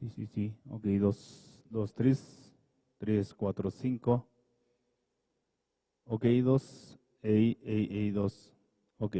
Sí. Ok, 2, 2, 3, 3, 4, 5. Ok, 2, 2. Ok.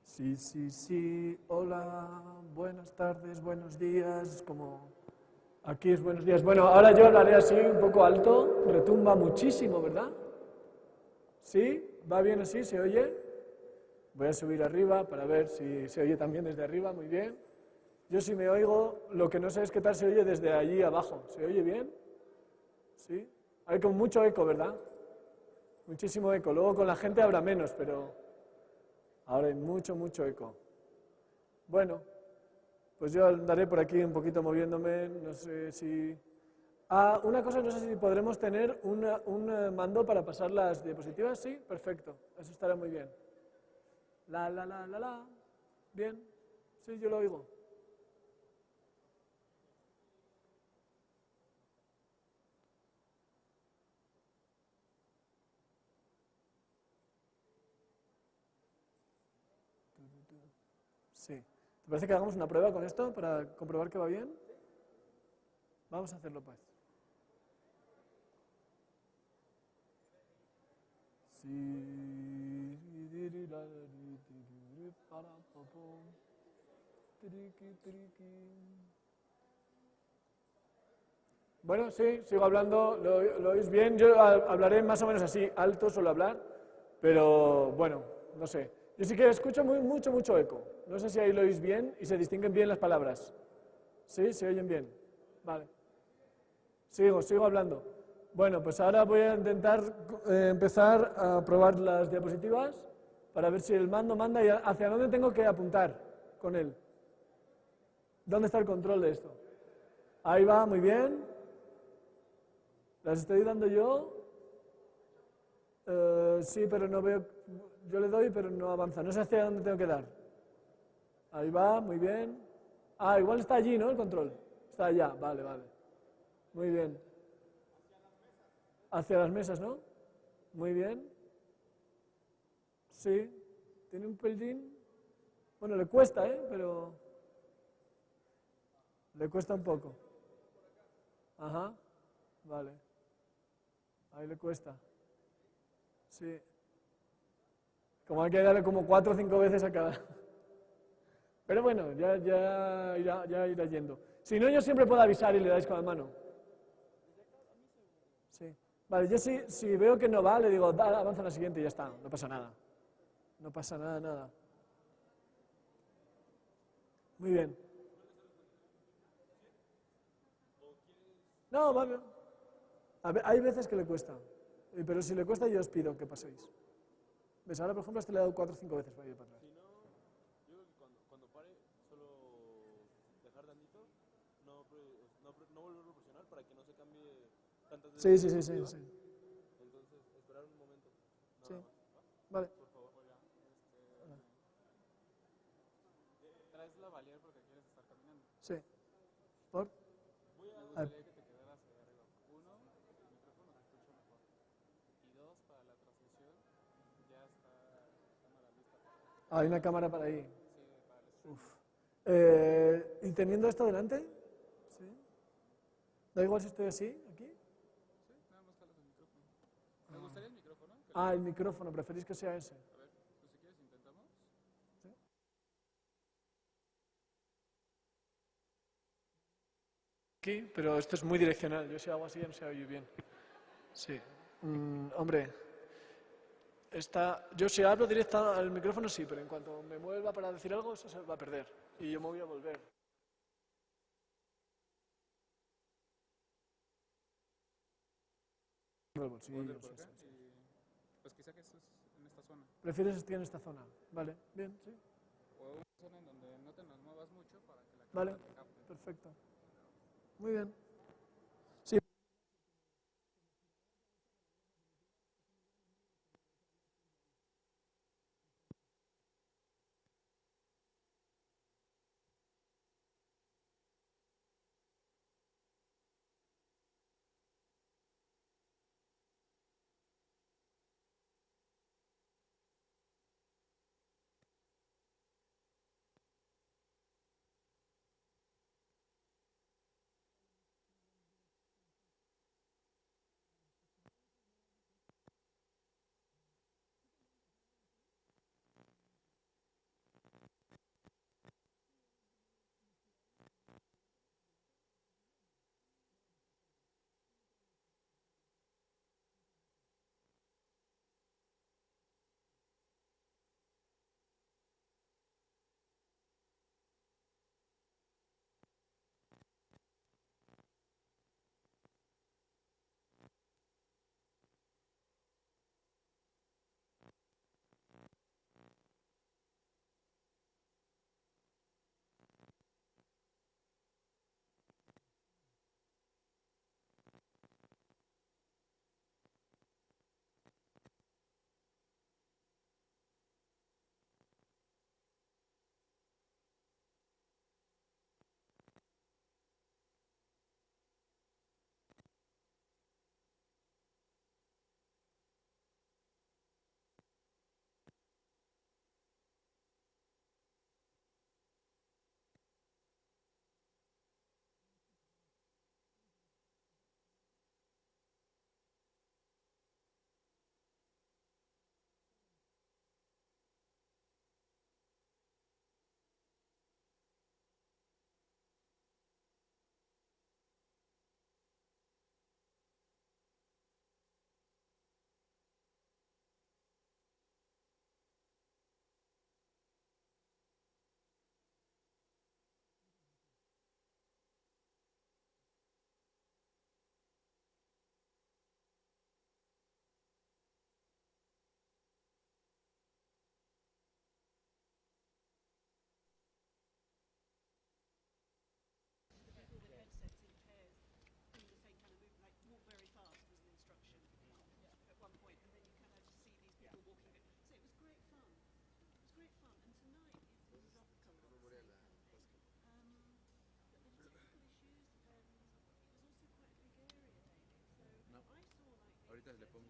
Sí. Hola, buenas tardes, buenos días. Como aquí es buenos días. Bueno, ahora yo hablaré así un poco alto. Retumba muchísimo, ¿verdad? ¿Sí? ¿Va bien así? ¿Se oye? Voy a subir arriba para ver si se oye también desde arriba. Muy bien. Yo sí me oigo. Lo que no sé es qué tal se oye desde allí abajo. ¿Se oye bien? ¿Sí? Hay como mucho eco, ¿verdad? Muchísimo eco. Luego con la gente habrá menos, pero ahora hay mucho eco. Bueno, pues yo andaré por aquí un poquito moviéndome, no sé si... una cosa, no sé si podremos tener un mando para pasar las diapositivas, ¿sí? Perfecto, eso estará muy bien. La. Bien, sí, yo lo oigo. Sí. ¿Te parece que hagamos una prueba con esto para comprobar que va bien? Vamos a hacerlo, pues. Bueno, sí, sigo hablando, ¿lo oís bien? Yo hablaré más o menos así, alto suelo hablar, pero bueno, no sé. Yo sí que escucho mucho eco. No sé si ahí lo oís bien y se distinguen bien las palabras. ¿Sí? ¿Se oyen bien? Vale. Sigo hablando. Bueno, pues ahora voy a intentar empezar a probar las diapositivas para ver si el mando manda y hacia dónde tengo que apuntar con él. ¿Dónde está el control de esto? Ahí va, muy bien. ¿Las estoy dando yo? Sí, pero no veo. Yo le doy, pero no avanza. No sé hacia dónde tengo que dar. Ahí va, muy bien. Igual está allí, ¿no? El control. Está allá, vale. Muy bien. Hacia las mesas, ¿no? Muy bien. Sí. Tiene un pelín. Bueno, le cuesta, ¿eh? Pero le cuesta un poco. Ajá. Vale. Ahí le cuesta. Sí. Como hay que darle como 4 o 5 veces a cada. Pero bueno, ya irá yendo. Si no, yo siempre puedo avisar y le dais con la mano. Sí. Vale, yo si veo que no va, le digo, avanza a la siguiente y ya está, no pasa nada. No pasa nada, nada. Muy bien. No, vale. A ver, hay veces que le cuesta, pero si le cuesta yo os pido que paséis. ¿Ves? Ahora, por ejemplo, a este le he dado 4 o 5 veces para ir para atrás. Si no, yo creo que cuando pare, solo dejar tantito, no volverlo a presionar para que no se cambie tantas Sí, veces. sí, sí, sí, sí. Entonces, esperar un momento. Sí. Nada más. Vale. Por favor. Hola. ¿Traes la valier porque quieres estar caminando? Sí. ¿Por? Me gustaría que te quedaras ahí arriba. Uno, el micrófono te escucha mejor. Y dos, para la transmisión, ya está la cámara lista. Ah, hay una cámara para ahí. Sí, para el stream. Uf. ¿Y teniendo esto delante? Sí. ¿Da igual si estoy así, aquí? Sí, nada más jalas el micrófono. Me gustaría el micrófono. Ah, el micrófono, ¿preferís que sea ese? A ver, pues si quieres intentamos. Sí. Aquí, pero esto es muy direccional. Yo si hago así ya no se oye bien. Sí. Hombre, yo si hablo directo al micrófono sí, pero en cuanto me mueva para decir algo, eso se va a perder. Y yo me voy a volver. El bolsillo, Volver sí, por acá sí, sí. y pues quizá que estés en esta zona. ¿Prefieres estar en esta zona? Vale, bien, sí. O una zona en donde no te nos muevas mucho para que la Vale, cámara te capte. perfecto. Muy bien. Sí. Ahorita le pongo.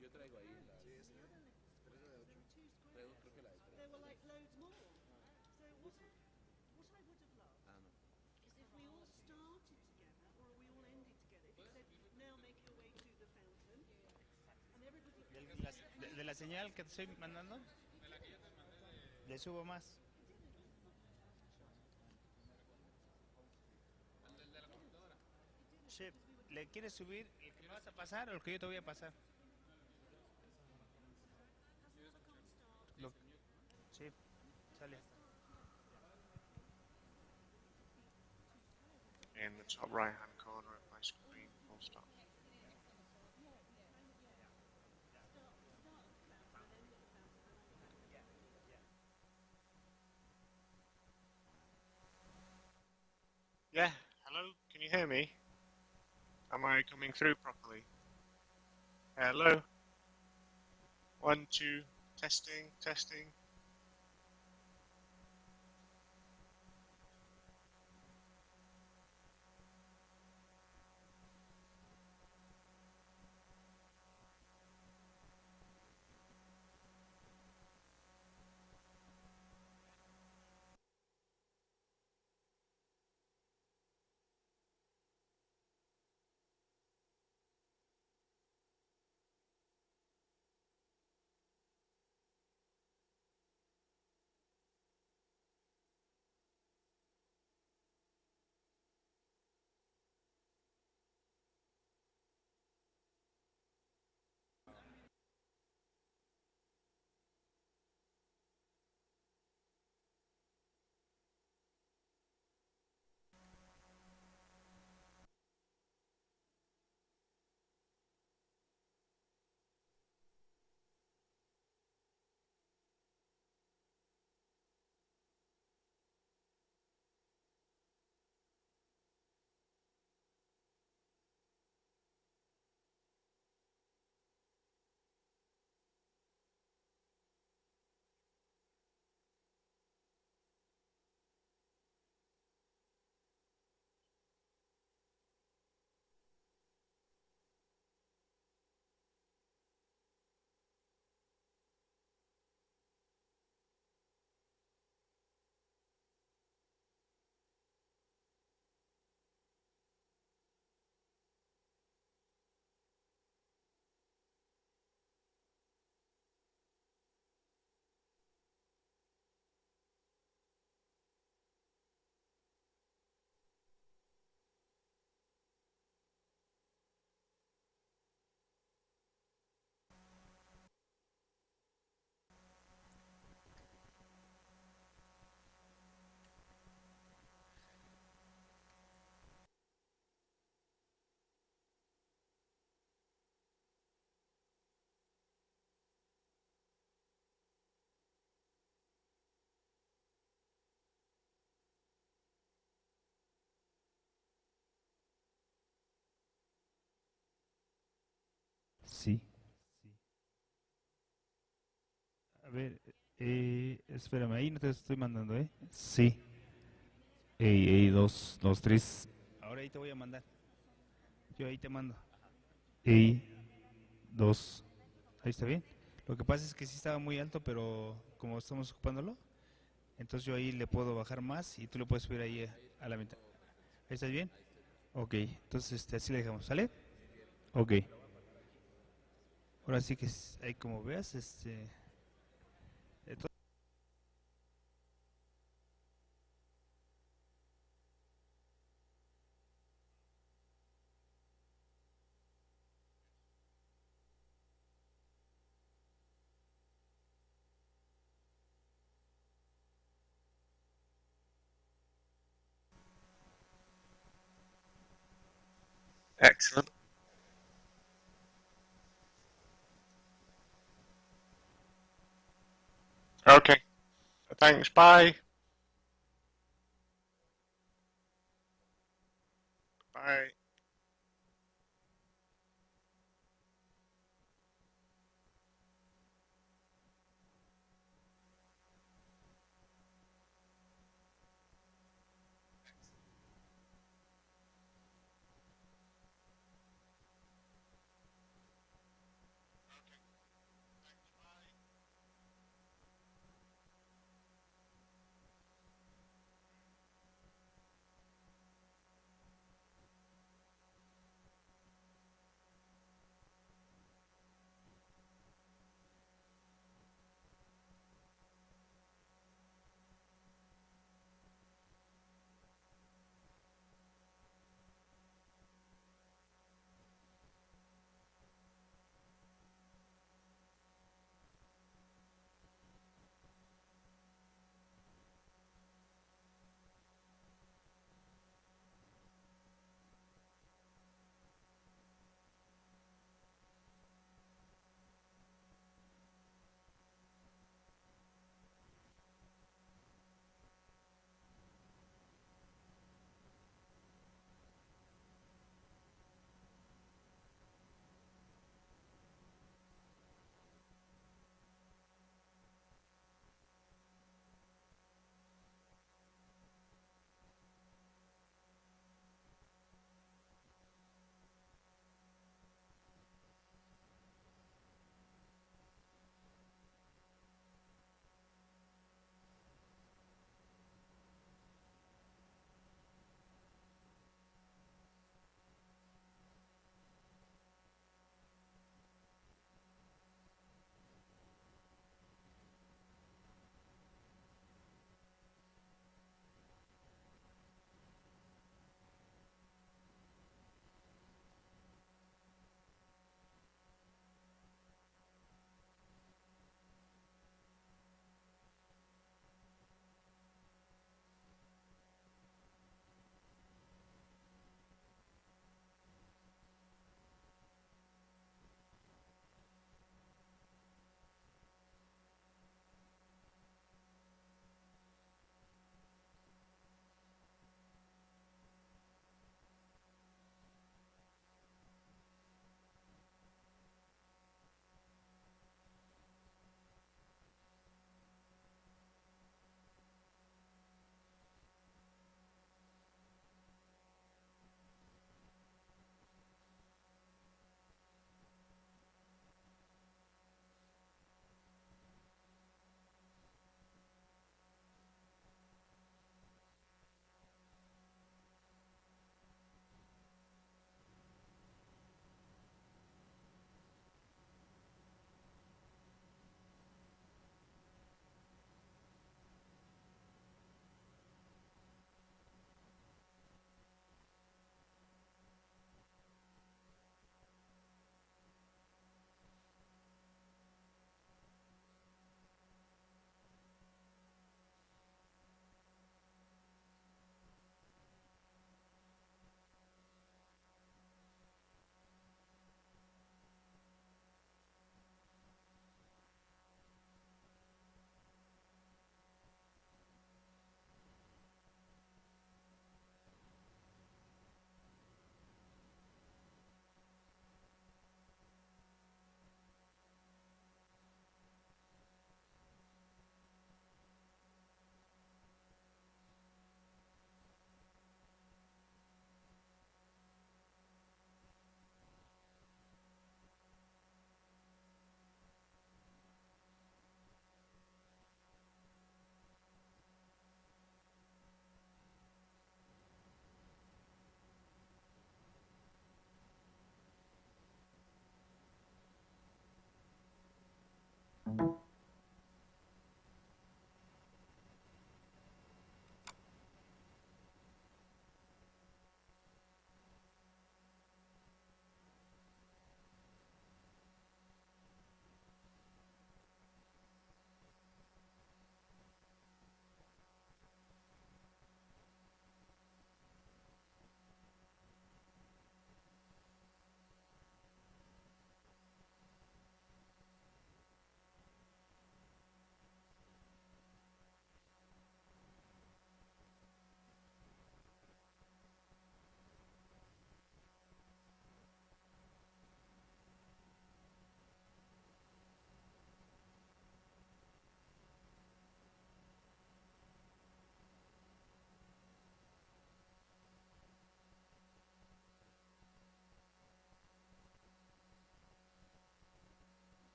Yo traigo ahí la. Sí, esa. Pero esa de 8. Traigo, creo que la de 3. There were like loads more. So what I would have loved is if we all started together or we all ended together. If it said, now make your way to the fountain. And everybody. De la señal que te estoy mandando, le subo más. Sí, ¿le quieres subir el que me vas a pasar o el que yo te voy a pasar? Sale hasta. In the top right hand corner of my screen, full stop. Yeah, hello, can you hear me? Am I coming through properly? Hello? 1, 2, testing, testing. Sí. A ver, espérame, ahí no te estoy mandando, ¿eh? Sí. Ey, dos, dos, tres. Ahora ahí te voy a mandar. Yo ahí te mando. Ey, dos. Ahí está bien. Lo que pasa es que sí estaba muy alto, pero como estamos ocupándolo, entonces yo ahí le puedo bajar más y tú le puedes subir ahí a la mitad. ¿Ahí estás bien? Ok, entonces así le dejamos, ¿sale? Ok. Ahora sí que ahí como veas, de to- Excellent. Okay, thanks, bye. Bye.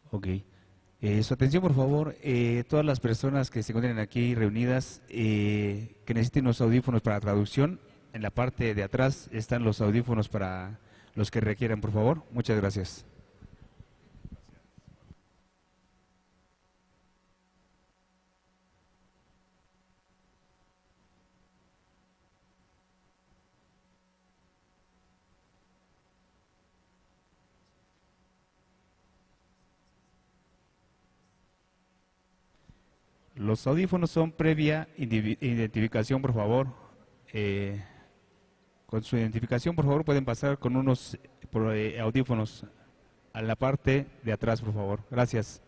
Ok. Su atención, por favor, todas las personas que se encuentren aquí reunidas, que necesiten los audífonos para traducción, en la parte de atrás están los audífonos para los que requieran, por favor. Muchas gracias. Los audífonos son previa identificación, por favor. Eh, con su identificación, por favor, pueden pasar con unos audífonos a la parte de atrás, por favor. Gracias.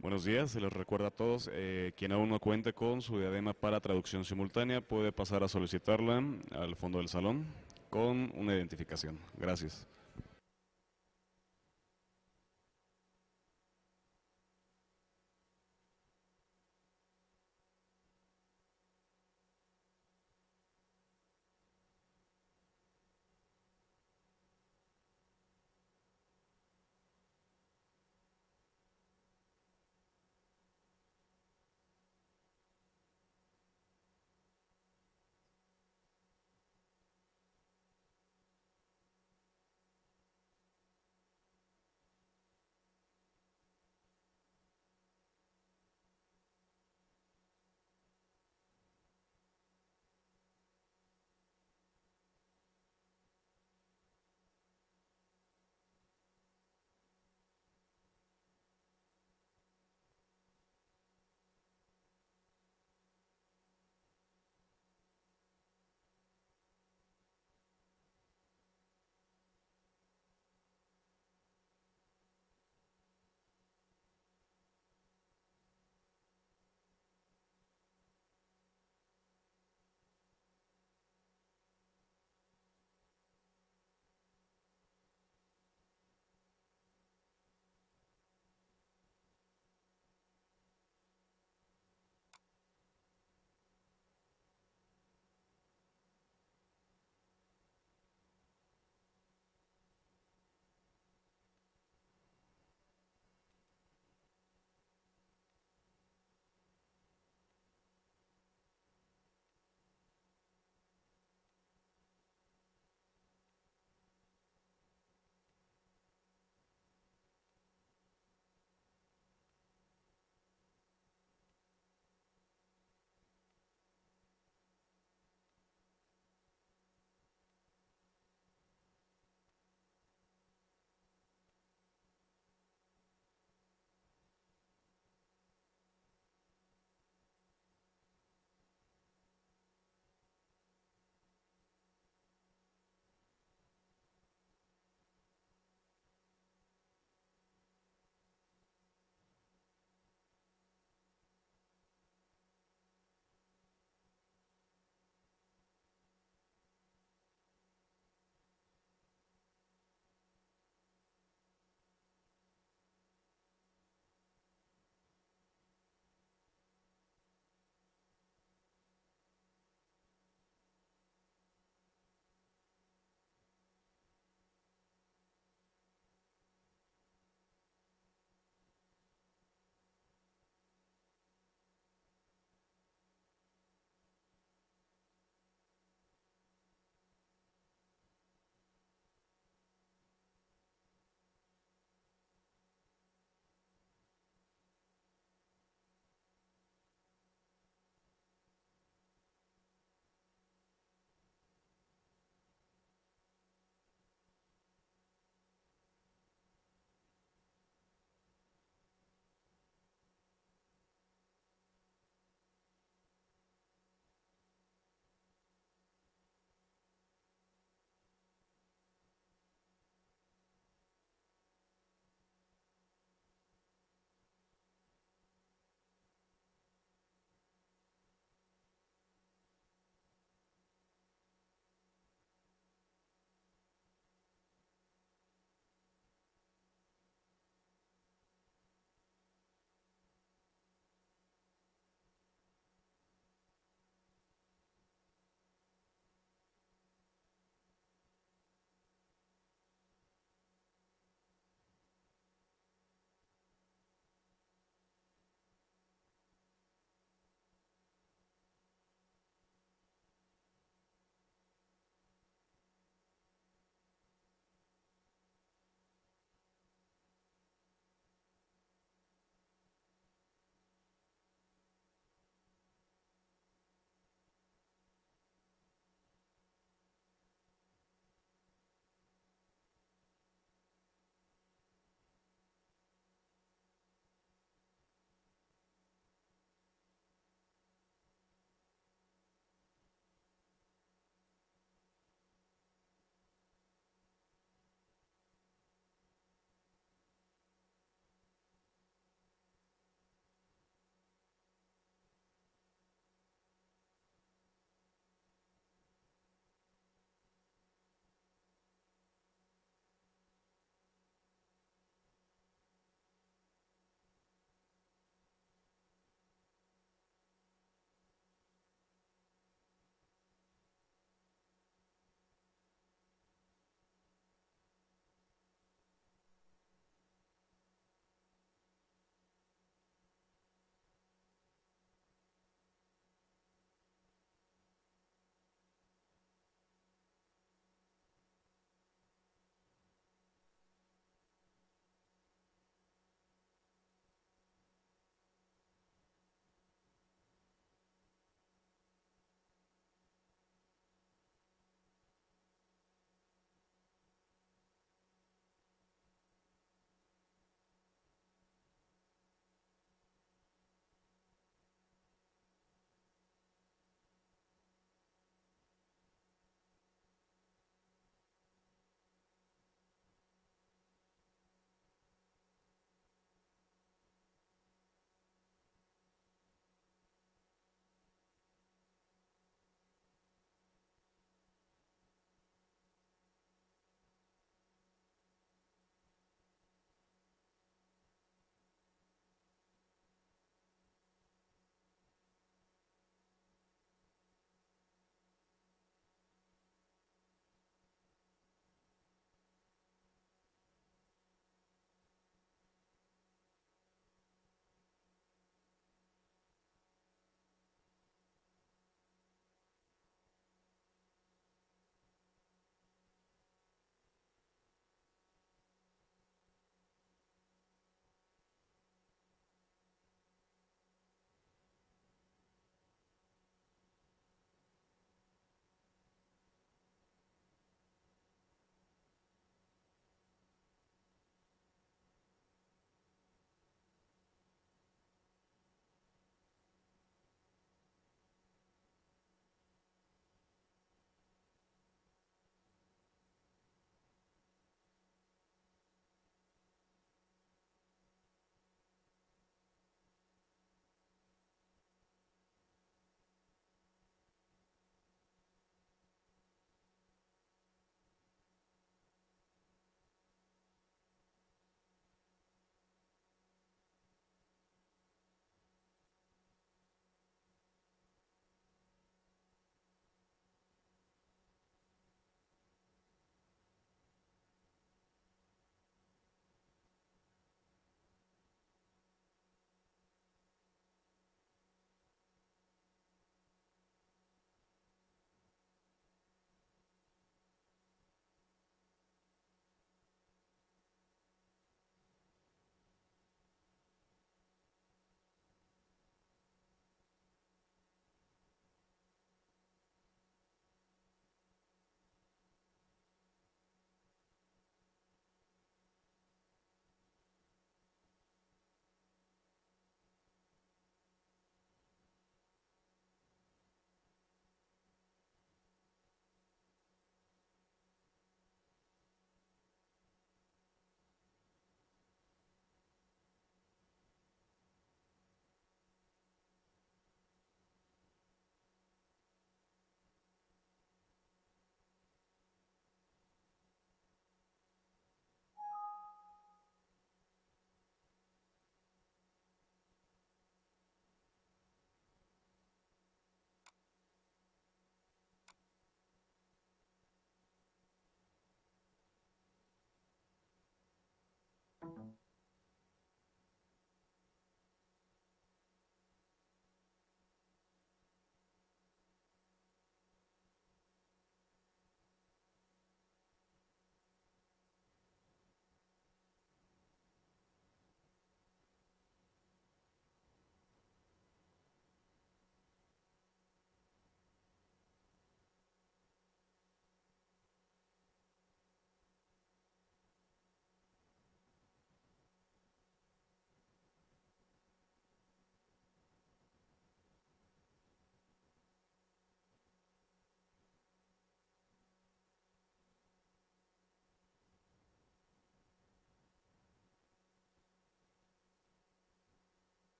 Buenos días, se les recuerda a todos, quien aún no cuente con su diadema para traducción simultánea puede pasar a solicitarla al fondo del salón con una identificación. Gracias.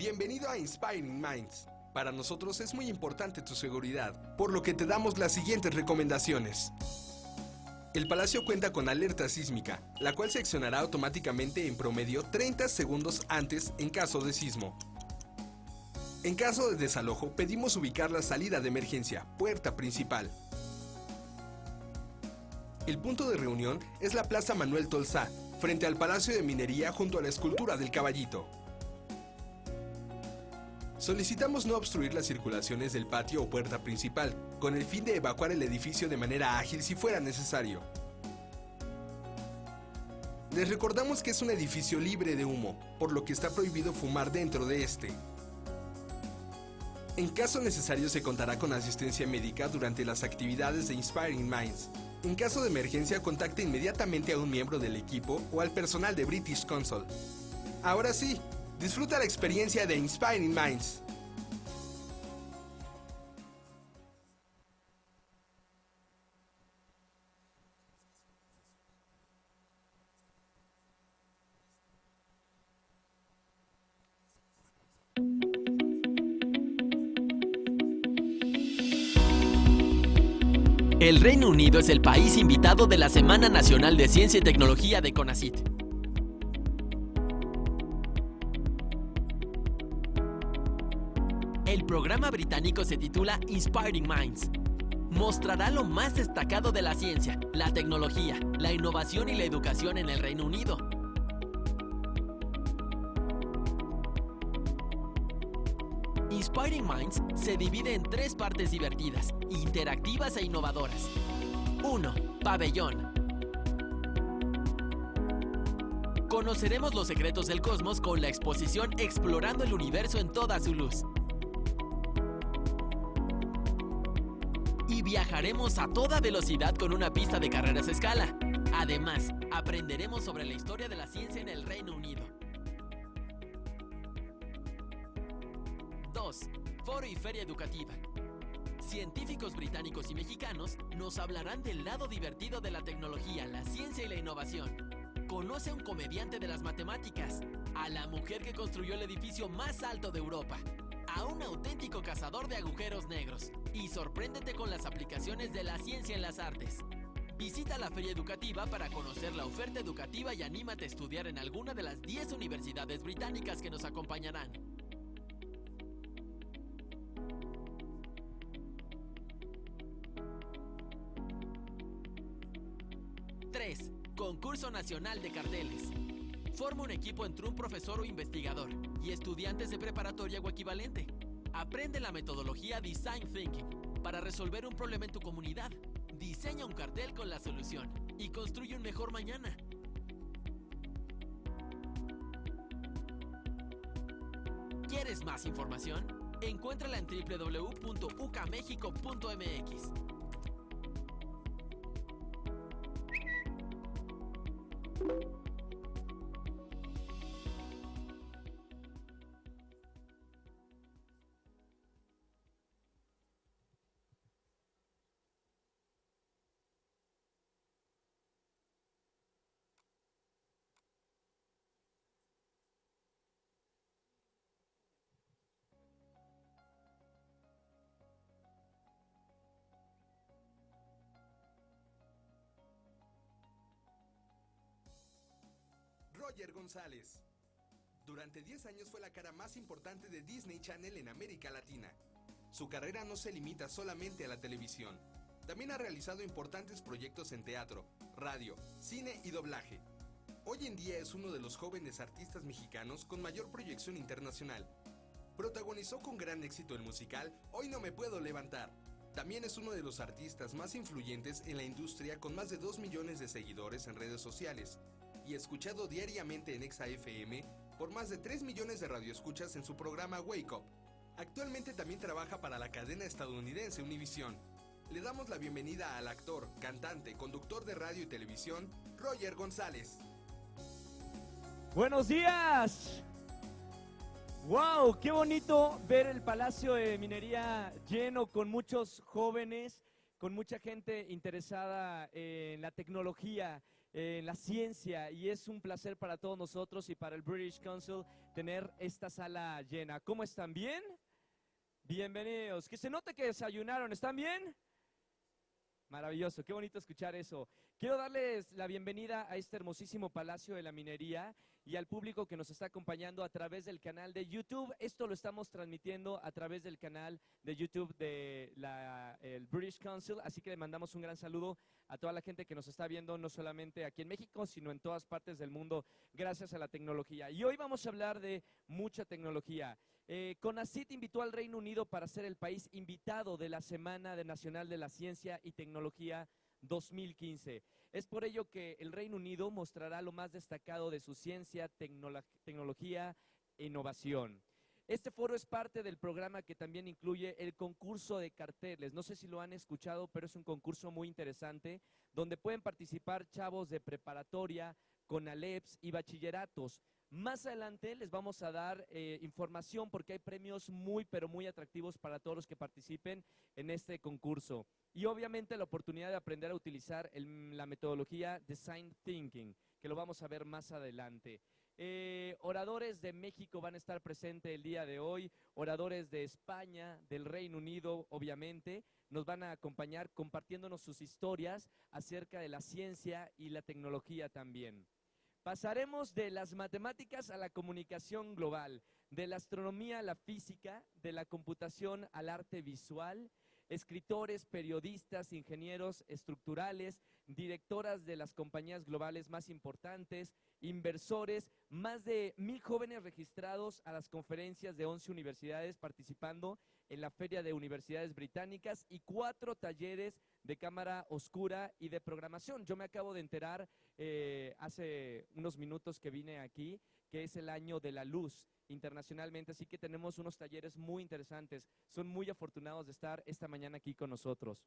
Bienvenido a Inspiring Minds. Para nosotros es muy importante tu seguridad, por lo que te damos las siguientes recomendaciones. El palacio cuenta con alerta sísmica, la cual se accionará automáticamente en promedio 30 segundos antes en caso de sismo. En caso de desalojo, pedimos ubicar la salida de emergencia, puerta principal. El punto de reunión es la Plaza Manuel Tolsá, frente al Palacio de Minería junto a la escultura del caballito. Solicitamos no obstruir las circulaciones del patio o puerta principal, con el fin de evacuar el edificio de manera ágil si fuera necesario. Les recordamos que es un edificio libre de humo, por lo que está prohibido fumar dentro de este. En caso necesario se contará con asistencia médica durante las actividades de Inspiring Minds. En caso de emergencia, contacte inmediatamente a un miembro del equipo o al personal de British Council. Ahora sí, disfruta la experiencia de Inspiring Minds. El Reino Unido es el país invitado de la Semana Nacional de Ciencia y Tecnología de CONACYT. El programa británico se titula Inspiring Minds. Mostrará lo más destacado de la ciencia, la tecnología, la innovación y la educación en el Reino Unido. Inspiring Minds se divide en 3 partes divertidas, interactivas e innovadoras. 1. Pabellón. Conoceremos los secretos del cosmos con la exposición Explorando el Universo en toda su luz. Y viajaremos a toda velocidad con una pista de carreras a escala. Además, aprenderemos sobre la historia de la ciencia en el Reino Unido. 2. Foro y Feria Educativa. Científicos británicos y mexicanos nos hablarán del lado divertido de la tecnología, la ciencia y la innovación. Conoce a un comediante de las matemáticas, a la mujer que construyó el edificio más alto de Europa, a un auténtico cazador de agujeros negros y sorpréndete con las aplicaciones de la ciencia en las artes. Visita la feria educativa para conocer la oferta educativa y anímate a estudiar en alguna de las 10 universidades británicas que nos acompañarán. 3. Concurso Nacional de Carteles. Forma un equipo entre un profesor o investigador y estudiantes de preparatoria o equivalente. Aprende la metodología Design Thinking para resolver un problema en tu comunidad. Diseña un cartel con la solución y construye un mejor mañana. ¿Quieres más información? Encuéntrala en www.ucamexico.mx. Roger González. Durante 10 años fue la cara más importante de Disney Channel en América Latina. Su carrera no se limita solamente a la televisión. También ha realizado importantes proyectos en teatro, radio, cine y doblaje. Hoy en día es uno de los jóvenes artistas mexicanos con mayor proyección internacional. Protagonizó con gran éxito el musical Hoy no me puedo levantar. También es uno de los artistas más influyentes en la industria con más de 2 millones de seguidores en redes sociales y escuchado diariamente en Exa FM por más de 3 millones de radioescuchas en su programa Wake Up. Actualmente también trabaja para la cadena estadounidense Univision. Le damos la bienvenida al actor, cantante, conductor de radio y televisión, Roger González. ¡Buenos días! ¡Wow! ¡Qué bonito ver el Palacio de Minería lleno con muchos jóvenes, con mucha gente interesada en la tecnología! en la ciencia, y es un placer para todos nosotros y para el British Council tener esta sala llena. ¿Cómo están? ¿Bien? Bienvenidos. Que se note que desayunaron. ¿Están bien? Maravilloso, qué bonito escuchar eso. Quiero darles la bienvenida a este hermosísimo Palacio de la Minería y al público que nos está acompañando a través del canal de YouTube. Esto lo estamos transmitiendo a través del canal de YouTube de el British Council, así que le mandamos un gran saludo a toda la gente que nos está viendo, no solamente aquí en México, sino en todas partes del mundo, gracias a la tecnología. Y hoy vamos a hablar de mucha tecnología. CONACYT invitó al Reino Unido para ser el país invitado de la Semana Nacional de la Ciencia y Tecnología 2015. Es por ello que el Reino Unido mostrará lo más destacado de su ciencia, tecnología e innovación. Este foro es parte del programa que también incluye el concurso de carteles. No sé si lo han escuchado, pero es un concurso muy interesante donde pueden participar chavos de preparatoria, CONALEPS y bachilleratos. Más adelante les vamos a dar información porque hay premios muy, pero muy atractivos para todos los que participen en este concurso. Y obviamente la oportunidad de aprender a utilizar la metodología Design Thinking, que lo vamos a ver más adelante. Oradores de México van a estar presentes el día de hoy, oradores de España, del Reino Unido, obviamente, nos van a acompañar compartiéndonos sus historias acerca de la ciencia y la tecnología también. Pasaremos de las matemáticas a la comunicación global, de la astronomía a la física, de la computación al arte visual, escritores, periodistas, ingenieros estructurales, directoras de las compañías globales más importantes, inversores, más de 1000 jóvenes registrados a las conferencias de 11 universidades participando en la Feria de Universidades Británicas y 4 talleres de cámara oscura y de programación. Yo me acabo de enterar hace unos minutos que vine aquí, que es el año de la luz internacionalmente, así que tenemos unos talleres muy interesantes. Son muy afortunados de estar esta mañana aquí con nosotros.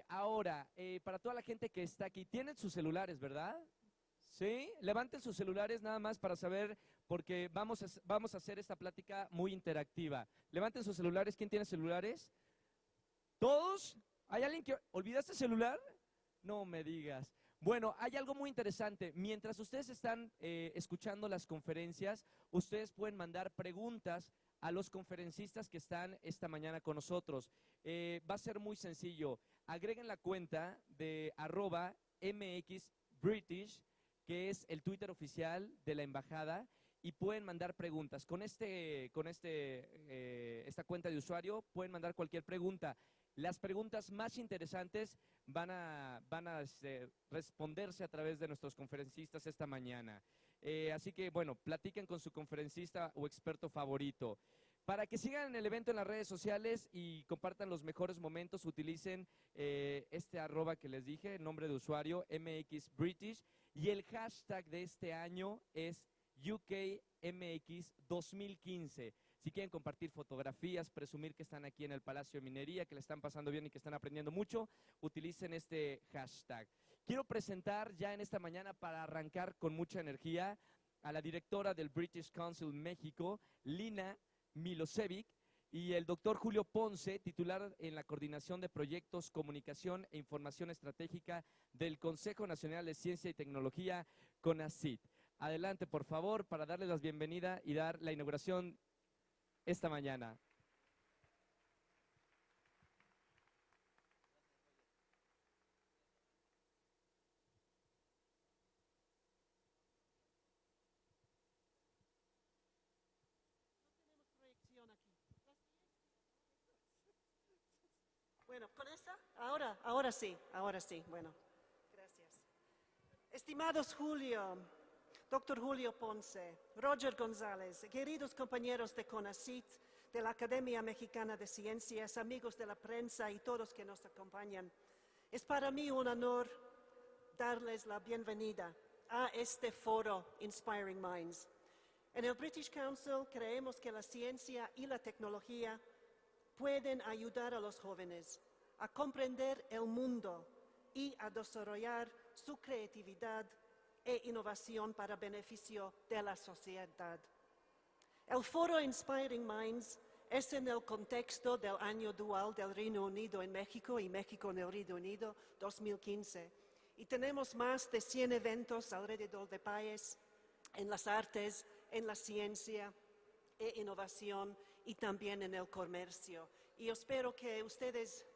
Ahora, para toda la gente que está aquí, tienen sus celulares, ¿verdad? ¿Sí? Levanten sus celulares nada más para saber, porque vamos a hacer esta plática muy interactiva. Levanten sus celulares. ¿Quién tiene celulares? ¿Todos? ¿Hay alguien que olvidaste el celular? No me digas. Bueno, hay algo muy interesante. Mientras ustedes están escuchando las conferencias, ustedes pueden mandar preguntas a los conferencistas que están esta mañana con nosotros. Va a ser muy sencillo. Agreguen la cuenta de @MXBritish, que es el Twitter oficial de la embajada, y pueden mandar preguntas. Con esta cuenta de usuario pueden mandar cualquier pregunta. Las preguntas más interesantes van a responderse a través de nuestros conferencistas esta mañana. Así que, bueno, platiquen con su conferencista o experto favorito. Para que sigan el evento en las redes sociales y compartan los mejores momentos, utilicen este @ que les dije, el nombre de usuario, MXBritish, y el hashtag de este año es UKMX2015. Si quieren compartir fotografías, presumir que están aquí en el Palacio de Minería, que le están pasando bien y que están aprendiendo mucho, utilicen este hashtag. Quiero presentar ya en esta mañana, para arrancar con mucha energía, a la directora del British Council México, Lina Milosevic, y el doctor Julio Ponce, titular en la Coordinación de Proyectos, Comunicación e Información Estratégica del Consejo Nacional de Ciencia y Tecnología, CONACYT. Adelante, por favor, para darles la bienvenida y dar la inauguración esta mañana. Proyección aquí. Bueno, ¿con esta? Ahora sí, bueno, gracias. Estimados Doctor Julio Ponce, Roger González, queridos compañeros de CONACYT, de la Academia Mexicana de Ciencias, amigos de la prensa y todos que nos acompañan, es para mí un honor darles la bienvenida a este foro Inspiring Minds. En el British Council creemos que la ciencia y la tecnología pueden ayudar a los jóvenes a comprender el mundo y a desarrollar su creatividad e innovación para beneficio de la sociedad. El foro Inspiring Minds es en el contexto del año dual del Reino Unido en México y México en el Reino Unido 2015. Y tenemos más de 100 eventos alrededor del país en las artes, en la ciencia e innovación y también en el comercio. Y espero que ustedes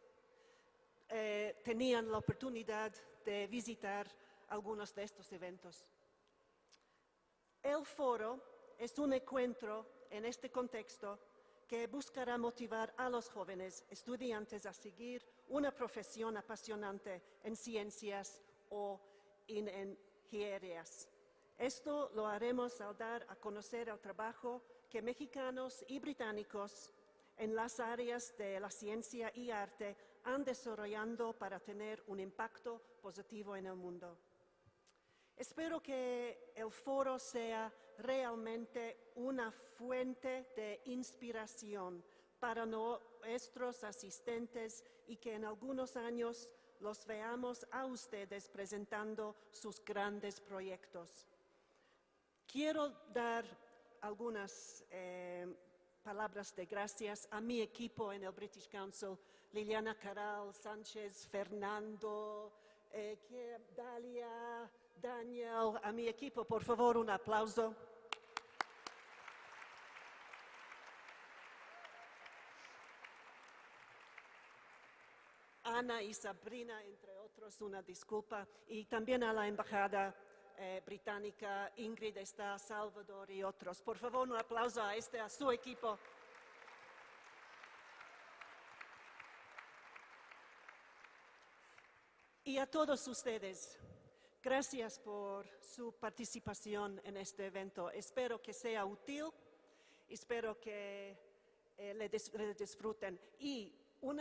tenían la oportunidad de visitar algunos de estos eventos. El foro es un encuentro en este contexto que buscará motivar a los jóvenes estudiantes a seguir una profesión apasionante en ciencias o en ingenierías. Esto lo haremos al dar a conocer el trabajo que mexicanos y británicos en las áreas de la ciencia y arte han desarrollado para tener un impacto positivo en el mundo. Espero que el foro sea realmente una fuente de inspiración para nuestros asistentes y que en algunos años los veamos a ustedes presentando sus grandes proyectos. Quiero dar algunas palabras de gracias a mi equipo en el British Council, Liliana Caral, Sánchez, Fernando, Dalia, Daniel, a mi equipo, por favor, un aplauso. Ana y Sabrina, entre otros, una disculpa. Y también a la embajada británica, Ingrid está, Salvador y otros. Por favor, un aplauso a su equipo. Y a todos ustedes, gracias por su participación en este evento. Espero que sea útil, espero que le disfruten. Y un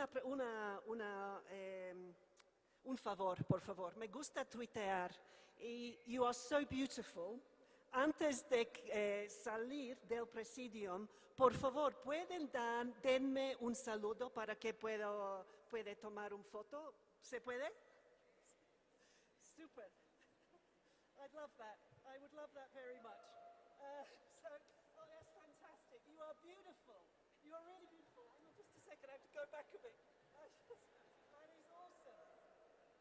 favor, por favor, me gusta tuitear. Y you are so beautiful. Antes de salir del presidium, por favor, denme un saludo para que pueda tomar una foto. ¿Se puede? Super. I'd love that. I would love that very much. That's fantastic. You are beautiful. You are really beautiful. Hang on just a second. I have to go back a bit. That is awesome.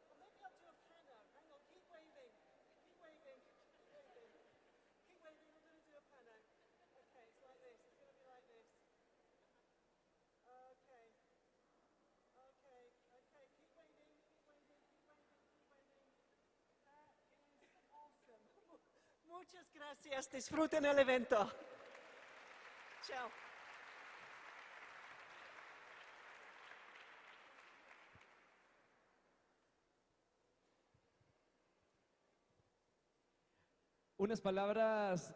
Well, maybe I'll do a pano. Hang on. Keep waving. Keep waving. Keep waving. Keep waving. We're going to do a pano. Okay, it's like this. It's going to be like this. Okay. Okay. Okay. Keep waving. Keep waving. Keep waving. Keep waving. That is awesome. Muchas gracias. Disfruten el evento. Chao. Unas palabras,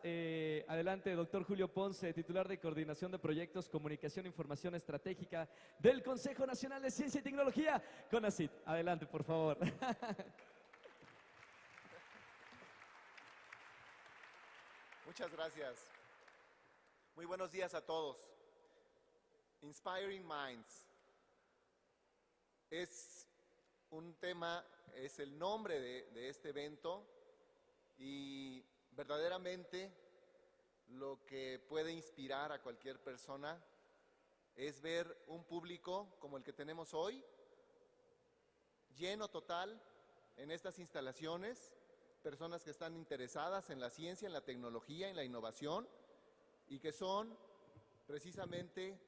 adelante, doctor Julio Ponce, titular de Coordinación de Proyectos, Comunicación e Información Estratégica del Consejo Nacional de Ciencia y Tecnología, CONACYT. Adelante, por favor. Muchas gracias. Muy buenos días a todos. Inspiring Minds es un tema, es el nombre de este evento y verdaderamente lo que puede inspirar a cualquier persona es ver un público como el que tenemos hoy, lleno total en estas instalaciones, personas que están interesadas en la ciencia, en la tecnología, en la innovación y que son precisamente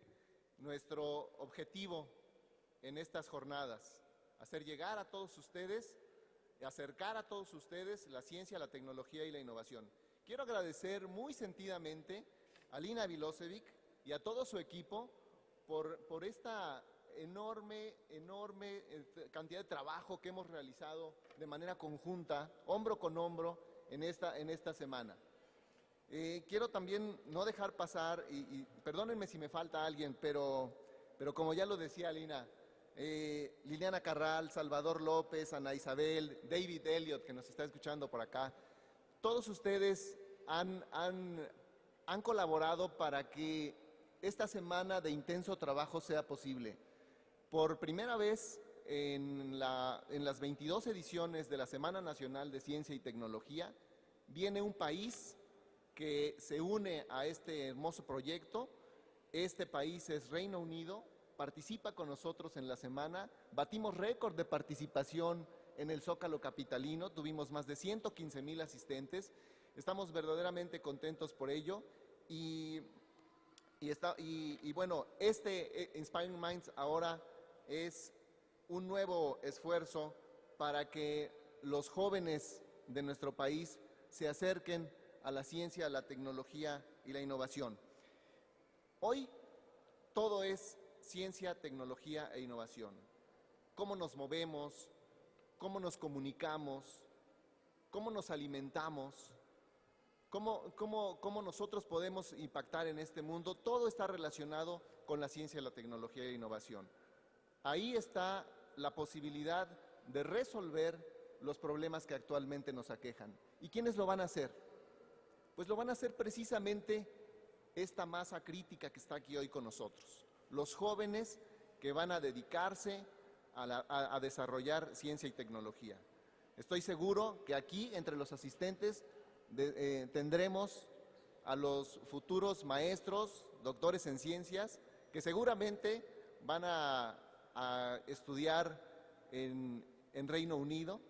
nuestro objetivo en estas jornadas, hacer llegar a todos ustedes, acercar a todos ustedes la ciencia, la tecnología y la innovación. Quiero agradecer muy sentidamente a Lina Vilosevic y a todo su equipo por esta enorme cantidad de trabajo que hemos realizado de manera conjunta, hombro con hombro, en esta semana. Quiero también no dejar pasar, y perdónenme si me falta alguien, pero como ya lo decía Lina, Liliana Carral, Salvador López, Ana Isabel, David Elliott, que nos está escuchando por acá, todos ustedes han colaborado para que esta semana de intenso trabajo sea posible. Por primera vez en las 22 ediciones de la Semana Nacional de Ciencia y Tecnología, viene un país que se une a este hermoso proyecto. Este país es Reino Unido, participa con nosotros en la semana, batimos récord de participación en el Zócalo capitalino, tuvimos más de 115,000 asistentes, estamos verdaderamente contentos por ello y bueno, Inspiring Minds ahora es un nuevo esfuerzo para que los jóvenes de nuestro país se acerquen a la ciencia, a la tecnología y la innovación. Hoy todo es ciencia, tecnología e innovación. Cómo nos movemos, cómo nos comunicamos, cómo nos alimentamos, cómo nosotros podemos impactar en este mundo, todo está relacionado con la ciencia, la tecnología e innovación. Ahí está la posibilidad de resolver los problemas que actualmente nos aquejan. ¿Y quiénes lo van a hacer? Pues lo van a hacer precisamente esta masa crítica que está aquí hoy con nosotros. Los jóvenes que van a dedicarse a desarrollar ciencia y tecnología. Estoy seguro que aquí, entre los asistentes, tendremos a los futuros maestros, doctores en ciencias, que seguramente van a estudiar en Reino Unido,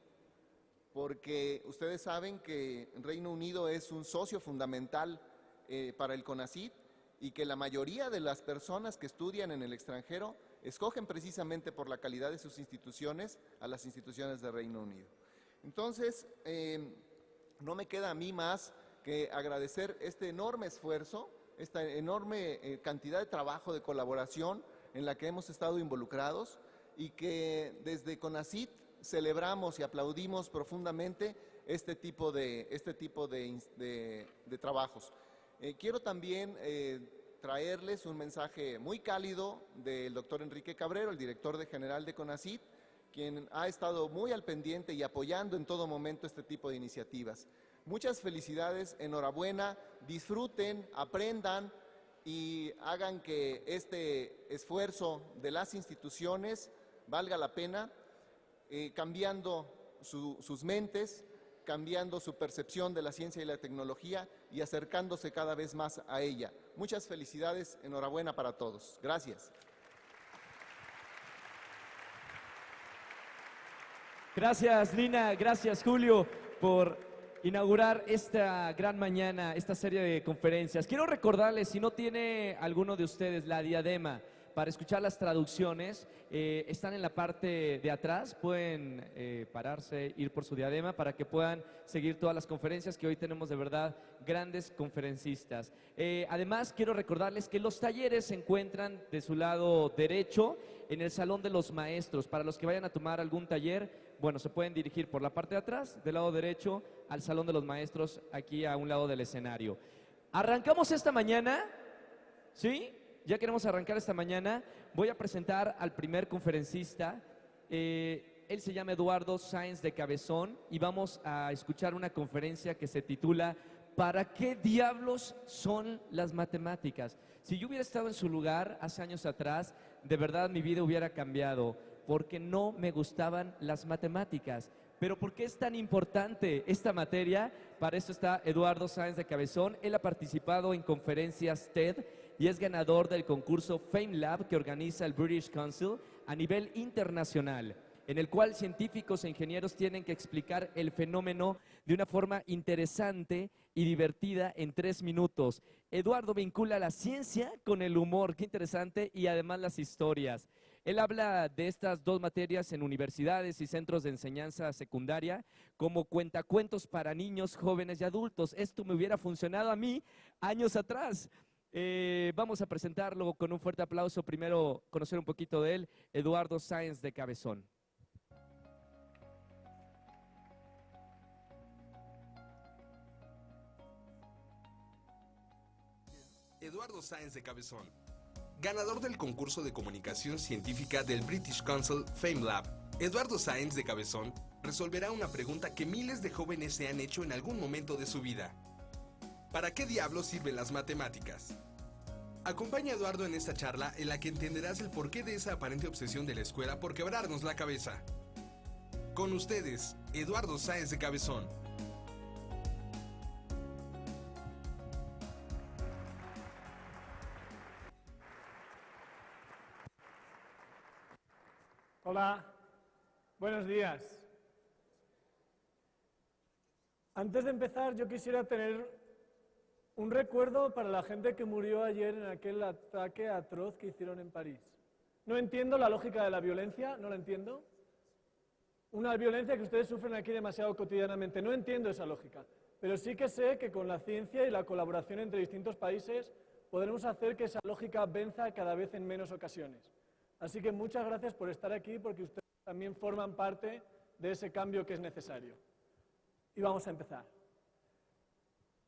porque ustedes saben que Reino Unido es un socio fundamental para el CONACYT y que la mayoría de las personas que estudian en el extranjero escogen precisamente por la calidad de sus instituciones a las instituciones de Reino Unido. Entonces, no me queda a mí más que agradecer este enorme esfuerzo, esta enorme cantidad de trabajo, de colaboración en la que hemos estado involucrados y que desde CONACYT celebramos y aplaudimos profundamente este tipo de trabajos. Quiero también traerles un mensaje muy cálido del doctor Enrique Cabrero, el director general de CONACYT, quien ha estado muy al pendiente y apoyando en todo momento este tipo de iniciativas. Muchas felicidades, enhorabuena, disfruten, aprendan y hagan que este esfuerzo de las instituciones valga la pena, cambiando sus mentes, cambiando su percepción de la ciencia y la tecnología y acercándose cada vez más a ella. Muchas felicidades, enhorabuena para todos. Gracias. Gracias, Lina, gracias, Julio, por inaugurar esta gran mañana, esta serie de conferencias. Quiero recordarles, si no tiene alguno de ustedes la diadema para escuchar las traducciones, están en la parte de atrás, pueden pararse, ir por su diadema para que puedan seguir todas las conferencias, que hoy tenemos de verdad grandes conferencistas. Además, quiero recordarles que los talleres se encuentran de su lado derecho en el Salón de los Maestros. Para los que vayan a tomar algún taller, bueno, se pueden dirigir por la parte de atrás, del lado derecho, al Salón de los Maestros, aquí a un lado del escenario. Arrancamos esta mañana, ¿sí? Ya queremos arrancar esta mañana. Voy a presentar al primer conferencista. Él se llama Eduardo Sáenz de Cabezón y vamos a escuchar una conferencia que se titula ¿Para qué diablos son las matemáticas? Si yo hubiera estado en su lugar hace años atrás, de verdad mi vida hubiera cambiado, porque no me gustaban las matemáticas. Pero ¿por qué es tan importante esta materia? Para eso está Eduardo Sáenz de Cabezón. Él ha participado en conferencias TED y es ganador del concurso FameLab que organiza el British Council a nivel internacional, en el cual científicos e ingenieros tienen que explicar el fenómeno de una forma interesante y divertida en 3 minutos. Eduardo vincula la ciencia con el humor, qué interesante, y además las historias. Él habla de estas dos materias en universidades y centros de enseñanza secundaria como cuentacuentos para niños, jóvenes y adultos. Esto me hubiera funcionado a mí años atrás. Vamos a presentarlo con un fuerte aplauso. Primero, conocer un poquito de él, Eduardo Sáenz de Cabezón. Eduardo Sáenz de Cabezón, ganador del concurso de comunicación científica del British Council FameLab. Eduardo Sáenz de Cabezón resolverá una pregunta que miles de jóvenes se han hecho en algún momento de su vida. ¿Para qué diablos sirven las matemáticas? Acompaña a Eduardo en esta charla en la que entenderás el porqué de esa aparente obsesión de la escuela por quebrarnos la cabeza. Con ustedes, Eduardo Sáenz de Cabezón. Hola, buenos días. Antes de empezar, yo quisiera tener un recuerdo para la gente que murió ayer en aquel ataque atroz que hicieron en París. No entiendo la lógica de la violencia, no la entiendo. Una violencia que ustedes sufren aquí demasiado cotidianamente. No entiendo esa lógica, pero sí que sé que con la ciencia y la colaboración entre distintos países podremos hacer que esa lógica venza cada vez en menos ocasiones. Así que muchas gracias por estar aquí, porque ustedes también forman parte de ese cambio que es necesario. Y vamos a empezar.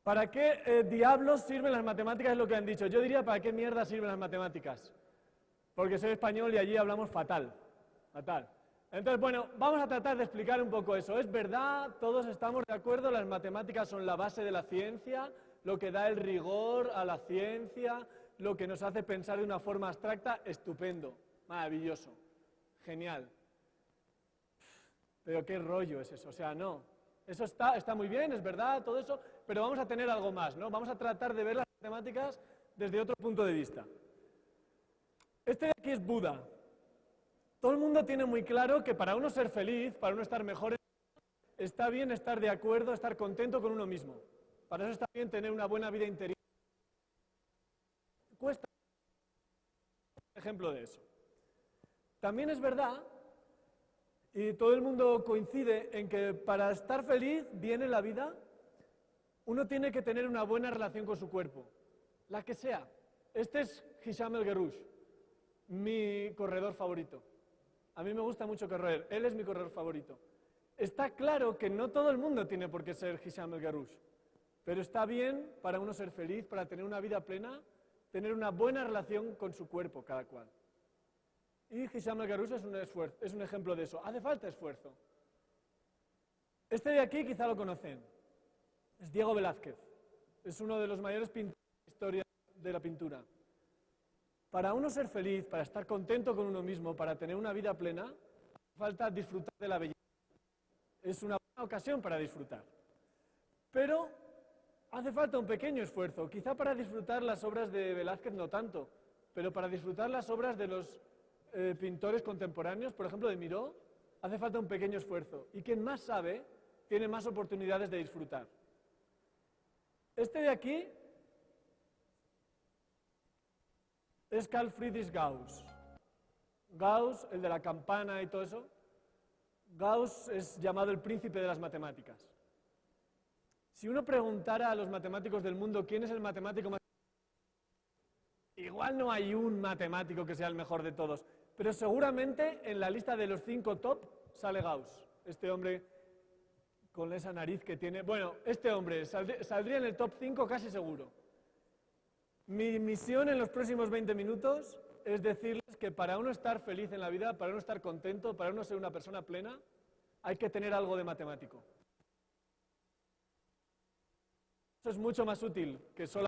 ¿Para qué diablos sirven las matemáticas? Es lo que han dicho. Yo diría, ¿para qué mierda sirven las matemáticas? Porque soy español y allí hablamos fatal. Fatal. Entonces, bueno, vamos a tratar de explicar un poco eso. Es verdad, todos estamos de acuerdo, las matemáticas son la base de la ciencia, lo que da el rigor a la ciencia, lo que nos hace pensar de una forma abstracta, estupendo, maravilloso, genial. Pero qué rollo es eso, o sea, no. Eso está muy bien, es verdad, todo eso, pero vamos a tener algo más, ¿no? Vamos a tratar de ver las matemáticas desde otro punto de vista. Este de aquí es Buda. Todo el mundo tiene muy claro que para uno ser feliz, para uno estar mejor, está bien estar de acuerdo, estar contento con uno mismo. Para eso está bien tener una buena vida interior. Cuesta un ejemplo de eso. También es verdad, y todo el mundo coincide en que para estar feliz, bien en la vida, uno tiene que tener una buena relación con su cuerpo, la que sea. Este es Hisham el Guerrouj, mi corredor favorito. A mí me gusta mucho correr, él es mi corredor favorito. Está claro que no todo el mundo tiene por qué ser Hisham el Guerrouj, pero está bien para uno ser feliz, para tener una vida plena, tener una buena relación con su cuerpo, cada cual. Y Hisham el Guerrouj es un ejemplo de eso. Hace falta esfuerzo. Este de aquí quizá lo conocen. Es Diego Velázquez. Es uno de los mayores pintores de la historia de la pintura. Para uno ser feliz, para estar contento con uno mismo, para tener una vida plena, hace falta disfrutar de la belleza. Es una buena ocasión para disfrutar. Pero hace falta un pequeño esfuerzo. Quizá para disfrutar las obras de Velázquez no tanto, pero para disfrutar las obras de los pintores contemporáneos, por ejemplo de Miró, hace falta un pequeño esfuerzo. Y quien más sabe, tiene más oportunidades de disfrutar. Este de aquí es Carl Friedrich Gauss. Gauss, el de la campana y todo eso. Gauss es llamado el príncipe de las matemáticas. Si uno preguntara a los matemáticos del mundo quién es el matemático más... Igual no hay un matemático que sea el mejor de todos, pero seguramente en la lista de los 5 top sale Gauss, este hombre con esa nariz que tiene. Bueno, este hombre saldría en el top 5 casi seguro. Mi misión en los próximos 20 minutos es decirles que para uno estar feliz en la vida, para uno estar contento, para uno ser una persona plena, hay que tener algo de matemático. Eso es mucho más útil que solo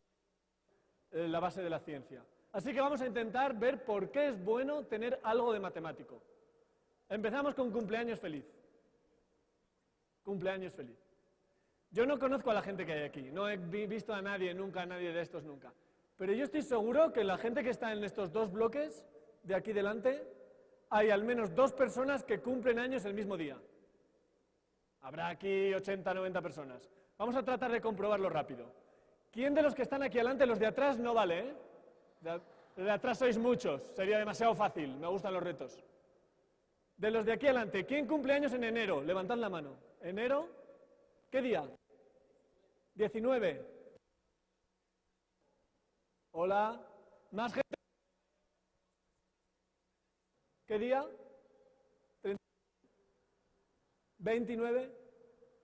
la base de la ciencia. Así que vamos a intentar ver por qué es bueno tener algo de matemático. Empezamos con cumpleaños feliz. Cumpleaños feliz. Yo no conozco a la gente que hay aquí, no he visto a nadie nunca, a nadie de estos nunca. Pero yo estoy seguro que la gente que está en estos dos bloques de aquí delante, hay al menos 2 personas que cumplen años el mismo día. Habrá aquí 80, 90 personas. Vamos a tratar de comprobarlo rápido. ¿Quién de los que están aquí delante, los de atrás no vale, ¿eh? De atrás sois muchos, sería demasiado fácil, me gustan los retos. De los de aquí adelante, ¿quién cumple años en enero? Levantad la mano. ¿Enero? ¿Qué día? 19. Hola. ¿Más gente? ¿Qué día? 30. 29.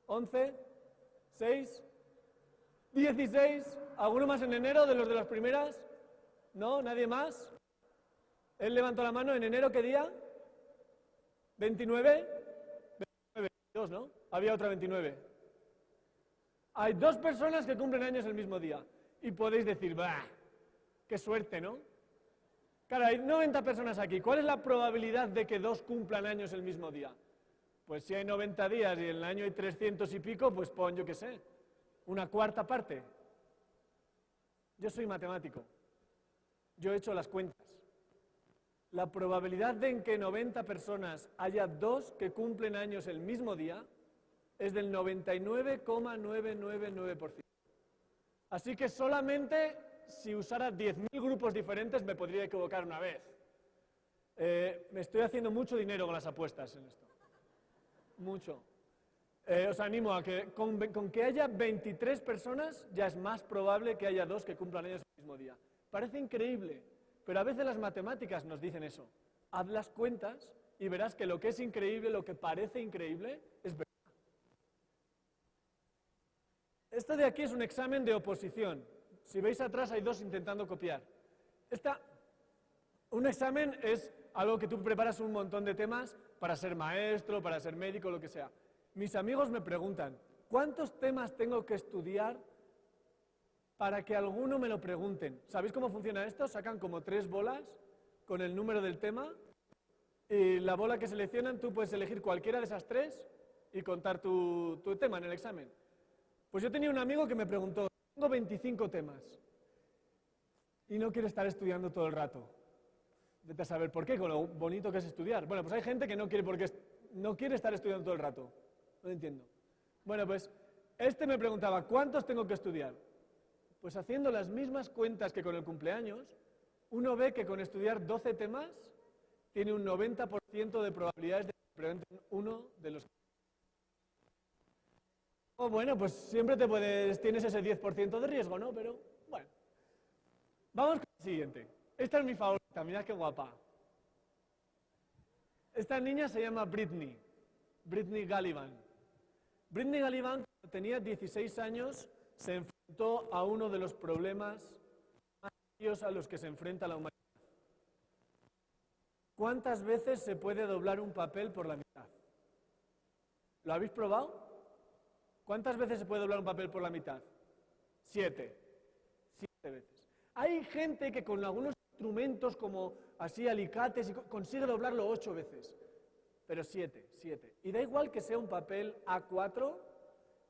11. 6. 16. ¿Alguno más en enero de los de las primeras? ¿No? ¿Nadie más? Él levantó la mano. ¿En enero qué día? 29. 22, ¿no? Había otra 29. Hay 2 personas que cumplen años el mismo día. Y podéis decir, ¡bah! ¡Qué suerte!, ¿no? Claro, hay 90 personas aquí. ¿Cuál es la probabilidad de que 2 cumplan años el mismo día? Pues si hay 90 días y en el año hay 300 y pico, pues pon, yo qué sé, una cuarta parte. Yo soy matemático. Yo he hecho las cuentas. La probabilidad de en que 90 personas haya 2 que cumplen años el mismo día es del 99,999%. Así que solamente si usara 10.000 grupos diferentes me podría equivocar una vez. Me estoy haciendo mucho dinero con las apuestas en esto. Mucho. Os animo a que con que haya 23 personas ya es más probable que haya 2 que cumplan años el mismo día. Parece increíble, pero a veces las matemáticas nos dicen eso. Haz las cuentas y verás que lo que es increíble, lo que parece increíble, es verdad. Esto de aquí es un examen de oposición. Si veis atrás hay 2 intentando copiar. Un examen es algo que tú preparas un montón de temas para ser maestro, para ser médico, lo que sea. Mis amigos me preguntan, ¿cuántos temas tengo que estudiar para que alguno me lo pregunten? ¿Sabéis cómo funciona esto? Sacan como 3 bolas con el número del tema y la bola que seleccionan tú puedes elegir cualquiera de esas 3 y contar tu tema en el examen. Pues yo tenía un amigo que me preguntó, tengo 25 temas y no quiero estar estudiando todo el rato. Vete a saber por qué, con lo bonito que es estudiar. Bueno, pues hay gente que no quiere estar estudiando todo el rato. No lo entiendo. Bueno, pues este me preguntaba, ¿cuántos tengo que estudiar? Pues haciendo las mismas cuentas que con el cumpleaños, uno ve que con estudiar 12 temas tiene un 90% de probabilidades de que pregunten uno de los. Bueno, pues siempre tienes ese 10% de riesgo, ¿no? Pero, bueno. Vamos con el siguiente. Esta es mi favorita, mirad qué guapa. Esta niña se llama Britney Gallivan. Britney Gallivan, cuando tenía 16 años, se enfrentó a uno de los problemas más serios a los que se enfrenta la humanidad. ¿Cuántas veces se puede doblar un papel por la mitad? ¿Lo habéis probado? ¿Cuántas veces se puede doblar un papel por la mitad? 7. 7 veces. Hay gente que con algunos instrumentos como así alicates consigue doblarlo 8 veces. Pero 7. Y da igual que sea un papel A4,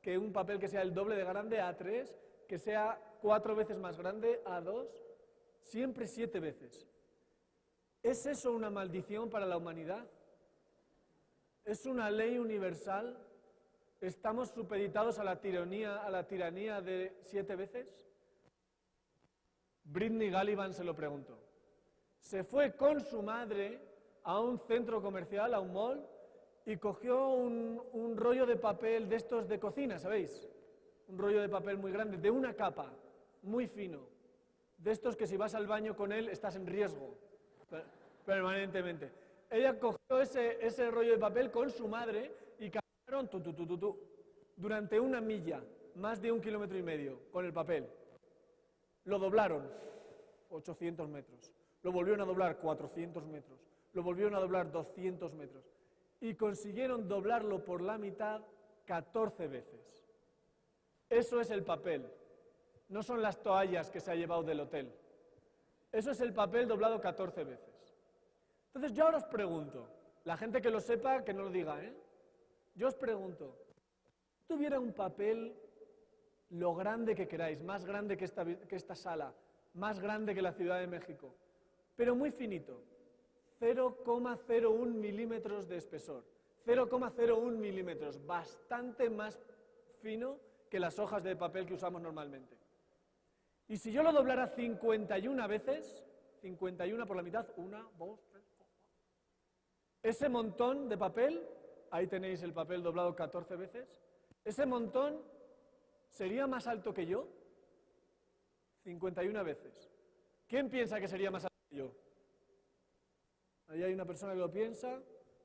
que un papel que sea el doble de grande A3, que sea 4 veces más grande A2, siempre 7 veces. ¿Es eso una maldición para la humanidad? ¿Es una ley universal? ¿Estamos supeditados a la tiranía de 7 veces? Britney Gallivan se lo preguntó. Se fue con su madre a un centro comercial, a un mall, y cogió un rollo de papel de estos de cocina, ¿sabéis? Un rollo de papel muy grande, de una capa, muy fino. De estos que si vas al baño con él estás en riesgo, permanentemente. Ella cogió ese rollo de papel con su madre y caminaron durante 1 milla, más de 1,5 kilómetros, con el papel. Lo doblaron 800 metros, lo volvieron a doblar 400 metros, lo volvieron a doblar 200 metros y consiguieron doblarlo por la mitad 14 veces. Eso es el papel, no son las toallas que se ha llevado del hotel. Eso es el papel doblado 14 veces. Entonces yo ahora os pregunto, la gente que lo sepa, que no lo diga, ¿eh? Yo os pregunto, si tuviera un papel lo grande que queráis, más grande que esta sala, más grande que la Ciudad de México, pero muy finito, 0,01 milímetros de espesor, 0,01 milímetros, bastante más fino que las hojas de papel que usamos normalmente. Y si yo lo doblara 51 veces, 51 por la mitad, 1, 2, 3, 4, ese montón de papel, ahí tenéis el papel doblado 14 veces, ese montón ¿sería más alto que yo? 51 veces. ¿Quién piensa que sería más alto que yo? Ahí hay una persona que lo piensa.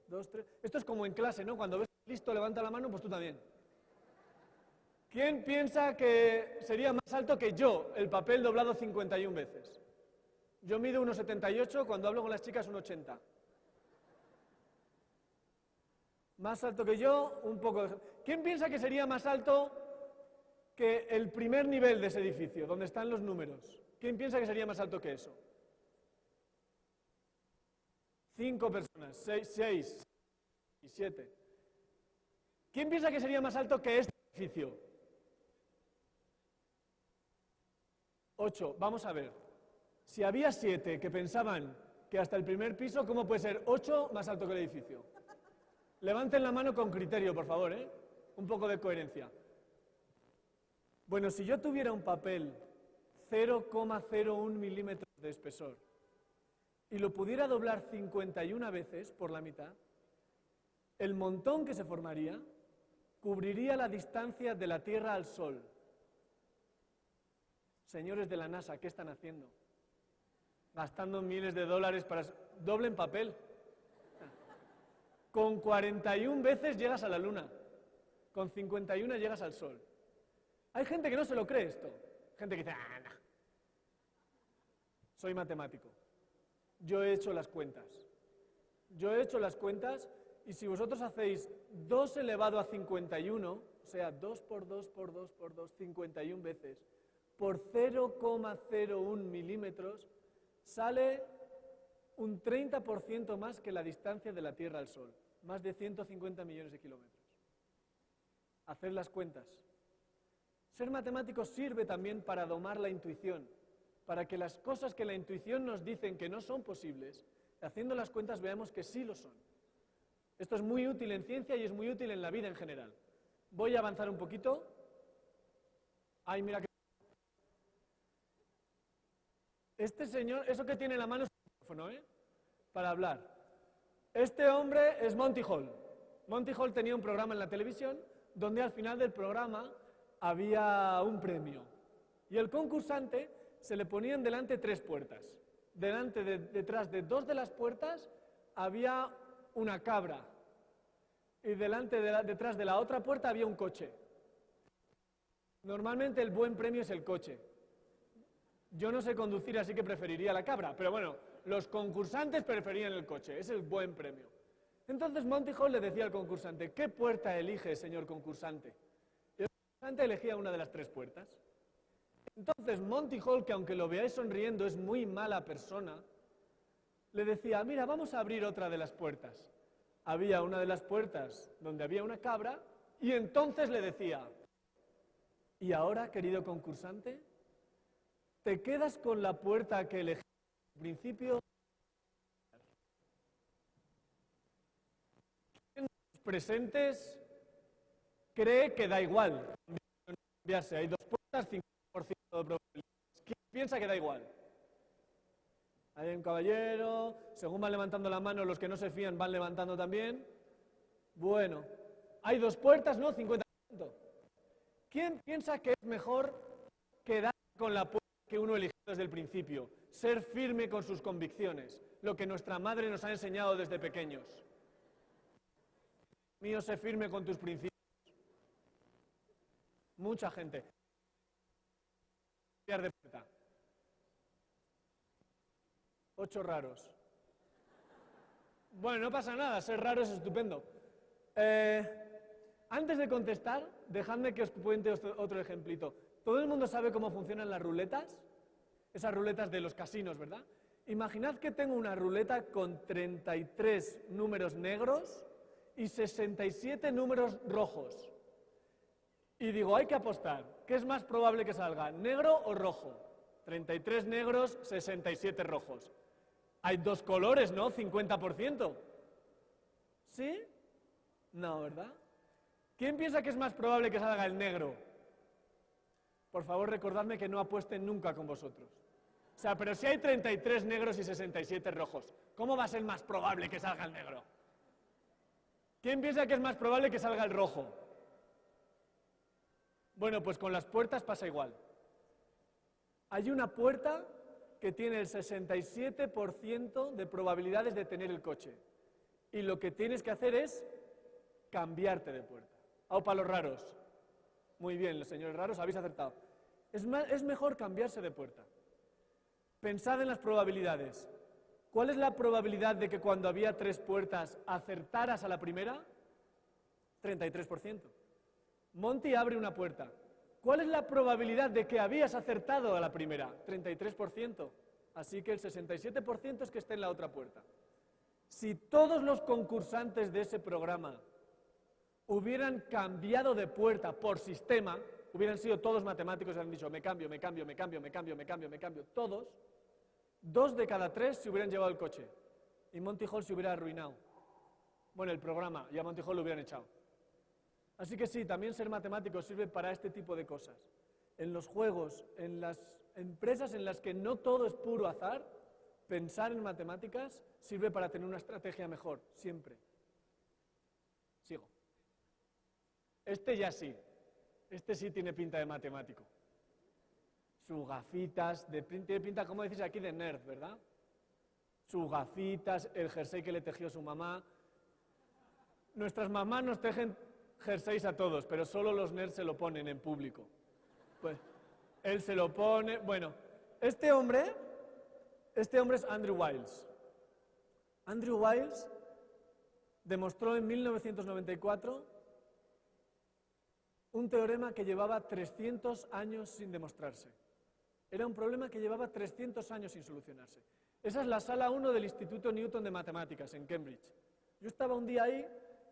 2, 3. Esto es como en clase, ¿no? Cuando ves listo, levanta la mano, pues tú también. ¿Quién piensa que sería más alto que yo, el papel doblado 51 veces? Yo mido 1,78, cuando hablo con las chicas 1,80. Más alto que yo, un poco. ¿Quién piensa que sería más alto que el primer nivel de ese edificio, donde están los números? ¿Quién piensa que sería más alto que eso? 5 personas, 6 y 7. ¿Quién piensa que sería más alto que este edificio? 8. Vamos a ver. Si había 7 que pensaban que hasta el primer piso, ¿cómo puede ser 8 más alto que el edificio? Levanten la mano con criterio, por favor, ¿eh? un poco de coherencia. Bueno, si yo tuviera un papel 0,01 milímetros de espesor y lo pudiera doblar 51 veces por la mitad, el montón que se formaría cubriría la distancia de la Tierra al Sol. Señores de la NASA, ¿qué están haciendo? Gastando miles de dólares para... doblen papel. Con 41 veces llegas a la Luna, con 51 llegas al Sol. Hay gente que no se lo cree esto, gente que dice, no. Soy matemático, yo he hecho las cuentas. Y si vosotros hacéis 2 elevado a 51, o sea, 2 por 2 por 2 por 2, 51 veces, por 0,01 milímetros, sale un 30% más que la distancia de la Tierra al Sol, más de 150 millones de kilómetros. Haced las cuentas. Ser matemático sirve también para domar la intuición, para que las cosas que la intuición nos dicen que no son posibles, haciendo las cuentas veamos que sí lo son. Esto es muy útil en ciencia y es muy útil en la vida en general. Voy a avanzar un poquito. Ay, mira que... Este señor, eso que tiene en la mano es un micrófono, para hablar. Este hombre es Monty Hall. Monty Hall tenía un programa en la televisión donde al final del programa había un premio. Y el concursante se le ponían delante 3 puertas. Detrás de 2 de las puertas había una cabra. Y detrás de la otra puerta había un coche. Normalmente el buen premio es el coche. Yo no sé conducir, así que preferiría la cabra, pero bueno, los concursantes preferían el coche, es el buen premio. Entonces Monty Hall le decía al concursante, ¿qué puerta elige, señor concursante? Y el concursante elegía una de las 3 puertas. Entonces Monty Hall, que aunque lo veáis sonriendo es muy mala persona, le decía, mira, vamos a abrir otra de las puertas. Había una de las puertas donde había una cabra, y entonces le decía, ¿y ahora, querido concursante? ¿Te quedas con la puerta que elegiste al principio? ¿Quién de los presentes cree que da igual cambiarse? Hay 2 puertas, 50% de probabilidades. ¿Quién piensa que da igual? Hay un caballero, según van levantando la mano, los que no se fían van levantando también. Bueno, hay 2 puertas, ¿no? 50%. ¿Quién piensa que es mejor quedar con la puerta que uno eligió desde el principio? Ser firme con sus convicciones, lo que nuestra madre nos ha enseñado desde pequeños. Mío, sé firme con tus principios. Mucha gente. Cambiar de puerta. 8 raros. Bueno, no pasa nada, ser raro es estupendo. Antes de contestar, dejadme que os cuente otro ejemplito. ¿Todo el mundo sabe cómo funcionan las ruletas? Esas ruletas de los casinos, ¿verdad? Imaginad que tengo una ruleta con 33 números negros y 67 números rojos. Y digo, hay que apostar. ¿Qué es más probable que salga, negro o rojo? 33 negros, 67 rojos. Hay 2 colores, ¿no? 50%. ¿Sí? No, ¿verdad? ¿Quién piensa que es más probable que salga el negro? Por favor, recordadme que no apuesten nunca con vosotros. O sea, pero si hay 33 negros y 67 rojos, ¿cómo va a ser más probable que salga el negro? ¿Quién piensa que es más probable que salga el rojo? Bueno, pues con las puertas pasa igual. Hay una puerta que tiene el 67% de probabilidades de tener el coche. Y lo que tienes que hacer es cambiarte de puerta. Aupa los raros. Muy bien, los señores raros, habéis acertado. Es mejor cambiarse de puerta. Pensad en las probabilidades. ¿Cuál es la probabilidad de que cuando había 3 puertas acertaras a la primera? 33%. Monty abre una puerta. ¿Cuál es la probabilidad de que habías acertado a la primera? 33%. Así que el 67% es que esté en la otra puerta. Si todos los concursantes de ese programa hubieran cambiado de puerta por sistema, hubieran sido todos matemáticos y han dicho, me cambio, todos, 2 de cada 3 se hubieran llevado el coche. Y Monty Hall se hubiera arruinado. Bueno, el programa, y a Monty Hall lo hubieran echado. Así que sí, también ser matemático sirve para este tipo de cosas. En los juegos, en las empresas en las que no todo es puro azar, pensar en matemáticas sirve para tener una estrategia mejor, siempre. Sigo. Este ya sí. Este sí tiene pinta de matemático. Sus gafitas, tiene pinta, como decís aquí, de nerd, ¿verdad? Sus gafitas, el jersey que le tejió su mamá. Nuestras mamás nos tejen jerseys a todos, pero solo los nerds se lo ponen en público. Pues él se lo pone. Bueno, este hombre es Andrew Wiles. Andrew Wiles demostró en 1994 un teorema que llevaba 300 años sin demostrarse. Era un problema que llevaba 300 años sin solucionarse. Esa es la sala 1 del Instituto Newton de Matemáticas en Cambridge. Yo estaba un día ahí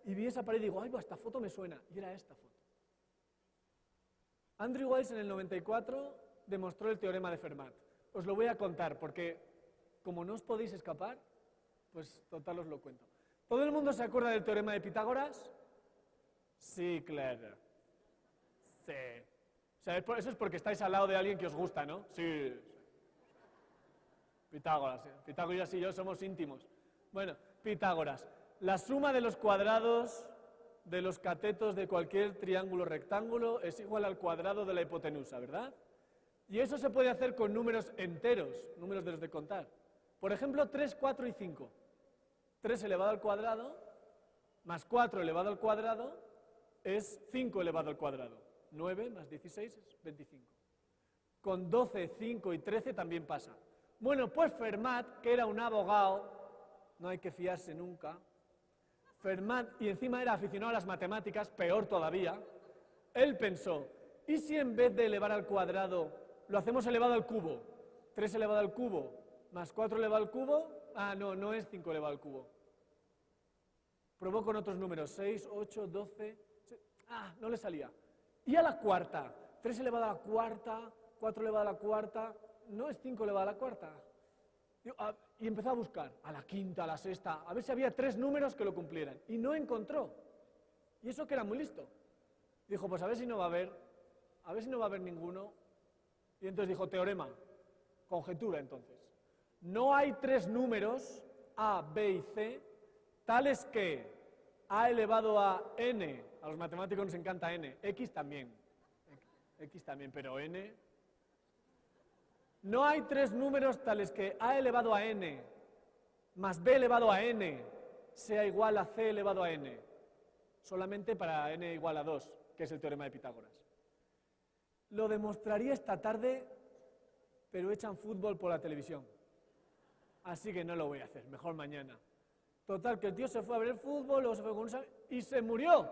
y vi esa pared y digo, ay, esta foto me suena. Y era esta foto. Andrew Wiles en el 94 demostró el teorema de Fermat. Os lo voy a contar porque, como no os podéis escapar, pues total os lo cuento. ¿Todo el mundo se acuerda del teorema de Pitágoras? Sí, claro. Sí. O sea, eso es porque estáis al lado de alguien que os gusta, ¿no? Sí. Pitágoras. Pitágoras y yo somos íntimos. Bueno, Pitágoras. La suma de los cuadrados de los catetos de cualquier triángulo rectángulo es igual al cuadrado de la hipotenusa, ¿verdad? Y eso se puede hacer con números enteros, números de los de contar. Por ejemplo, 3, 4 y 5. 3 elevado al cuadrado más 4 elevado al cuadrado es 5 elevado al cuadrado. 9 más 16 es 25. Con 12, 5 y 13 también pasa. Bueno, pues Fermat, que era un abogado, no hay que fiarse nunca, Fermat, y encima era aficionado a las matemáticas, peor todavía, él pensó, ¿y si en vez de elevar al cuadrado lo hacemos elevado al cubo? 3 elevado al cubo más 4 elevado al cubo, no es 5 elevado al cubo. Probó con otros números, 6, 8, 12, no le salía. Y a la cuarta, 3 elevado a la cuarta, 4 elevado a la cuarta, no es 5 elevado a la cuarta. Y empezó a buscar, a la quinta, a la sexta, a ver si había 3 números que lo cumplieran. Y no encontró. Y eso que era muy listo. Dijo, pues a ver si no va a haber ninguno. Y entonces dijo, teorema, conjetura entonces. No hay 3 números, A, B y C, tales que A elevado a n, a los matemáticos nos encanta n, x también, pero n. No hay 3 números tales que A elevado a n más B elevado a n sea igual a C elevado a n, solamente para n igual a 2, que es el teorema de Pitágoras. Lo demostraría esta tarde, pero echan fútbol por la televisión. Así que no lo voy a hacer, mejor mañana. Total, que el tío se fue a ver el fútbol, luego se fue con y se murió.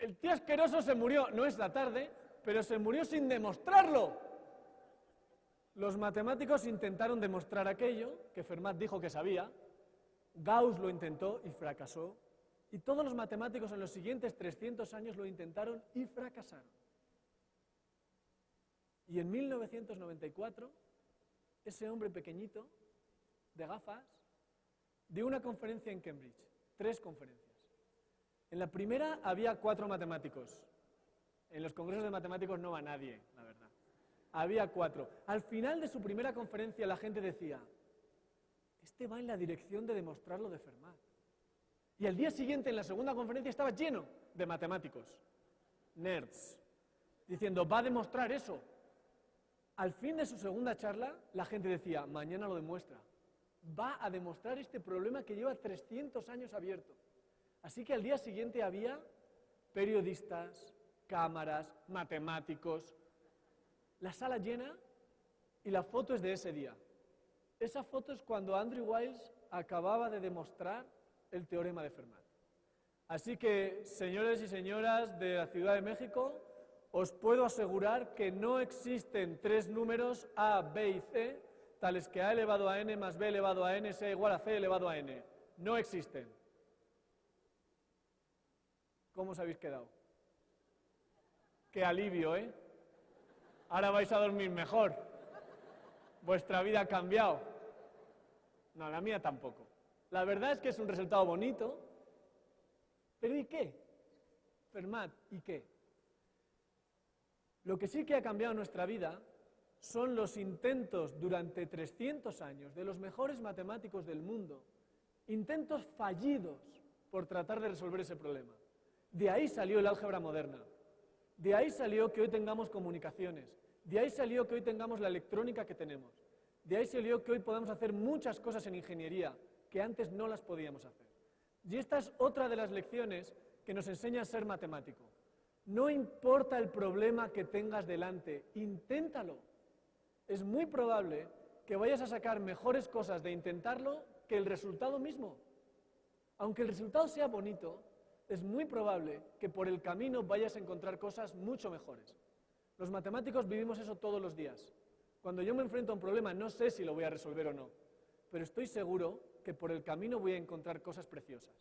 El tío asqueroso se murió, no esta tarde, pero se murió sin demostrarlo. Los matemáticos intentaron demostrar aquello que Fermat dijo que sabía, Gauss lo intentó y fracasó, y todos los matemáticos en los siguientes 300 años lo intentaron y fracasaron. Y en 1994, ese hombre pequeñito, de gafas, dio una conferencia en Cambridge, 3 conferencias. En la primera había 4 matemáticos. En los congresos de matemáticos no va nadie, la verdad. Había 4. Al final de su primera conferencia la gente decía, este va en la dirección de demostrar lo de Fermat. Y al día siguiente en la segunda conferencia estaba lleno de matemáticos, nerds, diciendo, va a demostrar eso. Al fin de su segunda charla la gente decía, mañana lo demuestra. Va a demostrar este problema que lleva 300 años abierto. Así que al día siguiente había periodistas, cámaras, matemáticos, la sala llena y la foto es de ese día. Esa foto es cuando Andrew Wiles acababa de demostrar el teorema de Fermat. Así que, señores y señoras de la Ciudad de México, os puedo asegurar que no existen 3 números A, B y C tales que A elevado a n más B elevado a n sea igual a C elevado a n. No existen. ¿Cómo os habéis quedado? Qué alivio, ¿eh? Ahora vais a dormir mejor. Vuestra vida ha cambiado. No, la mía tampoco. La verdad es que es un resultado bonito Pero ¿y qué? Fermat, ¿y qué? Lo que sí que ha cambiado nuestra vida son los intentos durante 300 años de los mejores matemáticos del mundo, intentos fallidos por tratar de resolver ese problema. De ahí salió el álgebra moderna, de ahí salió que hoy tengamos comunicaciones, de ahí salió que hoy tengamos la electrónica que tenemos, de ahí salió que hoy podamos hacer muchas cosas en ingeniería que antes no las podíamos hacer. Y esta es otra de las lecciones que nos enseña a ser matemático. No importa el problema que tengas delante, inténtalo. Es muy probable que vayas a sacar mejores cosas de intentarlo que el resultado mismo. Aunque el resultado sea bonito, es muy probable que por el camino vayas a encontrar cosas mucho mejores. Los matemáticos vivimos eso todos los días. Cuando yo me enfrento a un problema no sé si lo voy a resolver o no, pero estoy seguro que por el camino voy a encontrar cosas preciosas.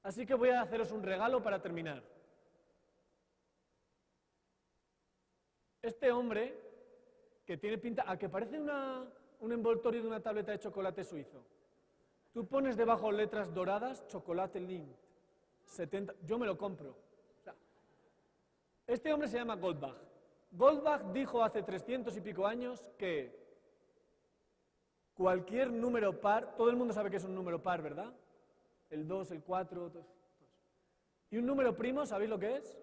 Así que voy a haceros un regalo para terminar. Este hombre, que tiene pinta, a que parece un envoltorio de una tableta de chocolate suizo. Tú pones debajo letras doradas, chocolate Lindt, 70, yo me lo compro. O sea, este hombre se llama Goldbach. Goldbach dijo hace 300 y pico años que cualquier número par, todo el mundo sabe que es un número par, ¿verdad? El 2, el 4, todos. Y un número primo, ¿sabéis lo que es?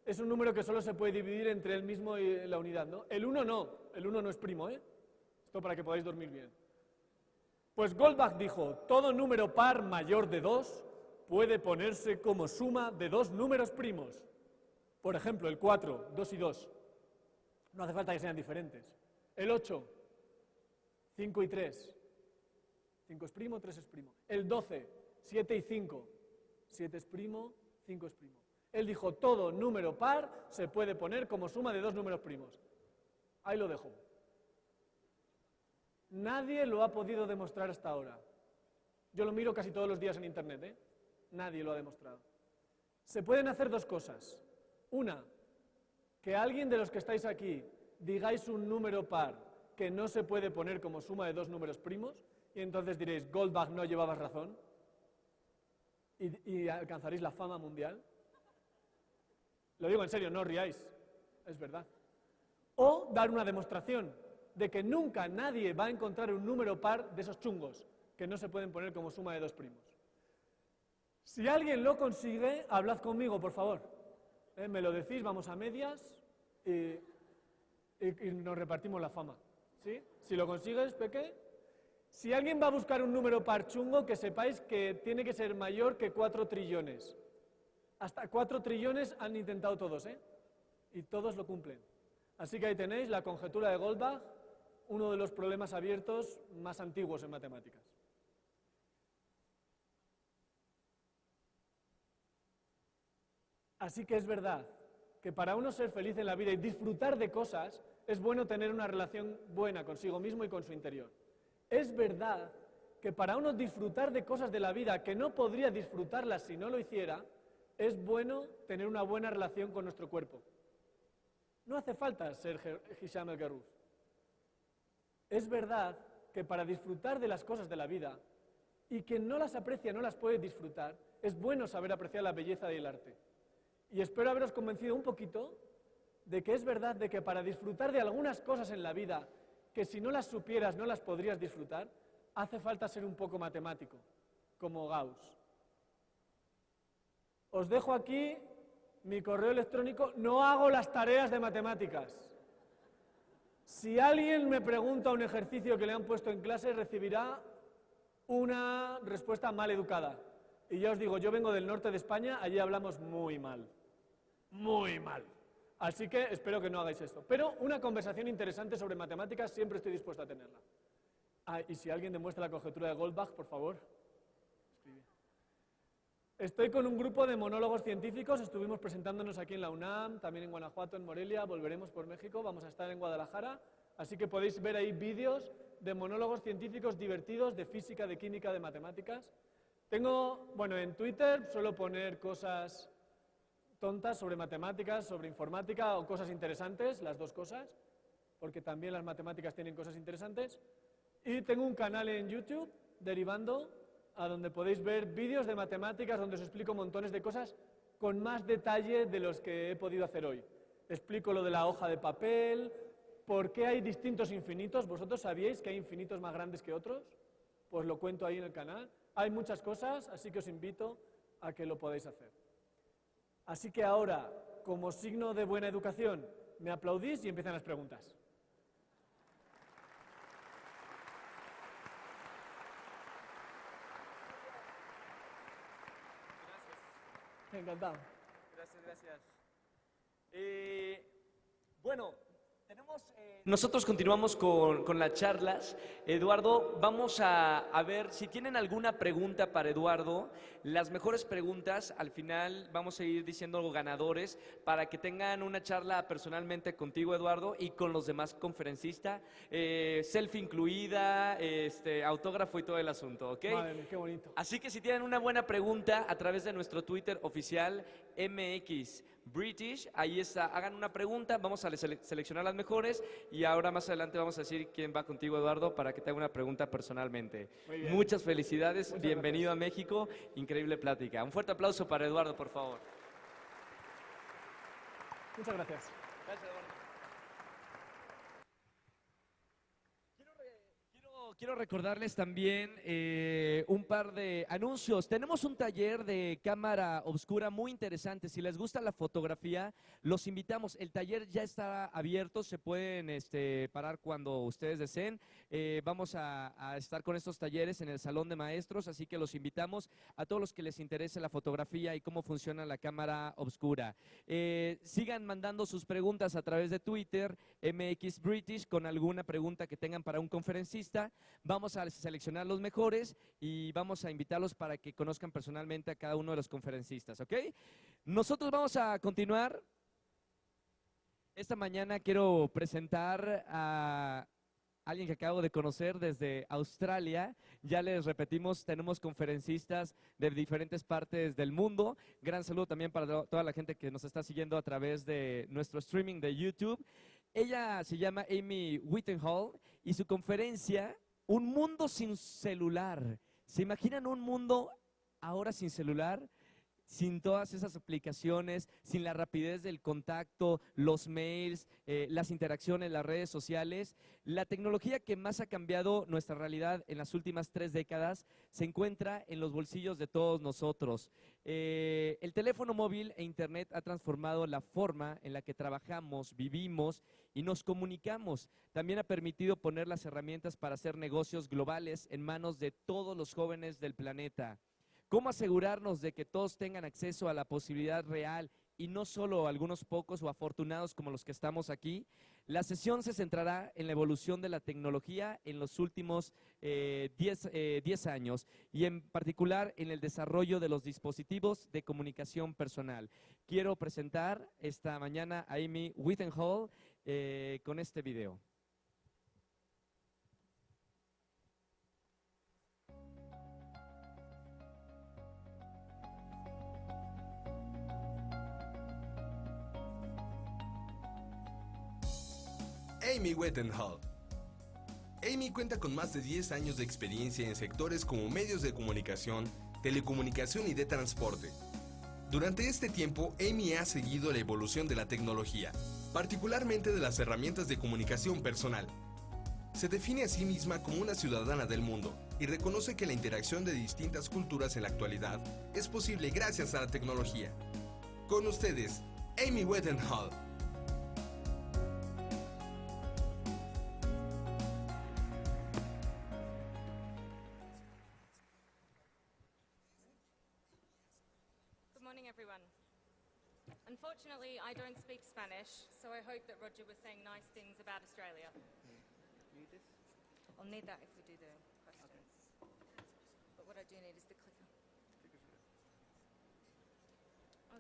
Es un número que solo se puede dividir entre él mismo y la unidad, ¿no? El 1 no, el 1 no es primo, ¿eh? Esto para que podáis dormir bien. Pues Goldbach dijo, todo número par mayor de 2 puede ponerse como suma de dos números primos. Por ejemplo, el 4, 2 y 2. No hace falta que sean diferentes. El 8, 5 y 3. 5 es primo, 3 es primo. El 12, 7 y 5. 7 es primo, 5 es primo. Él dijo, todo número par se puede poner como suma de dos números primos. Ahí lo dejo. Nadie lo ha podido demostrar hasta ahora. Yo lo miro casi todos los días en internet, ¿eh? Nadie lo ha demostrado. Se pueden hacer dos cosas. Una, que alguien de los que estáis aquí digáis un número par que no se puede poner como suma de dos números primos, y entonces diréis, Goldbach, no llevabas razón, y alcanzaréis la fama mundial. Lo digo en serio, no os riáis, es verdad. O dar una demostración de que nunca nadie va a encontrar un número par de esos chungos que no se pueden poner como suma de dos primos. Si alguien lo consigue, hablad conmigo, por favor. Me lo decís, vamos a medias y nos repartimos la fama. ¿Sí? Si lo consigues, Peque. Si alguien va a buscar un número par chungo, que sepáis que tiene que ser mayor que 4 trillones. Hasta 4 trillones han intentado todos, ¿eh? Y todos lo cumplen. Así que ahí tenéis la conjetura de Goldbach, uno de los problemas abiertos más antiguos en matemáticas. Así que es verdad que para uno ser feliz en la vida y disfrutar de cosas, es bueno tener una relación buena consigo mismo y con su interior. Es verdad que para uno disfrutar de cosas de la vida que no podría disfrutarlas si no lo hiciera, es bueno tener una buena relación con nuestro cuerpo. No hace falta ser Hisham el Guerrús. Es verdad que para disfrutar de las cosas de la vida, y quien no las aprecia no las puede disfrutar, es bueno saber apreciar la belleza del arte. Y espero haberos convencido un poquito de que es verdad de que para disfrutar de algunas cosas en la vida, que si no las supieras no las podrías disfrutar, hace falta ser un poco matemático, como Gauss. Os dejo aquí mi correo electrónico, no hago las tareas de matemáticas. Si alguien me pregunta un ejercicio que le han puesto en clase, recibirá una respuesta mal educada. Y ya os digo, yo vengo del norte de España, allí hablamos muy mal. Muy mal. Así que espero que no hagáis esto. Pero una conversación interesante sobre matemáticas siempre estoy dispuesto a tenerla. Ah, y si alguien demuestra la conjetura de Goldbach, por favor, escribe. Estoy con un grupo de monólogos científicos, estuvimos presentándonos aquí en la UNAM, también en Guanajuato, en Morelia, volveremos por México, vamos a estar en Guadalajara, así que podéis ver ahí vídeos de monólogos científicos divertidos de física, de química, de matemáticas. Bueno, en Twitter suelo poner cosas tontas sobre matemáticas, sobre informática o cosas interesantes, las dos cosas, porque también las matemáticas tienen cosas interesantes. Y tengo un canal en YouTube, Derivando, a donde podéis ver vídeos de matemáticas donde os explico montones de cosas con más detalle de los que he podido hacer hoy. Explico lo de la hoja de papel, por qué hay distintos infinitos. ¿Vosotros sabíais que hay infinitos más grandes que otros? Pues lo cuento ahí en el canal. Hay muchas cosas, así que os invito a que lo podáis hacer. Así que ahora, como signo de buena educación, me aplaudís y empiezan las preguntas. Encantado. Gracias. Bueno, nosotros continuamos con las charlas. Eduardo, vamos a ver si tienen alguna pregunta para Eduardo. Las mejores preguntas, al final vamos a ir diciendo ganadores para que tengan una charla personalmente contigo, Eduardo, y con los demás conferencistas. Selfie incluida, autógrafo y todo el asunto, ¿ok? Madre mía, qué bonito. Así que si tienen una buena pregunta a través de nuestro Twitter oficial, MX British, ahí está, hagan una pregunta, vamos a seleccionar las mejores y ahora más adelante vamos a decir quién va contigo, Eduardo, para que te haga una pregunta personalmente. Muy bien. Muchas felicidades, Muchas bienvenido gracias. a México, increíble plática. Un fuerte aplauso para Eduardo, por favor. Muchas gracias. Gracias, Eduardo. Quiero recordarles también un par de anuncios. Tenemos un taller de cámara obscura muy interesante. Si les gusta la fotografía, los invitamos. El taller ya está abierto, se pueden parar cuando ustedes deseen. Vamos a estar con estos talleres en el Salón de Maestros, así que los invitamos a todos los que les interese la fotografía y cómo funciona la cámara obscura. Sigan mandando sus preguntas a través de Twitter, MX British, con alguna pregunta que tengan para un conferencista. Vamos a seleccionar los mejores y vamos a invitarlos para que conozcan personalmente a cada uno de los conferencistas, ¿ok? Nosotros vamos a continuar. Esta mañana quiero presentar a alguien que acabo de conocer desde Australia. Ya les repetimos, tenemos conferencistas de diferentes partes del mundo. Gran saludo también para toda la gente que nos está siguiendo a través de nuestro streaming de YouTube. Ella se llama Amy Whittenhall y su conferencia, Un mundo sin celular. ¿Se imaginan un mundo ahora sin celular? Sin todas esas aplicaciones, sin la rapidez del contacto, los mails, las interacciones, las redes sociales. La tecnología que más ha cambiado nuestra realidad en las últimas 3 décadas se encuentra en los bolsillos de todos nosotros. El teléfono móvil e internet ha transformado la forma en la que trabajamos, vivimos y nos comunicamos. También ha permitido poner las herramientas para hacer negocios globales en manos de todos los jóvenes del planeta. ¿Cómo asegurarnos de que todos tengan acceso a la posibilidad real y no solo algunos pocos o afortunados como los que estamos aquí? La sesión se centrará en la evolución de la tecnología en los últimos 10 años y en particular en el desarrollo de los dispositivos de comunicación personal. Quiero presentar esta mañana a Amy Whittenhall con este video. Amy Whittenhall. Amy cuenta con más de 10 años de experiencia en sectores como medios de comunicación, telecomunicación y de transporte. Durante este tiempo, Amy ha seguido la evolución de la tecnología, particularmente de las herramientas de comunicación personal. Se define a sí misma como una ciudadana del mundo y reconoce que la interacción de distintas culturas en la actualidad es posible gracias a la tecnología. Con ustedes, Amy Whittenhall. Good morning, everyone. Unfortunately, I don't speak Spanish, so I hope that Roger was saying nice things about Australia. Need this? I'll need that if we do the questions. But what I do need is the clicker.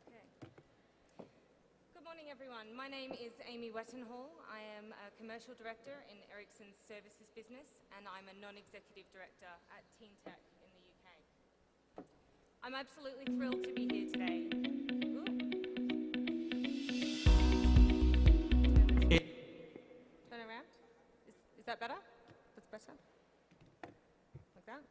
Okay. Good morning, everyone. My name is Amy Whittenhall. I am a commercial director in Ericsson's services business, and I'm a non-executive director at Teen Tech in the UK. I'm absolutely thrilled to be here today. Turn around. Is that better? That's better? Like that?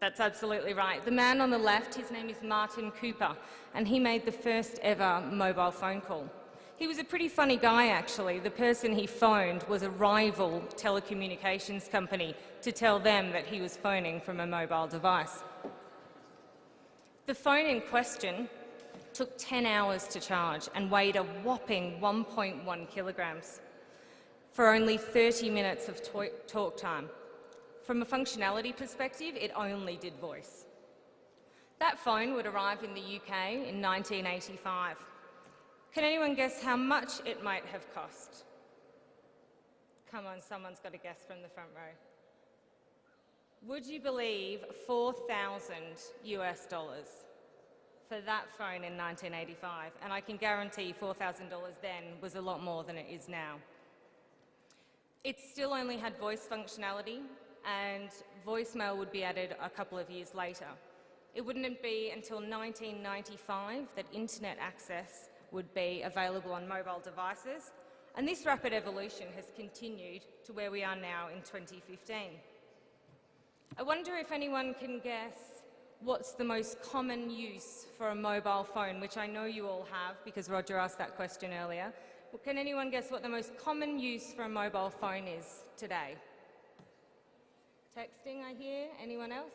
That's absolutely right. The man on the left, his name is Martin Cooper, and he made the first ever mobile phone call. He was a pretty funny guy, actually. The person he phoned was a rival telecommunications company to tell them that he was phoning from a mobile device. The phone in question took 10 hours to charge and weighed a whopping 1.1 kilograms for only 30 minutes of talk time. From a functionality perspective, it only did voice. That phone would arrive in the UK in 1985. Can anyone guess how much it might have cost? Come on, someone's got a guess from the front row. Would you believe $4,000 US for that phone in 1985? And I can guarantee $4,000 then was a lot more than it is now. It still only had voice functionality, and voicemail would be added a couple of years later. It wouldn't be until 1995 that internet access would be available on mobile devices, and this rapid evolution has continued to where we are now in 2015. I wonder if anyone can guess what's the most common use for a mobile phone, which I know you all have because Roger asked that question earlier. Can anyone guess what the most common use for a mobile phone is today? Texting, I hear. Anyone else?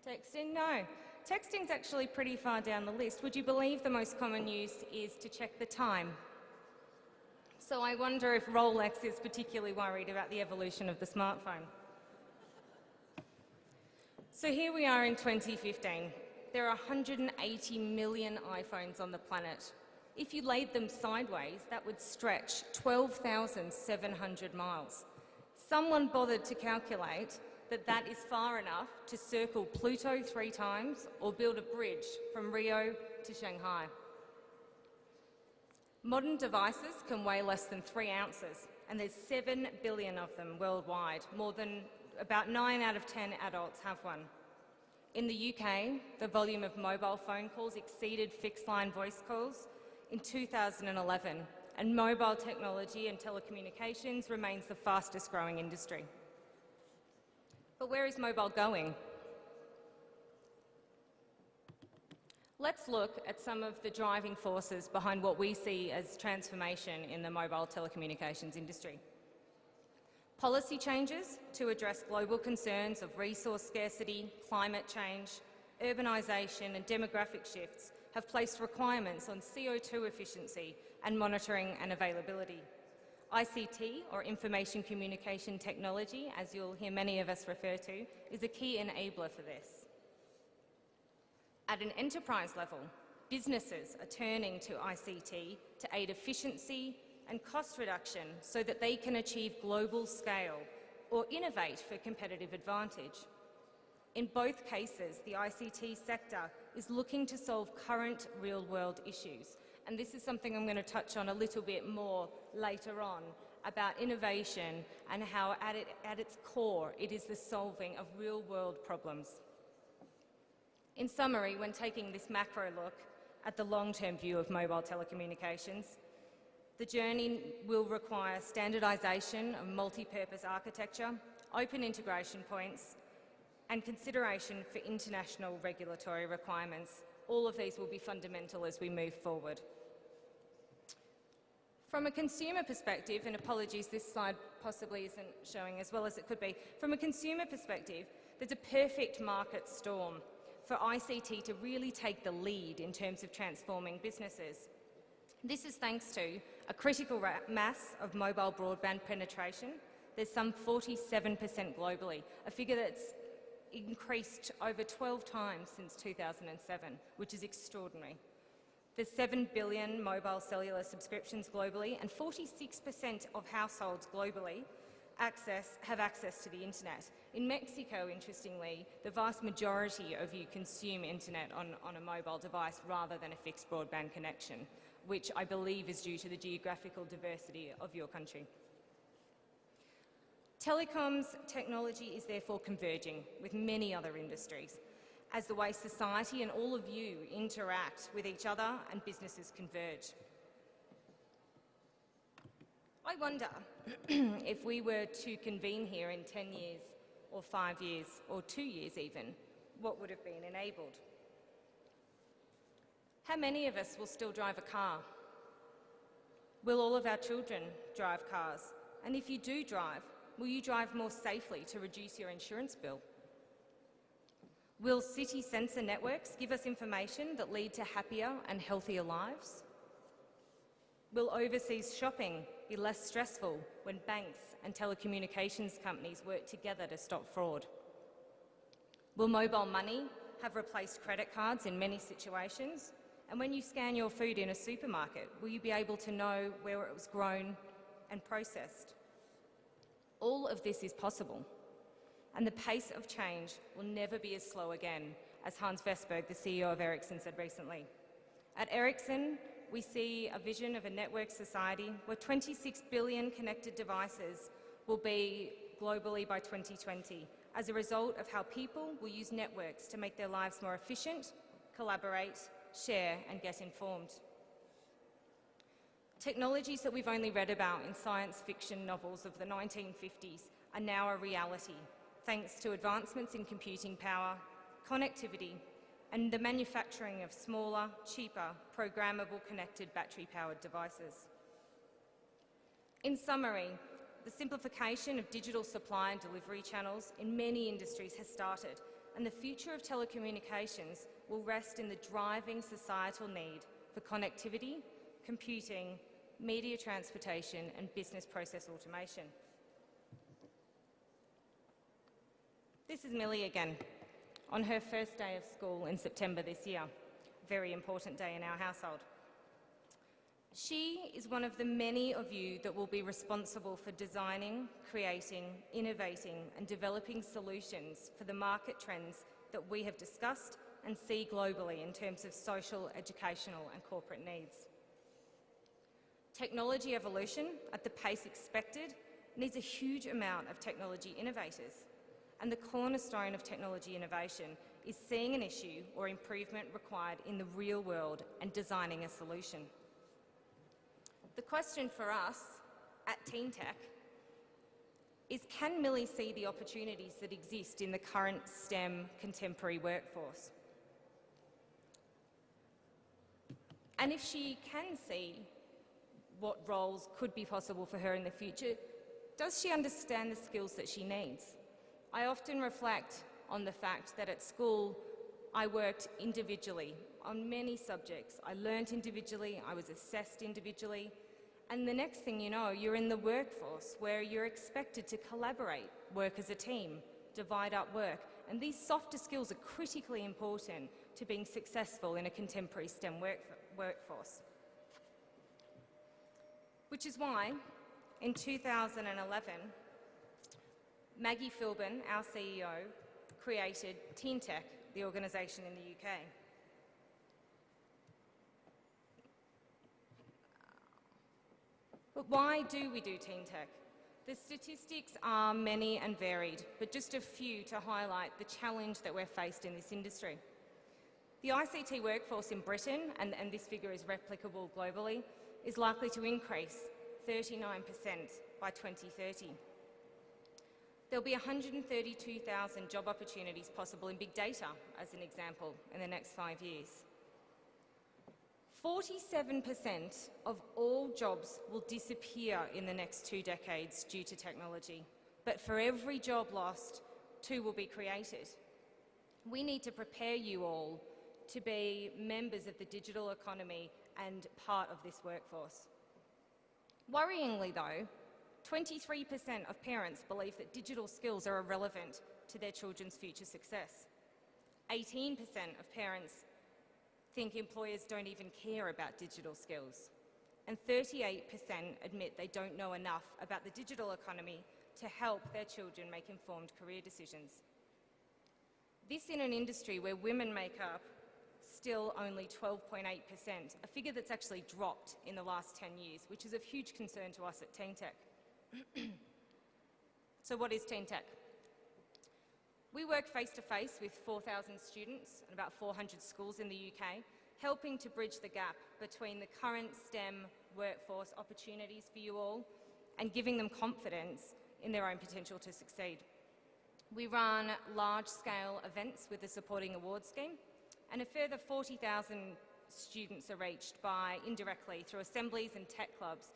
Texting? No. Texting's actually pretty far down the list. Would you believe the most common use is to check the time? So I wonder if Rolex is particularly worried about the evolution of the smartphone. So here we are in 2015. There are 180 million iPhones on the planet. If you laid them sideways, that would stretch 12,700 miles. Someone bothered to calculate that that is far enough to circle Pluto 3 times or build a bridge from Rio to Shanghai. Modern devices can weigh less than 3 ounces, and there's 7 billion of them worldwide. More than about 9 out of 10 adults have one. In the UK, the volume of mobile phone calls exceeded fixed-line voice calls in 2011, and mobile technology and telecommunications remains the fastest growing industry. But where is mobile going? Let's look at some of the driving forces behind what we see as transformation in the mobile telecommunications industry. Policy changes to address global concerns of resource scarcity, climate change, urbanisation and demographic shifts have placed requirements on CO2 efficiency and monitoring and availability. ICT, or Information Communication Technology, as you'll hear many of us refer to, is a key enabler for this. At an enterprise level, businesses are turning to ICT to aid efficiency and cost reduction so that they can achieve global scale or innovate for competitive advantage. In both cases, the ICT sector is looking to solve current real-world issues. And this is something I'm going to touch on a little bit more later on about innovation and how at its core it is the solving of real-world problems. In summary, when taking this macro look at the long-term view of mobile telecommunications, the journey will require standardisation of multi-purpose architecture, open integration points, and consideration for international regulatory requirements. All of these will be fundamental as we move forward. From a consumer perspective, and apologies, this slide possibly isn't showing as well as it could be. From a consumer perspective, there's a perfect market storm for ICT to really take the lead in terms of transforming businesses. This is thanks to a critical mass of mobile broadband penetration. There's some 47% globally, a figure that's increased over 12 times since 2007, which is extraordinary. There's 7 billion mobile cellular subscriptions globally, and 46% of households globally have access to the internet. In Mexico, interestingly, the vast majority of you consume internet on a mobile device rather than a fixed broadband connection, which I believe is due to the geographical diversity of your country. Telecoms technology is therefore converging with many other industries as the way society and all of you interact with each other and businesses converge. I wonder if we were to convene here in 10 years or 5 years, or 2 years even, what would have been enabled? How many of us will still drive a car? Will all of our children drive cars? And if you do drive, will you drive more safely to reduce your insurance bill? Will city sensor networks give us information that lead to happier and healthier lives? Will overseas shopping be less stressful when banks and telecommunications companies work together to stop fraud? Will mobile money have replaced credit cards in many situations? And when you scan your food in a supermarket, will you be able to know where it was grown and processed? All of this is possible, and the pace of change will never be as slow again, as Hans Vestberg, the CEO of Ericsson, said recently. At Ericsson, we see a vision of a network society where 26 billion connected devices will be globally by 2020 as a result of how people will use networks to make their lives more efficient, collaborate, share and get informed. Technologies that we've only read about in science fiction novels of the 1950s are now a reality, thanks to advancements in computing power, connectivity, and the manufacturing of smaller, cheaper, programmable connected battery-powered devices. In summary, the simplification of digital supply and delivery channels in many industries has started, and the future of telecommunications will rest in the driving societal need for connectivity, computing, media transportation, and business process automation. This is Millie again, on her first day of school in September this year. Very important day in our household. She is one of the many of you that will be responsible for designing, creating, innovating, and developing solutions for the market trends that we have discussed and see globally in terms of social, educational, and corporate needs. Technology evolution at the pace expected needs a huge amount of technology innovators, and the cornerstone of technology innovation is seeing an issue or improvement required in the real world and designing a solution. The question for us at Teen Tech is, can Millie see the opportunities that exist in the current STEM contemporary workforce? And if she can see what roles could be possible for her in the future, does she understand the skills that she needs? I often reflect on the fact that at school I worked individually on many subjects. I learnt individually, I was assessed individually, and the next thing you know, you're in the workforce where you're expected to collaborate, work as a team, divide up work, and these softer skills are critically important to being successful in a contemporary STEM workforce. Which is why, in 2011, Maggie Philbin, our CEO, created Teen Tech, the organisation in the UK. But why do we do Teen Tech? The statistics are many and varied, but just a few to highlight the challenge that we're faced in this industry. The ICT workforce in Britain, and this figure is replicable globally, is likely to increase 39% by 2030. There'll be 132,000 job opportunities possible in big data, as an example, in the next 5 years. 47% of all jobs will disappear in the next 2 decades due to technology, but for every job lost, 2 will be created. We need to prepare you all to be members of the digital economy and part of this workforce. Worryingly though, 23% of parents believe that digital skills are irrelevant to their children's future success. 18% of parents think employers don't even care about digital skills. And 38% admit they don't know enough about the digital economy to help their children make informed career decisions. This in an industry where women make up still only 12.8%, a figure that's actually dropped in the last 10 years, which is of huge concern to us at Teen Tech. So what is Teen Tech? We work face-to-face with 4,000 students and about 400 schools in the UK, helping to bridge the gap between the current STEM workforce opportunities for you all and giving them confidence in their own potential to succeed. We run large-scale events with the supporting award scheme, and a further 40,000 students are reached indirectly through assemblies and tech clubs,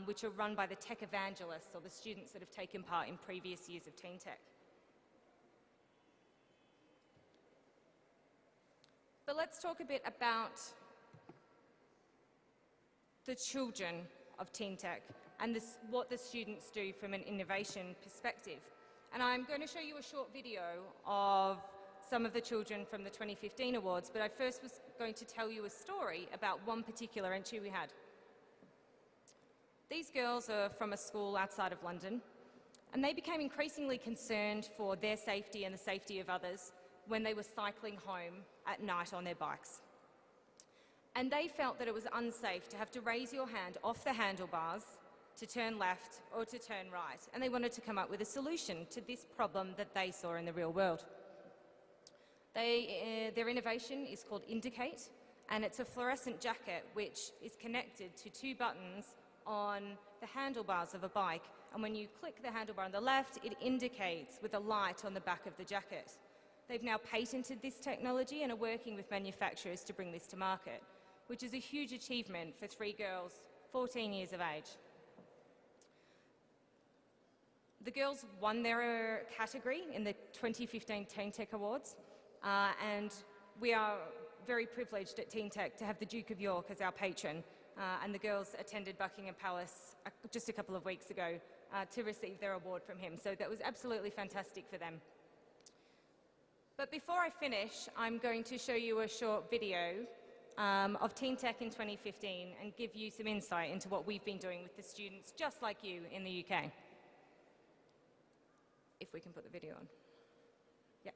which are run by the tech evangelists, or the students that have taken part in previous years of Teen Tech. But let's talk a bit about the children of Teen Tech and what the students do from an innovation perspective. And I'm going to show you a short video of some of the children from the 2015 awards, but I first was going to tell you a story about one particular entry we had. These girls are from a school outside of London, and they became increasingly concerned for their safety and the safety of others when they were cycling home at night on their bikes. And they felt that it was unsafe to have to raise your hand off the handlebars to turn left or to turn right, and they wanted to come up with a solution to this problem that they saw in the real world. Their innovation is called Indicate, and it's a fluorescent jacket which is connected to 2 buttons on the handlebars of a bike, and when you click the handlebar on the left, it indicates with a light on the back of the jacket. They've now patented this technology and are working with manufacturers to bring this to market, which is a huge achievement for 3 girls, 14 years of age. The girls won their category in the 2015 Teen Tech Awards, and we are very privileged at Teen Tech to have the Duke of York as our patron, and the girls attended Buckingham Palace just a couple of weeks ago to receive their award from him, so that was absolutely fantastic for them. But before I finish, I'm going to show you a short video of Teen Tech in 2015 and give you some insight into what we've been doing with the students just like you in the UK. If we can put the video on. Yeah.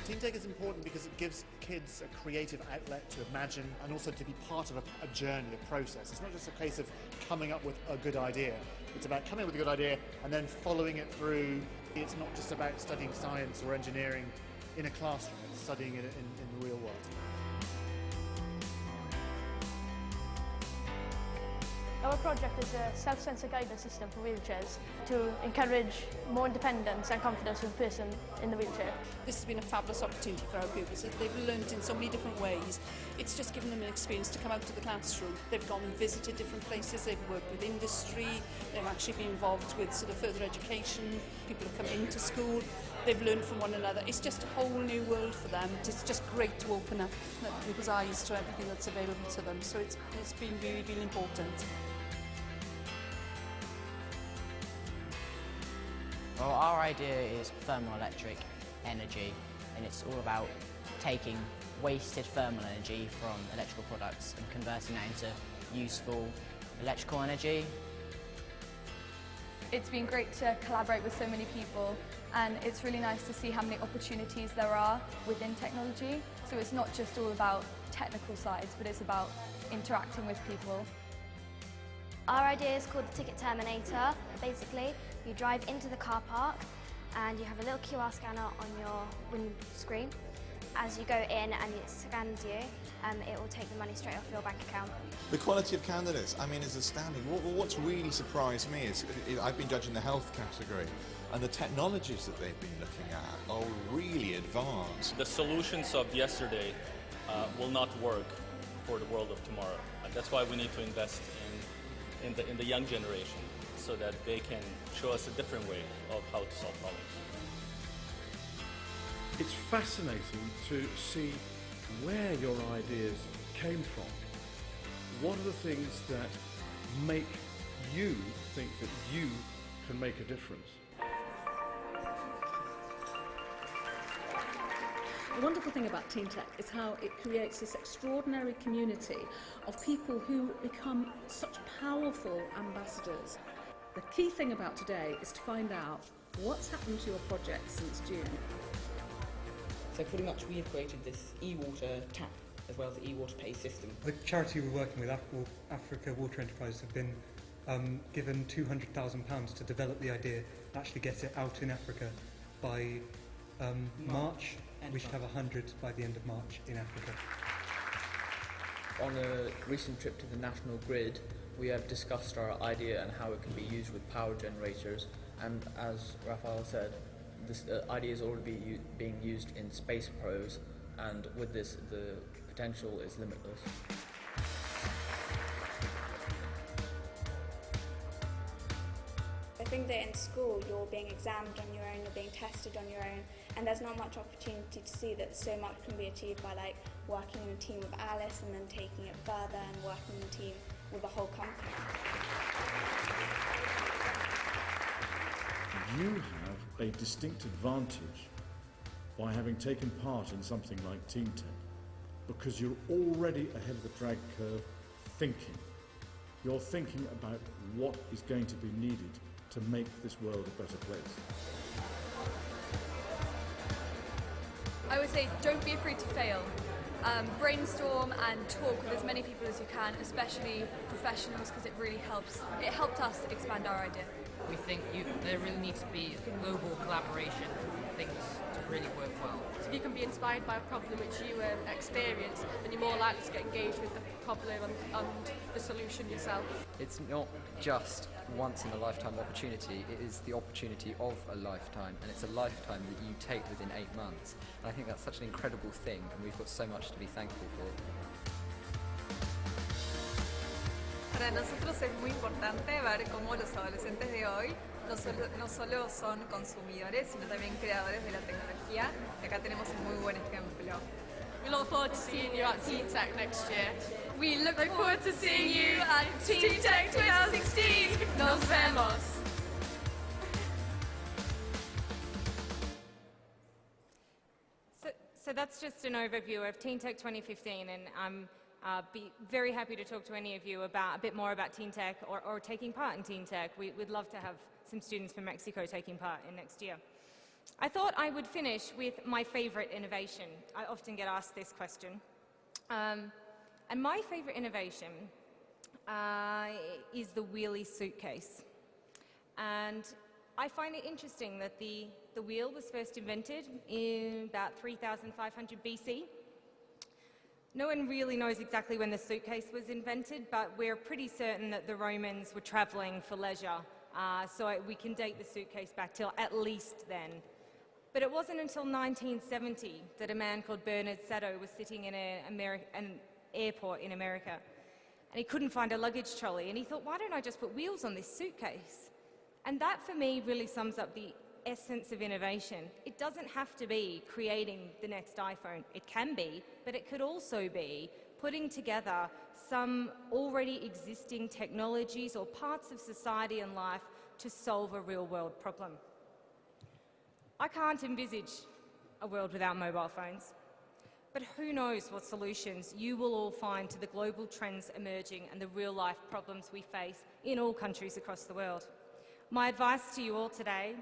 Teen Tech is important because it gives kids a creative outlet to imagine and also to be part of a journey, a process. It's not just a case of coming up with a good idea. It's about coming up with a good idea and then following it through. It's not just about studying science or engineering in a classroom, it's studying it in the real world. Our project is a self-sensor guidance system for wheelchairs to encourage more independence and confidence of the person in the wheelchair. This has been a fabulous opportunity for our pupils. They've learnt in so many different ways. It's just given them an experience to come out to the classroom. They've gone and visited different places, they've worked with industry, they've actually been involved with sort of further education, people have come into school, they've learned from one another. It's just a whole new world for them. It's just great to open up people's eyes to everything that's available to them. So it's been really, really important. Well, our idea is thermoelectric energy, and it's all about taking wasted thermal energy from electrical products and converting that into useful electrical energy. It's been great to collaborate with so many people, and it's really nice to see how many opportunities there are within technology. So it's not just all about technical sides, but it's about interacting with people. Our idea is called the Ticket Terminator. Basically, you drive into the car park and you have a little QR scanner on your windscreen. As you go in and it scans you, it will take the money straight off your bank account. The quality of candidates, I mean, is astounding. What's really surprised me is I've been judging the health category, and the technologies that they've been looking at are really advanced. The solutions of yesterday will not work for the world of tomorrow. And that's why we need to invest in the young generation, so that they can show us a different way of how to solve problems. It's fascinating to see where your ideas came from. What are the things that make you think that you can make a difference? The wonderful thing about Teen Tech is how it creates this extraordinary community of people who become such powerful ambassadors. The key thing about today is to find out what's happened to your project since June. So pretty much we have created this e-water tap as well as the e-water pay system. The charity we're working with, Africa Water Enterprises, have been given £200,000 to develop the idea, actually get it out in Africa by March. We should have 100 by the end of March in Africa. On a recent trip to the national grid, we have discussed our idea and how it can be used with power generators, and as Raphael said, this idea is already being used in space probes, and with this the potential is limitless. I think that in school you're being examined on your own, you're being tested on your own, and there's not much opportunity to see that so much can be achieved by like working in a team with Alice and then taking it further and working in a team with the whole company. You have a distinct advantage by having taken part in something like Team Tech, because you're already ahead of the drag curve thinking. You're thinking about what is going to be needed to make this world a better place. I would say don't be afraid to fail. Brainstorm and talk with as many people as you can, especially professionals, because it really helps. It helped us expand our idea. We think there really needs to be global collaboration for things to really work well. So if you can be inspired by a problem which you experience, then you're more likely to get engaged with the problem and the solution yourself. It's not just once in a lifetime opportunity, it is the opportunity of a lifetime, and it's a lifetime that you take within 8 months. And I think that's such an incredible thing, and we've got so much to be thankful for. Para nosotros es muy importante ver cómo los adolescentes de hoy no solo son consumidores, sino también creadores de la tecnología. Y acá tenemos un muy buen ejemplo. We look forward to seeing you at Team Tech next year. We look forward to seeing you at Team Tech 2016. Nos vemos. So that's just an overview of Teen Tech 2015, and I'm be very happy to talk to any of you about a bit more about Teen Tech or taking part in Teen Tech. We'd love to have some students from Mexico taking part in next year. I thought I would finish with my favorite innovation. I often get asked this question. And my favorite innovation is the wheelie suitcase. And I find it interesting that the wheel was first invented in about 3,500 BC. No one really knows exactly when the suitcase was invented, but we're pretty certain that the Romans were traveling for leisure. So we can date the suitcase back till at least then. But it wasn't until 1970 that a man called Bernard Sato was sitting in an airport in America, and he couldn't find a luggage trolley, and he thought, why don't I just put wheels on this suitcase? And that, for me, really sums up the essence of innovation. It doesn't have to be creating the next iPhone. It can be, but it could also be putting together some already existing technologies or parts of society and life to solve a real-world problem. I can't envisage a world without mobile phones, but who knows what solutions you will all find to the global trends emerging and the real-life problems we face in all countries across the world. My advice to you all today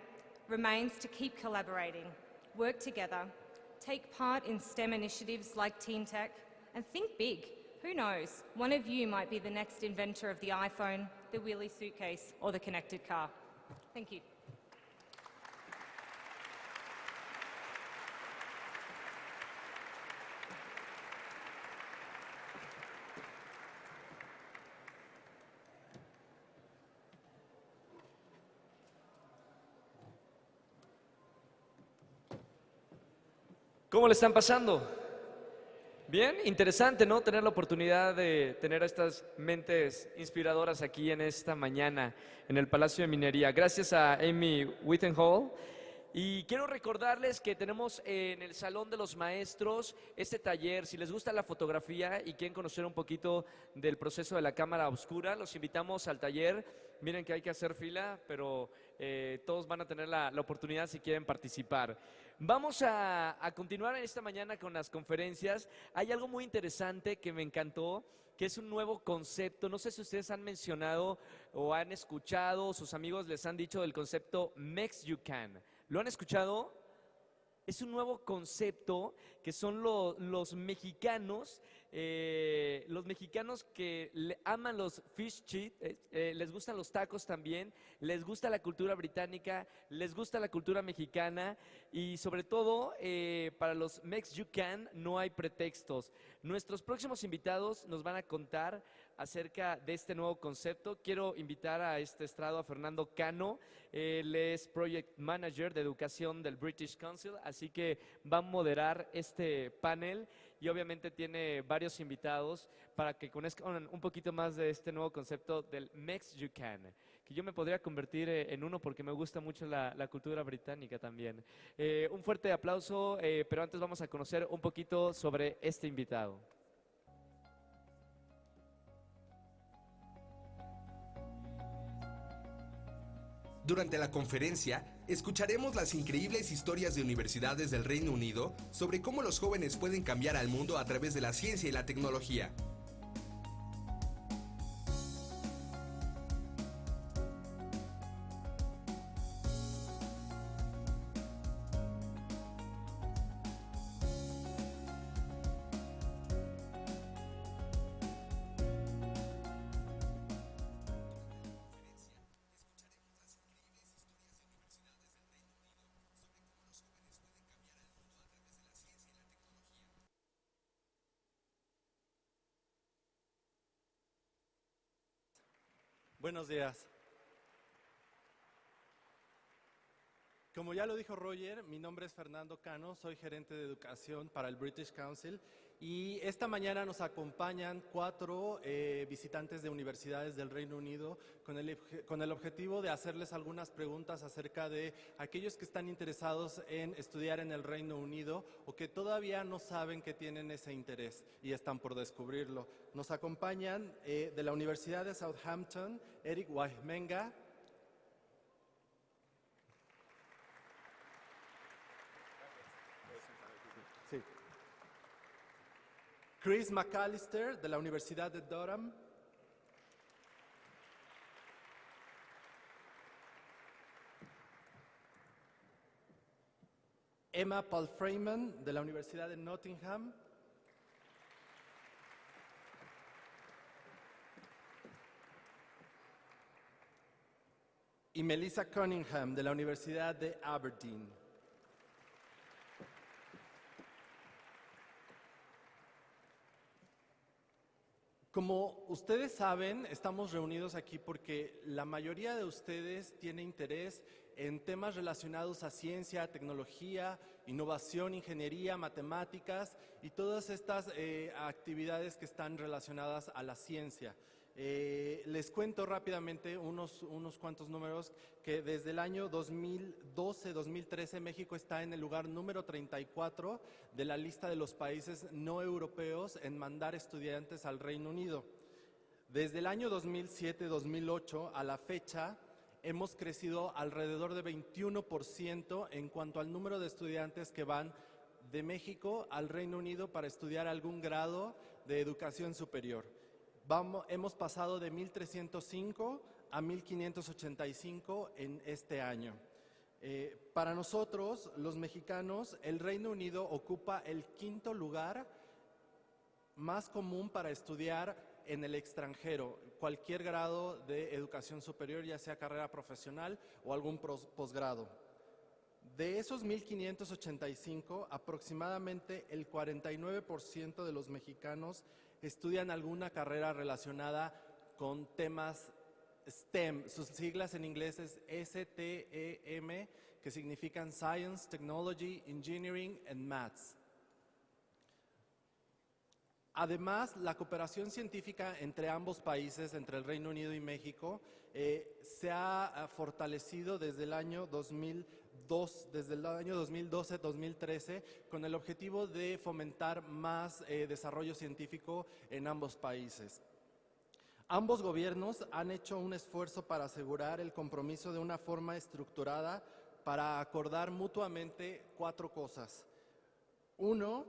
remains to keep collaborating, work together, take part in STEM initiatives like Teen Tech, and think big. Who knows, one of you might be the next inventor of the iPhone, the wheelie suitcase, or the connected car. Thank you. ¿Cómo le están pasando? Bien, interesante, ¿no? Tener la oportunidad de tener a estas mentes inspiradoras aquí en esta mañana en el Palacio de Minería. Gracias a Amy Whittenhall. Y quiero recordarles que tenemos en el Salón de los Maestros este taller. Si les gusta la fotografía y quieren conocer un poquito del proceso de la cámara oscura, los invitamos al taller. Miren que hay que hacer fila, pero todos van a tener la oportunidad si quieren participar. Vamos a continuar en esta mañana con las conferencias. Hay algo muy interesante que me encantó, que es un nuevo concepto. No sé si ustedes han mencionado o han escuchado, sus amigos les han dicho del concepto Mex You Can. ¿Lo han escuchado? Es un nuevo concepto que son los mexicanos Los mexicanos que aman los fish chips, les gustan los tacos también, les gusta la cultura británica, les gusta la cultura mexicana y sobre todo para los Mex You Can no hay pretextos. Nuestros próximos invitados nos van a contar acerca de este nuevo concepto. Quiero invitar a este estrado a Fernando Cano. Él es Project Manager de Educación del British Council, así que va a moderar este panel y obviamente tiene varios invitados para que conozcan un poquito más de este nuevo concepto del Mex You Can, que yo me podría convertir en uno porque me gusta mucho la cultura británica también. Un fuerte aplauso, pero antes vamos a conocer un poquito sobre este invitado. Durante la conferencia, escucharemos las increíbles historias de universidades del Reino Unido sobre cómo los jóvenes pueden cambiar al mundo a través de la ciencia y la tecnología. Buenos días. Como ya lo dijo Roger, mi nombre es Fernando Cano, soy gerente de educación para el British Council y esta mañana nos acompañan 4 visitantes de universidades del Reino Unido con el objetivo de hacerles algunas preguntas acerca de aquellos que están interesados en estudiar en el Reino Unido o que todavía no saben que tienen ese interés y están por descubrirlo. Nos acompañan de la Universidad de Southampton, Eric Wajmenga. Sí. Chris McAllister, de la Universidad de Durham. Emma Paul Freeman, de la Universidad de Nottingham. Y Melissa Cunningham, de la Universidad de Aberdeen. Como ustedes saben, estamos reunidos aquí porque la mayoría de ustedes tiene interés en temas relacionados a ciencia, tecnología, innovación, ingeniería, matemáticas y todas estas actividades que están relacionadas a la ciencia. Les cuento rápidamente unos cuantos números que desde el año 2012-2013 México está en el lugar número 34 de la lista de los países no europeos en mandar estudiantes al Reino Unido. Desde el año 2007-2008 a la fecha hemos crecido alrededor de 21% en cuanto al número de estudiantes que van de México al Reino Unido para estudiar algún grado de educación superior. Hemos pasado de 1.305 a 1.585 en este año. Para nosotros, los mexicanos, el Reino Unido ocupa el 5º lugar más común para estudiar en el extranjero, cualquier grado de educación superior, ya sea carrera profesional o algún posgrado. De esos 1.585, aproximadamente el 49% de los mexicanos estudian alguna carrera relacionada con temas STEM. Sus siglas en inglés es STEM, que significan Science, Technology, Engineering and Maths. Además, la cooperación científica entre ambos países, entre el Reino Unido y México, se ha fortalecido desde el año 2012-2013 con el objetivo de fomentar más desarrollo científico en ambos países. Ambos gobiernos han hecho un esfuerzo para asegurar el compromiso de una forma estructurada para acordar mutuamente 4 cosas. 1,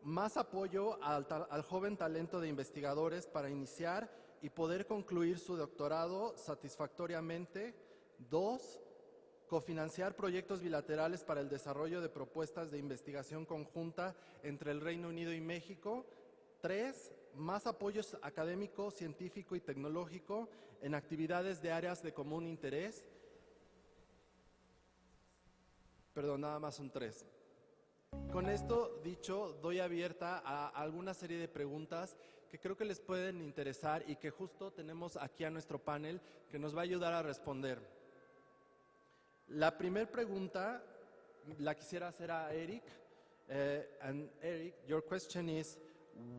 más apoyo al joven talento de investigadores para iniciar y poder concluir su doctorado satisfactoriamente. 2, cofinanciar proyectos bilaterales para el desarrollo de propuestas de investigación conjunta entre el Reino Unido y México. 3, más apoyo académico, científico y tecnológico en actividades de áreas de común interés. Perdón, nada más un 3. Con esto dicho, doy abierta a alguna serie de preguntas que creo que les pueden interesar y que justo tenemos aquí a nuestro panel que nos va a ayudar a responder. La primera pregunta la quisiera hacer a Eric. And Eric, your question is,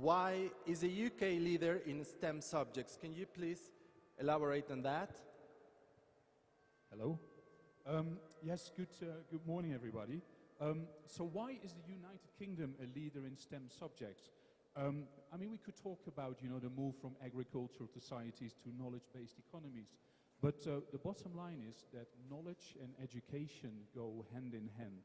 why is the UK leader in STEM subjects? Can you please elaborate on that? Hello. Yes, good morning, everybody. So why is the United Kingdom a leader in STEM subjects? I mean, we could talk about, the move from agricultural societies to knowledge-based economies. But the bottom line is that knowledge and education go hand in hand.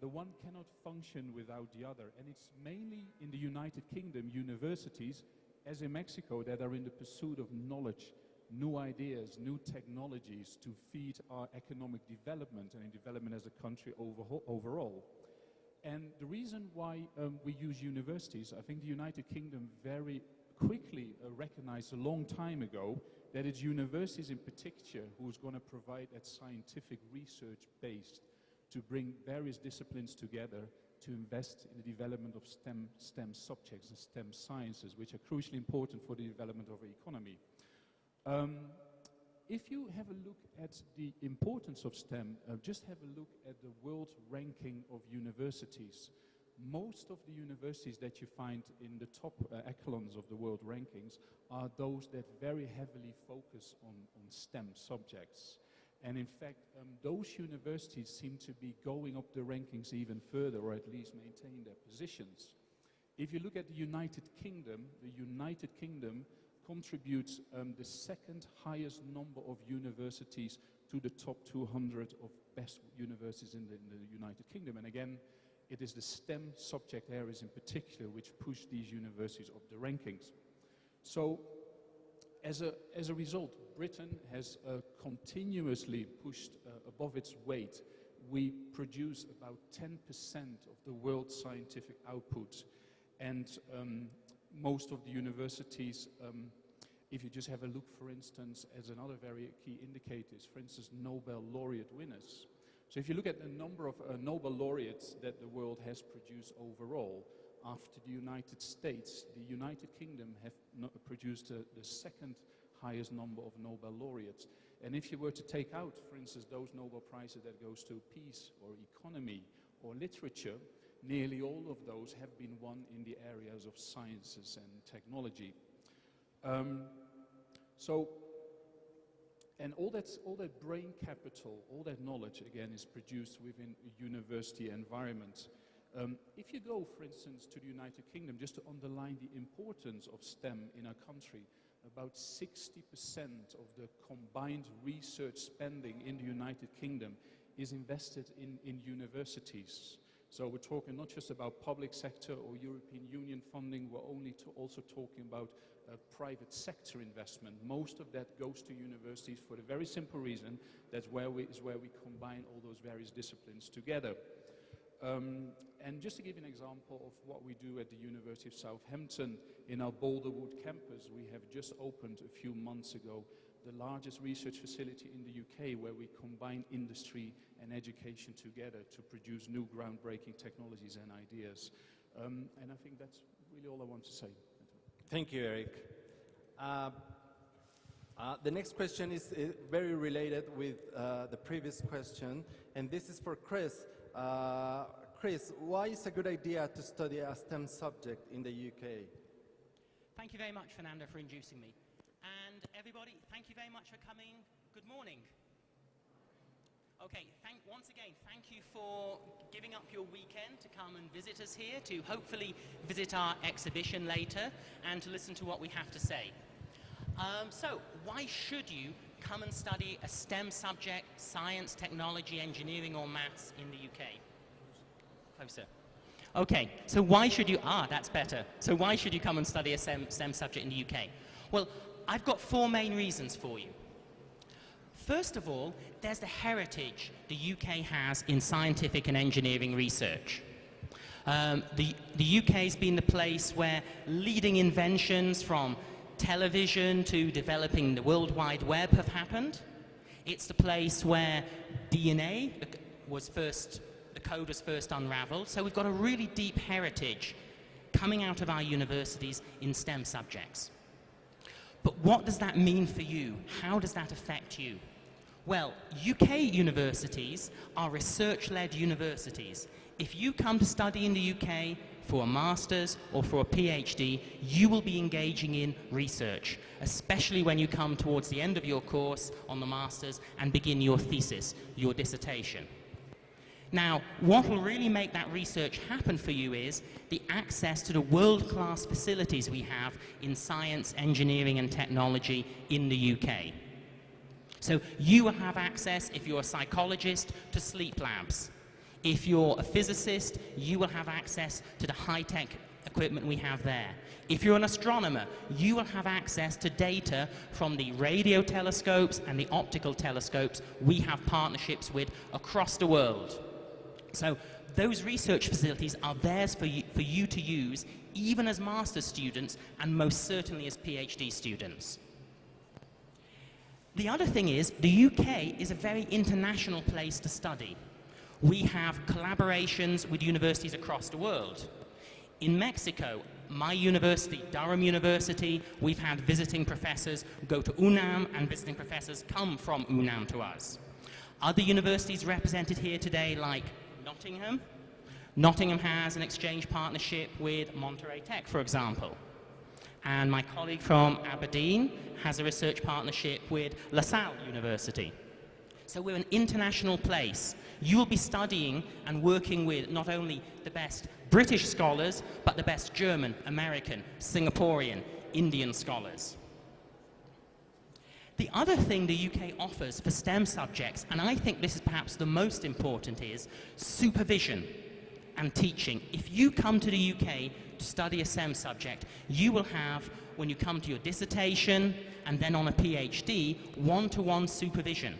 The one cannot function without the other. And it's mainly in the United Kingdom universities, as in Mexico, that are in the pursuit of knowledge, new ideas, new technologies to feed our economic development and development as a country overall. And the reason why we use universities, I think the United Kingdom very quickly recognized a long time ago that it's universities in particular who's going to provide that scientific research based to bring various disciplines together to invest in the development of STEM subjects and STEM sciences, which are crucially important for the development of our economy. If you have a look at the importance of STEM, just have a look at the world ranking of universities. Most of the universities that you find in the top echelons of the world rankings are those that very heavily focus on STEM subjects. And in fact, those universities seem to be going up the rankings even further, or at least maintain their positions. If you look at the United Kingdom contributes the second highest number of universities to the top 200 of best universities in the United Kingdom. And again, it is the STEM subject areas in particular which push these universities up the rankings. So, as a result, Britain has continuously pushed above its weight. We produce about 10% of the world's scientific output. And most of the universities, if you just have a look, for instance, as another very key indicators, for instance, Nobel laureate winners. So if you look at the number of Nobel laureates that the world has produced overall, after the United States, the United Kingdom have produced the second highest number of Nobel laureates. And if you were to take out, for instance, those Nobel Prizes that goes to peace or economy or literature, nearly all of those have been won in the areas of sciences and technology. And all that brain capital, all that knowledge, again, is produced within a university environment. If you go, for instance, to the United Kingdom, just to underline the importance of STEM in our country, about 60% of the combined research spending in the United Kingdom is invested in universities. So we're talking not just about public sector or European Union funding, we're also talking about private sector investment. Most of that goes to universities for the very simple reason that's where we combine all those various disciplines together. And just to give you an example of what we do at the University of Southampton, in our Boulderwood campus, we have just opened a few months ago the largest research facility in the UK where we combine industry and education together to produce new groundbreaking technologies and ideas. And I think that's really all I want to say. Thank you, Eric. The next question is very related with the previous question, and this is for Chris. Chris, why is it a good idea to study a STEM subject in the UK? Thank you very much, Fernando, for introducing me. And everybody, thank you very much for coming. Good morning. Okay, once again, thank you for giving up your weekend to come and visit us here, to hopefully visit our exhibition later, and to listen to what we have to say. So, why should you come and study a STEM subject, science, technology, engineering, or maths in the UK? Closer. Okay, so why should you, that's better. So why should you come and study a STEM subject in the UK? Well, I've got 4 main reasons for you. First of all, there's the heritage the UK has in scientific and engineering research. The UK's been the place where leading inventions from television to developing the World Wide Web have happened. It's the place where DNA the code was first unraveled. So we've got a really deep heritage coming out of our universities in STEM subjects. But what does that mean for you? How does that affect you? Well, UK universities are research-led universities. If you come to study in the UK for a master's or for a PhD, you will be engaging in research, especially when you come towards the end of your course on the master's and begin your thesis, your dissertation. Now, what will really make that research happen for you is the access to the world-class facilities we have in science, engineering and technology in the UK. So you will have access, if you're a psychologist, to sleep labs. If you're a physicist, you will have access to the high-tech equipment we have there. If you're an astronomer, you will have access to data from the radio telescopes and the optical telescopes we have partnerships with across the world. So those research facilities are theirs for you to use, even as master's students and most certainly as PhD students. The other thing is, the UK is a very international place to study. We have collaborations with universities across the world. In Mexico, my university, Durham University, we've had visiting professors go to UNAM and visiting professors come from UNAM to us. Other universities represented here today, like Nottingham. Nottingham has an exchange partnership with Monterey Tech, for example. And my colleague from Aberdeen has a research partnership with LaSalle University. So we're an international place. You will be studying and working with not only the best British scholars, but the best German, American, Singaporean, Indian scholars. The other thing the UK offers for STEM subjects, and I think this is perhaps the most important, is supervision and teaching. If you come to the UK to study a STEM subject, you will have, when you come to your dissertation and then on a PhD, one-to-one supervision.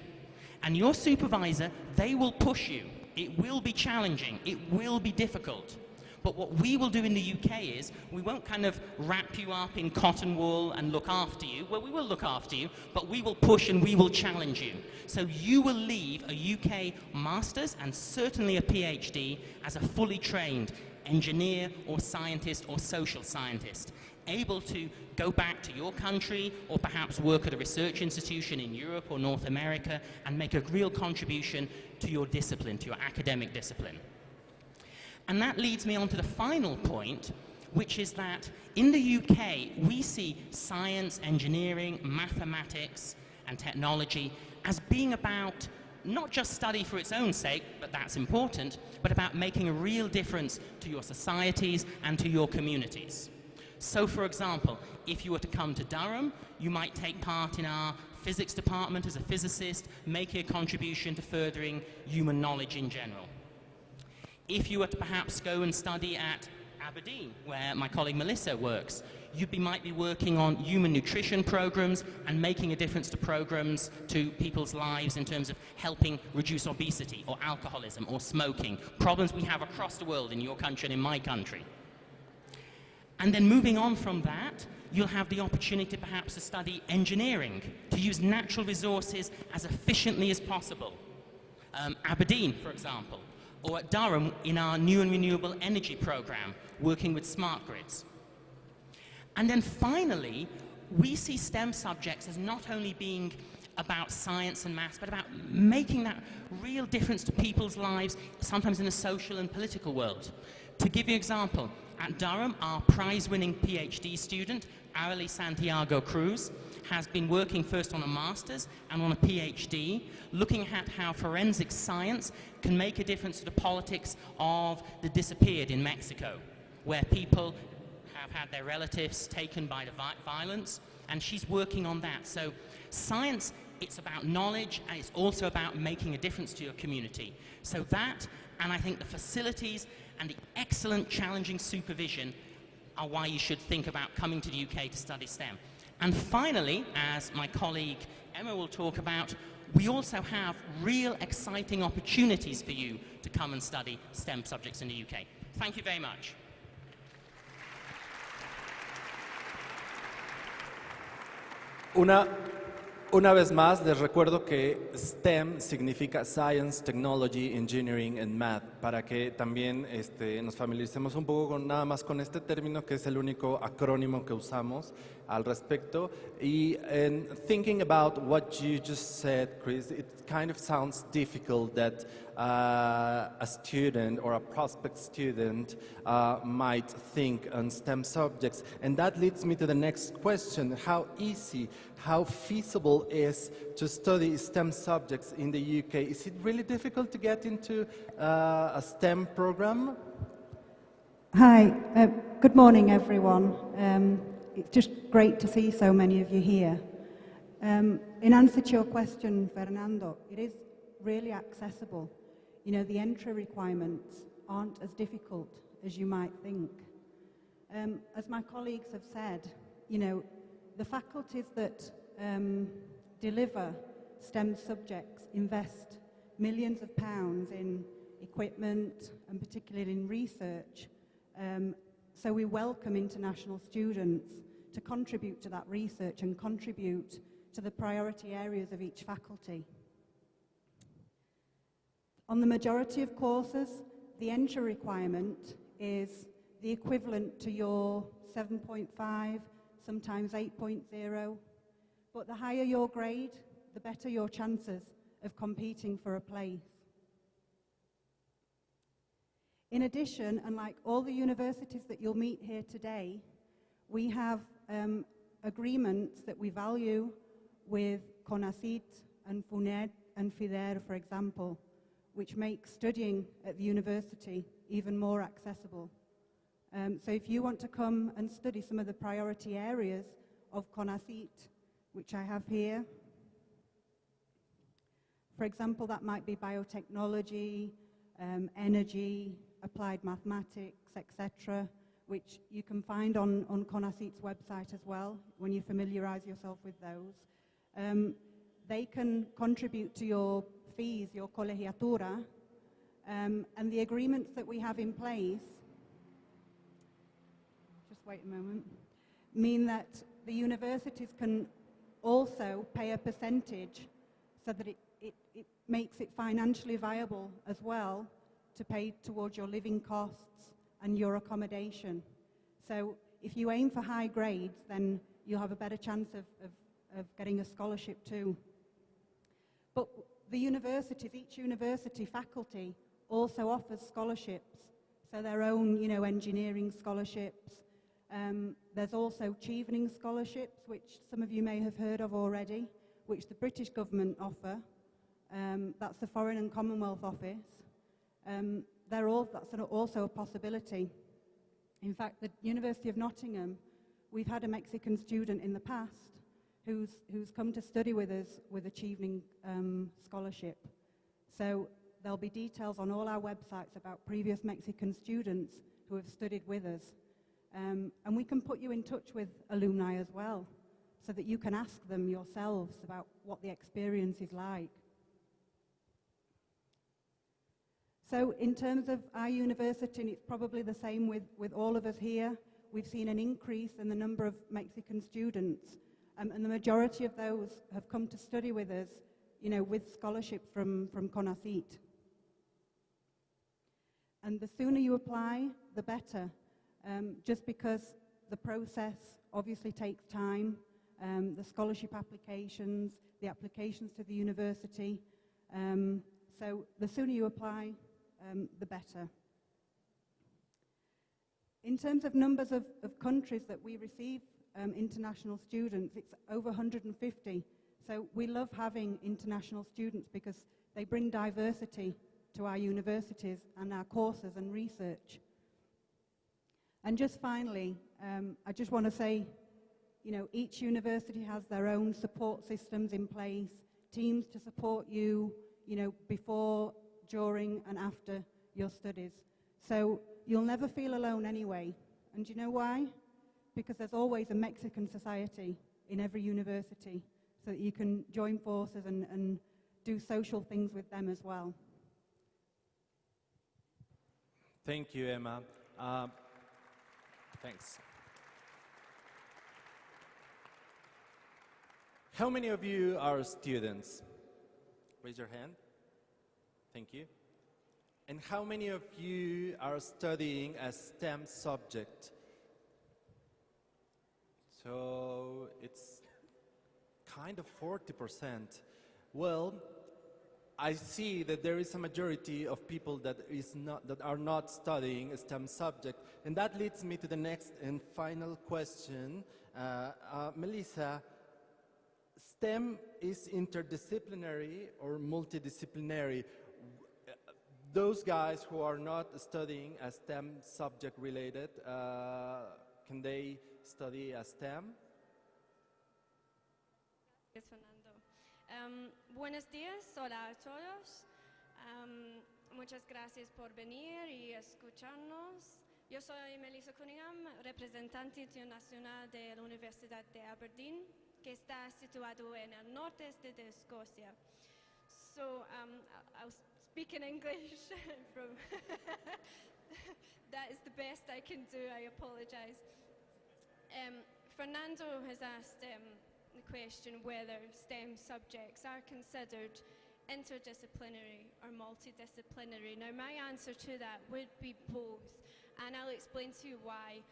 And your supervisor, they will push you. It will be challenging. It will be difficult. But what we will do in the UK is, we won't kind of wrap you up in cotton wool and look after you. Well, we will look after you, but we will push and we will challenge you. So you will leave a UK master's and certainly a PhD as a fully trained engineer or scientist or social scientist, able to go back to your country or perhaps work at a research institution in Europe or North America and make a real contribution to your discipline, to your academic discipline. And that leads me on to the final point, which is that in the UK, we see science, engineering, mathematics, and technology as being about not just study for its own sake, but that's important, but about making a real difference to your societies and to your communities. So, for example, if you were to come to Durham, you might take part in our physics department as a physicist, making a contribution to furthering human knowledge in general. If you were to perhaps go and study at Aberdeen, where my colleague Melissa works, you might be working on human nutrition programs and making a difference to programs to people's lives in terms of helping reduce obesity or alcoholism or smoking, problems we have across the world in your country and in my country. And then moving on from that, you'll have the opportunity perhaps to study engineering, to use natural resources as efficiently as possible. Aberdeen, for example, or at Durham in our new and renewable energy program, working with smart grids. And then finally, we see STEM subjects as not only being about science and maths, but about making that real difference to people's lives, sometimes in the social and political world. To give you an example, at Durham, our prize-winning PhD student, Arely Santiago Cruz, has been working first on a master's and on a PhD, looking at how forensic science can make a difference to the politics of the disappeared in Mexico, where people have had their relatives taken by the violence, and she's working on that. So science, it's about knowledge, and it's also about making a difference to your community. So that, and I think the facilities and the excellent challenging supervision are why you should think about coming to the UK to study STEM. And finally, as my colleague Emma will talk about, we also have real exciting opportunities for you to come and study STEM subjects in the UK. Thank you very much. Una vez más, les recuerdo que STEM significa Science, Technology, Engineering and Math, para que también nos familiaricemos un poco nada más con este término, que es el único acrónimo que usamos al respecto. Y thinking about what you just said, Chris, it kind of sounds difficult that a student or a prospect student might think on STEM subjects. And that leads me to the next question. How easy, how feasible is to study STEM subjects in the UK? Is it really difficult to get into a STEM program? Hi, good morning everyone. It's just great to see so many of you here. In answer to your question, Fernando, it is really accessible. You know, the entry requirements aren't as difficult as you might think. As my colleagues have said, you know, the faculties that deliver STEM subjects invest millions of pounds in equipment and particularly in research. So we welcome international students to contribute to that research and contribute to the priority areas of each faculty. On the majority of courses, the entry requirement is the equivalent to your 7.5, sometimes 8.0, but the higher your grade, the better your chances of competing for a place. In addition, unlike all the universities that you'll meet here today, we have agreements that we value with CONACYT and FUNED and FIDER, for example, which make studying at the university even more accessible. So if you want to come and study some of the priority areas of CONACYT, which I have here, for example, that might be biotechnology, energy, applied mathematics, etc., which you can find on CONACYT's website as well when you familiarize yourself with those. They can contribute to your fees, your colegiatura, and the agreements that we have in place, just wait a moment, mean that the universities can also pay a percentage so that it makes it financially viable as well to pay towards your living costs and your accommodation. So if you aim for high grades, then you'll have a better chance of getting a scholarship too. But the universities, each university faculty also offers scholarships, so their own, you know, engineering scholarships. There's also Chevening scholarships, which some of you may have heard of already, which the British government offer. That's the Foreign and Commonwealth Office. That's also a possibility. In fact, the University of Nottingham, we've had a Mexican student in the past who's come to study with us with a Chevening scholarship. So there'll be details on all our websites about previous Mexican students who have studied with us. And we can put you in touch with alumni as well, so that you can ask them yourselves about what the experience is like. So in terms of our university, and it's probably the same with all of us here, we've seen an increase in the number of Mexican students, and the majority of those have come to study with us, you know, with scholarships from CONACYT. And the sooner you apply, the better, just because the process obviously takes time, the scholarship applications, the applications to the university. So the sooner you apply, the better. In terms of numbers of countries that we receive international students, it's over 150. So we love having international students because they bring diversity to our universities and our courses and research. And just finally, I just want to say, you know, each university has their own support systems in place, teams to support you, you know, before, during and after your studies. So you'll never feel alone anyway. And do you know why? Because there's always a Mexican society in every university, so that you can join forces and do social things with them as well. Thank you, Emma. Thanks. How many of you are students? Raise your hand. Thank you. And how many of you are studying a STEM subject? So it's kind of 40%. Well, I see that there is a majority of people that are not studying a STEM subject, and that leads me to the next and final question. Melissa, STEM is interdisciplinary or multidisciplinary? Those guys who are not studying a STEM subject related, can they study a STEM? Gracias, Fernando. Buenos días, hola a todos. Muchas gracias por venir y escucharnos. Yo soy Melissa Cunningham, representante internacional de la Universidad de Aberdeen, que está situado en el noreste de Escocia. So I'll speak in English. That is the best I can do, I apologize. Fernando has asked the question whether STEM subjects are considered interdisciplinary or multidisciplinary. Now my answer to that would be both, and I'll explain to you why.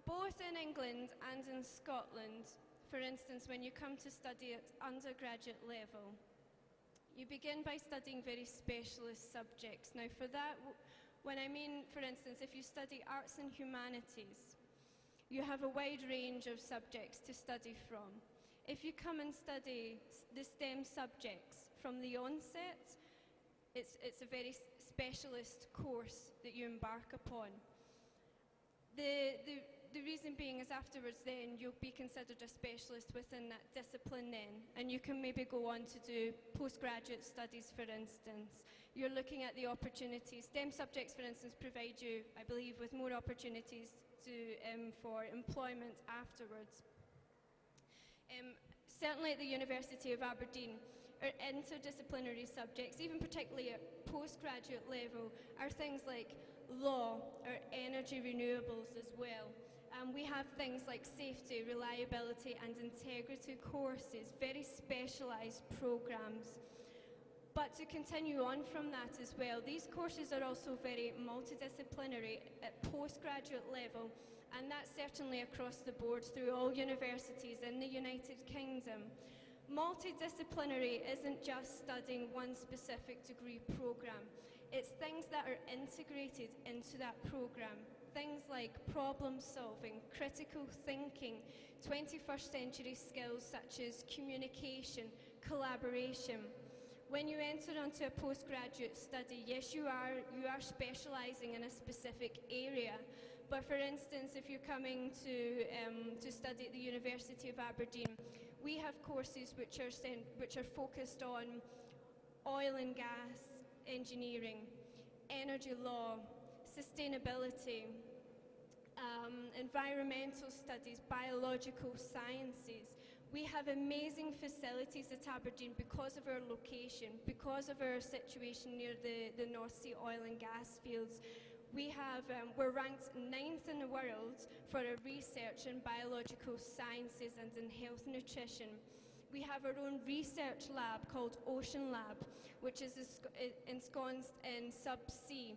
Both in England and in Scotland, for instance, when you come to study at undergraduate level, you begin by studying very specialist subjects. Now for that, when I mean, for instance, if you study arts and humanities, you have a wide range of subjects to study from. If you come and study the STEM subjects from the onset, it's a very specialist course that you embark upon. The reason being is afterwards then you'll be considered a specialist within that discipline then, and you can maybe go on to do postgraduate studies, for instance. You're looking at the opportunities. STEM subjects, for instance, provide you, I believe, with more opportunities for employment afterwards. Certainly at the University of Aberdeen, our interdisciplinary subjects, even particularly at postgraduate level, are things like law or energy renewables as well. We have things like safety, reliability and integrity courses, very specialised programmes. But to continue on from that as well, these courses are also very multidisciplinary at postgraduate level, and that's certainly across the board through all universities in the United Kingdom. Multidisciplinary isn't just studying one specific degree programme. It's things that are integrated into that programme. Things like problem solving, critical thinking, 21st century skills such as communication, collaboration. When you enter onto a postgraduate study, yes, you are specialising in a specific area. But for instance, if you're coming to study at the University of Aberdeen, we have courses which are focused on oil and gas engineering, energy law, sustainability, environmental studies, biological sciences. We have amazing facilities at Aberdeen because of our location, because of our situation near the North Sea oil and gas fields. We're ranked 9th in the world for our research in biological sciences and in health nutrition. We have our own research lab called Ocean Lab, which is ensconced in subsea.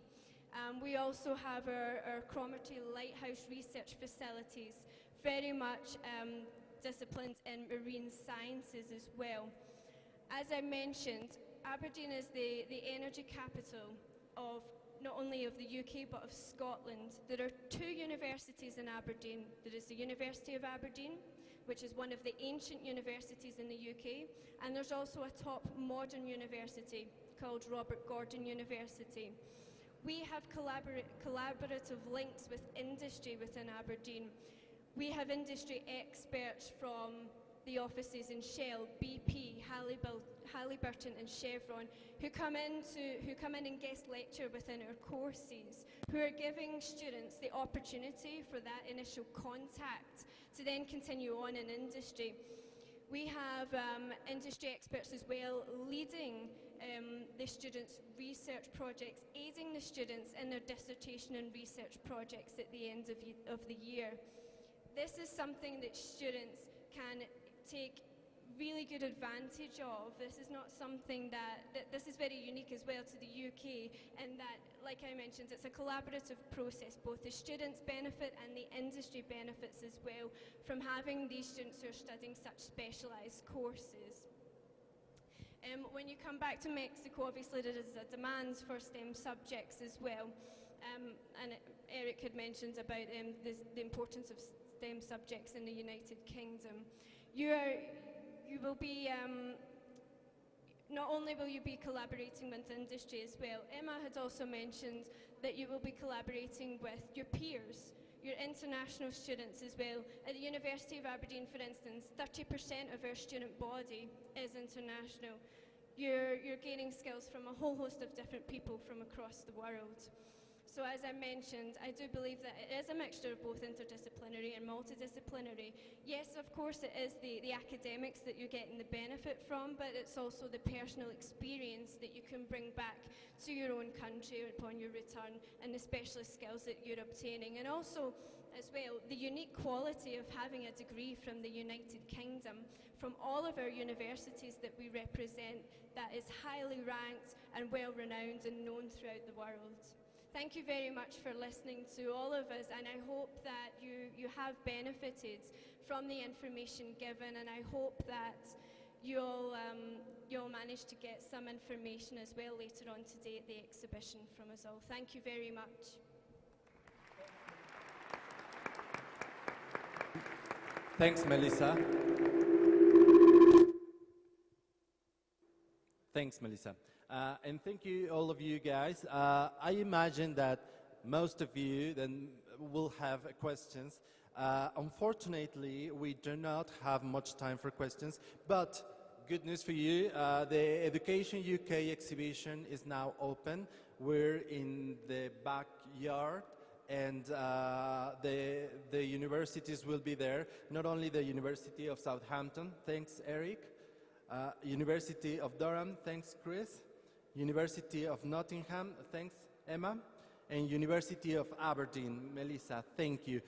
We also have our Cromarty Lighthouse research facilities, very much disciplines in marine sciences as well. As I mentioned, Aberdeen is the energy capital of not only of the UK but of Scotland. There are 2 universities in Aberdeen. There is the University of Aberdeen, which is one of the ancient universities in the UK, and there's also a top modern university called Robert Gordon University. We have collaborative links with industry within Aberdeen. We have industry experts from the offices in Shell, BP, Halliburton and Chevron who come in and guest lecture within our courses, who are giving students the opportunity for that initial contact to then continue on in industry. We have industry experts as well leading the students' research projects, aiding the students in their dissertation and research projects at the end of the year. This is something that students can take really good advantage of. This is not something that this is very unique as well to the UK, in that, like I mentioned, it's a collaborative process. Both the students benefit and the industry benefits as well from having these students who are studying such specialised courses. When you come back to Mexico, obviously there is a demand for STEM subjects as well, and Eric had mentioned about the importance of STEM subjects in the United Kingdom. You will be, not only will you be collaborating with industry as well, Emma had also mentioned that you will be collaborating with your peers, your international students as well. At the University of Aberdeen, for instance, 30% of our student body is international. You're gaining skills from a whole host of different people from across the world. So as I mentioned, I do believe that it is a mixture of both interdisciplinary and multidisciplinary. Yes, of course, it is the academics that you're getting the benefit from, but it's also the personal experience that you can bring back to your own country upon your return, and the specialist skills that you're obtaining. And also, as well, the unique quality of having a degree from the United Kingdom, from all of our universities that we represent, that is highly ranked and well-renowned and known throughout the world. Thank you very much for listening to all of us, and I hope that you have benefited from the information given, and I hope that you'll manage to get some information as well later on today at the exhibition from us all. Thank you very much. Thanks, Melissa. Thanks, Melissa. And thank you, all of you guys. I imagine that most of you then will have questions. Unfortunately, we do not have much time for questions, but good news for you, the Education UK exhibition is now open. We're in the backyard, and the universities will be there. Not only the University of Southampton, thanks Eric, University of Durham, thanks Chris, University of Nottingham, thanks Emma, and University of Aberdeen, Melissa, thank you.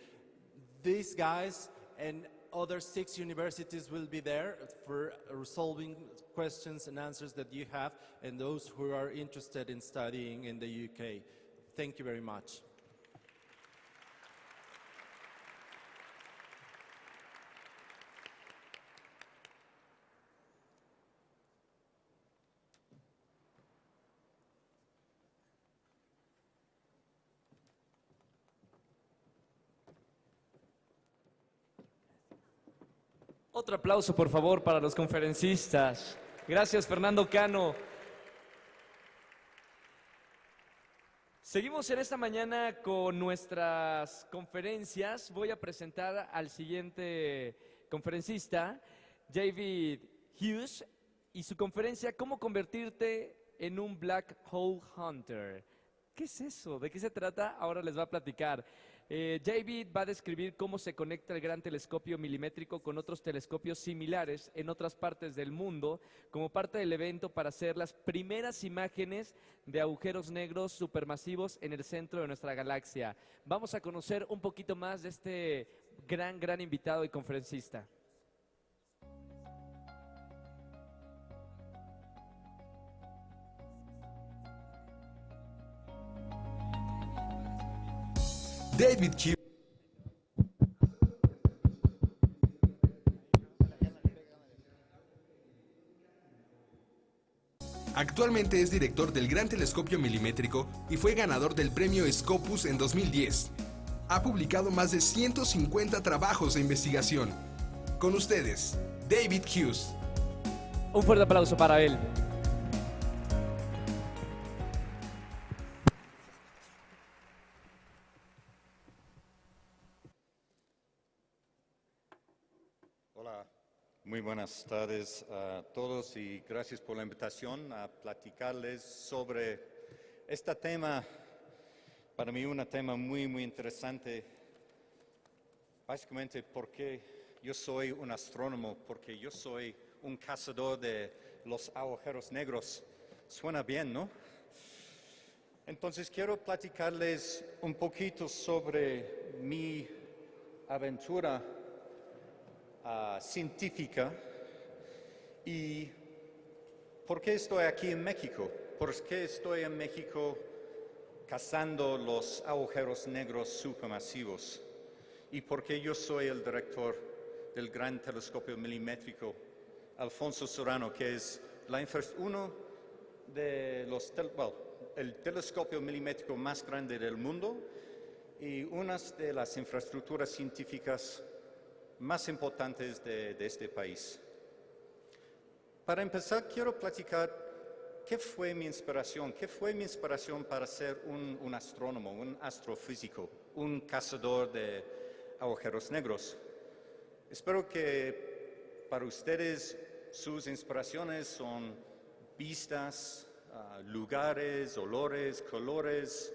These guys and other 6 universities will be there for resolving questions and answers that you have, and those who are interested in studying in the UK. Thank you very much. Otro aplauso, por favor, para los conferencistas. Gracias, Fernando Cano. Seguimos en esta mañana con nuestras conferencias. Voy a presentar al siguiente conferencista, David Hughes, y su conferencia, ¿Cómo convertirte en un Black Hole Hunter? ¿Qué es eso? ¿De qué se trata? Ahora les va a platicar. David va a describir cómo se conecta el gran telescopio milimétrico con otros telescopios similares en otras partes del mundo como parte del evento para hacer las primeras imágenes de agujeros negros supermasivos en el centro de nuestra galaxia. Vamos a conocer un poquito más de este gran invitado y conferencista. David Hughes. Actualmente es director del Gran Telescopio Milimétrico y fue ganador del premio Scopus en 2010. Ha publicado más de 150 trabajos de investigación. Con ustedes, David Hughes. Un fuerte aplauso para él. Muy buenas tardes a todos y gracias por la invitación a platicarles sobre este tema, para mí un tema muy interesante, básicamente porque yo soy un astrónomo, porque yo soy un cazador de los agujeros negros, Suena bien, ¿no? Entonces quiero platicarles un poquito sobre mi aventura científica y por qué estoy aquí en México. ¿Por qué estoy en México cazando los agujeros negros supermasivos? ¿Y por qué yo soy el director del Gran Telescopio Milimétrico Alfonso Serrano, que es uno de los el telescopio milimétrico más grande del mundo y una de las infraestructuras científicas más importantes de este país? Para empezar, quiero platicar qué fue mi inspiración para ser un astrónomo, un astrofísico, un cazador de agujeros negros. Espero que para ustedes sus inspiraciones son vistas, lugares, olores, colores,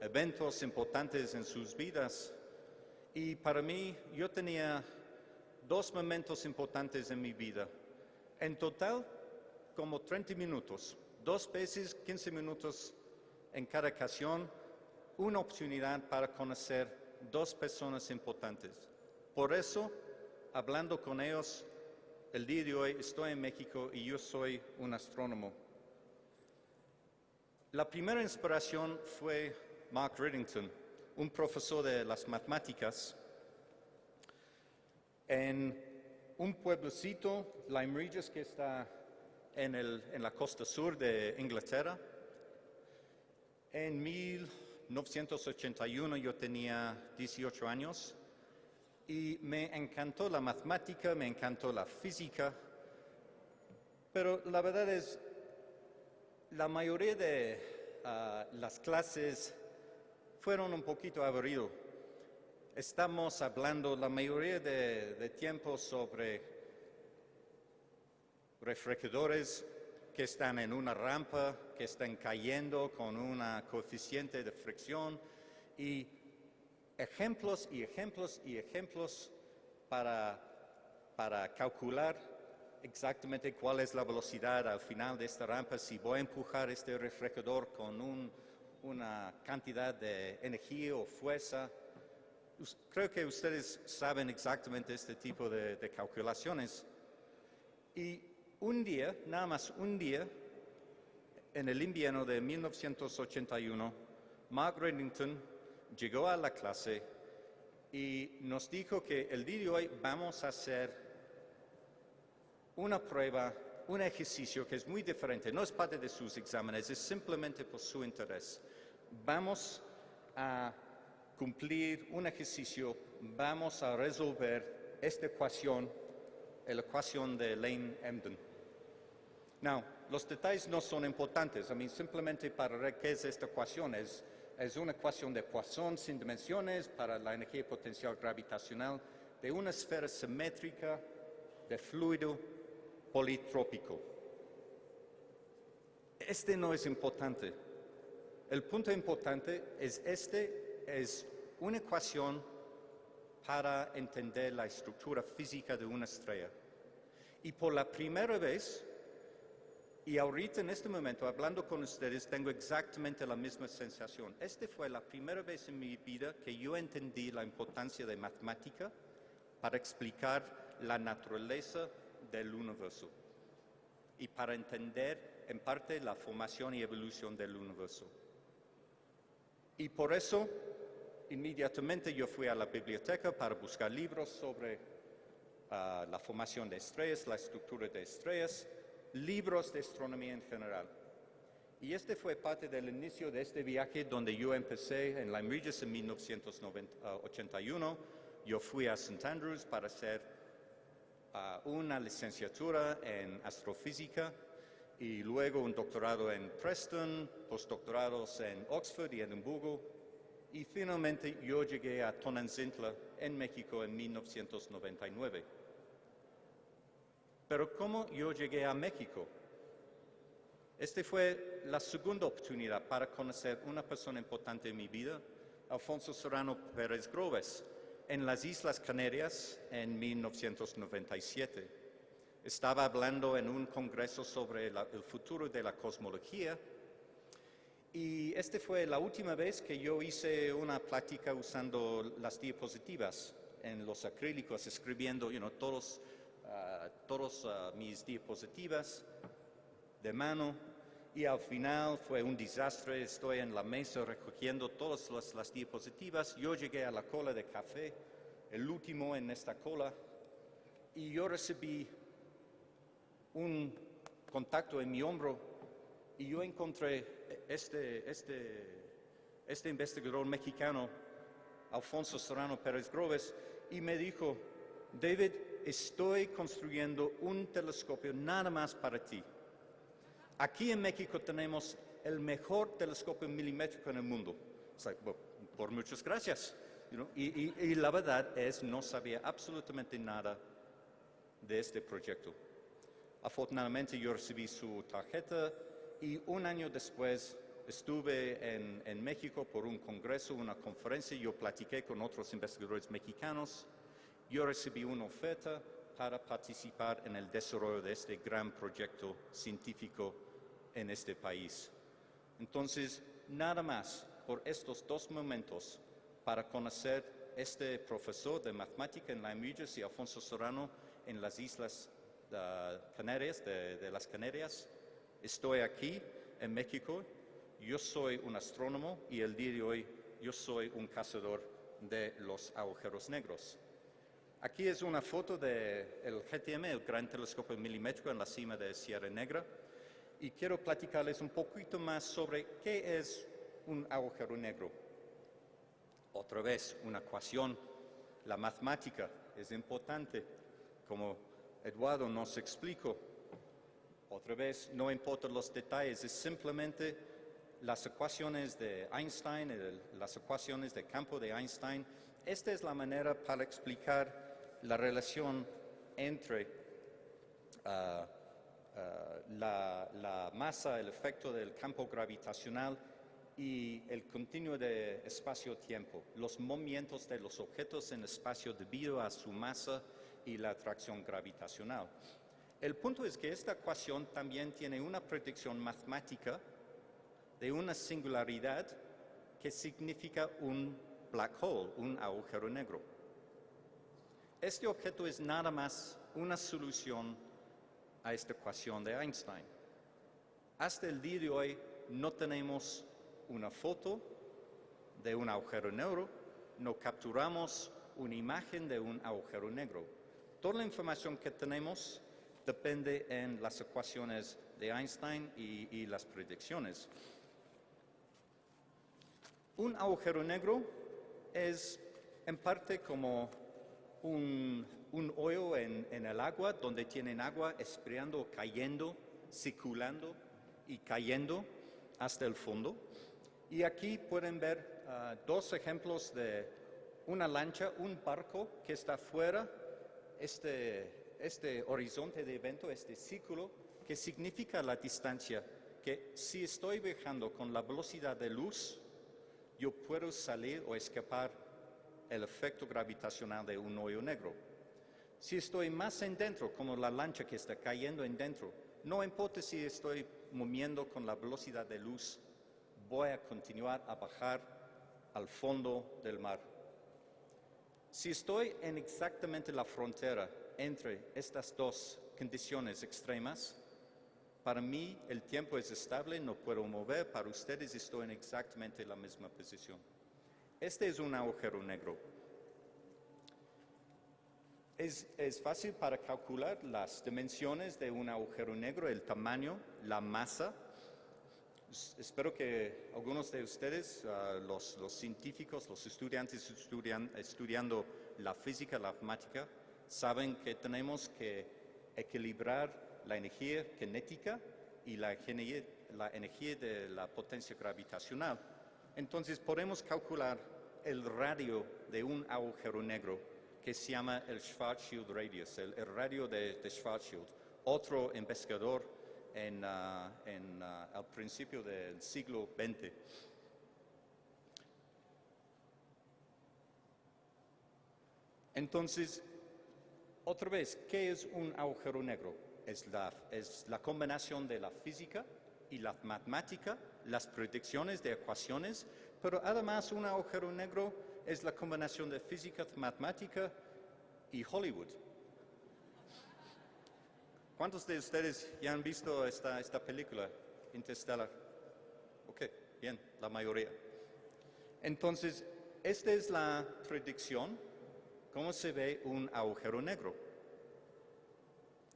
eventos importantes en sus vidas. Y para mí, yo tenía 2 momentos importantes en mi vida. En total, como 30 minutos, 2 veces 15 minutos en cada ocasión, una oportunidad para conocer 2 personas importantes. Por eso, hablando con ellos, el día de hoy estoy en México y yo soy un astrónomo. La primera inspiración fue Mark Riddington, un profesor de las matemáticas en un pueblecito, Lyme Regis, que está en la costa sur de Inglaterra. En 1981 yo tenía 18 años y me encantó la matemática, me encantó la física, pero la verdad es, la mayoría de las clases fueron un poquito aburridos. Estamos hablando la mayoría de tiempo sobre refrigeradores que están en una rampa, que están cayendo con un coeficiente de fricción y ejemplos y ejemplos y ejemplos para calcular exactamente cuál es la velocidad al final de esta rampa, si voy a empujar este refrigerador con una cantidad de energía o fuerza. Creo que ustedes saben exactamente este tipo de calculaciones. Y un día, nada más un día, en el invierno de 1981, Mark Riddington llegó a la clase y nos dijo que el día de hoy vamos a hacer una prueba, un ejercicio que es muy diferente, no es parte de sus exámenes, es simplemente por su interés. Vamos a cumplir un ejercicio, vamos a resolver esta ecuación, la ecuación de Lane-Emden. Now, los detalles no son importantes, simplemente para ver qué es esta ecuación, es una ecuación de Poisson sin dimensiones para la energía potencial gravitacional de una esfera simétrica de fluido politrópico. Este no es importante. El punto importante es es una ecuación para entender la estructura física de una estrella. Y por la primera vez, y ahorita en este momento hablando con ustedes, tengo exactamente la misma sensación. Fue la primera vez en mi vida que yo entendí la importancia de matemática para explicar la naturaleza del universo y para entender en parte la formación y evolución del universo. Y por eso, inmediatamente yo fui a la biblioteca para buscar libros sobre la formación de estrellas, la estructura de estrellas, libros de astronomía en general. Y fue parte del inicio de este viaje donde yo empecé en Lyme Regis en 1981. Yo fui a St. Andrews para hacer una licenciatura en astrofísica y luego un doctorado en Preston, postdoctorados en Oxford y Edimburgo, y finalmente yo llegué a Tonantzintla en México en 1999. Pero ¿cómo yo llegué a México? Fue la segunda oportunidad para conocer una persona importante en mi vida, Alfonso Serrano Pérez Grobes, en las Islas Canarias en 1997. Estaba hablando en un congreso sobre el futuro de la cosmología y esta fue la última vez que yo hice una plática usando las diapositivas en los acrílicos, escribiendo todos mis diapositivas de mano, y al final fue un desastre. Estoy en la mesa recogiendo todas las diapositivas. Yo llegué a la cola de café, el último en esta cola, y yo recibí un contacto en mi hombro y yo encontré este investigador mexicano, Alfonso Serrano Pérez Groves, y me dijo: David, estoy construyendo un telescopio nada más para ti. Aquí en México tenemos el mejor telescopio milimétrico en el mundo. Por muchas gracias. Y la verdad es, no sabía absolutamente nada de este proyecto. Afortunadamente yo recibí su tarjeta y un año después estuve en México por un congreso, una conferencia. Yo platiqué con otros investigadores mexicanos. Yo recibí una oferta para participar en el desarrollo de este gran proyecto científico en este país. Entonces, nada más por estos dos momentos para conocer este profesor de matemática en Lyme Regis y Alfonso Serrano en las Islas Canarias, de las Canarias. Estoy aquí en México. Yo soy un astrónomo y el día de hoy yo soy un cazador de los agujeros negros. Aquí es una foto del GTM, el Gran Telescopio Milimétrico en la cima de Sierra Negra, y quiero platicarles un poquito más sobre qué es un agujero negro. Otra vez, una ecuación. La matemática es importante, como Eduardo nos explicó. Otra vez, no importan los detalles, es simplemente las ecuaciones de Einstein, las ecuaciones de campo de Einstein. Esta es la manera para explicar la relación entre la masa, el efecto del campo gravitacional y el continuo de espacio-tiempo, los movimientos de los objetos en espacio debido a su masa y la atracción gravitacional. El punto es que esta ecuación también tiene una predicción matemática de una singularidad que significa un black hole, un agujero negro. Este objeto es nada más una solución a esta ecuación de Einstein. Hasta el día de hoy no tenemos una foto de un agujero negro, no capturamos una imagen de un agujero negro. Toda la información que tenemos depende en las ecuaciones de Einstein y las predicciones. Un agujero negro es en parte como un hoyo en el agua, donde tienen agua esperando, cayendo, circulando y cayendo hasta el fondo. Y aquí pueden ver dos ejemplos de una lancha, un barco que está fuera, este horizonte de evento, este círculo, que significa la distancia, que si estoy viajando con la velocidad de luz, yo puedo salir o escapar el efecto gravitacional de un hoyo negro. Si estoy más en dentro, como la lancha que está cayendo en dentro, no importa si estoy moviendo con la velocidad de luz, voy a continuar a bajar al fondo del mar. Si estoy en exactamente la frontera entre estas dos condiciones extremas, para mí el tiempo es estable, no puedo mover. Para ustedes estoy en exactamente la misma posición. Este es un agujero negro. Es fácil para calcular las dimensiones de un agujero negro, el tamaño, la masa. Espero que algunos de ustedes, los científicos, los estudiantes estudiando la física, la matemática, saben que tenemos que equilibrar la energía cinética y la energía de la potencia gravitacional. Entonces podemos calcular el radio de un agujero negro que se llama el Schwarzschild Radius, el radio de Schwarzschild. Otro investigador al principio del siglo XX. Entonces, Otra vez, ¿qué es un agujero negro? Es la combinación de la física y la matemática, las predicciones de ecuaciones, pero además un agujero negro es la combinación de física, matemática y Hollywood. ¿Cuántos de ustedes ya han visto esta película, Interstellar? Ok, bien, la mayoría. Entonces, esta es la predicción, cómo se ve un agujero negro.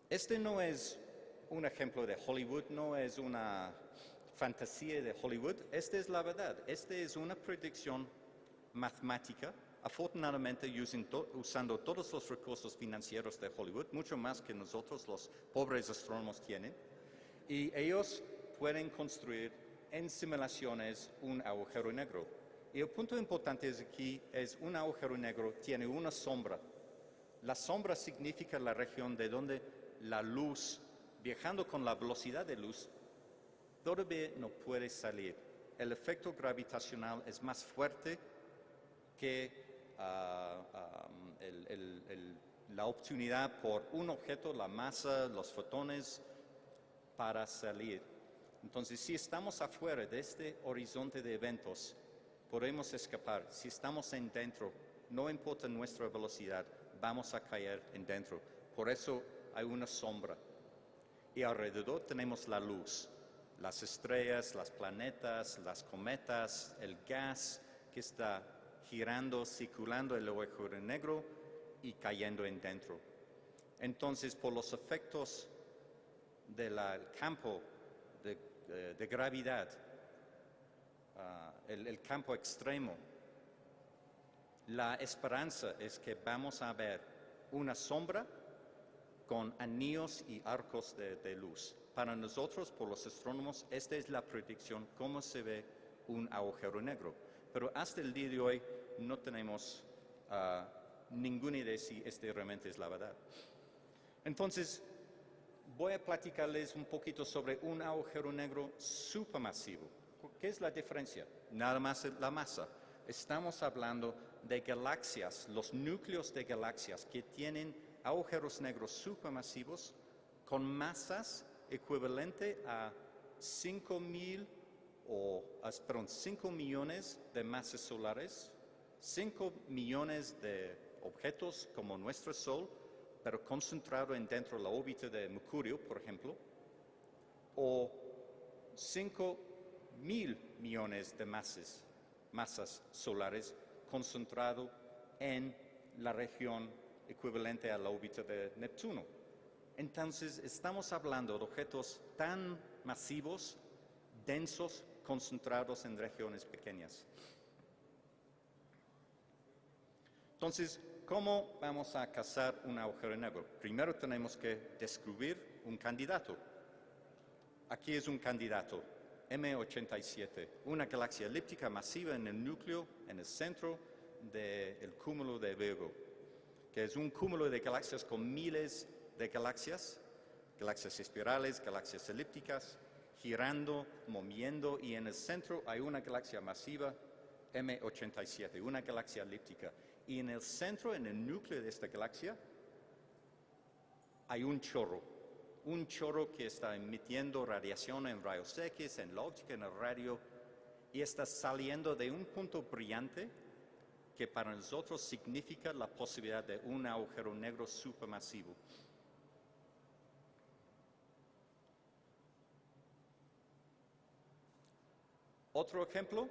Este no es un ejemplo de Hollywood, no es una fantasía de Hollywood, esta es la verdad. Esta es una predicción matemática, afortunadamente usando todos los recursos financieros de Hollywood, mucho más que nosotros los pobres astrónomos tienen, y ellos pueden construir en simulaciones un agujero negro. Y el punto importante aquí es un agujero negro tiene una sombra. La sombra significa la región de donde la luz, viajando con la velocidad de luz, todavía no puede salir. El efecto gravitacional es más fuerte que la oportunidad por un objeto, la masa, los fotones, para salir. Entonces, si estamos afuera de este horizonte de eventos, podemos escapar. Si estamos en dentro, no importa nuestra velocidad, vamos a caer en dentro. Por eso hay una sombra. Y alrededor tenemos la luz, las estrellas, los planetas, las cometas, el gas que está girando, circulando el agujero negro y cayendo en dentro. Entonces, por los efectos del campo de gravedad, el campo extremo, la esperanza es que vamos a ver una sombra con anillos y arcos de luz. Para nosotros, por los astrónomos, esta es la predicción, cómo se ve un agujero negro. Pero hasta el día de hoy no tenemos ninguna idea si este realmente es la verdad. Entonces, voy a platicarles un poquito sobre un agujero negro supermasivo. ¿Qué es la diferencia? Nada más la masa. Estamos hablando de galaxias, los núcleos de galaxias que tienen agujeros negros supermasivos con masas equivalente a 5 millones de masas solares, 5 millones de objetos como nuestro Sol, pero concentrado dentro de la órbita de Mercurio, por ejemplo, o 5.000 millones de masas solares concentrado en la región equivalente a la órbita de Neptuno. Entonces, estamos hablando de objetos tan masivos, densos, concentrados en regiones pequeñas. Entonces, ¿cómo vamos a cazar un agujero negro? Primero tenemos que descubrir un candidato. Aquí es un candidato, M87, una galaxia elíptica masiva en el núcleo, en el centro del cúmulo de Virgo, que es un cúmulo de galaxias con miles de galaxias espirales, galaxias elípticas, girando, moviendo, y en el centro hay una galaxia masiva, M87, una galaxia elíptica. Y en el centro, en el núcleo de esta galaxia, hay un chorro que está emitiendo radiación en rayos X, en la óptica, en el radio, y está saliendo de un punto brillante que para nosotros significa la posibilidad de un agujero negro supermasivo. Otro ejemplo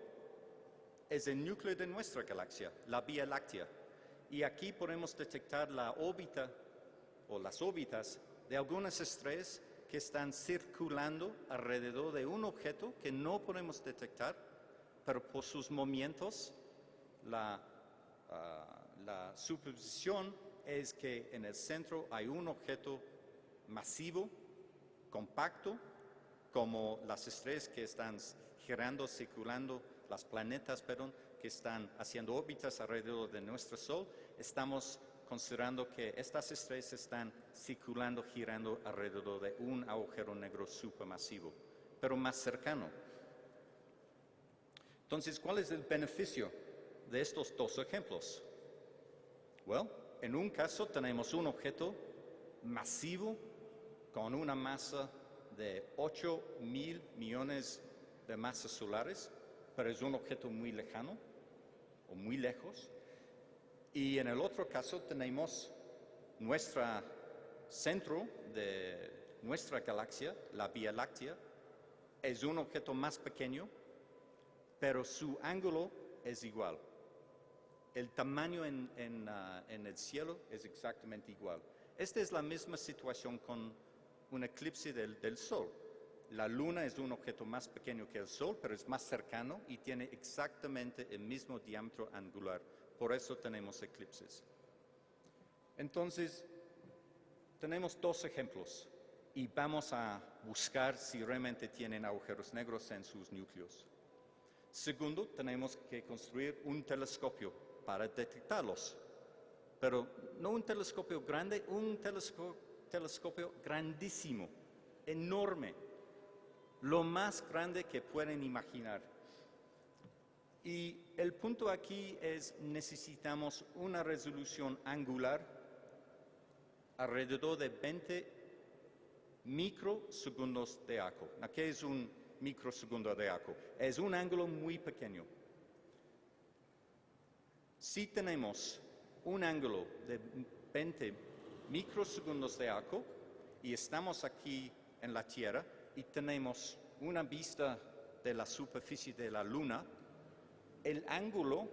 es el núcleo de nuestra galaxia, la Vía Láctea. Y aquí podemos detectar la órbita o las órbitas de algunas estrellas que están circulando alrededor de un objeto que no podemos detectar, pero por sus movimientos, la suposición es que en el centro hay un objeto masivo, compacto, como las estrellas que están girando, circulando, los planetas, que están haciendo órbitas alrededor de nuestro Sol. Estamos considerando que estas estrellas están circulando, girando alrededor de un agujero negro supermasivo, pero más cercano. Entonces, ¿cuál es el beneficio de estos dos ejemplos? Bueno, en un caso tenemos un objeto masivo con una masa de 8.000 millones de masas solares, pero es un objeto muy lejano o muy lejos. Y en el otro caso tenemos nuestro centro de nuestra galaxia, la Vía Láctea, es un objeto más pequeño, pero su ángulo es igual. El tamaño en el cielo es exactamente igual. Esta es la misma situación con un eclipse del Sol. La Luna es un objeto más pequeño que el Sol, pero es más cercano y tiene exactamente el mismo diámetro angular. Por eso tenemos eclipses. Entonces, tenemos dos ejemplos y vamos a buscar si realmente tienen agujeros negros en sus núcleos. Segundo, tenemos que construir un telescopio para detectarlos. Pero no un telescopio grande, un telescopio grandísimo, enorme, lo más grande que pueden imaginar. Y el punto aquí es necesitamos una resolución angular alrededor de 20 microsegundos de arco. ¿Qué es un microsegundo de arco? Es un ángulo muy pequeño. Si tenemos un ángulo de 20 microsegundos de arco y estamos aquí en la Tierra y tenemos una vista de la superficie de la Luna, el ángulo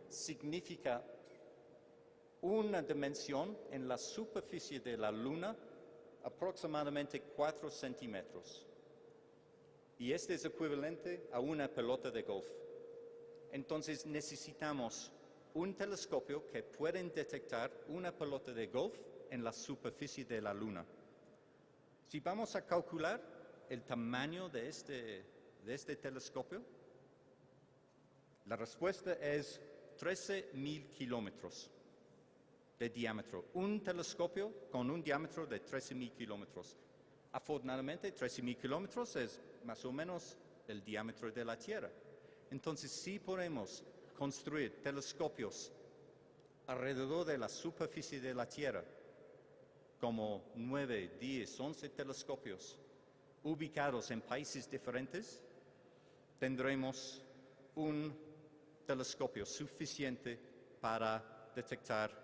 significa una dimensión en la superficie de la Luna aproximadamente 4 centímetros. Y este es equivalente a una pelota de golf. Entonces necesitamos un telescopio que pueda detectar una pelota de golf en la superficie de la Luna. Si vamos a calcular el tamaño de este telescopio, la respuesta es 13.000 kilómetros de diámetro. Un telescopio con un diámetro de 13.000 kilómetros. Afortunadamente, 13.000 kilómetros es más o menos el diámetro de la Tierra. Entonces, si podemos construir telescopios alrededor de la superficie de la Tierra, como 9, 10, 11 telescopios ubicados en países diferentes, tendremos un telescopio suficiente para detectar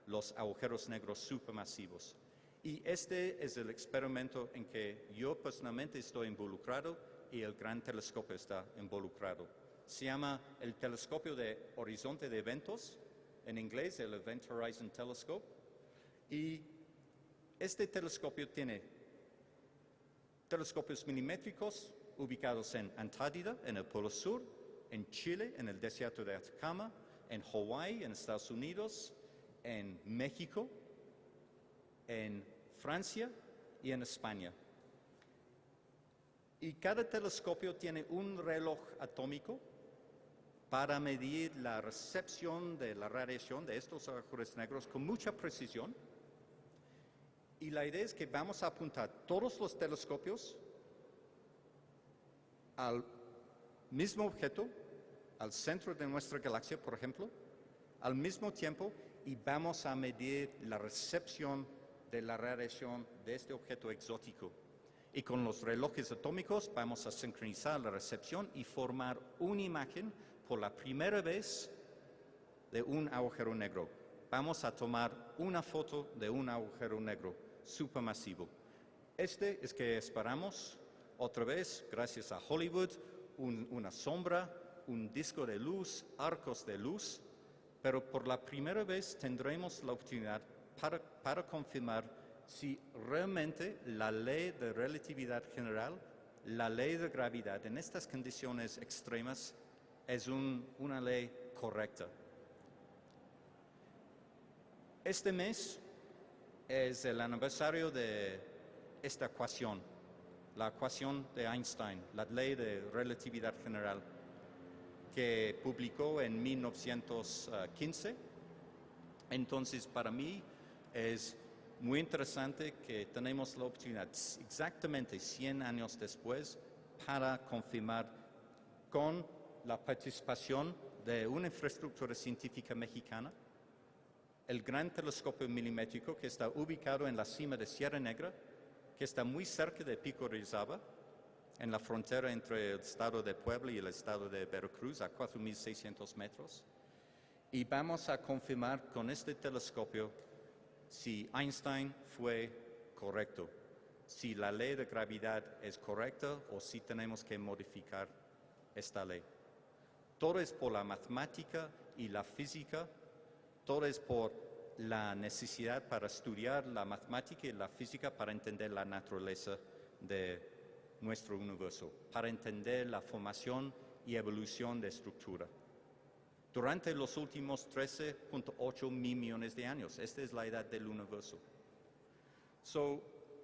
los agujeros negros supermasivos. Y este es el experimento en que yo personalmente estoy involucrado y el Gran Telescopio está involucrado. Se llama el Telescopio de Horizonte de Eventos, en inglés el Event Horizon Telescope. Y este telescopio tiene telescopios milimétricos ubicados en Antártida, en el Polo Sur, en Chile, en el desierto de Atacama, en Hawái, en Estados Unidos, en México, en Francia y en España. Y cada telescopio tiene un reloj atómico para medir la recepción de la radiación de estos agujeros negros con mucha precisión. Y la idea es que vamos a apuntar todos los telescopios al mismo objeto, al centro de nuestra galaxia, por ejemplo, al mismo tiempo, y vamos a medir la recepción de la radiación de este objeto exótico. Y con los relojes atómicos vamos a sincronizar la recepción y formar una imagen por la primera vez de un agujero negro. Vamos a tomar una foto de un agujero negro supermasivo. Este es que esperamos otra vez, gracias a Hollywood, una sombra, un disco de luz, arcos de luz, pero por la primera vez tendremos la oportunidad para confirmar si realmente la ley de relatividad general, la ley de gravedad en estas condiciones extremas es una ley correcta. Este mes es el aniversario de esta ecuación, la ecuación de Einstein, la ley de relatividad general, que publicó en 1915. Entonces, para mí es muy interesante que tenemos la oportunidad, exactamente 100 años después, para confirmar con la participación de una infraestructura científica mexicana el gran telescopio milimétrico que está ubicado en la cima de Sierra Negra, que está muy cerca de Pico Orizaba, en la frontera entre el estado de Puebla y el estado de Veracruz, a 4.600 metros. Y vamos a confirmar con este telescopio si Einstein fue correcto, si la ley de gravedad es correcta o si tenemos que modificar esta ley. Todo es por la matemática y la física, todo es por la necesidad para estudiar la matemática y la física para entender la naturaleza de nuestro universo, para entender la formación y evolución de estructura. Durante los últimos 13.8 mil millones de años, esta es la edad del universo.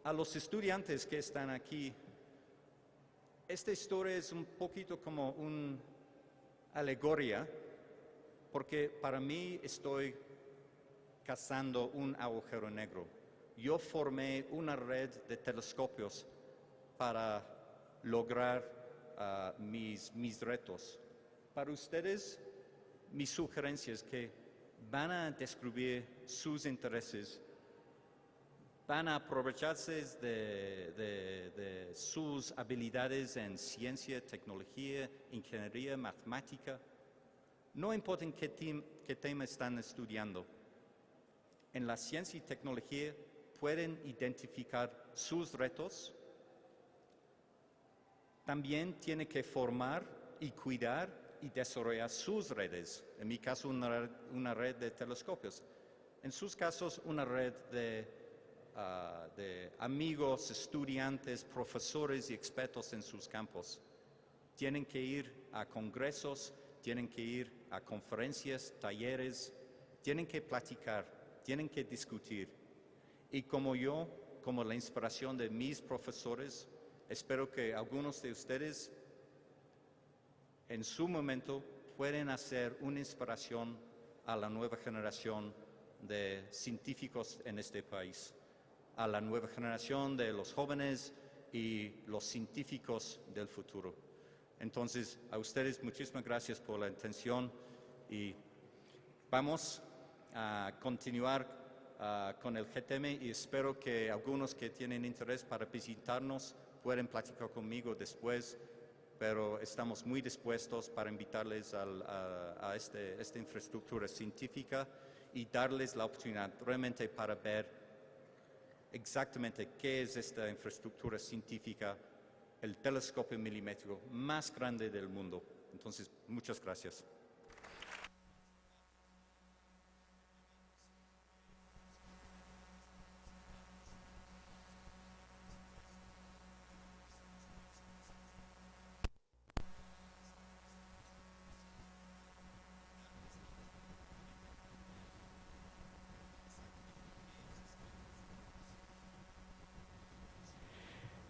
A los estudiantes que están aquí, esta historia es un poquito como una alegoría, porque para mí estoy cazando un agujero negro. Yo formé una red de telescopios para lograr mis retos. Para ustedes, mis sugerencias que van a descubrir sus intereses, van a aprovecharse de sus habilidades en ciencia, tecnología, ingeniería, matemática. No importa en qué tema están estudiando. En la ciencia y tecnología pueden identificar sus retos. También tiene que formar y cuidar y desarrollar sus redes. En mi caso, una red de telescopios. En sus casos, una red de amigos, estudiantes, profesores y expertos en sus campos. Tienen que ir a congresos, tienen que ir a conferencias, talleres, tienen que platicar, tienen que discutir. Y como yo, como la inspiración de mis profesores, espero que algunos de ustedes en su momento pueden hacer una inspiración a la nueva generación de científicos en este país, a la nueva generación de los jóvenes y los científicos del futuro. Entonces, a ustedes muchísimas gracias por la atención y vamos a continuar con el GTM y espero que algunos que tienen interés para visitarnos pueden platicar conmigo después, pero estamos muy dispuestos para invitarles a esta infraestructura científica y darles la oportunidad realmente para ver exactamente qué es esta infraestructura científica, el telescopio milimétrico más grande del mundo. Entonces, muchas gracias.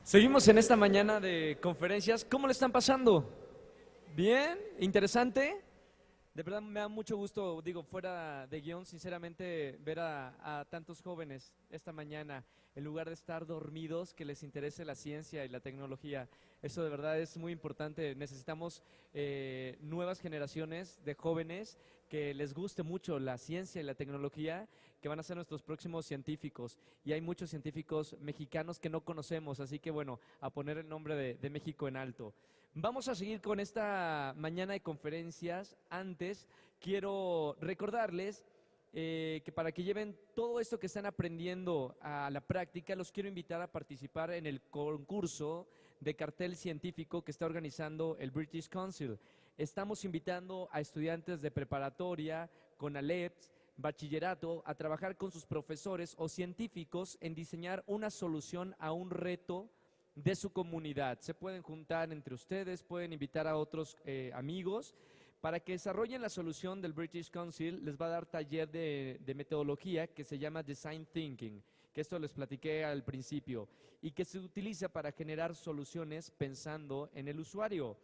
Seguimos en esta mañana de conferencias. ¿Cómo le están pasando? ¿Bien? ¿Interesante? De verdad me da mucho gusto, digo, fuera de guión, sinceramente, ver a tantos jóvenes esta mañana, en lugar de estar dormidos, que les interese la ciencia y la tecnología. Eso de verdad es muy importante. Necesitamos nuevas generaciones de jóvenes que les guste mucho la ciencia y la tecnología, que van a ser nuestros próximos científicos. Y hay muchos científicos mexicanos que no conocemos, así que bueno, a poner el nombre de México en alto. Vamos a seguir con esta mañana de conferencias. Antes, quiero recordarles que para que lleven todo esto que están aprendiendo a la práctica, los quiero invitar a participar en el concurso de cartel científico que está organizando el British Council. Estamos invitando a estudiantes de preparatoria, con ALEPS, bachillerato, a trabajar con sus profesores o científicos en diseñar una solución a un reto de su comunidad. Se pueden juntar entre ustedes, pueden invitar a otros amigos para que desarrollen la solución del British Council. Les va a dar taller de metodología que se llama Design Thinking, que esto les platiqué al principio, y que se utiliza para generar soluciones pensando en el usuario.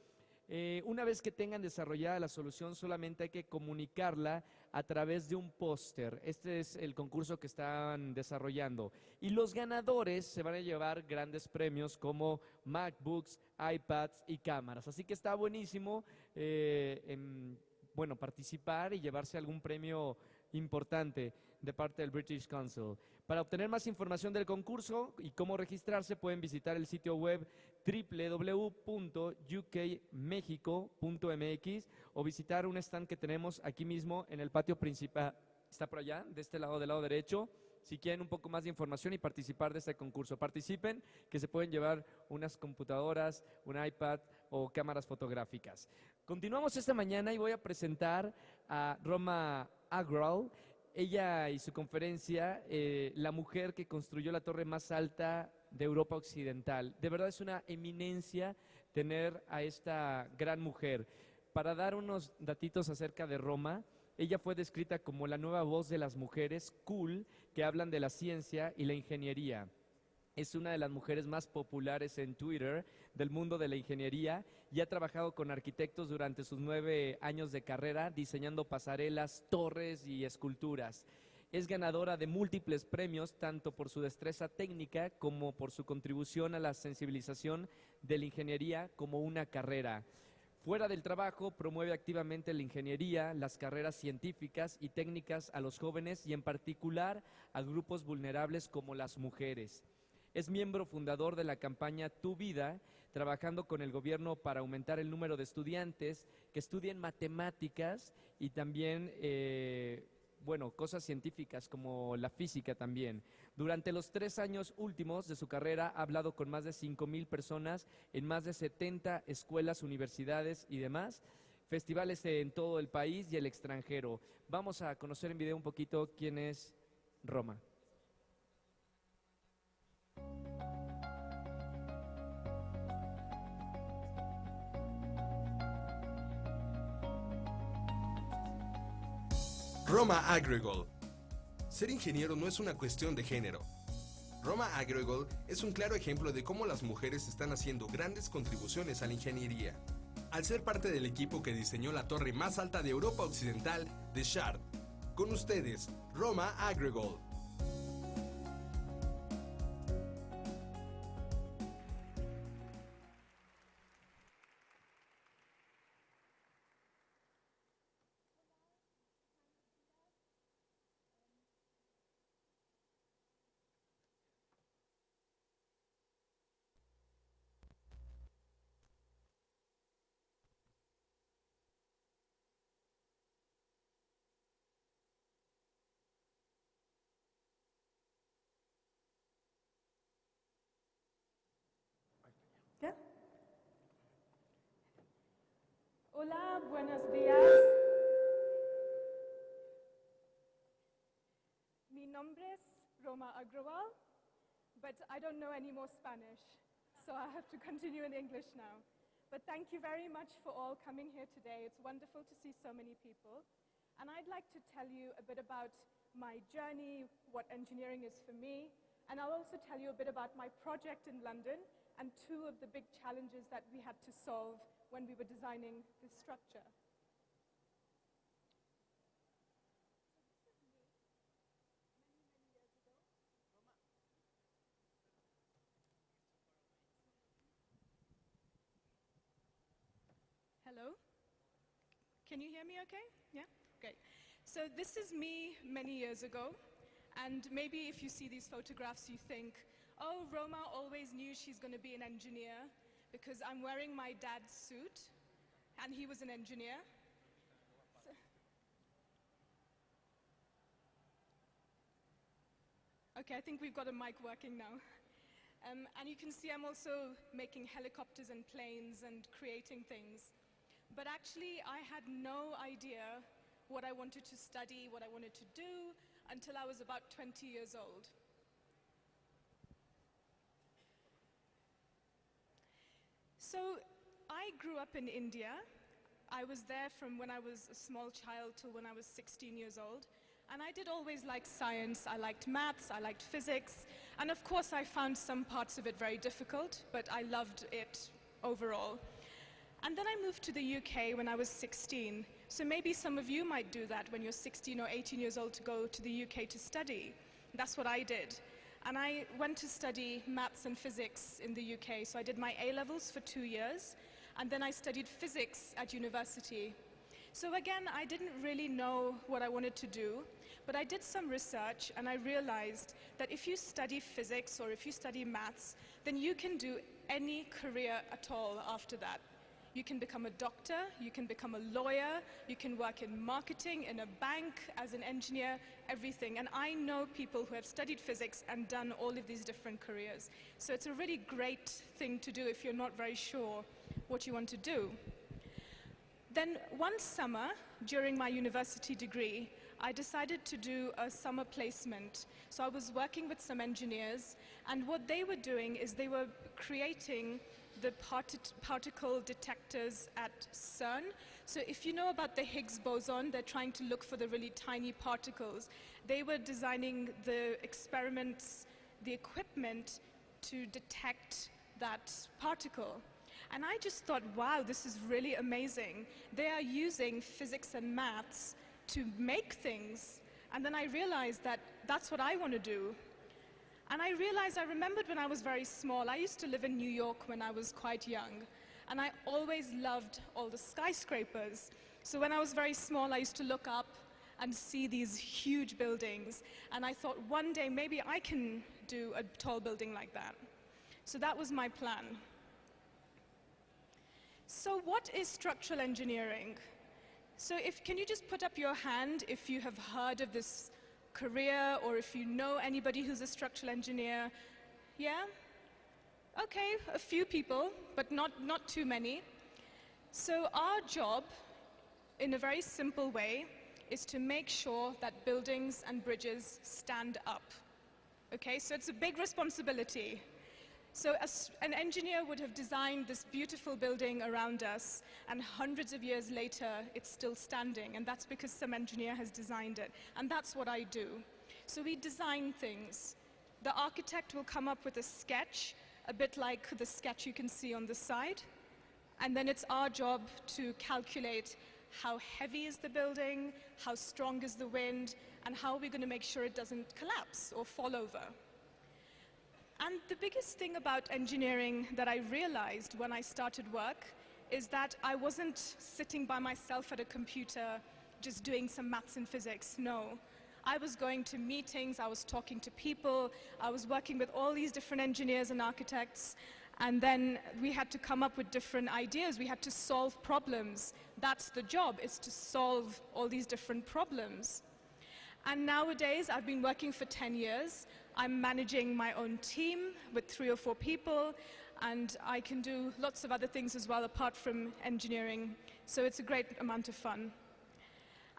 Una vez que tengan desarrollada la solución, solamente hay que comunicarla a través de un póster. Este es el concurso que están desarrollando. Y los ganadores se van a llevar grandes premios como MacBooks, iPads y cámaras. Así que está buenísimo, participar y llevarse algún premio importante de parte del British Council. Para obtener más información del concurso y cómo registrarse, pueden visitar el sitio web www.ukmexico.mx o visitar un stand que tenemos aquí mismo en el patio principal. Está por allá, de este lado, del lado derecho. Si quieren un poco más de información y participar de este concurso, participen, que se pueden llevar unas computadoras, un iPad o cámaras fotográficas. Continuamos esta mañana y voy a presentar a Roma Agrawal. Ella y su conferencia, la mujer que construyó la torre más alta de Europa Occidental. De verdad es una eminencia tener a esta gran mujer. Para dar unos datitos acerca de Roma, ella fue descrita como la nueva voz de las mujeres cool que hablan de la ciencia y la ingeniería. Es una de las mujeres más populares en Twitter del mundo de la ingeniería y ha trabajado con arquitectos durante sus 9 años de carrera diseñando pasarelas, torres y esculturas. Es ganadora de múltiples premios tanto por su destreza técnica como por su contribución a la sensibilización de la ingeniería como una carrera. Fuera del trabajo, promueve activamente la ingeniería, las carreras científicas y técnicas a los jóvenes y en particular a grupos vulnerables como las mujeres. Es miembro fundador de la campaña Tu Vida, trabajando con el gobierno para aumentar el número de estudiantes que estudien matemáticas y también, cosas científicas como la física también. Durante los 3 años últimos de su carrera ha hablado con más de 5,000 personas en más de 70 escuelas, universidades y demás, festivales en todo el país y el extranjero. Vamos a conocer en video un poquito quién es Roma. Roma Agrawal. Ser ingeniero no es una cuestión de género. Roma Agrawal es un claro ejemplo de cómo las mujeres están haciendo grandes contribuciones a la ingeniería. Al ser parte del equipo que diseñó la torre más alta de Europa Occidental, de Shard. Con ustedes, Roma Agrawal. Hola, buenos días. Mi nombre es Roma Agrawal, but I don't know any more Spanish, so I have to continue in English now. But thank you very much for all coming here today. It's wonderful to see so many people. And I'd like to tell you a bit about my journey, what engineering is for me, and I'll also tell you a bit about my project in London and 2 of the big challenges that we had to solve when we were designing this structure. Hello? Can you hear me okay? Yeah? Great. So this is me many years ago, and maybe if you see these photographs you think, oh, Roma always knew she's going to be an engineer because I'm wearing my dad's suit, and he was an engineer. So okay, I think we've got a mic working now. And you can see I'm also making helicopters and planes and creating things. But actually, I had no idea what I wanted to study, what I wanted to do, until I was about 20 years old. So I grew up in India. I was there from when I was a small child till when I was 16 years old. And I did always like science. I liked maths, I liked physics. And of course, I found some parts of it very difficult, but I loved it overall. And then I moved to the UK when I was 16. So maybe some of you might do that when you're 16 or 18 years old to go to the UK to study. That's what I did. And I went to study maths and physics in the UK. So I did my A-levels for 2 years, and then I studied physics at university. So again, I didn't really know what I wanted to do, But I did some research and I realized that if you study physics or if you study maths, then you can do any career at all after that. You can become a doctor, you can become a lawyer, you can work in marketing, in a bank, as an engineer, everything. And I know people who have studied physics and done all of these different careers. So it's a really great thing to do if you're not very sure what you want to do. Then one summer, during my university degree, I decided to do a summer placement. So I was working with some engineers, and what they were doing is they were creating the particle detectors at CERN. So if you know about the Higgs boson, they're trying to look for the really tiny particles. They were designing the experiments, the equipment to detect that particle. And I just thought, wow, this is really amazing. They are using physics and maths to make things. And then I realized that that's what I want to do. And I realized, I remembered when I was very small, I used to live in New York when I was quite young. And I always loved all the skyscrapers. So when I was very small, I used to look up and see these huge buildings. And I thought, one day, maybe I can do a tall building like that. So that was my plan. So what is structural engineering? So can you just put up your hand if you have heard of this career, or if you know anybody who's a structural engineer? Yeah? Okay, a few people, but not too many. So our job, in a very simple way, is to make sure that buildings and bridges stand up. Okay, so it's a big responsibility. So an engineer would have designed this beautiful building around us, and hundreds of years later, it's still standing, and that's because some engineer has designed it. And that's what I do. So we design things. The architect will come up with a sketch, a bit like the sketch you can see on the side, and then it's our job to calculate how heavy is the building, how strong is the wind, and how are we going to make sure it doesn't collapse or fall over. And the biggest thing about engineering that I realized when I started work is that I wasn't sitting by myself at a computer just doing some maths and physics. No. I was going to meetings, I was talking to people, I was working with all these different engineers and architects, and then we had to come up with different ideas. We had to solve problems. That's the job, is to solve all these different problems. And nowadays, I've been working for 10 years. I'm managing my own team with 3 or 4 people, and I can do lots of other things as well apart from engineering. So it's a great amount of fun.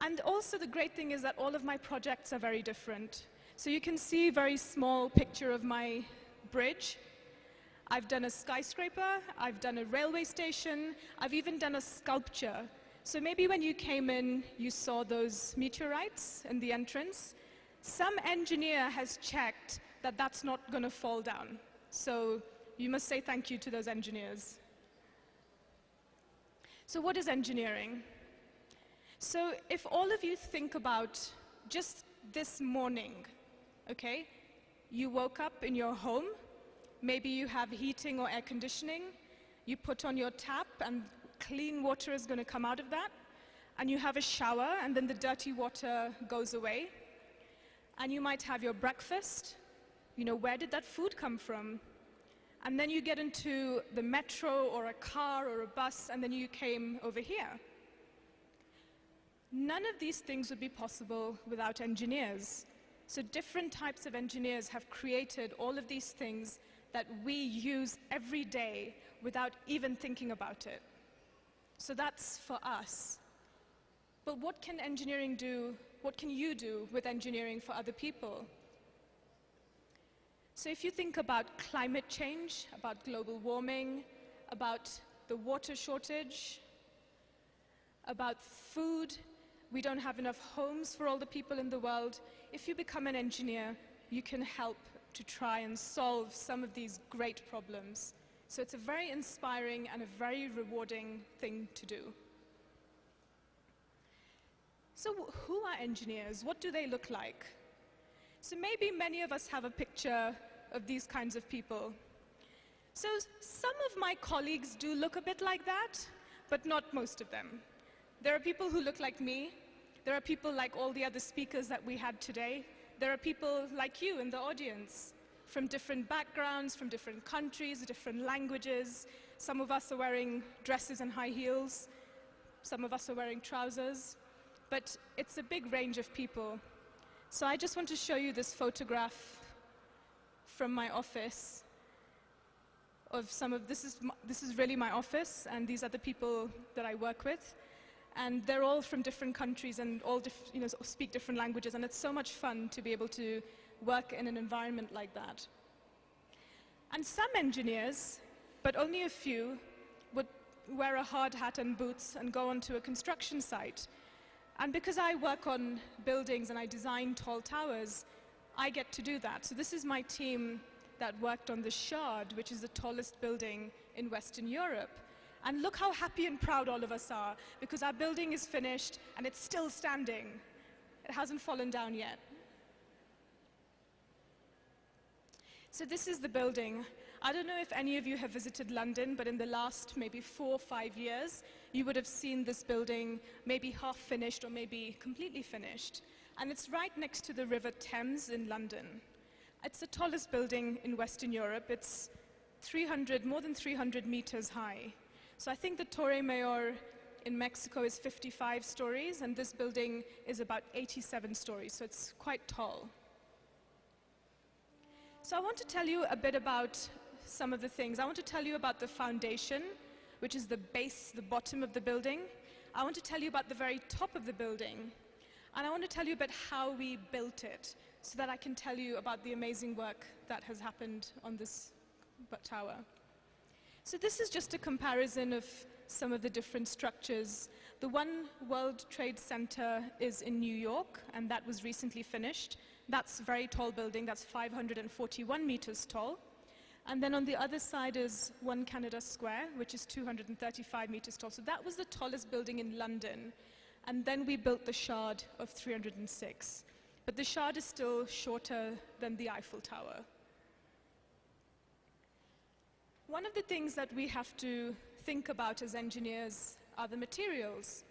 And also the great thing is that all of my projects are very different. So you can see a very small picture of my bridge. I've done a skyscraper, I've done a railway station, I've even done a sculpture. So maybe when you came in, you saw those meteorites in the entrance. Some engineer has checked that that's not going to fall down. So you must say thank you to those engineers. So what is engineering? So if all of you think about just this morning, okay, you woke up in your home, maybe you have heating or air conditioning, you put on your tap and clean water is going to come out of that, and you have a shower and then the dirty water goes away. And you might have your breakfast. You know, where did that food come from? And then you get into the metro or a car or a bus, and then you came over here. None of these things would be possible without engineers. So different types of engineers have created all of these things that we use every day without even thinking about it. So that's for us. But what can engineering do? What can you do with engineering for other people? So if you think about climate change, about global warming, about the water shortage, about food, we don't have enough homes for all the people in the world. If you become an engineer, you can help to try and solve some of these great problems. So it's a very inspiring and a very rewarding thing to do. So who are engineers? What do they look like? So maybe many of us have a picture of these kinds of people. So some of my colleagues do look a bit like that, but not most of them. There are people who look like me, There are people like all the other speakers that we had today. There are people like you in the audience, from different backgrounds, from different countries, different languages. Some of us are wearing dresses and high heels. Some of us are wearing trousers. But it's a big range of people. So I just want to show you this photograph from my office of this is really my office, and these are the people that I work with. And they're all from different countries and all speak different languages, and it's so much fun to be able to work in an environment like that. And some engineers, but only a few, would wear a hard hat and boots and go onto a construction site. And because I work on buildings and I design tall towers, I get to do that. So this is my team that worked on the Shard, which is the tallest building in Western Europe. And look how happy and proud all of us are, because our building is finished and it's still standing. It hasn't fallen down yet. So this is the building. I don't know if any of you have visited London, but in the last maybe 4 or 5 years, you would have seen this building maybe half finished or maybe completely finished. And it's right next to the River Thames in London. It's the tallest building in Western Europe. It's more than 300 meters high. So I think the Torre Mayor in Mexico is 55 stories, and this building is about 87 stories, so it's quite tall. So I want to tell you a bit about some of the things. I want to tell you about the foundation, which is the base, the bottom of the building. I want to tell you about the very top of the building. And I want to tell you about how we built it, so that I can tell you about the amazing work that has happened on this tower. So this is just a comparison of some of the different structures. The One World Trade Center is in New York, and that was recently finished. That's a very tall building. That's 541 meters tall. And then on the other side is One Canada Square, which is 235 meters tall. So that was the tallest building in London. And then we built the Shard of 306. But the Shard is still shorter than the Eiffel Tower. One of the things that we have to think about as engineers are the materials.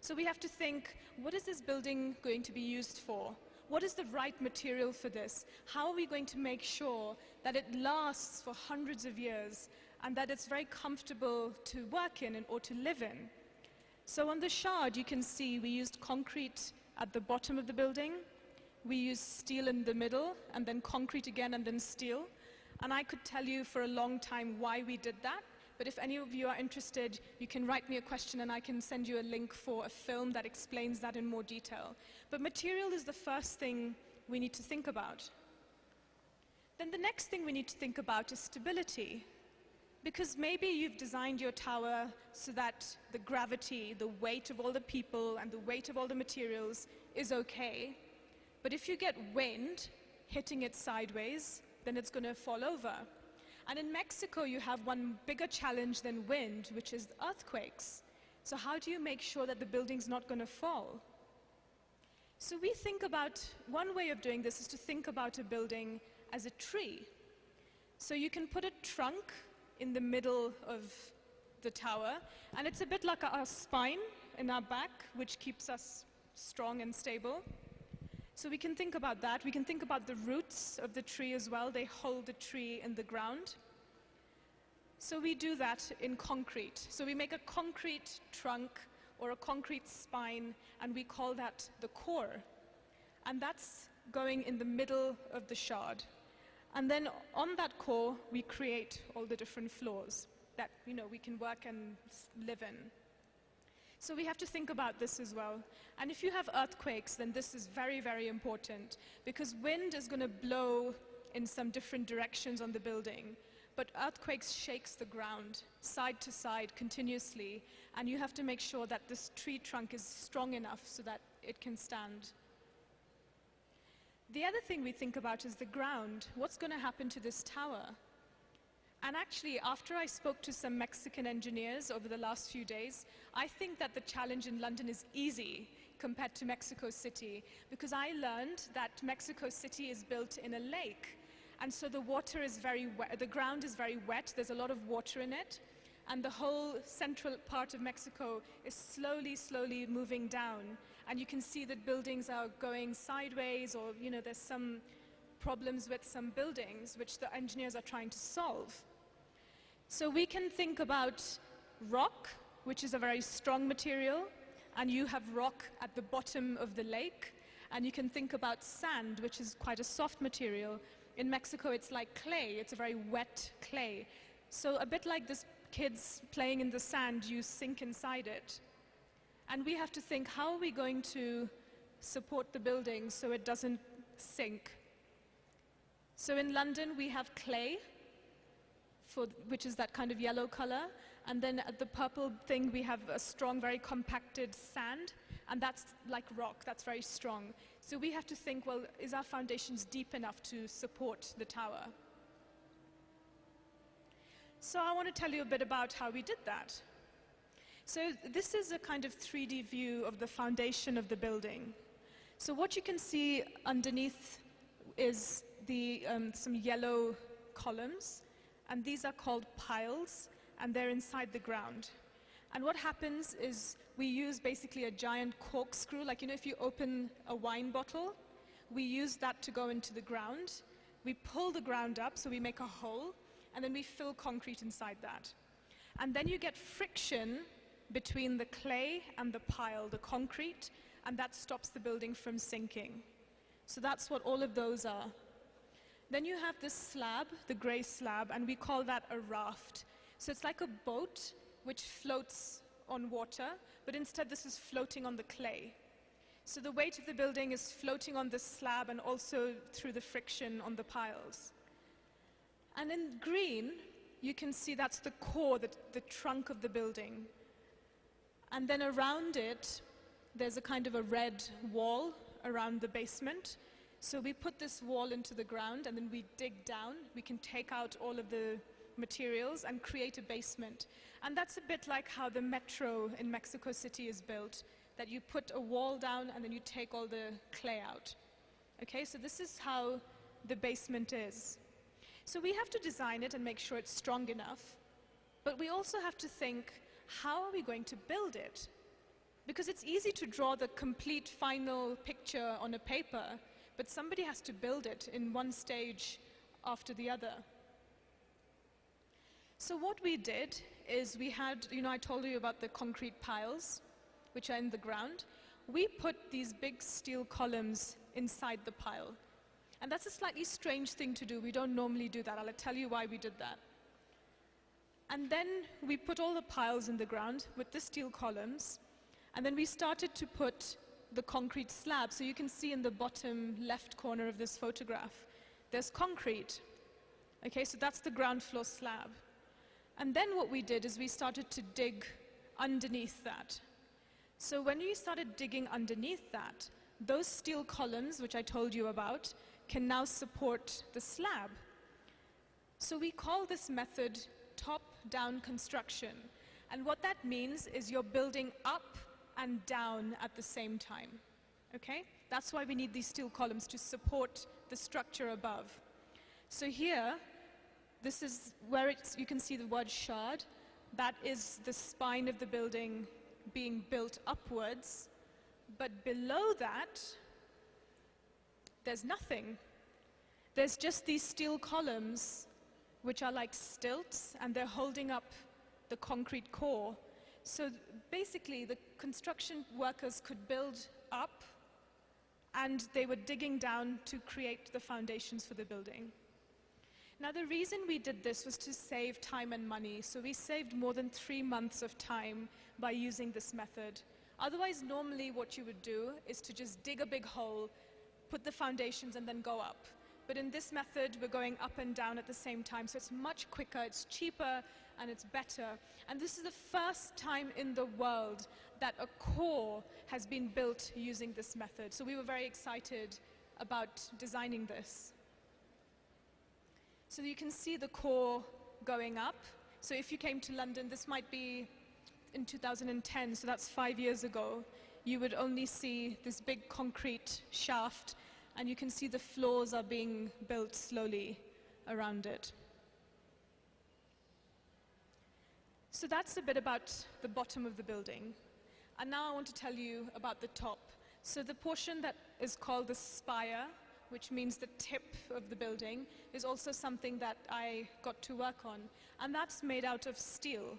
So we have to think, what is this building going to be used for? What is the right material for this? How are we going to make sure that it lasts for hundreds of years and that it's very comfortable to work in or to live in? So on the Shard, you can see we used concrete at the bottom of the building. We used steel in the middle, and then concrete again, and then steel. And I could tell you for a long time why we did that. But if any of you are interested, you can write me a question and I can send you a link for a film that explains that in more detail. But material is the first thing we need to think about. Then the next thing we need to think about is stability. Because maybe you've designed your tower so that the gravity, the weight of all the people and the weight of all the materials is okay. But if you get wind hitting it sideways, then it's going to fall over. And in Mexico, you have one bigger challenge than wind, which is earthquakes. So how do you make sure that the building's not going to fall? So we think about, one way of doing this is to think about a building as a tree. So you can put a trunk in the middle of the tower, and it's a bit like our spine in our back, which keeps us strong and stable. So we can think about that. We can think about the roots of the tree as well. They hold the tree in the ground. So we do that in concrete. So we make a concrete trunk or a concrete spine, and we call that the core. And that's going in the middle of the Shard. And then on that core, we create all the different floors that we can work and live in. So we have to think about this as well. And if you have earthquakes, then this is very, very important, because wind is going to blow in some different directions on the building. But earthquakes shakes the ground side to side continuously, and you have to make sure that this tree trunk is strong enough so that it can stand. The other thing we think about is the ground. What's going to happen to this tower? And actually, after I spoke to some Mexican engineers over the last few days, I think that the challenge in London is easy compared to Mexico City, because I learned that Mexico City is built in a lake. And so the water is very wet, the ground is very wet, there's a lot of water in it. and the whole central part of Mexico is slowly moving down. And you can see that buildings are going sideways, or there's some problems with some buildings which the engineers are trying to solve. So we can think about rock, which is a very strong material, and you have rock at the bottom of the lake. And you can think about sand, which is quite a soft material. In Mexico, it's like clay. It's a very wet clay. So a bit like this kids playing in the sand, you sink inside it. And we have to think, how are we going to support the building so it doesn't sink? So in London, we have clay, which is that kind of yellow color. And then at the purple thing, we have a strong, very compacted sand. And that's like rock, that's very strong. So we have to think, well, is our foundations deep enough to support the tower? So I want to tell you a bit about how we did that. So this is a kind of 3D view of the foundation of the building. So what you can see underneath is some yellow columns, and these are called piles, and they're inside the ground. And what happens is we use basically a giant corkscrew, like if you open a wine bottle, we use that to go into the ground. We pull the ground up, so we make a hole, and then we fill concrete inside that. And then you get friction between the clay and the pile, the concrete, and that stops the building from sinking. So that's what all of those are. Then you have this slab, the gray slab, and we call that a raft. So it's like a boat which floats on water, but instead this is floating on the clay. So the weight of the building is floating on the slab and also through the friction on the piles. And in green, you can see that's the core, the trunk of the building. And then around it, there's a kind of a red wall around the basement. So we put this wall into the ground, and then we dig down. We can take out all of the materials and create a basement. And that's a bit like how the metro in Mexico City is built, that you put a wall down and then you take all the clay out. Okay, so this is how the basement is. So we have to design it and make sure it's strong enough, but we also have to think, how are we going to build it? Because it's easy to draw the complete final picture on a paper, but somebody has to build it in one stage after the other. So what we did is we had, I told you about the concrete piles, which are in the ground. We put these big steel columns inside the pile. And that's a slightly strange thing to do. We don't normally do that. I'll tell you why we did that. And then we put all the piles in the ground with the steel columns. And then we started to put the concrete slab. So you can see in the bottom left corner of this photograph, there's concrete. Okay, so that's the ground floor slab. And then what we did is we started to dig underneath that. So when we started digging underneath that, those steel columns, which I told you about, can now support the slab. So we call this method top-down construction. And what that means is you're building up and down at the same time. Okay? That's why we need these steel columns to support the structure above. So here, this is where you can see the word shard. That is the spine of the building being built upwards. But below that, there's nothing. There's just these steel columns, which are like stilts, and they're holding up the concrete core. So basically, the construction workers could build up, and they were digging down to create the foundations for the building. Now, the reason we did this was to save time and money. So we saved more than 3 months of time by using this method. Otherwise, normally what you would do is to just dig a big hole, put the foundations, and then go up. But in this method, we're going up and down at the same time, so it's much quicker, it's cheaper, and it's better. And this is the first time in the world that a core has been built using this method. So we were very excited about designing this. So you can see the core going up. So if you came to London, this might be in 2010, so that's 5 years ago, you would only see this big concrete shaft, and you can see the floors are being built slowly around it. So that's a bit about the bottom of the building. And now I want to tell you about the top. So the portion that is called the spire, which means the tip of the building, is also something that I got to work on. And that's made out of steel.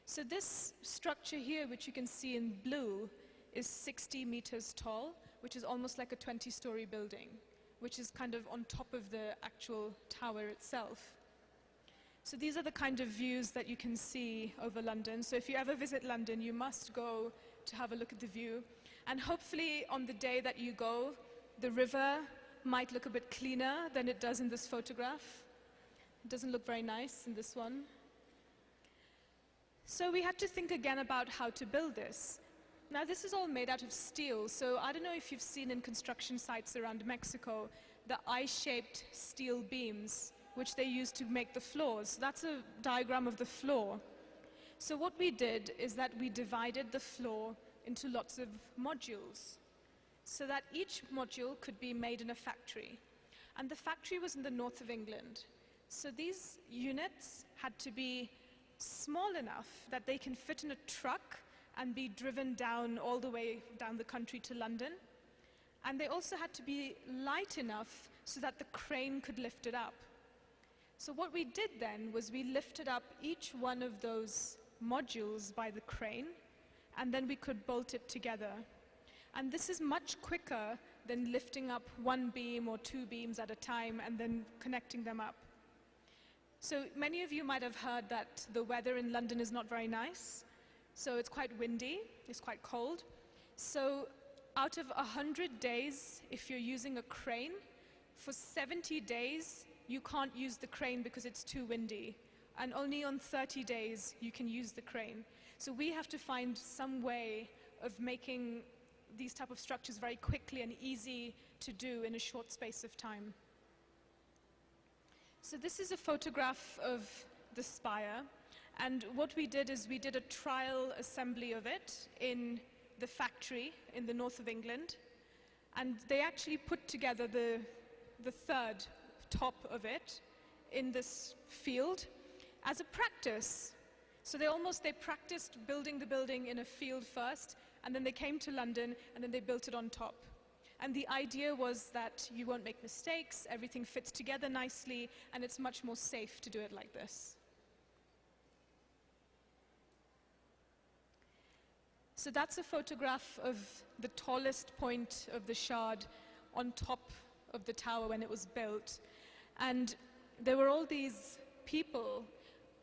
So this structure here, which you can see in blue, is 60 meters tall, which is almost like a 20-story building, which is kind of on top of the actual tower itself. So these are the kind of views that you can see over London. So if you ever visit London, you must go to have a look at the view. And hopefully on the day that you go, the river might look a bit cleaner than it does in this photograph. It doesn't look very nice in this one. So we had to think again about how to build this. Now this is all made out of steel, so I don't know if you've seen in construction sites around Mexico the eye-shaped steel beams which they use to make the floors. That's a diagram of the floor. So what we did is that we divided the floor into lots of modules so that each module could be made in a factory. And the factory was in the north of England. So these units had to be small enough that they can fit in a truck and be driven down all the way down the country to London. And they also had to be light enough so that the crane could lift it up. So what we did then was we lifted up each one of those modules by the crane, and then we could bolt it together. And this is much quicker than lifting up one beam or two beams at a time and then connecting them up. So many of you might have heard that the weather in London is not very nice. So it's quite windy, it's quite cold. So out of 100 days, if you're using a crane, for 70 days, you can't use the crane because it's too windy. And only on 30 days, you can use the crane. So we have to find some way of making these type of structures very quickly and easy to do in a short space of time. So this is a photograph of the spire. And what we did is we did a trial assembly of it in the factory in the north of England. And they actually put together the third top of it in this field as a practice. So they practiced building the building in a field first, and then they came to London, and then they built it on top. And the idea was that you won't make mistakes, everything fits together nicely, and it's much more safe to do it like this. So that's a photograph of the tallest point of the Shard on top of the tower when it was built. And there were all these people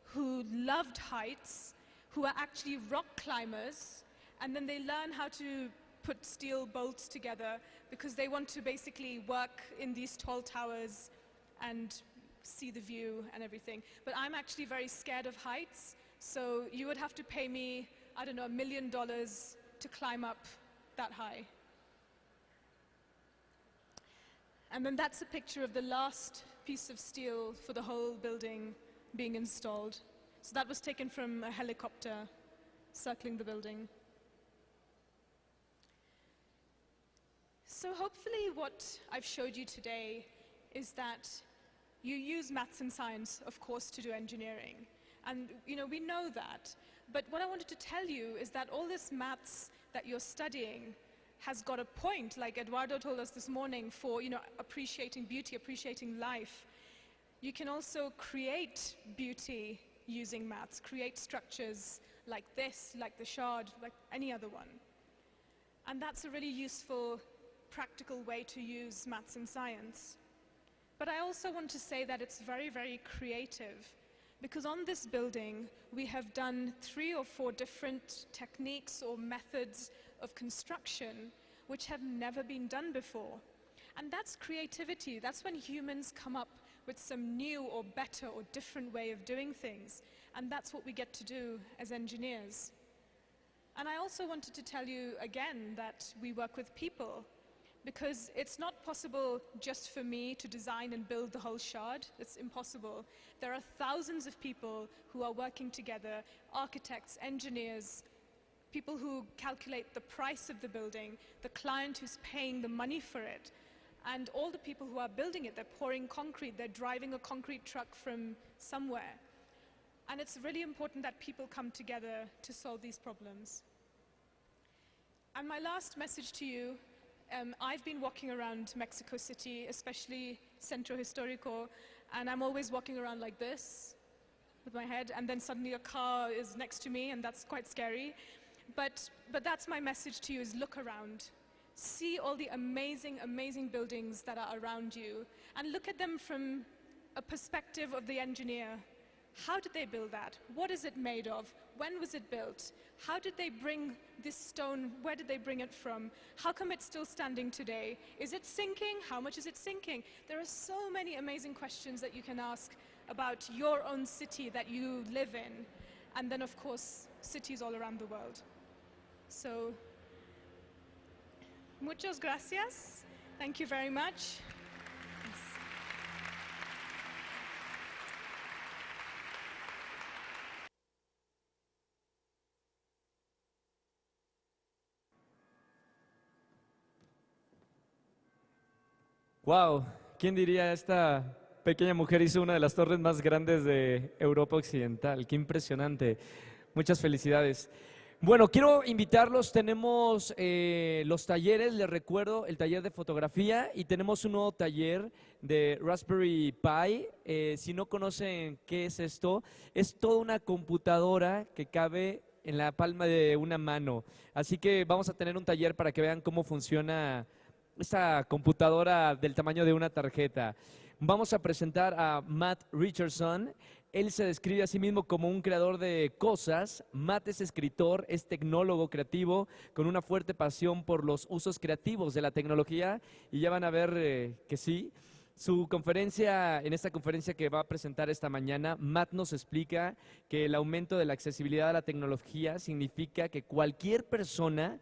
who loved heights, who are actually rock climbers, and then they learn how to put steel bolts together because they want to basically work in these tall towers and see the view and everything. But I'm actually very scared of heights, so you would have to pay me, I don't know, $1 million to climb up that high. And then that's a picture of the last piece of steel for the whole building being installed. So that was taken from a helicopter circling the building. So hopefully what I've showed you today is that you use maths and science, of course, to do engineering. And we know that. But what I wanted to tell you is that all this maths that you're studying has got a point, like Eduardo told us this morning, for appreciating beauty, appreciating life. You can also create beauty using maths, create structures like this, like the Shard, like any other one. And that's a really useful, practical way to use maths and science. But I also want to say that it's very, very creative, because on this building, we have done 3 or 4 different techniques or methods of construction which have never been done before. And that's creativity. That's when humans come up with some new or better or different way of doing things. And that's what we get to do as engineers. And I also wanted to tell you again that we work with people, because it's not possible just for me to design and build the whole Shard. It's impossible. There are thousands of people who are working together, architects, engineers, people who calculate the price of the building, the client who's paying the money for it, and all the people who are building it. They're pouring concrete, they're driving a concrete truck from somewhere. And it's really important that people come together to solve these problems. And my last message to you, I've been walking around Mexico City, especially Centro Histórico, and I'm always walking around like this with my head, and then suddenly a car is next to me, and that's quite scary. But that's my message to you, is look around. See all the amazing, amazing buildings that are around you, and look at them from a perspective of the engineer. How did they build that? What is it made of? When was it built? How did they bring this stone? Where did they bring it from? How come it's still standing today? Is it sinking? How much is it sinking? There are so many amazing questions that you can ask about your own city that you live in. And then, of course, cities all around the world. So, muchas gracias. Thank you very much. Wow, ¿quién diría esta pequeña mujer hizo una de las torres más grandes de Europa Occidental? Qué impresionante. Muchas felicidades. Bueno, quiero invitarlos, tenemos los talleres, les recuerdo, el taller de fotografía y tenemos un nuevo taller de Raspberry Pi. Si no conocen qué es esto, es toda una computadora que cabe en la palma de una mano. Así que vamos a tener un taller para que vean cómo funciona esta computadora del tamaño de una tarjeta. Vamos a presentar a Matt Richardson. Él se describe a sí mismo como un creador de cosas. Matt es escritor, es tecnólogo creativo con una fuerte pasión por los usos creativos de la tecnología y ya van a ver que sí. En esta conferencia que va a presentar esta mañana, Matt nos explica que el aumento de la accesibilidad a la tecnología significa que cualquier persona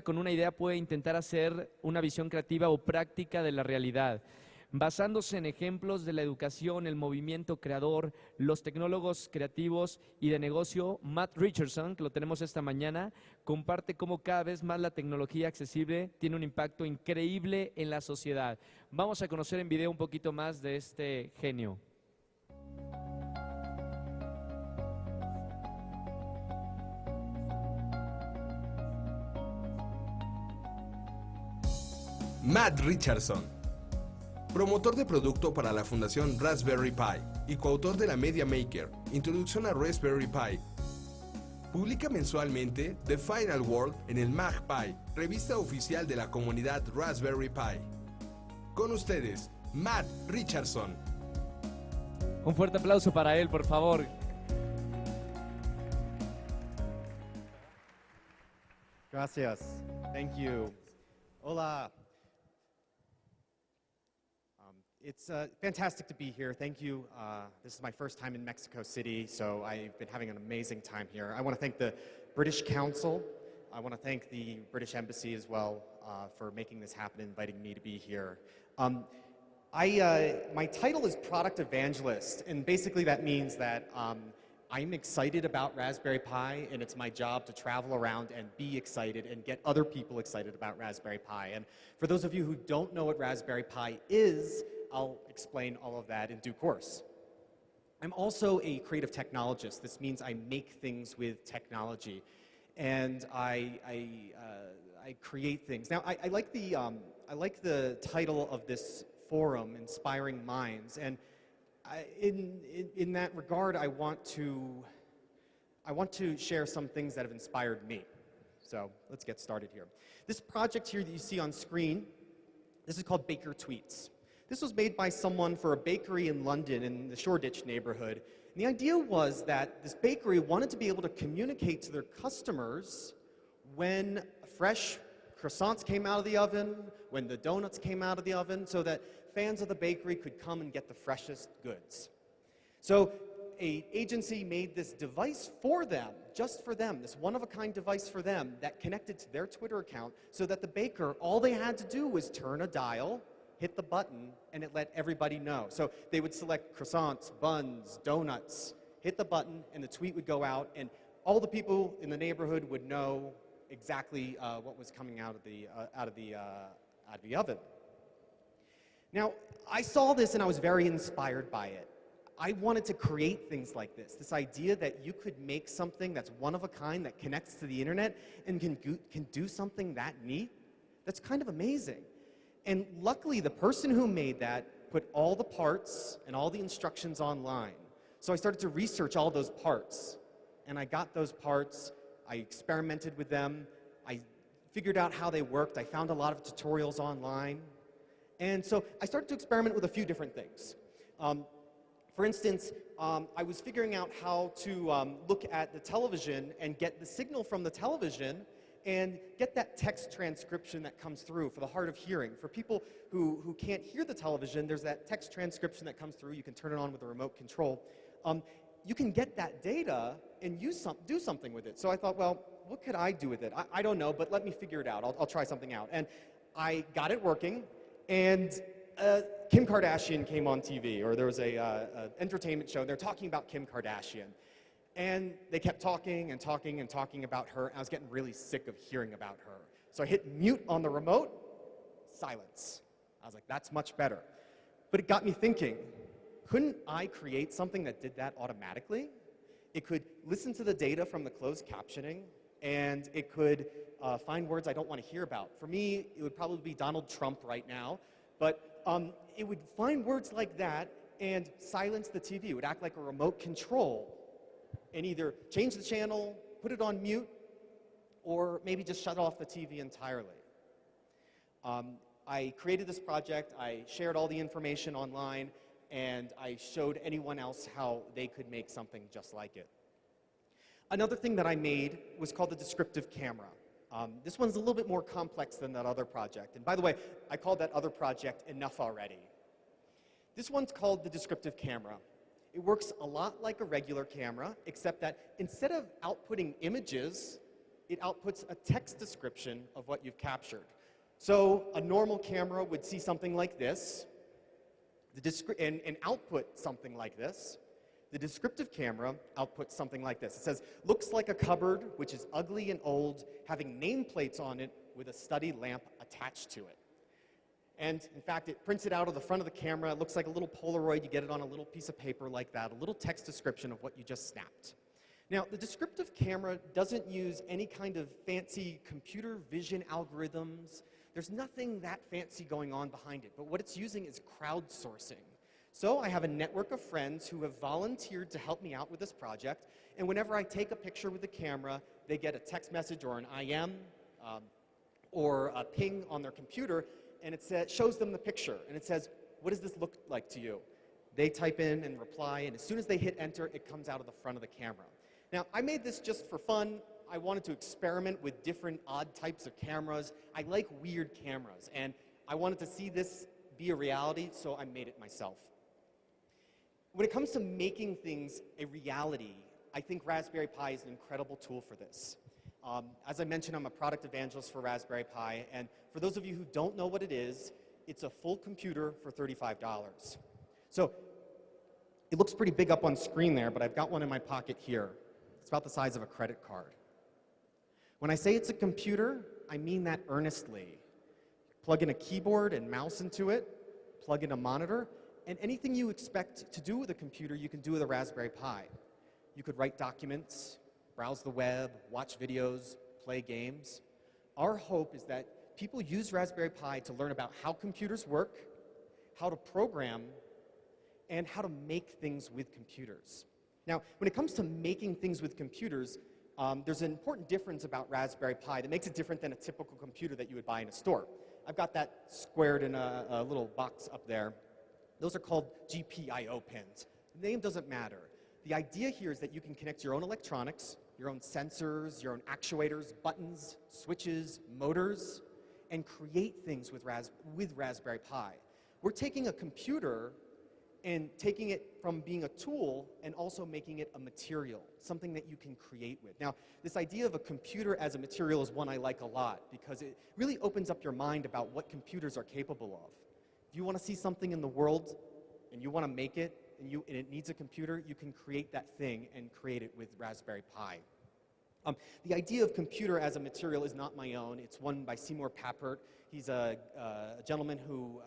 con una idea puede intentar hacer una visión creativa o práctica de la realidad. Basándose en ejemplos de la educación, el movimiento creador, los tecnólogos creativos y de negocio, Matt Richardson, que lo tenemos esta mañana, comparte cómo cada vez más la tecnología accesible tiene un impacto increíble en la sociedad. Vamos a conocer en video un poquito más de este genio. Matt Richardson, promotor de producto para la Fundación Raspberry Pi y coautor de la Media Maker, Introducción a Raspberry Pi. Publica mensualmente The Final Word en el MagPi, revista oficial de la comunidad Raspberry Pi. Con ustedes, Matt Richardson. Un fuerte aplauso para él, por favor. Gracias. Thank you. Hola. It's fantastic to be here. Thank you. This is my first time in Mexico City, so I've been having an amazing time here. I want to thank the British Council. I want to thank the British Embassy as well for making this happen and inviting me to be here. My title is Product Evangelist, and basically that means that I'm excited about Raspberry Pi, and it's my job to travel around and be excited and get other people excited about Raspberry Pi. And for those of you who don't know what Raspberry Pi is, I'll explain all of that in due course. I'm also a creative technologist. This means I make things with technology, and I create things. Now, I like the title of this forum, Inspiring Minds, and in that regard, I want to share some things that have inspired me. So let's get started here. This project here that you see on screen, this is called Baker Tweets. This was made by someone for a bakery in London in the Shoreditch neighborhood. And the idea was that this bakery wanted to be able to communicate to their customers when fresh croissants came out of the oven, when the donuts came out of the oven, so that fans of the bakery could come and get the freshest goods. So an agency made this device for them, just for them, this one-of-a-kind device for them that connected to their Twitter account so that the baker, all they had to do was turn a dial, hit the button, and it let everybody know. So they would select croissants, buns, donuts, hit the button, and the tweet would go out, and all the people in the neighborhood would know exactly what was coming out of the oven. Now, I saw this and I was very inspired by it. I wanted to create things like this idea that you could make something that's one of a kind, that connects to the internet, and can do something that neat. That's kind of amazing. And luckily, the person who made that put all the parts and all the instructions online. So I started to research all those parts, and I got those parts, I experimented with them, I figured out how they worked, I found a lot of tutorials online, and so I started to experiment with a few different things. For instance, I was figuring out how to look at the television and get the signal from the television and get that text transcription that comes through for the hard of hearing. For people who can't hear the television, there's that text transcription that comes through. You can turn it on with a remote control. You can get that data and do something with it. So I thought, well, what could I do with it? I don't know, but let me figure it out. I'll try something out. And I got it working, and Kim Kardashian came on TV, or there was a entertainment show, and they're talking about Kim Kardashian. And they kept talking and talking and talking about her, and I was getting really sick of hearing about her. So I hit mute on the remote, silence. I was like, that's much better. But it got me thinking, couldn't I create something that did that automatically? It could listen to the data from the closed captioning, and it could find words I don't want to hear about. For me, it would probably be Donald Trump right now, but it would find words like that and silence the TV. It would act like a remote control and either change the channel, put it on mute, or maybe just shut off the TV entirely. I created this project, I shared all the information online, and I showed anyone else how they could make something just like it. Another thing that I made was called the descriptive camera. This one's a little bit more complex than that other project. And by the way, I called that other project enough already. This one's called the descriptive camera. It works a lot like a regular camera, except that instead of outputting images, it outputs a text description of what you've captured. So a normal camera would see something like this, and output something like this. The descriptive camera outputs something like this. It says, looks like a cupboard, which is ugly and old, having nameplates on it with a study lamp attached to it. And in fact, it prints it out of the front of the camera. It looks like a little Polaroid. You get it on a little piece of paper like that, a little text description of what you just snapped. Now, the descriptive camera doesn't use any kind of fancy computer vision algorithms. There's nothing that fancy going on behind it, but what it's using is crowdsourcing. So I have a network of friends who have volunteered to help me out with this project, and whenever I take a picture with the camera, they get a text message or an IM or a ping on their computer, and it shows them the picture, and it says, what does this look like to you? They type in and reply, and as soon as they hit enter, it comes out of the front of the camera. Now, I made this just for fun. I wanted to experiment with different odd types of cameras. I like weird cameras, and I wanted to see this be a reality, so I made it myself. When it comes to making things a reality, I think Raspberry Pi is an incredible tool for this. As I mentioned, I'm a product evangelist for Raspberry Pi, and for those of you who don't know what it is, it's a full computer for $35. So it looks pretty big up on screen there, but I've got one in my pocket here. It's about the size of a credit card. When I say it's a computer, I mean that earnestly. Plug in a keyboard and mouse into it, plug in a monitor, and anything you expect to do with a computer, you can do with a Raspberry Pi. You could write documents, browse the web, watch videos, play games. Our hope is that people use Raspberry Pi to learn about how computers work, how to program, and how to make things with computers. Now, when it comes to making things with computers, there's an important difference about Raspberry Pi that makes it different than a typical computer that you would buy in a store. I've got that squared in a little box up there. Those are called GPIO pins. The name doesn't matter. The idea here is that you can connect your own electronics, your own sensors, your own actuators, buttons, switches, motors, and create things with Raspberry Pi. We're taking a computer and taking it from being a tool and also making it a material, something that you can create with. Now, this idea of a computer as a material is one I like a lot because it really opens up your mind about what computers are capable of. If you want to see something in the world and you want to make it and it needs a computer, you can create that thing and create it with Raspberry Pi. The idea of computer as a material is not my own. It's one by Seymour Papert. He's a gentleman who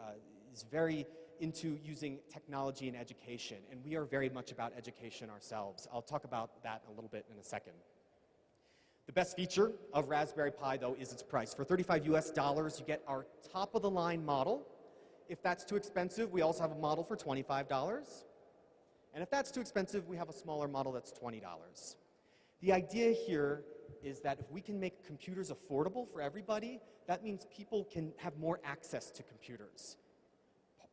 is very into using technology in education, and we are very much about education ourselves. I'll talk about that a little bit in a second. The best feature of Raspberry Pi, though, is its price. For $35 US, you get our top-of-the-line model. If that's too expensive, we also have a model for $25. And if that's too expensive, we have a smaller model that's $20. The idea here is that if we can make computers affordable for everybody, that means people can have more access to computers.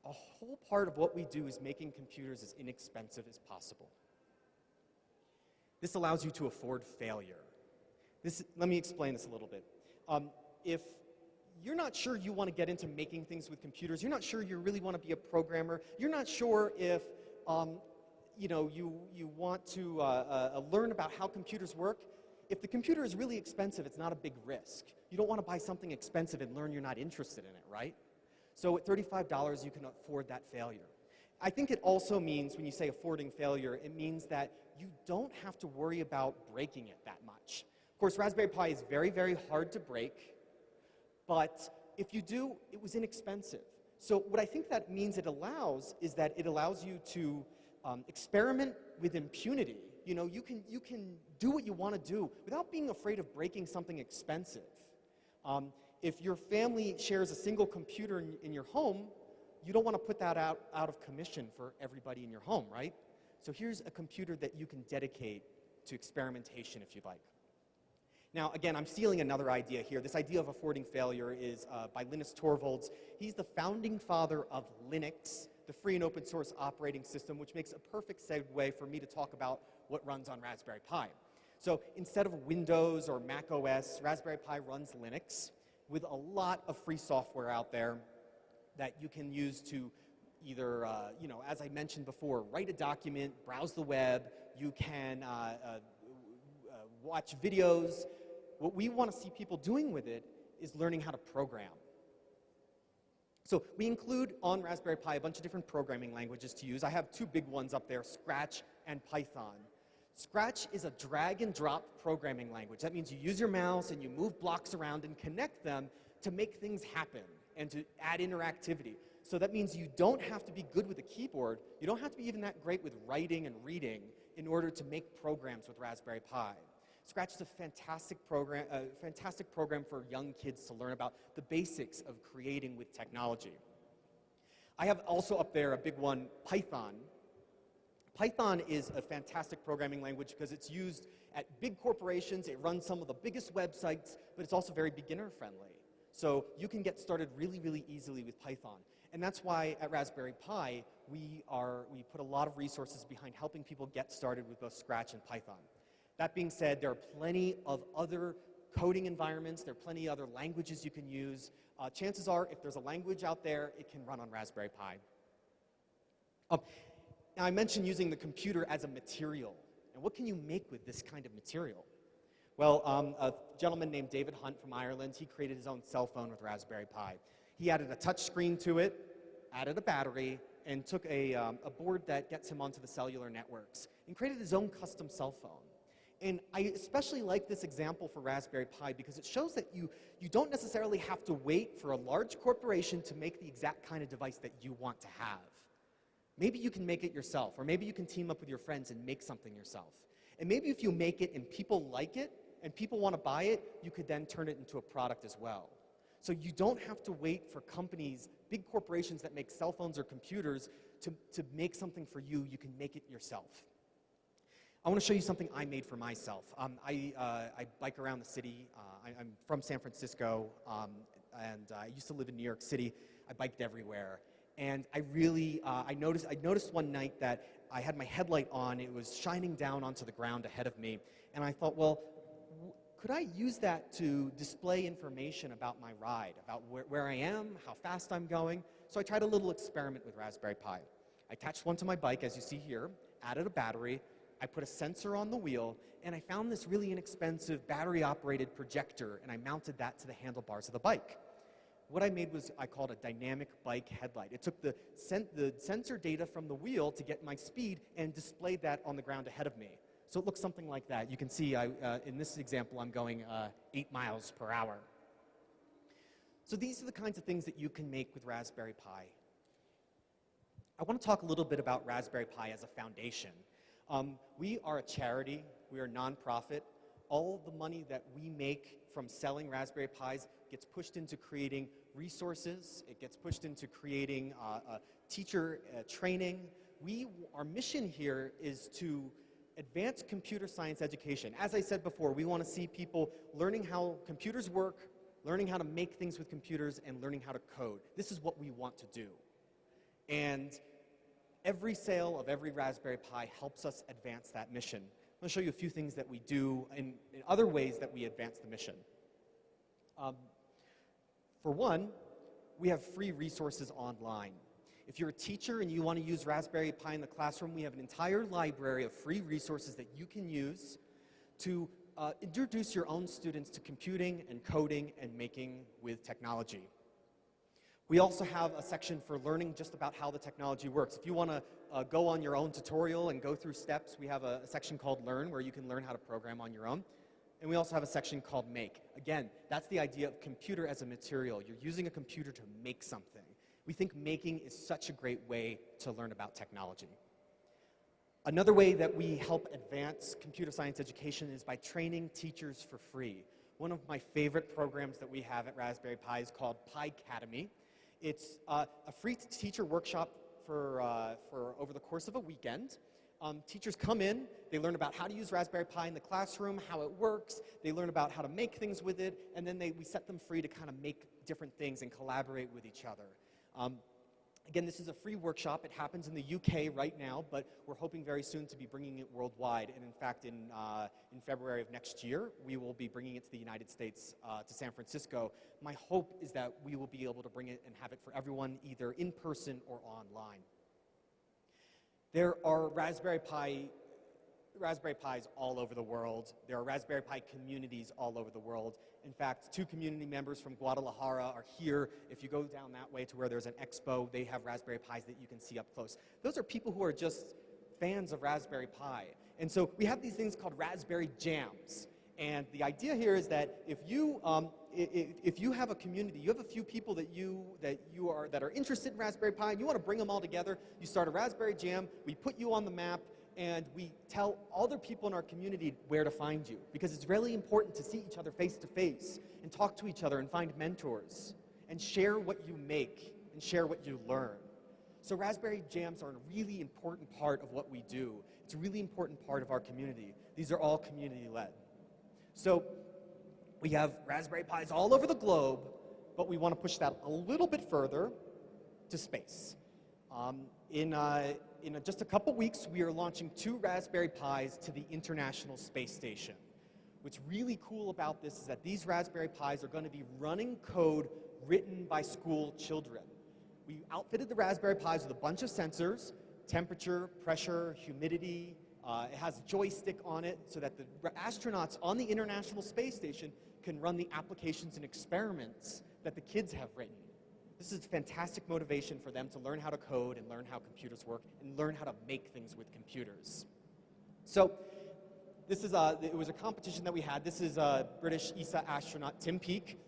A whole part of what we do is making computers as inexpensive as possible. This allows you to afford failure. Let me explain this a little bit. If you're not sure you want to get into making things with computers, you're not sure you really want to be a programmer, you're not sure if you want to learn about how computers work, if the computer is really expensive, it's not a big risk. You don't want to buy something expensive and learn you're not interested in it, right? So at $35, you can afford that failure. I think it also means, when you say affording failure, it means that you don't have to worry about breaking it that much. Of course, Raspberry Pi is very, very hard to break, but if you do, it was inexpensive. So what I think that means it allows is that it allows you to experiment with impunity. You know, you can do what you want to do without being afraid of breaking something expensive. If your family shares a single computer in your home, you don't want to put that out of commission for everybody in your home, right? So here's a computer that you can dedicate to experimentation if you'd like. Now, again, I'm stealing another idea here. This idea of affording failure is by Linus Torvalds. He's the founding father of Linux, the free and open source operating system, which makes a perfect segue for me to talk about what runs on Raspberry Pi. So instead of Windows or Mac OS, Raspberry Pi runs Linux with a lot of free software out there that you can use to either, as I mentioned before, write a document, browse the web, you can watch videos. What we want to see people doing with it is learning how to program. So we include on Raspberry Pi a bunch of different programming languages to use. I have two big ones up there, Scratch and Python. Scratch is a drag and drop programming language. That means you use your mouse and you move blocks around and connect them to make things happen and to add interactivity. So that means you don't have to be good with a keyboard. You don't have to be even that great with writing and reading in order to make programs with Raspberry Pi. Scratch is a fantastic program for young kids to learn about the basics of creating with technology. I have also up there a big one, Python. Python is a fantastic programming language because it's used at big corporations. It runs some of the biggest websites, but it's also very beginner-friendly. So you can get started really, really easily with Python. And that's why at Raspberry Pi, we put a lot of resources behind helping people get started with both Scratch and Python. That being said, there are plenty of other coding environments. There are plenty of other languages you can use. Chances are, if there's a language out there, it can run on Raspberry Pi. Now, I mentioned using the computer as a material. And what can you make with this kind of material? Well, a gentleman named David Hunt from Ireland, he created his own cell phone with Raspberry Pi. He added a touch screen to it, added a battery, and took a board that gets him onto the cellular networks, and created his own custom cell phone. And I especially like this example for Raspberry Pi because it shows that you don't necessarily have to wait for a large corporation to make the exact kind of device that you want to have. Maybe you can make it yourself, or maybe you can team up with your friends and make something yourself. And maybe if you make it and people like it, and people want to buy it, you could then turn it into a product as well. So you don't have to wait for companies, big corporations that make cell phones or computers, to make something for you. You can make it yourself. I want to show you something I made for myself. I bike around the city. I'm from San Francisco, and I used to live in New York City. I biked everywhere. And I noticed one night that I had my headlight on. It was shining down onto the ground ahead of me. And I thought, well, could I use that to display information about my ride, about where I am, how fast I'm going? So I tried a little experiment with Raspberry Pi. I attached one to my bike, as you see here, added a battery, I put a sensor on the wheel, and I found this really inexpensive battery-operated projector, and I mounted that to the handlebars of the bike. What I made was, I called a dynamic bike headlight. It took the sensor data from the wheel to get my speed and displayed that on the ground ahead of me. So it looks something like that. You can see, in this example, I'm going 8 miles per hour. So these are the kinds of things that you can make with Raspberry Pi. I want to talk a little bit about Raspberry Pi as a foundation. We are a charity, we are a nonprofit. All the money that we make from selling Raspberry Pis gets pushed into creating resources, it gets pushed into creating teacher training. Our mission here is to advance computer science education. As I said before, we want to see people learning how computers work, learning how to make things with computers, and learning how to code. This is what we want to do. And every sale of every Raspberry Pi helps us advance that mission. I'm going to show you a few things that we do in other ways that we advance the mission. For one, we have free resources online. If you're a teacher and you want to use Raspberry Pi in the classroom, we have an entire library of free resources that you can use to introduce your own students to computing and coding and making with technology. We also have a section for learning just about how the technology works. If you want to go on your own tutorial and go through steps, we have a section called Learn where you can learn how to program on your own. And we also have a section called Make. Again, that's the idea of computer as a material. You're using a computer to make something. We think making is such a great way to learn about technology. Another way that we help advance computer science education is by training teachers for free. One of my favorite programs that we have at Raspberry Pi is called Pi-cademy. It's a free teacher workshop for over the course of a weekend. Teachers come in, they learn about how to use Raspberry Pi in the classroom, how it works, they learn about how to make things with it, and then we set them free to kind of make different things and collaborate with each other. Again, this is a free workshop. It happens in the UK right now, but we're hoping very soon to be bringing it worldwide. And in fact, in February of next year, we will be bringing it to the United States, to San Francisco. My hope is that we will be able to bring it and have it for everyone, either in person or online. There are Raspberry Pis all over the world. There are Raspberry Pi communities all over the world. In fact, 2 community members from Guadalajara are here. If you go down that way to where there's an expo, they have Raspberry Pis that you can see up close. Those are people who are just fans of Raspberry Pi. And so we have these things called Raspberry Jams. And the idea here is that if you have a community, you have a few people that are interested in Raspberry Pi, and you want to bring them all together, you start a Raspberry Jam, we put you on the map, and we tell other people in our community where to find you. Because it's really important to see each other face to face, and talk to each other, and find mentors, and share what you make, and share what you learn. So Raspberry Jams are a really important part of what we do. It's a really important part of our community. These are all community-led. So we have Raspberry Pis all over the globe, but we want to push that a little bit further to space. In just a couple weeks, we are launching 2 Raspberry Pis to the International Space Station. What's really cool about this is that these Raspberry Pis are going to be running code written by school children. We outfitted the Raspberry Pis with a bunch of sensors, temperature, pressure, humidity. It has a joystick on it so that the astronauts on the International Space Station can run the applications and experiments that the kids have written. This is fantastic motivation for them to learn how to code and learn how computers work and learn how to make things with computers. So this is it was a competition that we had. This is British ESA astronaut Tim Peake.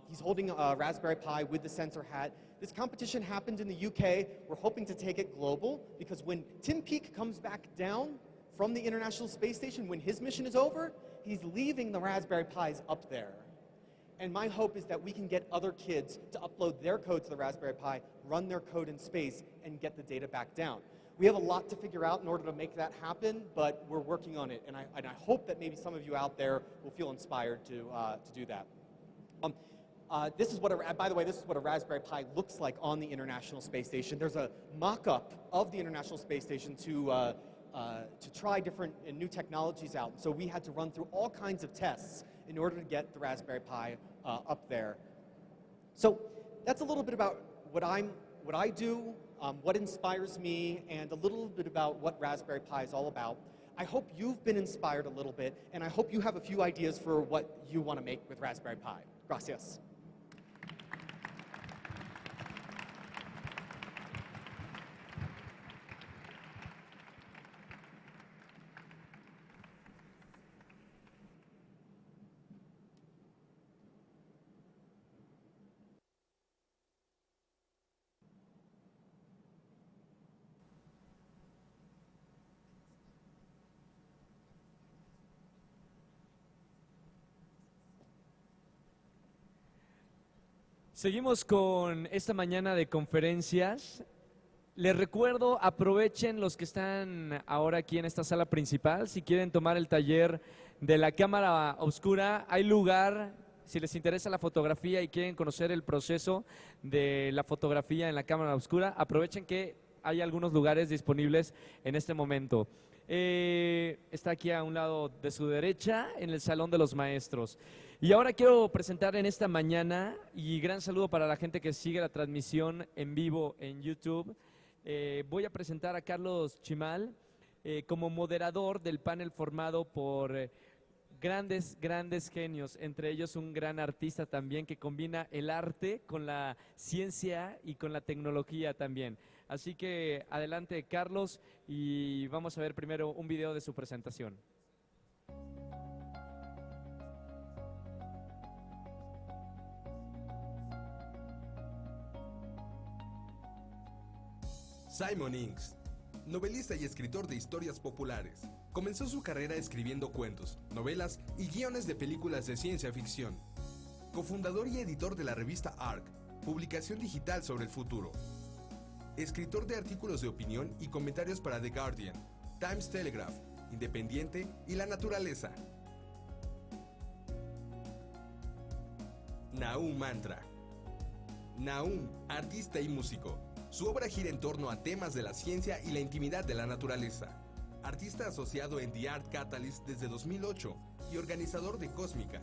He's holding a Raspberry Pi with the sensor hat. This competition happened in the UK. We're hoping to take it global because when Tim Peake comes back down from the International Space Station, when his mission is over, he's leaving the Raspberry Pis up there. And my hope is that we can get other kids to upload their code to the Raspberry Pi, run their code in space, and get the data back down. We have a lot to figure out in order to make that happen, but we're working on it. And I hope that maybe some of you out there will feel inspired to do that. This is what by the way, this is what a Raspberry Pi looks like on the International Space Station. There's a mock-up of the International Space Station to try different and new technologies out. So we had to run through all kinds of tests in order to get the Raspberry Pi up there. So that's a little bit about what I do, what inspires me, and a little bit about what Raspberry Pi is all about. I hope you've been inspired a little bit, and I hope you have a few ideas for what you want to make with Raspberry Pi. Gracias. Seguimos con esta mañana de conferencias. Les recuerdo, aprovechen los que están ahora aquí en esta sala principal. Si quieren tomar el taller de la cámara oscura, hay lugar. Si les interesa la fotografía y quieren conocer el proceso de la fotografía en la cámara oscura, aprovechen que hay algunos lugares disponibles en este momento. Está aquí a un lado de su derecha, en el Salón de los Maestros. Y ahora quiero presentar en esta mañana, y gran saludo para la gente que sigue la transmisión en vivo en YouTube, voy a presentar a Carlos Chimal como moderador del panel formado por grandes genios, entre ellos un gran artista también que combina el arte con la ciencia y con la tecnología también. Así que adelante, Carlos, y vamos a ver primero un video de su presentación. Simon Inks, novelista y escritor de historias populares. Comenzó su carrera escribiendo cuentos, novelas y guiones de películas de ciencia ficción. Cofundador y editor de la revista Arc, publicación digital sobre el futuro. Escritor de artículos de opinión y comentarios para The Guardian, Times Telegraph, Independiente y La Naturaleza. Nahum Mantra. Nahum, artista y músico. Su obra gira en torno a temas de la ciencia y la intimidad de la naturaleza. Artista asociado en The Art Catalyst desde 2008 y organizador de Cósmica.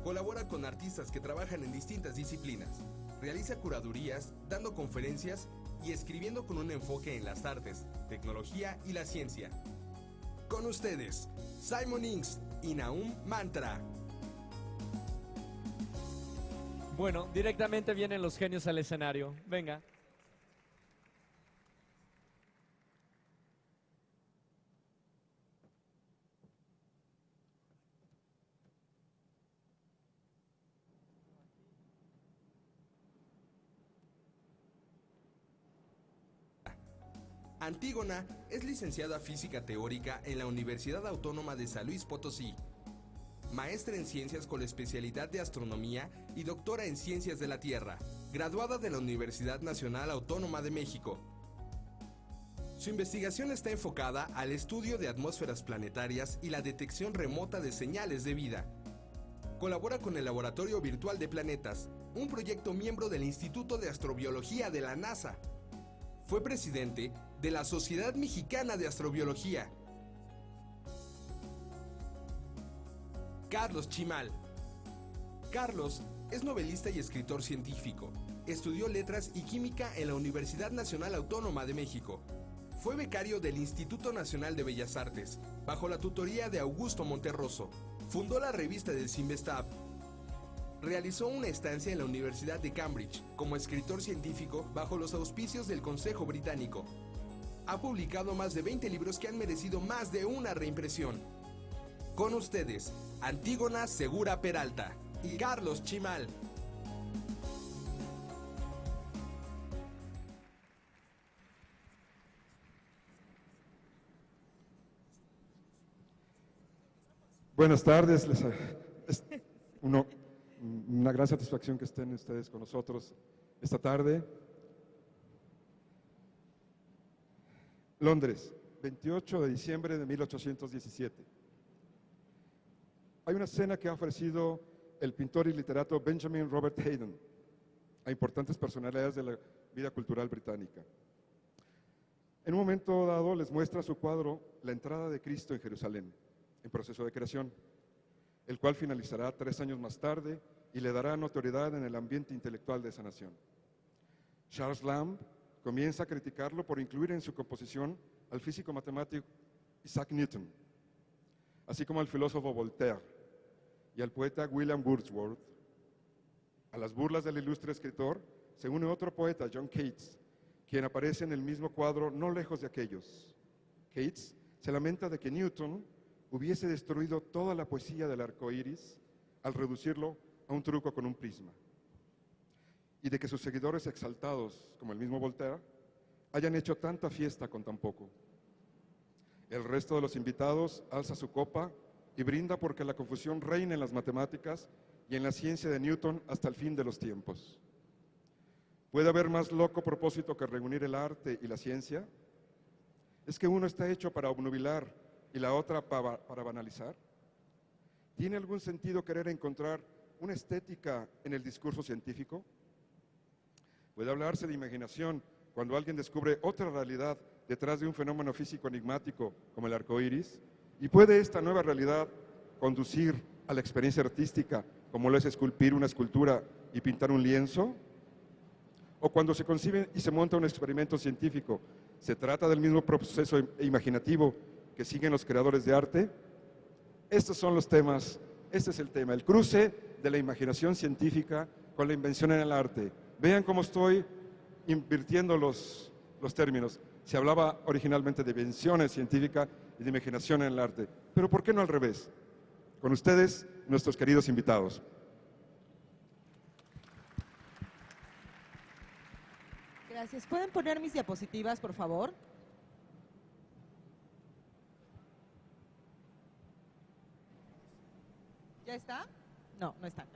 Colabora con artistas que trabajan en distintas disciplinas. Realiza curadurías, dando conferencias y escribiendo con un enfoque en las artes, tecnología y la ciencia. Con ustedes, Simon Inks y Nahum Mantra. Bueno, directamente vienen los genios al escenario. Venga. Antígona es licenciada Física Teórica en la Universidad Autónoma de San Luis Potosí. Maestra en Ciencias con la especialidad de Astronomía y doctora en Ciencias de la Tierra, graduada de la Universidad Nacional Autónoma de México. Su investigación está enfocada al estudio de atmósferas planetarias y la detección remota de señales de vida. Colabora con el Laboratorio Virtual de Planetas, un proyecto miembro del Instituto de Astrobiología de la NASA. Fue presidente de la Sociedad Mexicana de Astrobiología. Carlos Chimal. Carlos es novelista y escritor científico. Estudió Letras y Química en la Universidad Nacional Autónoma de México. Fue becario del Instituto Nacional de Bellas Artes, bajo la tutoría de Augusto Monterroso. Fundó la revista del Cinvestav. Realizó una estancia en la Universidad de Cambridge como escritor científico bajo los auspicios del Consejo Británico. Ha publicado más de 20 libros que han merecido más de una reimpresión. Con ustedes, Antígona Segura Peralta y Carlos Chimal. Buenas tardes, una gran satisfacción que estén ustedes con nosotros esta tarde. Londres, 28 de diciembre de 1817. Hay una escena que ha ofrecido el pintor y literato Benjamin Robert Haydon a importantes personalidades de la vida cultural británica. En un momento dado les muestra su cuadro La entrada de Cristo en Jerusalén, en proceso de creación, el cual finalizará 3 años más tarde y le dará notoriedad en el ambiente intelectual de esa nación. Charles Lamb comienza a criticarlo por incluir en su composición al físico matemático Isaac Newton, así como al filósofo Voltaire y al poeta William Wordsworth. A las burlas del ilustre escritor se une otro poeta, John Keats, quien aparece en el mismo cuadro no lejos de aquellos. Keats se lamenta de que Newton hubiese destruido toda la poesía del arco iris al reducirlo a un truco con un prisma, y de que sus seguidores exaltados, como el mismo Voltaire, hayan hecho tanta fiesta con tan poco. El resto de los invitados alza su copa y brinda porque la confusión reine en las matemáticas y en la ciencia de Newton hasta el fin de los tiempos. ¿Puede haber más loco propósito que reunir el arte y la ciencia? ¿Es que uno está hecho para obnubilar y la otra para banalizar? ¿Tiene algún sentido querer encontrar una estética en el discurso científico? ¿Puede hablarse de imaginación cuando alguien descubre otra realidad detrás de un fenómeno físico enigmático como el arco iris? ¿Y puede esta nueva realidad conducir a la experiencia artística como lo es esculpir una escultura y pintar un lienzo? ¿O cuando se concibe y se monta un experimento científico, se trata del mismo proceso imaginativo que siguen los creadores de arte? Estos son los temas, este es el tema, el cruce de la imaginación científica con la invención en el arte. Vean cómo estoy invirtiendo los términos. Se hablaba originalmente de invención científica y de imaginación en el arte, pero ¿por qué no al revés? Con ustedes, nuestros queridos invitados. Gracias. ¿Pueden poner mis diapositivas, por favor? ¿Ya está? No, no están.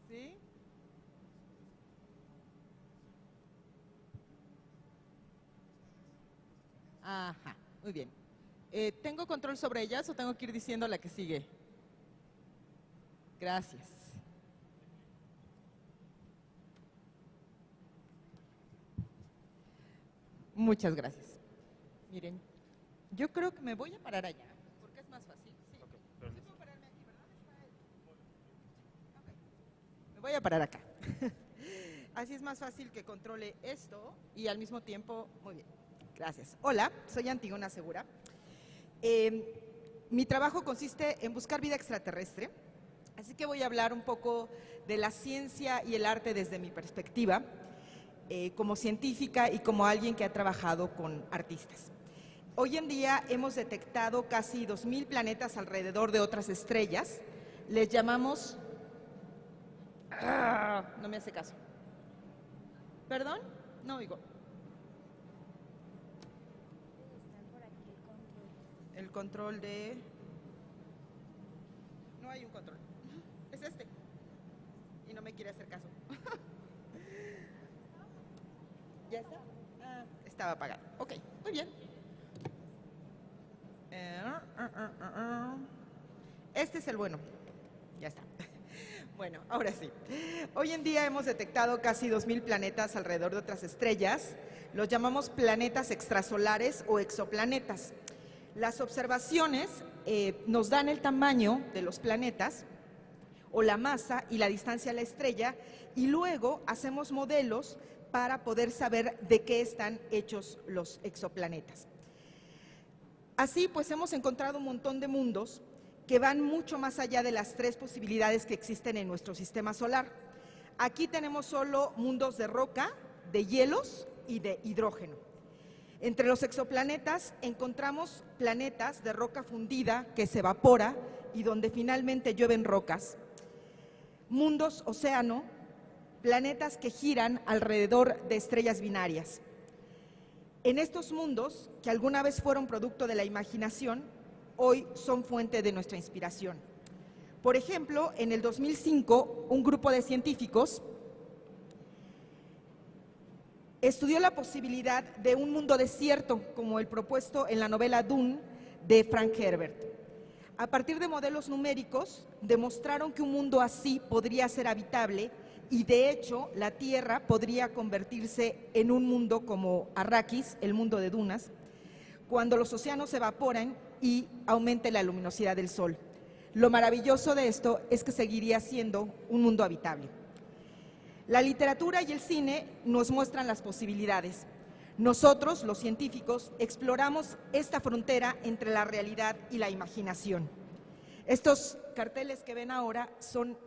¿Sí? Ajá, muy bien. ¿Tengo control sobre ellas o tengo que ir diciendo la que sigue? Gracias. Muchas gracias. Miren, yo creo que me voy a parar allá, porque es más fácil. Sí, sí puedo pararme aquí, ¿verdad? Okay. Me voy a parar acá. Así es más fácil que controle esto y al mismo tiempo, muy bien. Gracias. Hola, soy Antígona Segura. Mi trabajo consiste en buscar vida extraterrestre, así que voy a hablar un poco de la ciencia y el arte desde mi perspectiva, como científica y como alguien que ha trabajado con artistas. Hoy en día hemos detectado casi 2000 planetas alrededor de otras estrellas. Les llamamos... no me hace caso. ¿Perdón? No oigo. El control de... No hay un control. Es este. Y no me quiere hacer caso. ¿Ya está? Estaba apagado. Ok, muy bien. Este es el bueno. Ya está. Bueno, ahora sí. Hoy en día hemos detectado casi 2000 planetas alrededor de otras estrellas. Los llamamos planetas extrasolares o exoplanetas. Las observaciones nos dan el tamaño de los planetas o la masa y la distancia a la estrella y luego hacemos modelos para poder saber de qué están hechos los exoplanetas. Así pues hemos encontrado un montón de mundos que van mucho más allá de las 3 posibilidades que existen en nuestro sistema solar. Aquí tenemos solo mundos de roca, de hielos y de hidrógeno. Entre los exoplanetas encontramos planetas de roca fundida que se evapora y donde finalmente llueven rocas, mundos océano, planetas que giran alrededor de estrellas binarias. En estos mundos, que alguna vez fueron producto de la imaginación, hoy son fuente de nuestra inspiración. Por ejemplo, en el 2005, un grupo de científicos estudió la posibilidad de un mundo desierto, como el propuesto en la novela Dune de Frank Herbert. A partir de modelos numéricos, demostraron que un mundo así podría ser habitable y, de hecho, la Tierra podría convertirse en un mundo como Arrakis, el mundo de dunas, cuando los océanos se evaporan y aumente la luminosidad del Sol. Lo maravilloso de esto es que seguiría siendo un mundo habitable. La literatura y el cine nos muestran las posibilidades. Nosotros, los científicos, exploramos esta frontera entre la realidad y la imaginación. Estos carteles que ven ahora son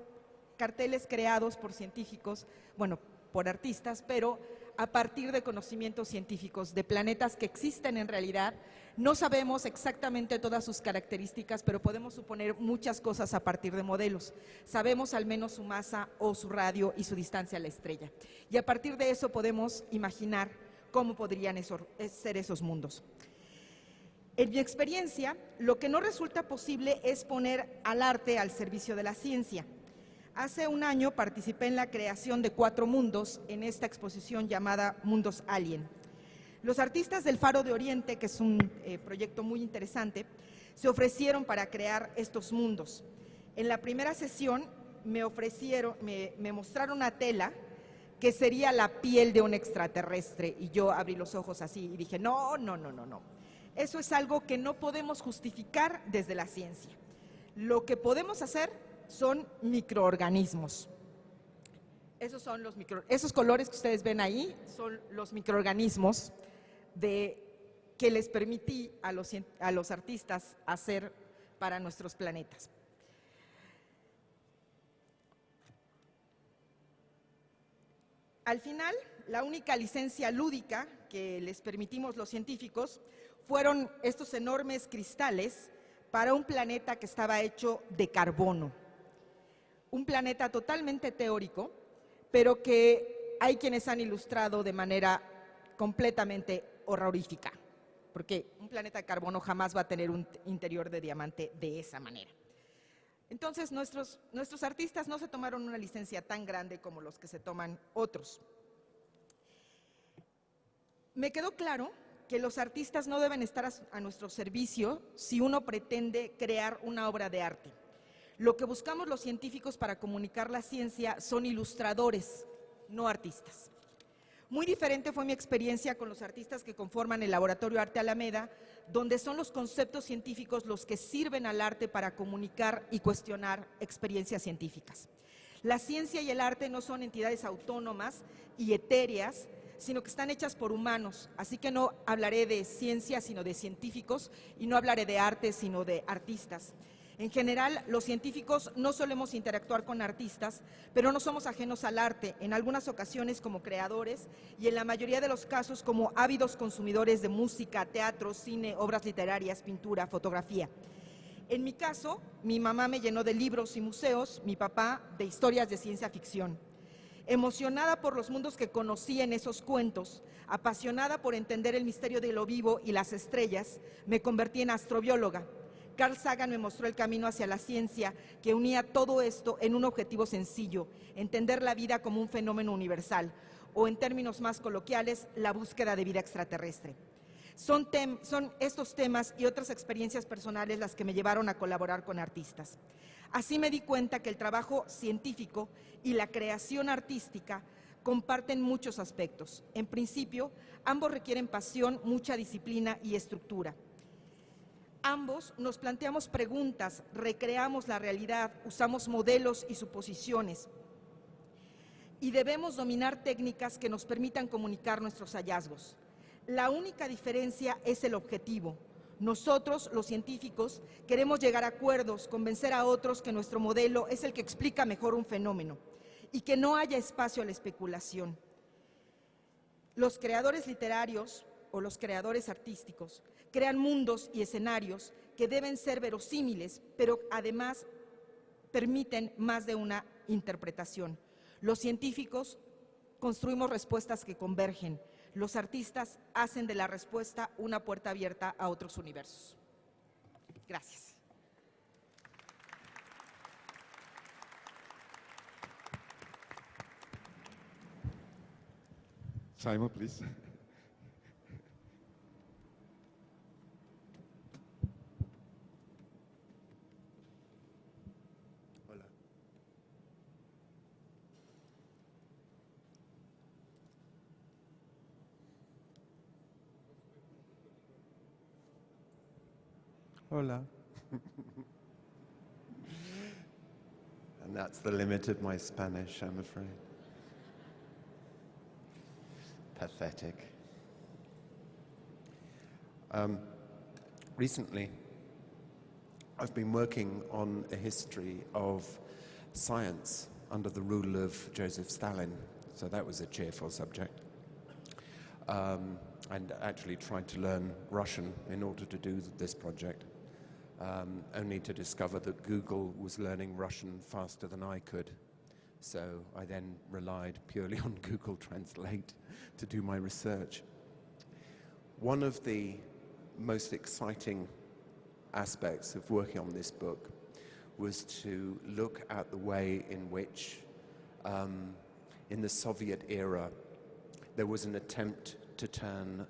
carteles creados por científicos, bueno, por artistas, pero a partir de conocimientos científicos de planetas que existen en realidad. No sabemos exactamente todas sus características, pero podemos suponer muchas cosas a partir de modelos. Sabemos al menos su masa o su radio y su distancia a la estrella. Y a partir de eso podemos imaginar cómo podrían ser esos mundos. En mi experiencia, lo que no resulta posible es poner al arte al servicio de la ciencia. Hace un año participé en la creación de 4 mundos en esta exposición llamada Mundos Alien. Los artistas del Faro de Oriente, que es un proyecto muy interesante, se ofrecieron para crear estos mundos. En la primera sesión me mostraron una tela que sería la piel de un extraterrestre, y yo abrí los ojos así y dije, no. Eso es algo que no podemos justificar desde la ciencia. Lo que podemos hacer son microorganismos. Esos colores que ustedes ven ahí son los microorganismos que les permití a los artistas hacer para nuestros planetas. Al final, la única licencia lúdica que les permitimos los científicos fueron estos enormes cristales para un planeta que estaba hecho de carbono. Un planeta totalmente teórico, pero que hay quienes han ilustrado de manera completamente horrorífica, porque un planeta de carbono jamás va a tener un interior de diamante de esa manera. Entonces, nuestros artistas no se tomaron una licencia tan grande como los que se toman otros. Me quedó claro que los artistas no deben estar a nuestro servicio si uno pretende crear una obra de arte. Lo que buscamos los científicos para comunicar la ciencia son ilustradores, no artistas. Muy diferente fue mi experiencia con los artistas que conforman el Laboratorio Arte Alameda, donde son los conceptos científicos los que sirven al arte para comunicar y cuestionar experiencias científicas. La ciencia y el arte no son entidades autónomas y etéreas, sino que están hechas por humanos, así que no hablaré de ciencia, sino de científicos, y no hablaré de arte, sino de artistas. En general, los científicos no solemos interactuar con artistas, pero no somos ajenos al arte, en algunas ocasiones como creadores y en la mayoría de los casos como ávidos consumidores de música, teatro, cine, obras literarias, pintura, fotografía. En mi caso, mi mamá me llenó de libros y museos, mi papá de historias de ciencia ficción. Emocionada por los mundos que conocí en esos cuentos, apasionada por entender el misterio de lo vivo y las estrellas, me convertí en astrobióloga. Carl Sagan me mostró el camino hacia la ciencia que unía todo esto en un objetivo sencillo, entender la vida como un fenómeno universal, o en términos más coloquiales, la búsqueda de vida extraterrestre. Son estos temas y otras experiencias personales las que me llevaron a colaborar con artistas. Así me di cuenta que el trabajo científico y la creación artística comparten muchos aspectos. En principio, ambos requieren pasión, mucha disciplina y estructura. Ambos nos planteamos preguntas, recreamos la realidad, usamos modelos y suposiciones. Y debemos dominar técnicas que nos permitan comunicar nuestros hallazgos. La única diferencia es el objetivo. Nosotros, los científicos, queremos llegar a acuerdos, convencer a otros que nuestro modelo es el que explica mejor un fenómeno y que no haya espacio a la especulación. Los creadores literarios o los creadores artísticos crean mundos y escenarios que deben ser verosímiles, pero además permiten más de una interpretación. Los científicos construimos respuestas que convergen. Los artistas hacen de la respuesta una puerta abierta a otros universos. Gracias. Simon, please. Hola. Hola. And that's the limit of my Spanish, I'm afraid. Pathetic. Recently, I've been working on a history of science under the rule of Joseph Stalin, so that was a cheerful subject. And actually tried to learn Russian in order to do this project, only to discover that Google was learning Russian faster than I could. So I then relied purely on Google Translate to do my research. One of the most exciting aspects of working on this book was to look at the way in which, in the Soviet era, there was an attempt to turn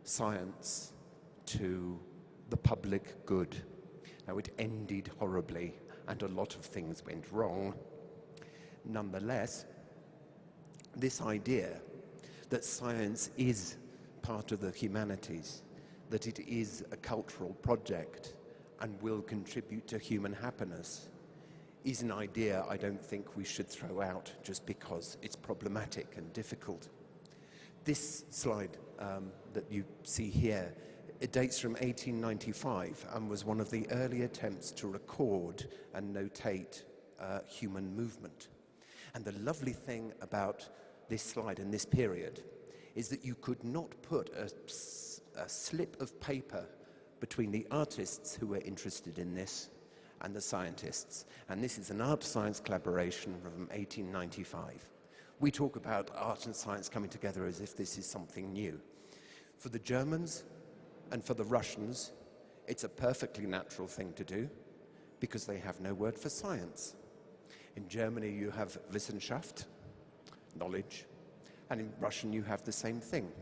science to the public good. Now, it ended horribly, and a lot of things went wrong. Nonetheless, this idea that science is part of the humanities, that it is a cultural project and will contribute to human happiness, is an idea I don't think we should throw out just because it's problematic and difficult. This slide that you see here, it dates from 1895 and was one of the early attempts to record and notate human movement. And the lovely thing about this slide in this period is that you could not put a slip of paper between the artists who were interested in this and the scientists. And this is an art-science collaboration from 1895. We talk about art and science coming together as if this is something new. For the Germans and for the Russians, it's a perfectly natural thing to do because they have no word for science. In Germany, you have Wissenschaft, knowledge, and in Russian, you have the same thing,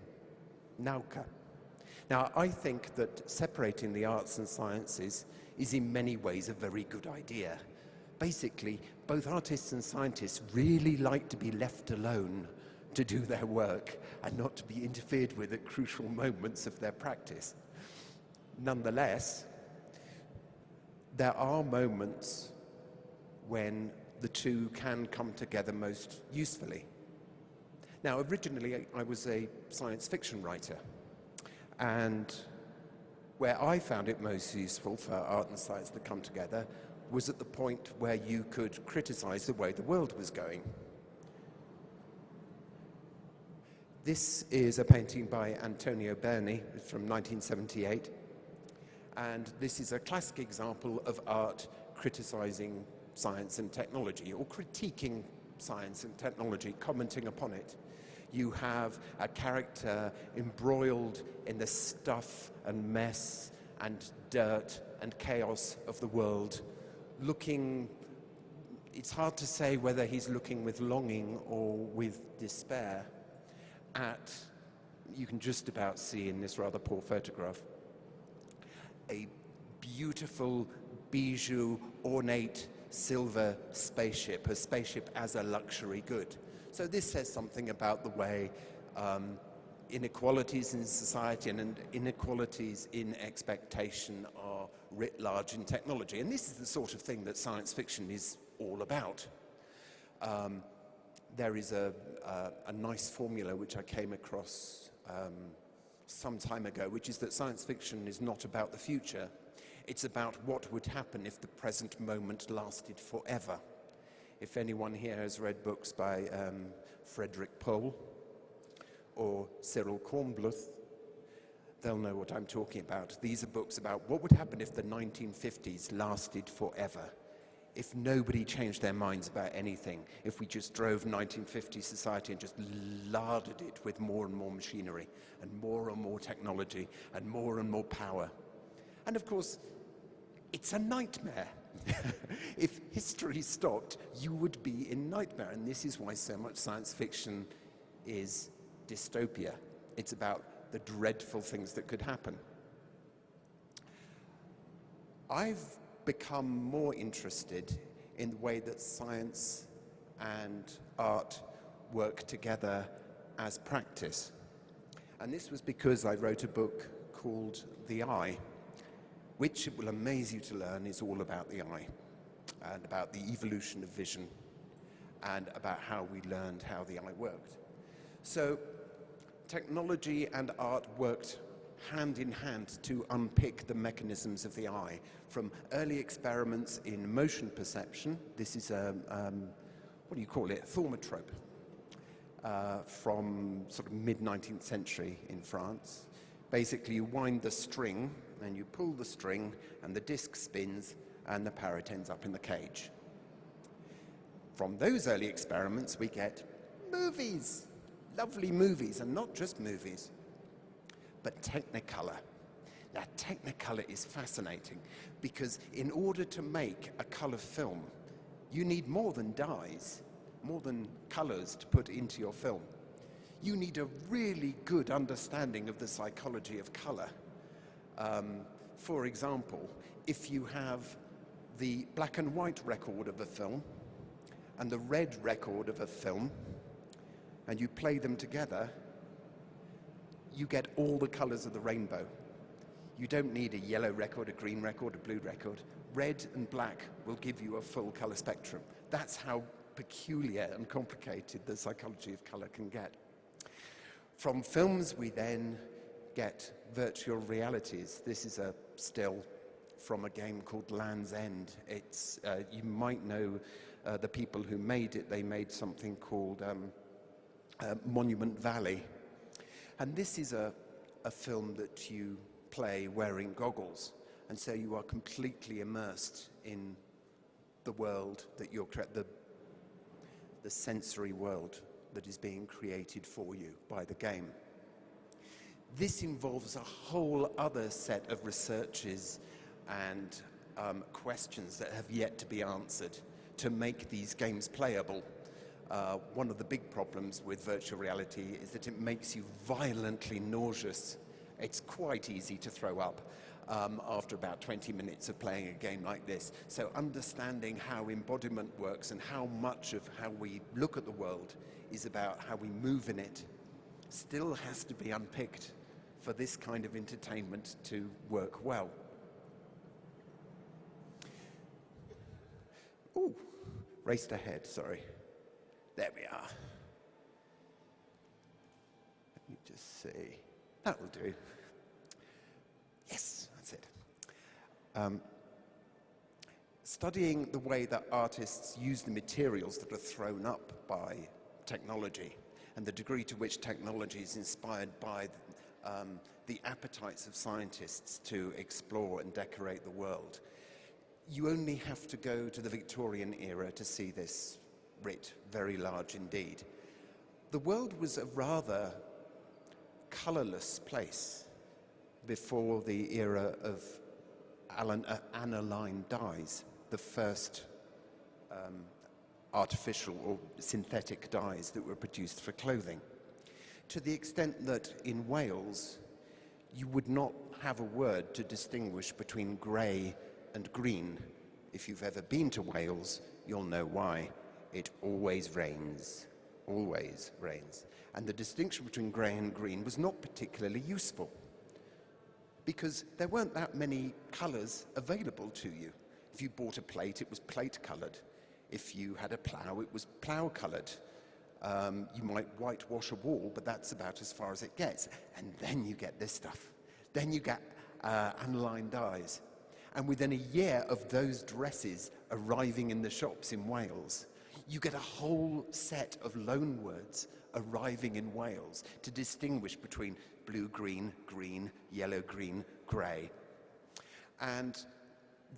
Nauka. Now, I think that separating the arts and sciences is in many ways a very good idea. Basically, both artists and scientists really like to be left alone to do their work and not to be interfered with at crucial moments of their practice. Nonetheless, there are moments when the two can come together most usefully. Now, originally, I was a science fiction writer, and where I found it most useful for art and science to come together was at the point where you could criticize the way the world was going. This is a painting by Antonio Berni from 1978, and this is a classic example of art criticizing science and technology, or critiquing science and technology, commenting upon it. You have a character embroiled in the stuff and mess and dirt and chaos of the world, looking, it's hard to say whether he's looking with longing or with despair at, you can just about see in this rather poor photograph, a beautiful, bijou, ornate silver spaceship, a spaceship as a luxury good. So this says something about the way inequalities in society and inequalities in expectation are writ large in technology. And this is the sort of thing that science fiction is all about. There is a nice formula which I came across some time ago, which is that science fiction is not about the future. It's about what would happen if the present moment lasted forever. If anyone here has read books by Frederick Pohl or Cyril Kornbluth, they'll know what I'm talking about. These are books about what would happen if the 1950s lasted forever, if nobody changed their minds about anything, if we just drove 1950s society and just larded it with more and more machinery and more technology and more power. And of course, it's a nightmare. If history stopped, you would be in nightmare. And this is why so much science fiction is dystopia. It's about the dreadful things that could happen. I've become more interested in the way that science and art work together as practice. And this was because I wrote a book called The Eye, which, it will amaze you to learn, is all about the eye and about the evolution of vision and about how we learned how the eye worked. So technology and art worked hand in hand to unpick the mechanisms of the eye, from early experiments in motion perception. This is a, what do you call it, thaumatrope, from sort of mid-19th century in France. Basically, you wind the string, and you pull the string, and the disc spins, and the parrot ends up in the cage. From those early experiments, we get movies, lovely movies, and not just movies, but Technicolor. Now, Technicolor is fascinating because in order to make a color film, you need more than dyes, more than colors to put into your film. You need a really good understanding of the psychology of color. For example, if you have the black and white record of a film and the red record of a film, and you play them together, you get all the colors of the rainbow. You don't need a yellow record, a green record, a blue record. Red and black will give you a full color spectrum. That's how peculiar and complicated the psychology of color can get. From films, we then get virtual realities. This is a still from a game called Land's End. It's, you might know the people who made it. They made something called Monument Valley. And this is a film that you play wearing goggles. And so you are completely immersed in the world that you're the sensory world that is being created for you by the game. This involves a whole other set of researches and questions that have yet to be answered to make these games playable. One of the big problems with virtual reality is that it makes you violently nauseous. It's quite easy to throw up after about 20 minutes of playing a game like this. So understanding how embodiment works and how much of how we look at the world is about how we move in it still has to be unpicked for this kind of entertainment to work well. Ooh, raced ahead, sorry. There we are. Let me just see. That'll do. Yes, that's it. Studying the way that artists use the materials that are thrown up by technology and the degree to which technology is inspired by the appetites of scientists to explore and decorate the world. You only have to go to the Victorian era to see this writ very large indeed. The world was a rather colorless place before the era of aniline dyes, the first artificial or synthetic dyes that were produced for clothing. To the extent that in Wales, you would not have a word to distinguish between grey and green. If you've ever been to Wales, you'll know why. It always rains, always rains. And the distinction between grey and green was not particularly useful because there weren't that many colours available to you. If you bought a plate, it was plate-coloured. If you had a plough, it was plough-coloured. You might whitewash a wall, but that's about as far as it gets. And then you get this stuff. Then you get aniline dyes. And within a year of those dresses arriving in the shops in Wales, you get a whole set of loanwords arriving in Wales to distinguish between blue, green, green, yellow, green, grey. And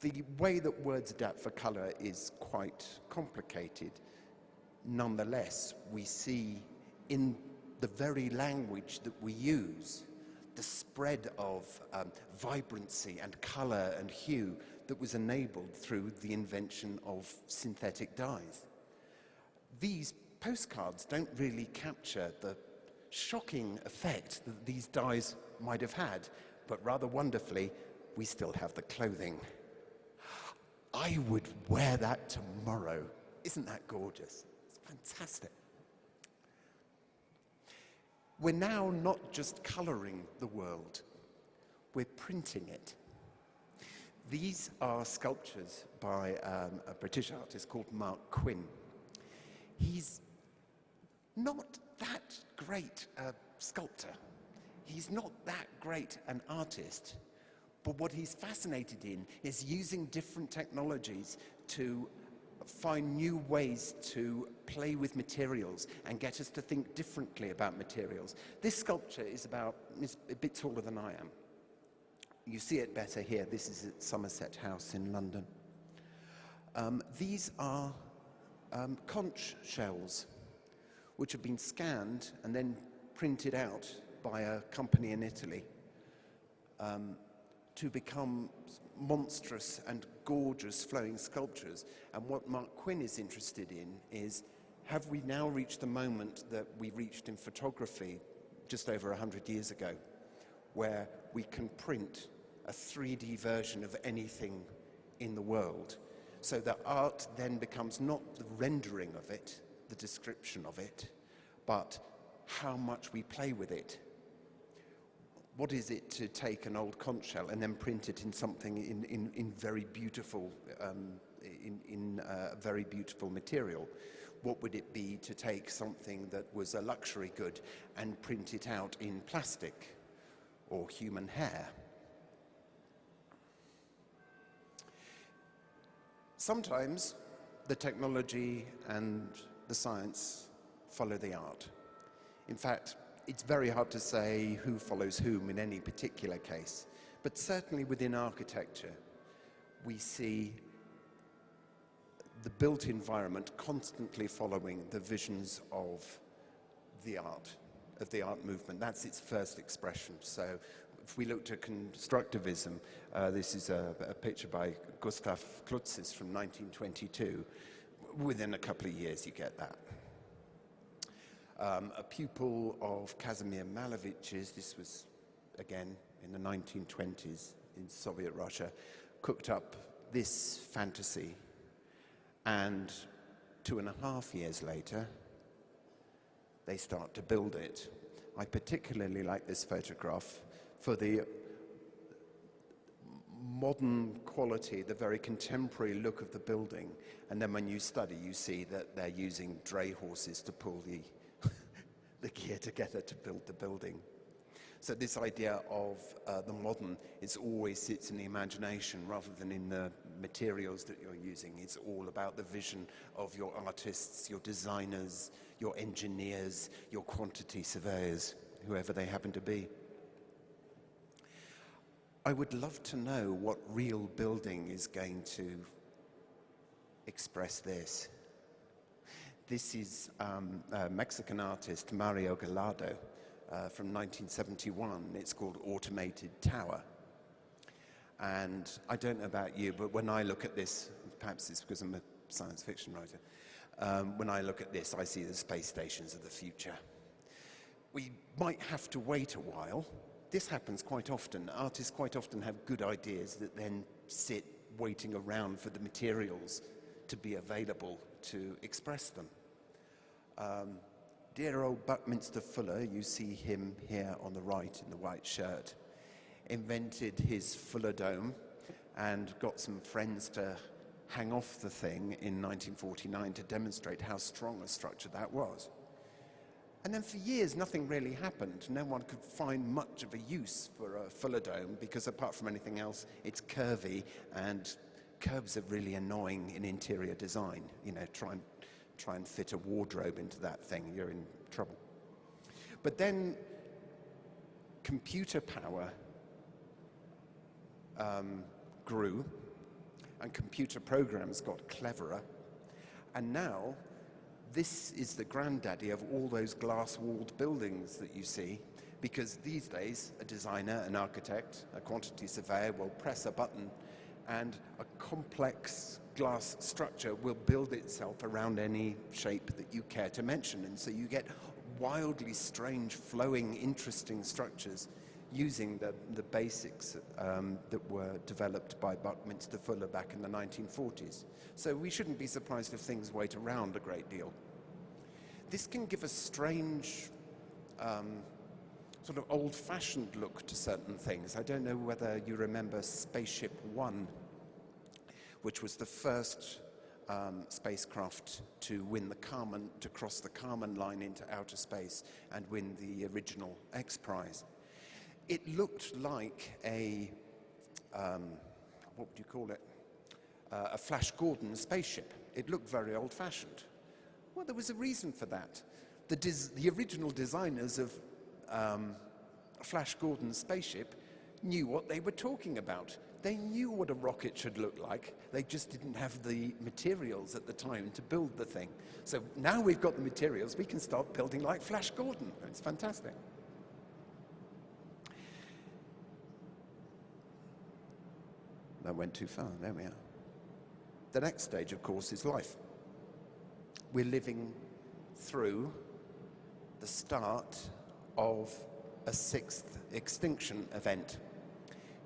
the way that words adapt for colour is quite complicated. Nonetheless, we see in the very language that we use the spread of vibrancy and colour and hue that was enabled through the invention of synthetic dyes. These postcards don't really capture the shocking effect that these dyes might have had, but rather wonderfully, we still have the clothing. I would wear that tomorrow. Isn't that gorgeous? It's fantastic. We're now not just colouring the world, we're printing it. These are sculptures by a British artist called Mark Quinn. He's not that great a sculptor. He's not that great an artist. But what he's fascinated in is using different technologies to find new ways to play with materials and get us to think differently about materials. This sculpture is a bit taller than I am. You see it better here. This is at Somerset House in London. These are conch shells, which have been scanned and then printed out by a company in Italy. to become monstrous and gorgeous flowing sculptures. And what Mark Quinn is interested in is, have we now reached the moment that we reached in photography just over 100 years ago, where we can print a 3D version of anything in the world, so that art then becomes not the rendering of it, the description of it, but how much we play with it. What is it to take an old conch shell and then print it in something in very beautiful, very beautiful material? What would it be to take something that was a luxury good and print it out in plastic or human hair? Sometimes the technology and the science follow the art. In fact, it's very hard to say who follows whom in any particular case, but certainly within architecture, we see the built environment constantly following the visions of the art movement. That's its first expression. So if we look to constructivism, this is a picture by Gustav Klutzis from 1922. Within a couple of years, you get that. A pupil of Kazimir Malevich's, this was, again, in the 1920s in Soviet Russia, cooked up this fantasy, and 2.5 years later, they start to build it. I particularly like this photograph for the modern quality, the very contemporary look of the building, and then when you study, you see that they're using dray horses to pull the gear together to build the building. So this idea of the modern always sits in the imagination rather than in the materials that you're using. It's all about the vision of your artists, your designers, your engineers, your quantity surveyors, whoever they happen to be. I would love to know what real building is going to express this. This is a Mexican artist, Mario Gallardo, from 1971. It's called Automated Tower. And I don't know about you, but when I look at this, perhaps it's because I'm a science fiction writer, when I look at this, I see the space stations of the future. We might have to wait a while. This happens quite often. Artists quite often have good ideas that then sit waiting around for the materials to be available to express them. Dear old Buckminster Fuller, you see him here on the right in the white shirt, invented his Fuller Dome and got some friends to hang off the thing in 1949 to demonstrate how strong a structure that was. And then for years, nothing really happened. No one could find much of a use for a Fuller Dome because apart from anything else, it's curvy, and curves are really annoying in interior design. You know, try and fit a wardrobe into that thing, you're in trouble. But then computer power grew, and computer programs got cleverer, and now this is the granddaddy of all those glass-walled buildings that you see, because these days a designer, an architect, a quantity surveyor will press a button and a complex glass structure will build itself around any shape that you care to mention. And so you get wildly strange, flowing, interesting structures using the basics that were developed by Buckminster Fuller back in the 1940s. So we shouldn't be surprised if things wait around a great deal. This can give a strange, sort of old-fashioned look to certain things. I don't know whether you remember Spaceship One, which was the first spacecraft to win the Kármán, to cross the Kármán line into outer space and win the original X Prize. It looked like a, what would you call it? A Flash Gordon spaceship. It looked very old-fashioned. Well, there was a reason for that. The original designers of Flash Gordon's spaceship knew what they were talking about. They knew what a rocket should look like. They just didn't have the materials at the time to build the thing. So now we've got the materials, we can start building like Flash Gordon. It's fantastic. that went too far. There we are. The next stage, of course, is life. We're living through the start of a sixth extinction event.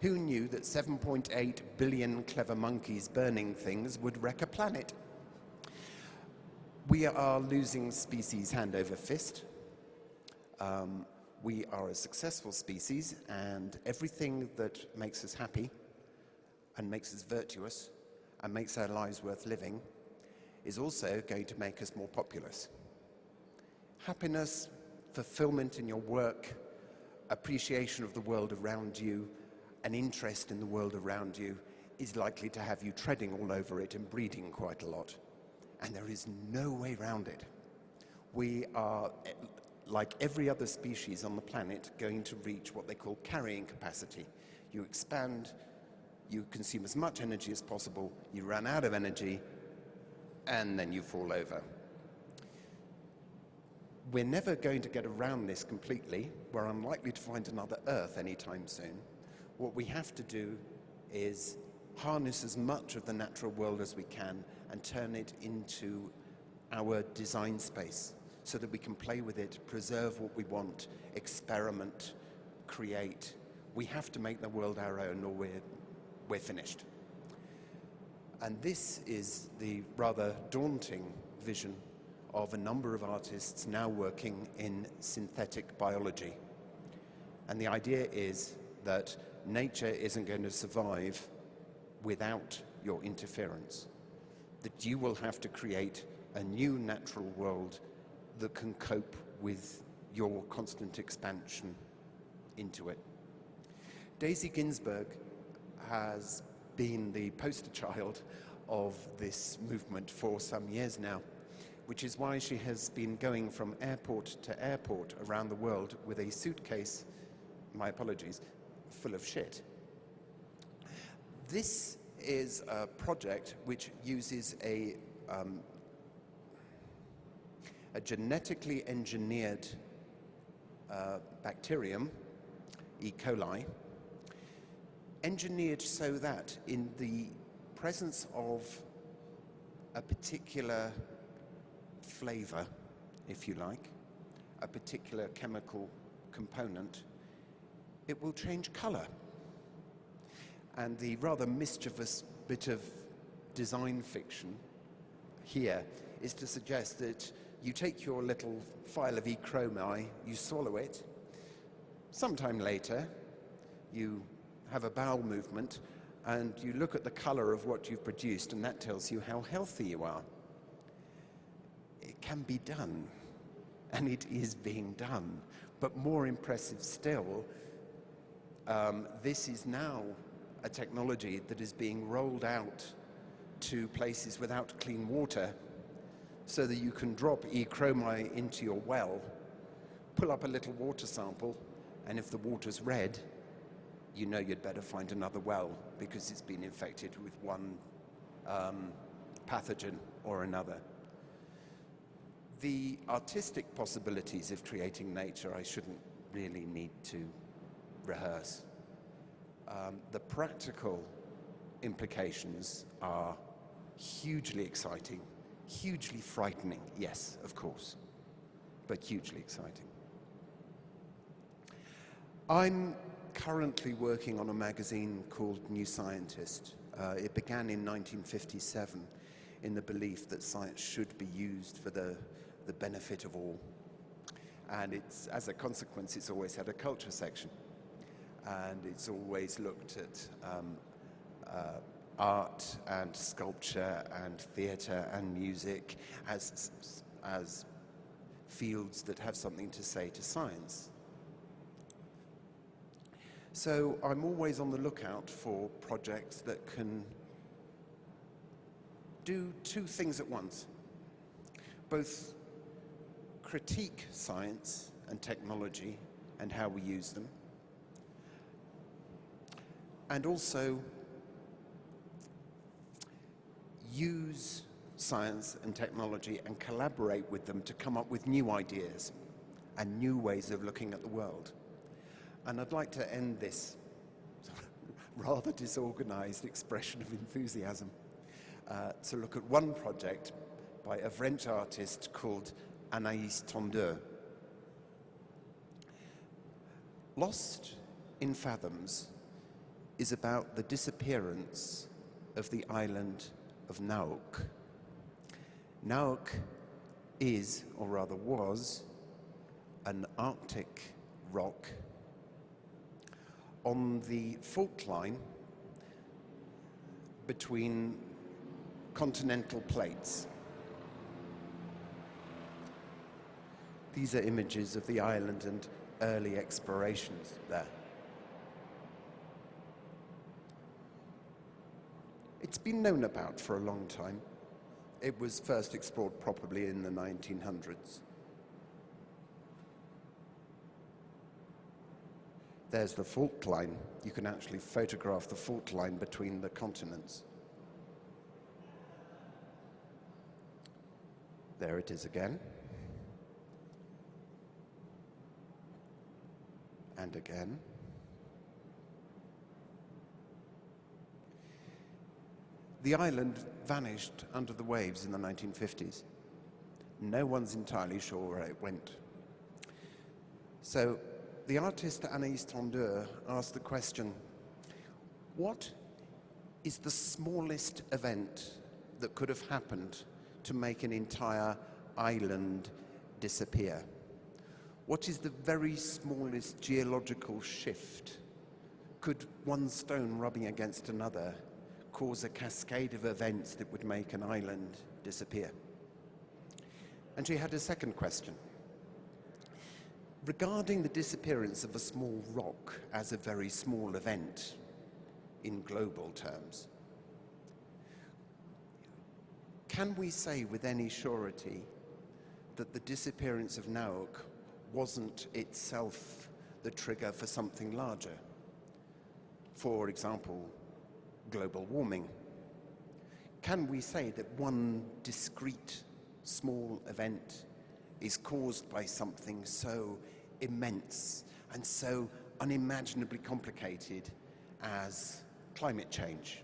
Who knew that 7.8 billion clever monkeys burning things would wreck a planet? We are losing species hand over fist. We are a successful species, and everything that makes us happy and makes us virtuous and makes our lives worth living is also going to make us more populous. Happiness, fulfillment in your work, appreciation of the world around you, an interest in the world around you is likely to have you treading all over it and breeding quite a lot. And there is no way around it. We are, like every other species on the planet, going to reach what they call carrying capacity. You expand, you consume as much energy as possible, you run out of energy, and then you fall over. We're never going to get around this completely. We're unlikely to find another Earth anytime soon. What we have to do is harness as much of the natural world as we can and turn it into our design space so that we can play with it, preserve what we want, experiment, create. We have to make the world our own or we're finished. And this is the rather daunting vision of a number of artists now working in synthetic biology. And the idea is that nature isn't going to survive without your interference, that you will have to create a new natural world that can cope with your constant expansion into it. Daisy Ginsburg has been the poster child of this movement for some years now, which is why she has been going from airport to airport around the world with a suitcase, my apologies, full of shit. This is a project which uses a genetically engineered bacterium, E. coli, engineered so that in the presence of a particular flavor, if you like, a particular chemical component, it will change color. And the rather mischievous bit of design fiction here is to suggest that you take your little file of E. coli, you swallow it, sometime later you have a bowel movement and you look at the color of what you've produced, and that tells you how healthy you are. It can be done, and it is being done. But more impressive still, this is now a technology that is being rolled out to places without clean water so that you can drop E. coli into your well, pull up a little water sample, and if the water's red, you know you'd better find another well because it's been infected with one pathogen or another. The artistic possibilities of creating nature I shouldn't really need to rehearse. The practical implications are hugely exciting, hugely frightening, yes, of course, but hugely exciting. I'm currently working on a magazine called New Scientist. It began in 1957 in the belief that science should be used for the benefit of all. And it's, as a consequence, it's always had a culture section. And it's always looked at art and sculpture and theatre and music as fields that have something to say to science. So I'm always on the lookout for projects that can do two things at once. Both critique science and technology and how we use them, and also use science and technology and collaborate with them to come up with new ideas and new ways of looking at the world. And I'd like to end this rather disorganized expression of enthusiasm to look at one project by a French artist called Anaïs Tondeur. Lost in Fathoms is about the disappearance of the island of Nauk. Nauk is, or rather was, an Arctic rock on the fault line between continental plates. These are images of the island and early explorations there. It's been known about for a long time. It was first explored probably in the 1900s. There's the fault line. You can actually photograph the fault line between the continents. There it is again. And again. The island vanished under the waves in the 1950s. No one's entirely sure where it went. So the artist Anaïs Tondeur asked the question, what is the smallest event that could have happened to make an entire island disappear? What is the very smallest geological shift? Could one stone rubbing against another cause a cascade of events that would make an island disappear? And she had a second question. Regarding the disappearance of a small rock as a very small event in global terms, can we say with any surety that the disappearance of Nauk wasn't itself the trigger for something larger? For example, global warming. Can we say that one discrete small event is caused by something so immense and so unimaginably complicated as climate change?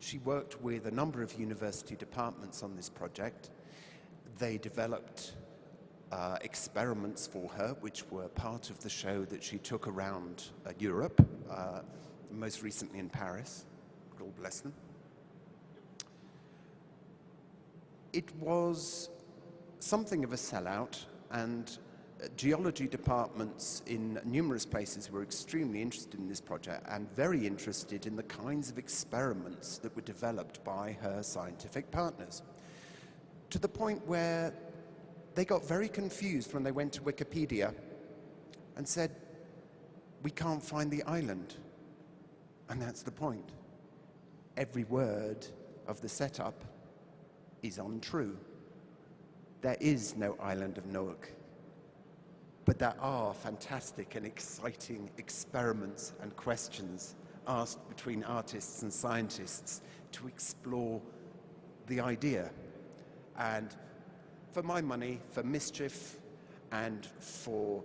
She worked with a number of university departments on this project. They developed experiments for her, which were part of the show that she took around Europe, most recently in Paris. God bless them. It was something of a sellout, and geology departments in numerous places were extremely interested in this project and very interested in the kinds of experiments that were developed by her scientific partners, to the point where they got very confused when they went to Wikipedia and said, we can't find the island. And that's the point. Every word of the setup is untrue. There is no island of Nauk. But there are fantastic and exciting experiments and questions asked between artists and scientists to explore the idea. And for my money, for mischief and for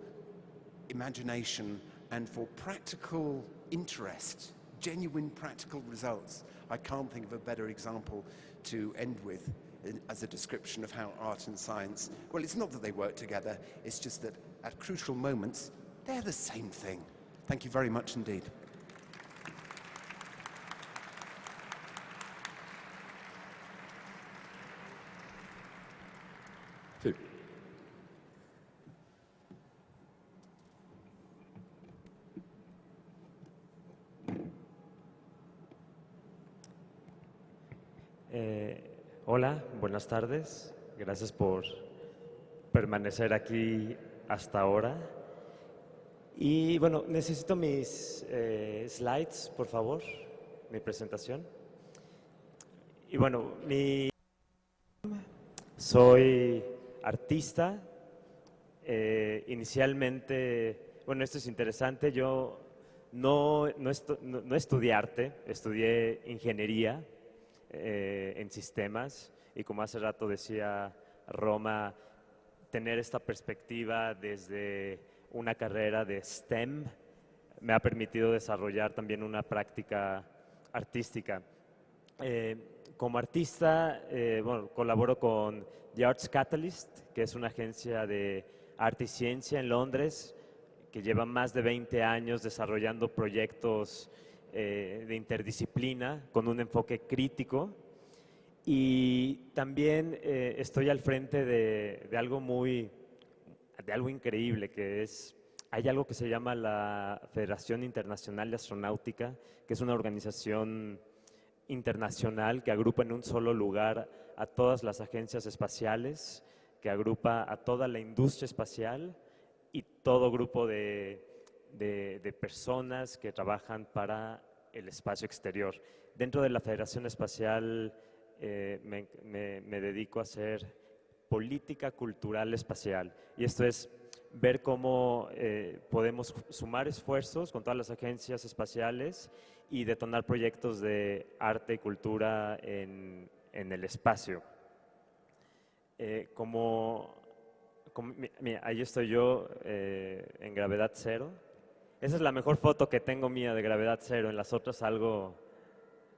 imagination and for practical interest, genuine practical results, I can't think of a better example to end with as a description of how art and science, well, it's not that they work together, it's just that at crucial moments, they're the same thing. Thank you very much indeed. Sí. Hola, buenas tardes. Gracias por permanecer aquí hasta ahora. Y bueno, necesito mis slides, por favor, mi presentación. Y bueno, soy artista. Inicialmente, bueno, esto es interesante, yo no estudié arte, estudié ingeniería en sistemas, y como hace rato decía Roma, tener esta perspectiva desde una carrera de STEM, me ha permitido desarrollar también una práctica artística. Como artista, bueno, colaboro con The Arts Catalyst, que es una agencia de arte y ciencia en Londres, que lleva más de 20 años desarrollando proyectos de interdisciplina con un enfoque crítico. Y también estoy al frente de algo increíble, que es, hay algo que se llama la Federación Internacional de Astronáutica, que es una organización internacional que agrupa en un solo lugar a todas las agencias espaciales, que agrupa a toda la industria espacial y todo grupo de personas que trabajan para el espacio exterior. Dentro de la Federación Espacial me dedico a hacer política cultural espacial, y esto es ver cómo podemos sumar esfuerzos con todas las agencias espaciales y detonar proyectos de arte y cultura en el espacio. Mira, ahí estoy yo en gravedad cero. Esa es la mejor foto que tengo mía de gravedad cero. En las otras salgo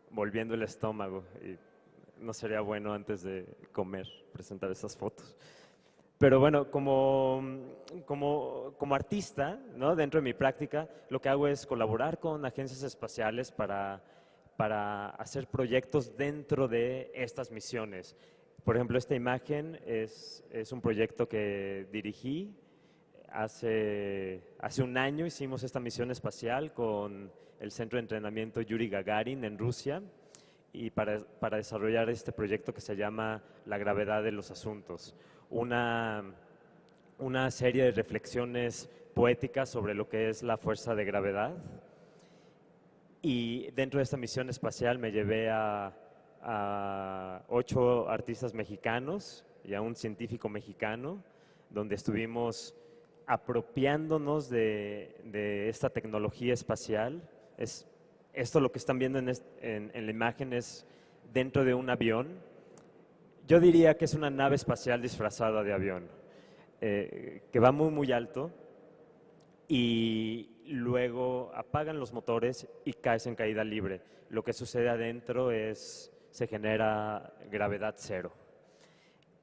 volviendo el estómago y no sería bueno antes de comer presentar esas fotos. Pero bueno, como artista, ¿no? Dentro de mi práctica, lo que hago es colaborar con agencias espaciales para hacer proyectos dentro de estas misiones. Por ejemplo, esta imagen es un proyecto que dirigí. Hace un año hicimos esta misión espacial con el Centro de Entrenamiento Yuri Gagarin en Rusia, y para desarrollar este proyecto que se llama La gravedad de los asuntos. Una serie de reflexiones poéticas sobre lo que es la fuerza de gravedad. Y dentro de esta misión espacial me llevé a 8 artistas mexicanos y a un científico mexicano, donde estuvimos apropiándonos de esta tecnología espacial. Esto lo que están viendo en la imagen es dentro de un avión. Yo diría que es una nave espacial disfrazada de avión, que va muy, muy alto y luego apagan los motores y caes en caída libre. Lo que sucede adentro se genera gravedad cero.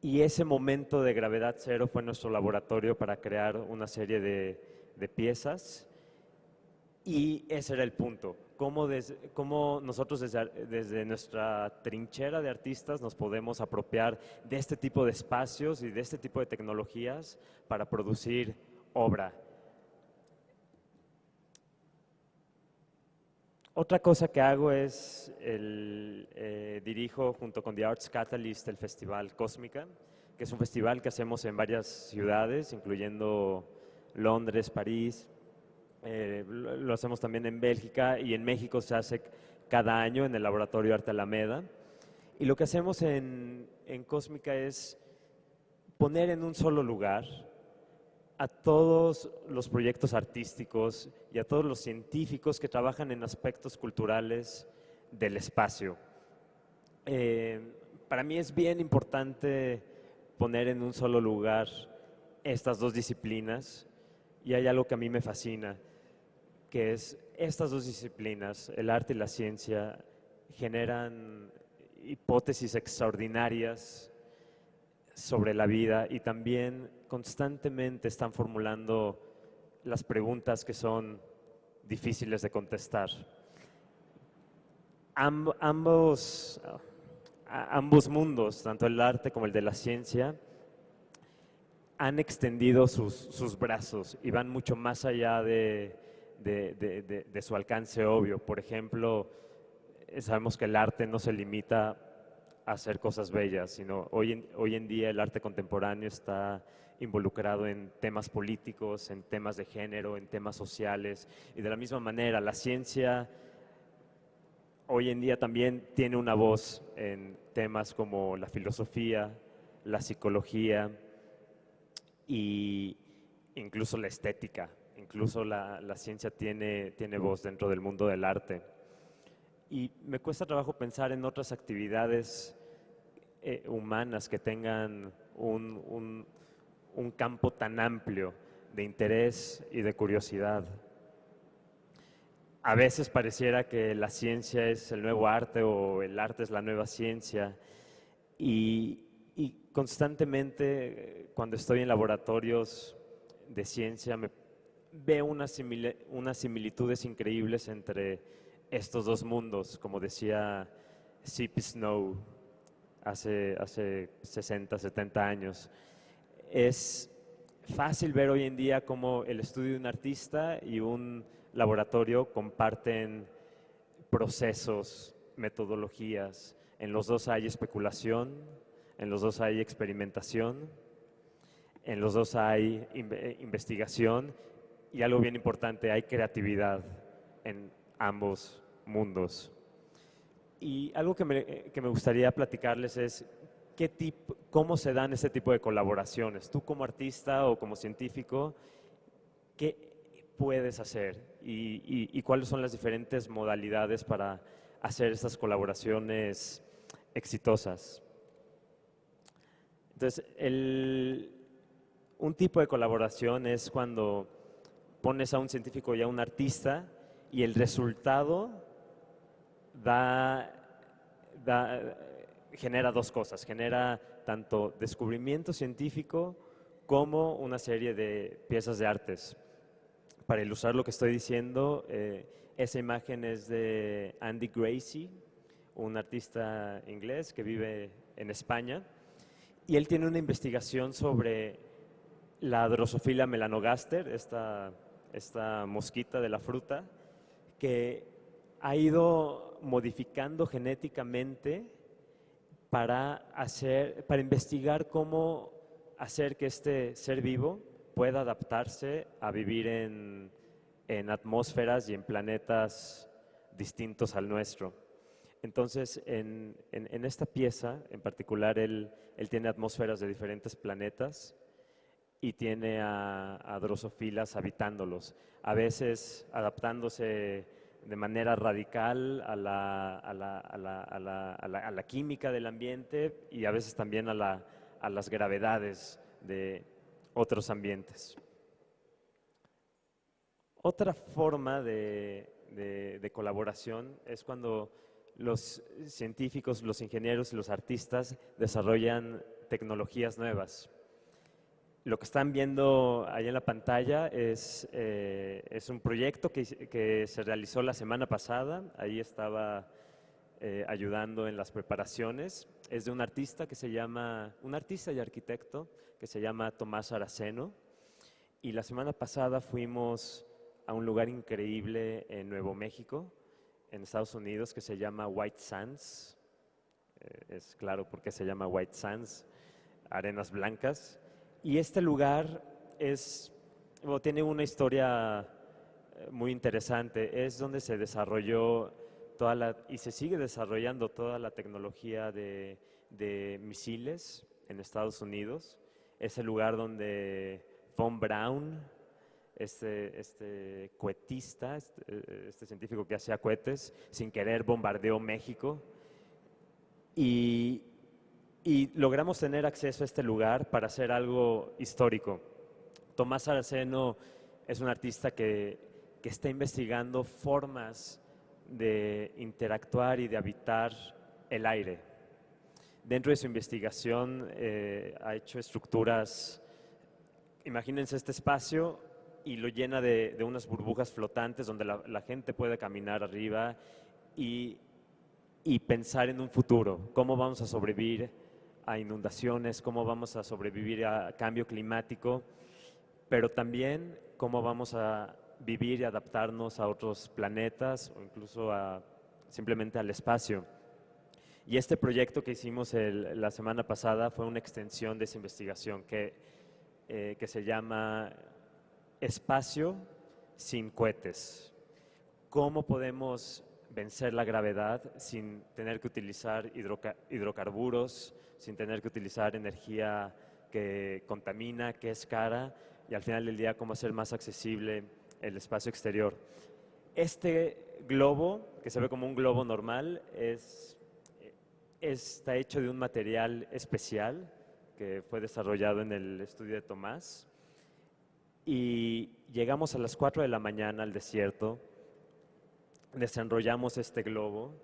Y ese momento de gravedad cero fue nuestro laboratorio para crear una serie de piezas, y ese era el punto. Cómo nosotros desde nuestra trinchera de artistas nos podemos apropiar de este tipo de espacios y de este tipo de tecnologías para producir obra. Otra cosa que hago es, dirijo junto con The Arts Catalyst el Festival Cósmica, que es un festival que hacemos en varias ciudades, incluyendo Londres, París. Lo hacemos también en Bélgica, y en México se hace cada año en el Laboratorio Arte Alameda. Y lo que hacemos en Cósmica es poner en un solo lugar a todos los proyectos artísticos y a todos los científicos que trabajan en aspectos culturales del espacio. Para mí es bien importante poner en un solo lugar estas dos disciplinas, y hay algo que a mí me fascina, que es estas dos disciplinas, el arte y la ciencia, generan hipótesis extraordinarias sobre la vida, y también constantemente están formulando las preguntas que son difíciles de contestar. Ambos mundos, tanto el arte como el de la ciencia, han extendido sus brazos y van mucho más allá de su alcance obvio. Por ejemplo, sabemos que el arte no se limita a hacer cosas bellas, sino hoy en día el arte contemporáneo está involucrado en temas políticos, en temas de género, en temas sociales, y de la misma manera la ciencia hoy en día también tiene una voz en temas como la filosofía, la psicología e incluso la estética. Incluso la ciencia tiene voz dentro del mundo del arte. Y me cuesta trabajo pensar en otras actividades humanas que tengan un campo tan amplio de interés y de curiosidad. a veces pareciera que la ciencia es el nuevo arte o el arte es la nueva ciencia y constantemente cuando estoy en laboratorios de ciencia veo unas similitudes increíbles entre estos dos mundos, como decía C.P. Snow hace 60, 70 años. Es fácil ver hoy en día cómo el estudio de un artista y un laboratorio comparten procesos, metodologías. En los dos hay especulación, en los dos hay experimentación, en los dos hay investigación y algo bien importante, hay creatividad en ambos mundos. Y algo que me gustaría platicarles es cómo se dan ese tipo de colaboraciones. Tú como artista o como científico, ¿qué puedes hacer? Y cuáles son las diferentes modalidades para hacer estas colaboraciones exitosas. Entonces, un tipo de colaboración es cuando pones a un científico y a un artista y el resultado genera dos cosas, genera tanto descubrimiento científico como una serie de piezas de artes. Para ilustrar lo que estoy diciendo, esa imagen es de Andy Gracie, un artista inglés que vive en España, y él tiene una investigación sobre la Drosophila melanogaster, esta mosquita de la fruta, que ha ido modificando genéticamente para investigar cómo hacer que este ser vivo pueda adaptarse a vivir en atmósferas y en planetas distintos al nuestro. Entonces, en esta pieza en particular, él tiene atmósferas de diferentes planetas y tiene a drosofilas habitándolos, a veces adaptándose de manera radical a la química del ambiente y a veces también a las gravedades de otros ambientes. Otra forma de colaboración es cuando los científicos, los ingenieros y los artistas desarrollan tecnologías nuevas. Lo que están viendo ahí en la pantalla es un proyecto que se realizó la semana pasada. Ahí estaba ayudando en las preparaciones. Es de un artista y arquitecto que se llama Tomás Araceno. Y la semana pasada fuimos a un lugar increíble en Nuevo México, en Estados Unidos, que se llama White Sands. Es claro por qué se llama White Sands, arenas blancas. Y este lugar tiene una historia muy interesante. Es donde se desarrolló y se sigue desarrollando toda la tecnología de misiles en Estados Unidos. Es el lugar donde Von Braun, este cohetista, este científico que hacía cohetes, sin querer bombardeó México. Y logramos tener acceso a este lugar para hacer algo histórico. Tomás Araceno es un artista que está investigando formas de interactuar y de habitar el aire. Dentro de su investigación ha hecho estructuras, imagínense este espacio y lo llena de unas burbujas flotantes donde la gente puede caminar arriba y pensar en un futuro, cómo vamos a sobrevivir a inundaciones, cómo vamos a sobrevivir a cambio climático, pero también cómo vamos a vivir y adaptarnos a otros planetas o incluso simplemente al espacio. Y este proyecto que hicimos la semana pasada fue una extensión de esa investigación que se llama Espacio sin cohetes. ¿Cómo podemos vencer la gravedad sin tener que utilizar hidrocarburos, sin tener que utilizar energía que contamina, que es cara, y al final del día cómo hacer más accesible el espacio exterior? Este globo, que se ve como un globo normal, está hecho de un material especial que fue desarrollado en el estudio de Tomás. Y llegamos a las 4 de la mañana al desierto desenrollamos este globo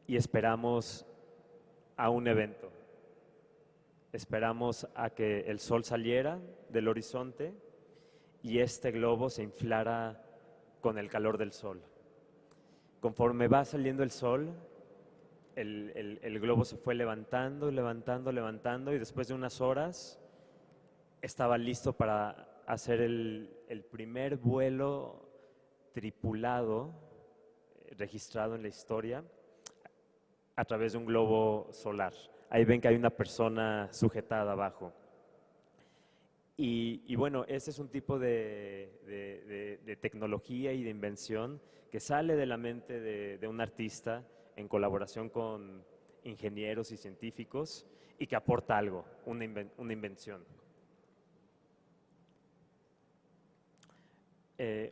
y esperamos a un evento. Esperamos a que el sol saliera del horizonte y este globo se inflara con el calor del sol. Conforme va saliendo el sol, el globo se fue levantando, levantando, levantando, y después de unas horas estaba listo para hacer el primer vuelo tripulado registrado en la historia a través de un globo solar. Ahí ven que hay una persona sujetada abajo. Y bueno, ese es un tipo de tecnología y de invención que sale de la mente de un artista en colaboración con ingenieros y científicos y que aporta algo, una invención.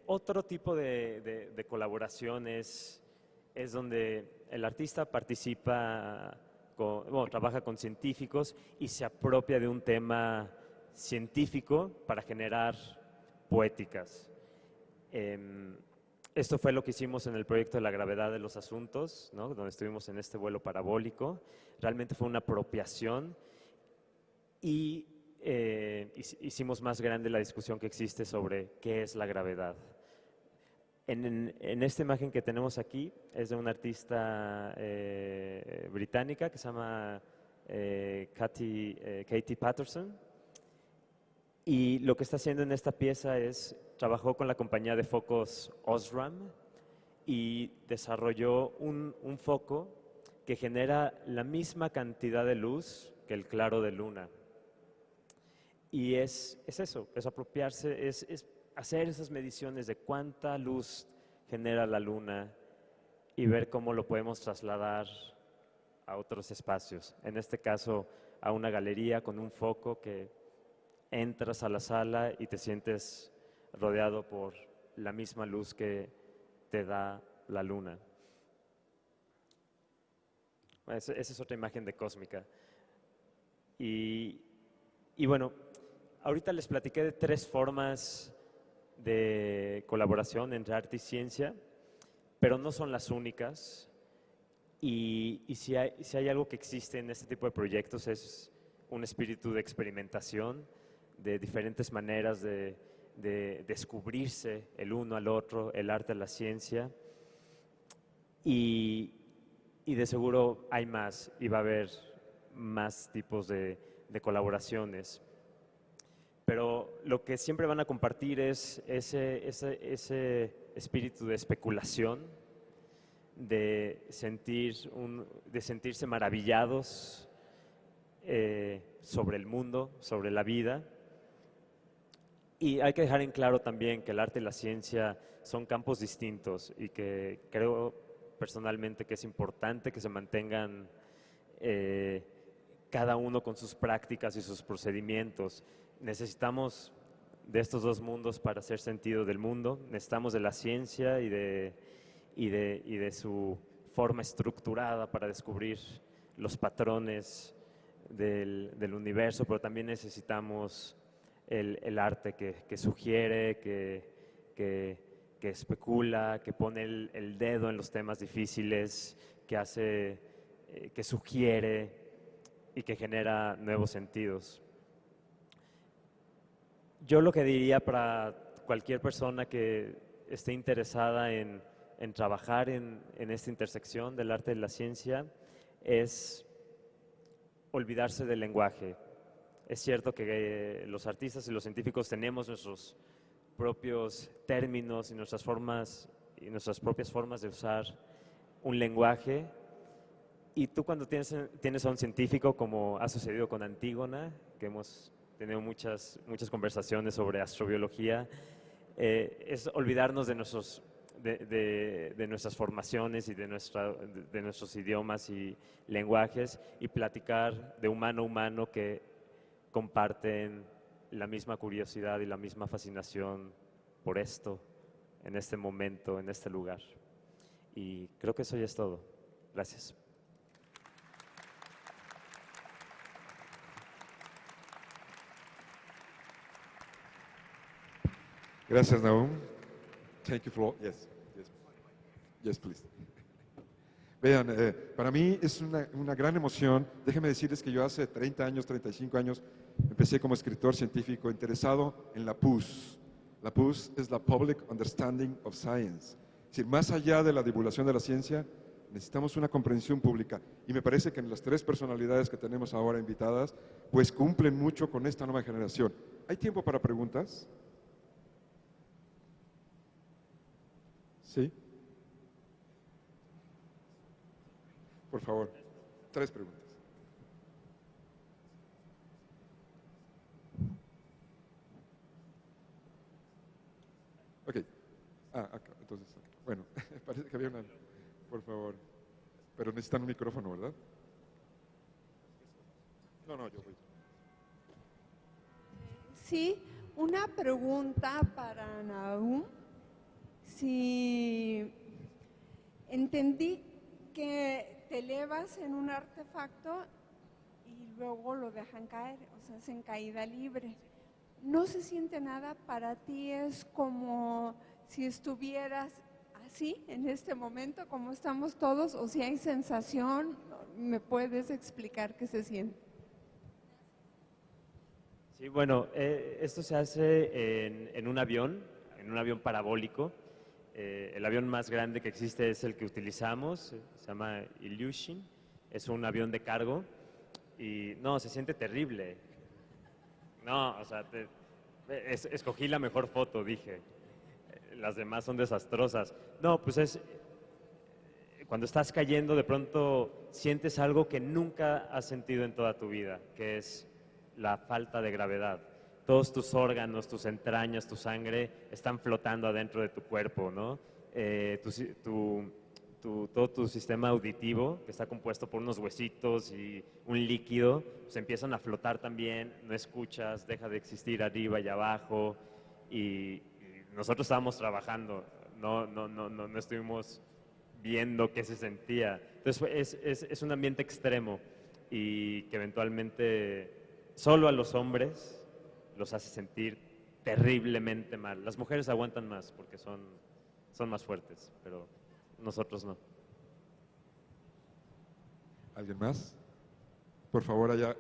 Otro tipo de colaboración es donde el artista participa, trabaja con científicos y se apropia de un tema científico para generar poéticas. Esto fue lo que hicimos en el proyecto de la gravedad de los asuntos, ¿no? Donde estuvimos en este vuelo parabólico. Realmente fue una apropiación y hicimos más grande la discusión que existe sobre qué es la gravedad. En esta imagen que tenemos aquí es de una artista británica que se llama Katie Patterson, y lo que está haciendo en esta pieza es, trabajó con la compañía de focos Osram y desarrolló un foco que genera la misma cantidad de luz que el claro de luna. Y es eso, es apropiarse, es hacer esas mediciones de cuánta luz genera la luna y ver cómo lo podemos trasladar a otros espacios. En este caso, a una galería con un foco que entras a la sala y te sientes rodeado por la misma luz que te da la luna. Esa es otra imagen de cósmica. Y bueno, ahorita les platiqué de 3 formas de colaboración entre arte y ciencia, pero no son las únicas. Y si hay algo que existe en este tipo de proyectos es un espíritu de experimentación, de diferentes maneras de descubrirse el uno al otro, el arte a la ciencia. Y de seguro hay más, y va a haber más tipos de colaboraciones. Pero lo que siempre van a compartir es ese espíritu de especulación, de sentirse maravillados sobre el mundo, sobre la vida. Y hay que dejar en claro también que el arte y la ciencia son campos distintos y que creo personalmente que es importante que se mantengan cada uno con sus prácticas y sus procedimientos. Necesitamos de estos dos mundos para hacer sentido del mundo. Necesitamos de la ciencia y de su forma estructurada para descubrir los patrones del universo, pero también necesitamos el arte que sugiere, que especula, que pone el dedo en los temas difíciles, que sugiere y que genera nuevos sentidos. Yo lo que diría para cualquier persona que esté interesada en trabajar en esta intersección del arte y la ciencia es olvidarse del lenguaje. Es cierto que los artistas y los científicos tenemos nuestros propios términos y nuestras propias formas de usar un lenguaje, y tú cuando tienes a un científico, como ha sucedido con Antígona, que hemos tenido muchas conversaciones sobre astrobiología, es olvidarnos de nuestras formaciones y de nuestros idiomas y lenguajes y platicar de humano a humano que comparten la misma curiosidad y la misma fascinación por esto, en este momento, en este lugar. Y creo que eso ya es todo. Gracias. Gracias, Nahum. Thank you for yes. Yes, please. Vean, para mí es una gran emoción. Déjenme decirles que yo hace 30 años, 35 años, empecé como escritor científico interesado en la PUS. La PUS es la Public Understanding of Science. Es decir, más allá de la divulgación de la ciencia, necesitamos una comprensión pública. Y me parece que en las 3 personalidades que tenemos ahora invitadas, pues cumplen mucho con esta nueva generación. ¿Hay tiempo para preguntas? ¿Sí? Por favor, 3 preguntas. Ok. Acá, entonces, bueno, parece que había una... Por favor. Pero necesitan un micrófono, ¿verdad? No, yo voy. Sí, una pregunta para Nahum. Si entendí que te elevas en un artefacto y luego lo dejan caer, o sea, es en caída libre. ¿No se siente nada? Para ti es como si estuvieras así en este momento, como estamos todos, o si hay sensación, ¿me puedes explicar qué se siente? Sí, bueno, esto se hace en un avión parabólico. El avión más grande que existe es el que utilizamos, se llama Ilyushin, es un avión de cargo y no, se siente terrible. No, o sea, escogí la mejor foto, dije. Las demás son desastrosas. No, pues cuando estás cayendo, de pronto sientes algo que nunca has sentido en toda tu vida, que es la falta de gravedad. Todos tus órganos, tus entrañas, tu sangre están flotando adentro de tu cuerpo, ¿no? Todo tu sistema auditivo, que está compuesto por unos huesitos y un líquido, se empiezan a flotar también, no escuchas, deja de existir arriba y abajo, y nosotros estábamos trabajando, no estuvimos viendo qué se sentía. Entonces es un ambiente extremo y que eventualmente solo a los hombres los hace sentir terriblemente mal. Las mujeres aguantan más porque son más fuertes, pero nosotros no. ¿Alguien más? Por favor, allá.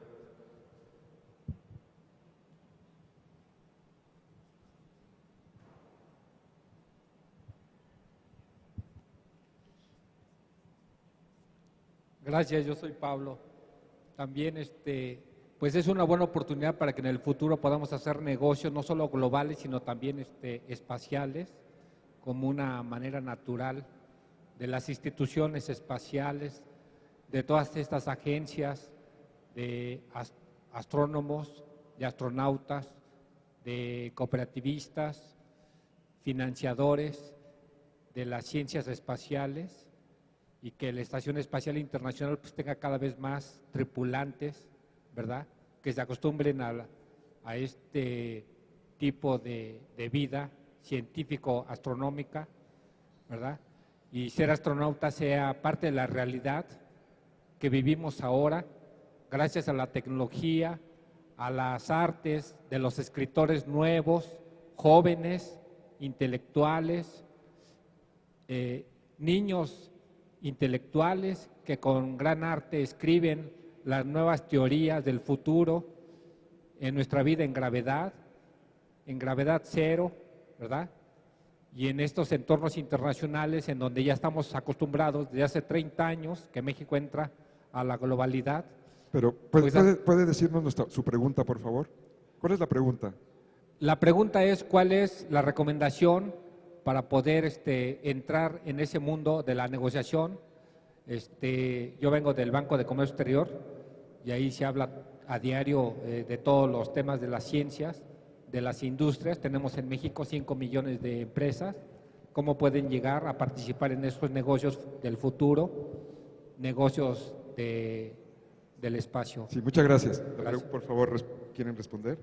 Gracias, yo soy Pablo. También pues es una buena oportunidad para que en el futuro podamos hacer negocios no solo globales, sino también espaciales, como una manera natural de las instituciones espaciales, de todas estas agencias, de astrónomos, de astronautas, de cooperativistas, financiadores de las ciencias espaciales, y que la Estación Espacial Internacional pues tenga cada vez más tripulantes, ¿verdad?, que se acostumbren a este tipo de vida científico-astronómica, ¿verdad? Y ser astronauta sea parte de la realidad que vivimos ahora, gracias a la tecnología, a las artes de los escritores nuevos, jóvenes, intelectuales, niños intelectuales que con gran arte escriben las nuevas teorías del futuro en nuestra vida en gravedad cero, ¿verdad? Y en estos entornos internacionales en donde ya estamos acostumbrados desde hace 30 años que México entra a la globalidad. Pero, ¿puede decirnos su pregunta, por favor? ¿Cuál es la pregunta? La pregunta es, ¿cuál es la recomendación para poder entrar en ese mundo de la negociación? Yo vengo del Banco de Comercio Exterior y ahí se habla a diario de todos los temas de las ciencias, de las industrias. Tenemos en México 5 millones de empresas. ¿Cómo pueden llegar a participar en esos negocios del futuro, negocios del espacio? Sí, muchas gracias. Gracias. Por favor, ¿quieren responder?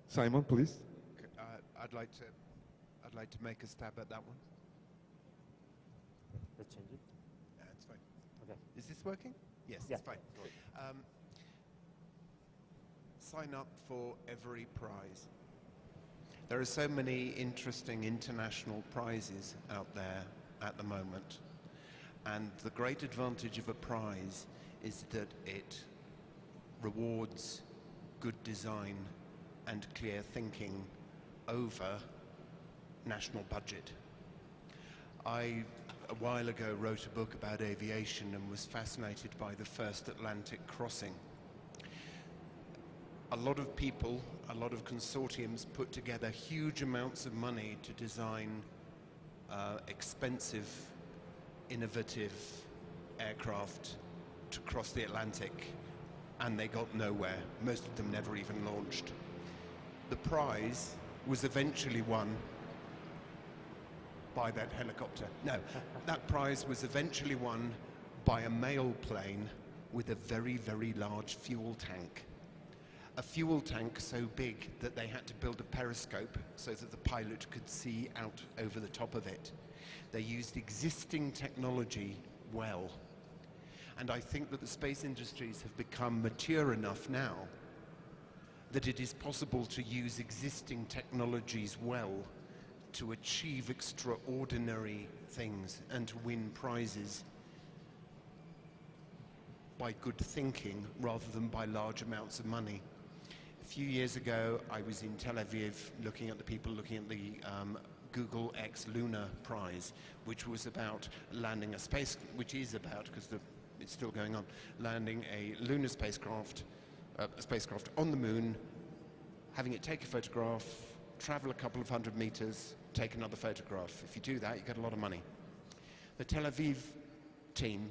Simon, please. I'd like to make a stab at that one. Let's change it. It's fine. Okay. Is this working? Yes, Yeah. it's fine. Sign up for every prize. There are so many interesting international prizes out there at the moment, and the great advantage of a prize is that it rewards good design and clear thinking over national budget. I, a while ago, wrote a book about aviation and was fascinated by the first Atlantic crossing. A lot of people, a lot of consortiums put together huge amounts of money to design expensive, innovative aircraft to cross the Atlantic, and they got nowhere. Most of them never even launched. The prize was eventually won by that helicopter. No, that prize was eventually won by a mail plane with a very, very large fuel tank. A fuel tank so big that they had to build a periscope so that the pilot could see out over the top of it. They used existing technology well. And I think that the space industries have become mature enough now that it is possible to use existing technologies well to achieve extraordinary things and to win prizes by good thinking rather than by large amounts of money. A few years ago, I was in Tel Aviv looking at the Google X Lunar Prize, which was about landing a space, which is about, because it's still going on, landing a lunar spacecraft, on the moon, having it take a photograph, travel a couple of 100 meters, take another photograph. If you do that, you get a lot of money. The Tel Aviv team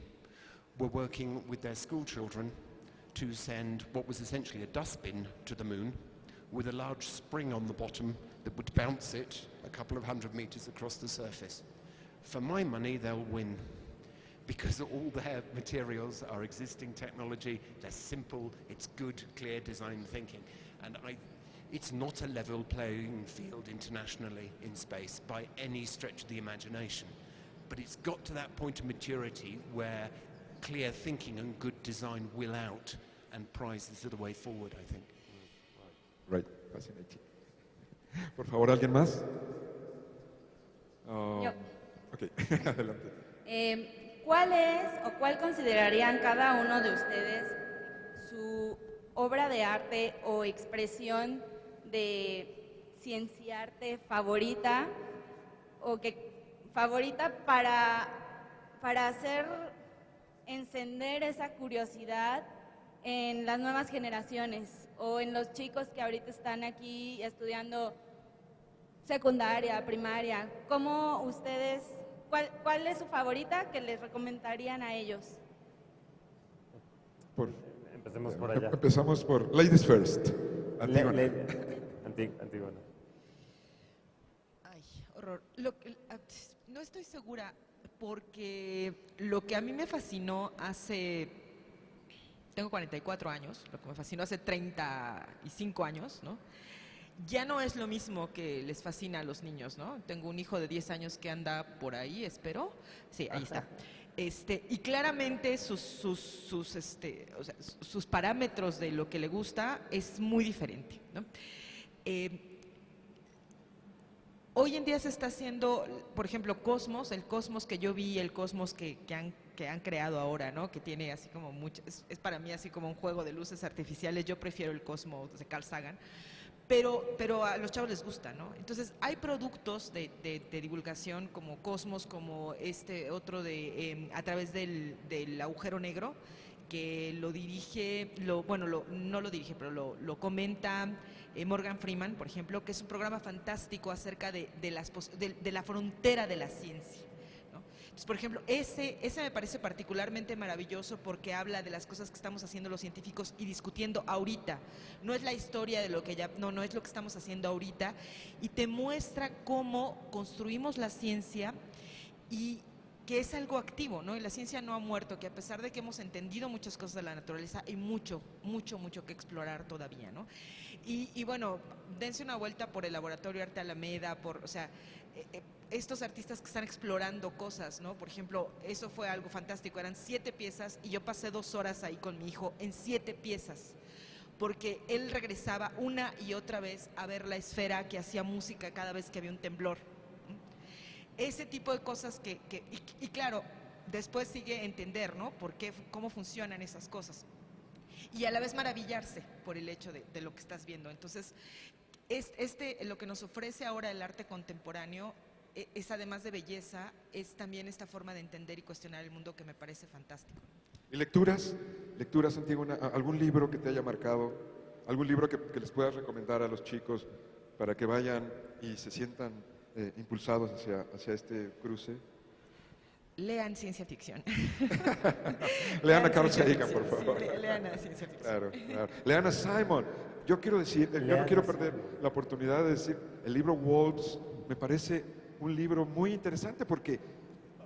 were working with their school children to send what was essentially a dustbin to the moon with a large spring on the bottom that would bounce it a couple of 100 meters across the surface. For my money, they'll win, because all their materials are existing technology, they're simple, it's good, clear design thinking. And it's not a level playing field internationally in space by any stretch of the imagination. But it's got to that point of maturity where clear thinking and good design will out, and prizes are the way forward, I think. Right, fascinating. Por favor, ¿alguien más? Yo. Ok, adelante. ¿Cuál es o cuál considerarían cada uno de ustedes su obra de arte o expresión de cienciarte favorita, o favorita para hacer encender esa curiosidad en las nuevas generaciones o en los chicos que ahorita están aquí estudiando secundaria, primaria? ¿Cómo ustedes, cuál es su favorita que les recomendarían a ellos? Empecemos por allá. Empezamos por Ladies First. Antígona. Antígona. Ay, horror. No estoy segura, porque lo que a mí me fascinó tengo 44 años, lo que me fascinó hace 35 años, ¿no? Ya no es lo mismo que les fascina a los niños, ¿no? Tengo un hijo de 10 años que anda por ahí, espero. Sí, ahí está. Y claramente sus parámetros de lo que le gusta es muy diferente, ¿no? Hoy en día se está haciendo, por ejemplo, el cosmos que yo vi, el cosmos que han creado ahora, ¿no? Que tiene así como es para mí así como un juego de luces artificiales. Yo prefiero el cosmos de Carl Sagan, pero a los chavos les gusta, ¿no? Entonces hay productos de divulgación como Cosmos, como otro a través del agujero negro, que lo dirige, no lo dirige, pero lo comenta Morgan Freeman, por ejemplo, que es un programa fantástico acerca de la frontera de la ciencia, ¿no? Entonces, por ejemplo, ese me parece particularmente maravilloso porque habla de las cosas que estamos haciendo los científicos y discutiendo ahorita. No es la historia de lo que no es lo que estamos haciendo ahorita, y te muestra cómo construimos la ciencia y que es algo activo, ¿no? Y la ciencia no ha muerto, que a pesar de que hemos entendido muchas cosas de la naturaleza, hay mucho que explorar todavía, ¿no? Y bueno, dense una vuelta por el Laboratorio Arte Alameda, estos artistas que están explorando cosas, ¿no? Por ejemplo, eso fue algo fantástico, eran 7 piezas y yo pasé 2 horas ahí con mi hijo en 7 piezas. porque él regresaba una y otra vez a ver la esfera que hacía música cada vez que había un temblor. Ese tipo de cosas y claro, después sigue entender, ¿no? Cómo funcionan esas cosas. Y a la vez maravillarse por el hecho de lo que estás viendo. Entonces, lo que nos ofrece ahora el arte contemporáneo es, además de belleza, es también esta forma de entender y cuestionar el mundo que me parece fantástico. ¿Y lecturas? ¿Lecturas, Antígona? ¿Algún libro que te haya marcado? ¿Algún libro que les puedas recomendar a los chicos para que vayan y se sientan impulsados hacia este cruce? Lean ciencia ficción. Lean a Carl Sagan, por favor. Sí, lean a ciencia ficción. Claro, claro. Lean a Simon. Yo quiero decir, yo no quiero perder la oportunidad de decir, el libro Wolves me parece un libro muy interesante porque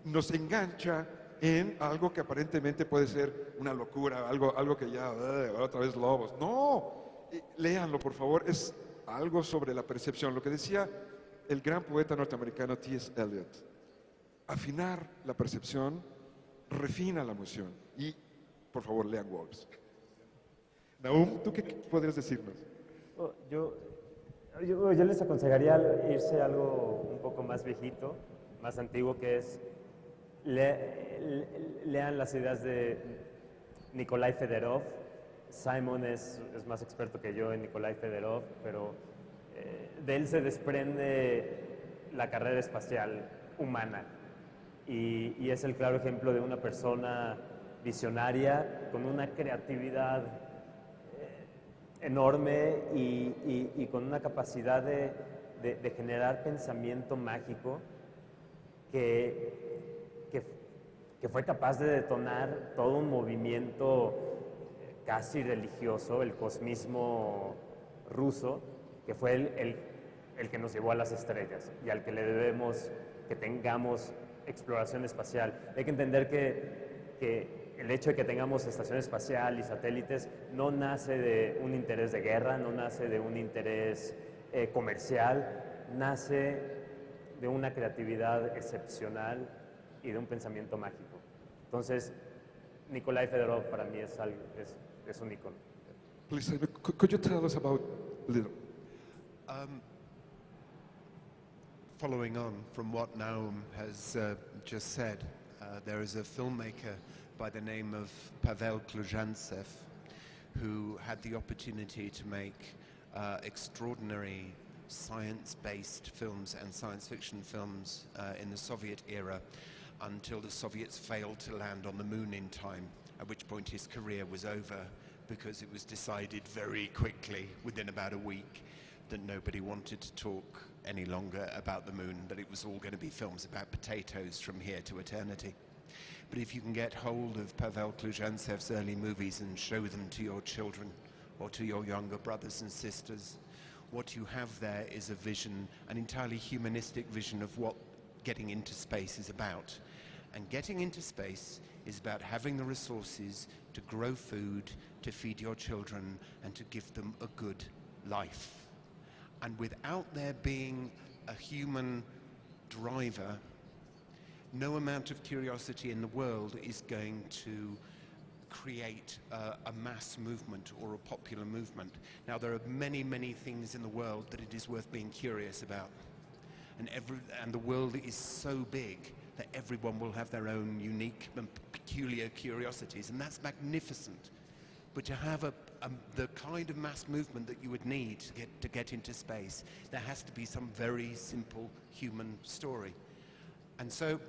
nos engancha en algo que aparentemente puede ser una locura, algo que ya, otra vez lobos. No, léanlo, por favor, es algo sobre la percepción. Lo que decía el gran poeta norteamericano T.S. Eliot. Afinar la percepción refina la emoción. Y, por favor, lean Wolves. Nahum, ¿tú qué podrías decirnos? Yo les aconsejaría irse a algo un poco más viejito, más antiguo, que es lean las ideas de Nikolai Fedorov. Simon es más experto que yo en Nikolai Fedorov, pero de él se desprende la carrera espacial humana y es el claro ejemplo de una persona visionaria con una creatividad enorme y con una capacidad de generar pensamiento mágico que fue capaz de detonar todo un movimiento casi religioso, el cosmismo ruso, que fue el que nos llevó a las estrellas y al que le debemos que tengamos exploración espacial. Hay que entender que el hecho de que tengamos estación espacial y satélites no nace de un interés de guerra, no nace de un interés comercial, nace de una creatividad excepcional y de un pensamiento mágico. Entonces, Nikolai Fedorov para mí es un icono. Please, could you tell us about a little? Following on from what Nahum has just said, there is a filmmaker by the name of Pavel Kluzhantsev who had the opportunity to make extraordinary science-based films and science fiction films in the Soviet era until the Soviets failed to land on the moon in time, at which point his career was over because it was decided very quickly, within about a week, that nobody wanted to talk any longer about the moon, that it was all going to be films about potatoes from here to eternity. But if you can get hold of Pavel Kluzhantsev's early movies and show them to your children or to your younger brothers and sisters, what you have there is a vision, an entirely humanistic vision of what getting into space is about. And getting into space is about having the resources to grow food, to feed your children, and to give them a good life. And without there being a human driver, no amount of curiosity in the world is going to create a mass movement or a popular movement. Now, there are many, many things in the world that it is worth being curious about. And the world is so big that everyone will have their own unique and peculiar curiosities, and that's magnificent. But to have the kind of mass movement that you would need to get into space, there has to be some very simple human story. And so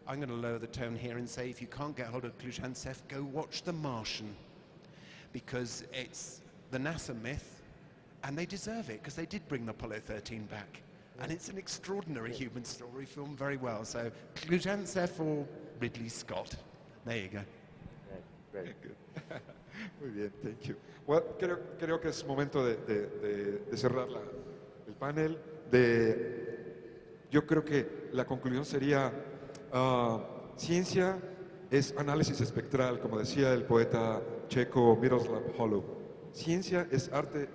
I'm going to lower the tone here and say, if you can't get hold of Kluzhantsev, go watch The Martian, because it's the NASA myth, and they deserve it, because they did bring the Apollo 13 back. And it's an extraordinary human story, filmed very well. So Kluzhantsev or Ridley Scott. There you go. Very good. Muy bien, thank you. Well, creo que es momento de cerrar el panel. Yo creo que la conclusión sería, ciencia es análisis espectral, como decía el poeta checo Miroslav Holub. Ciencia es arte,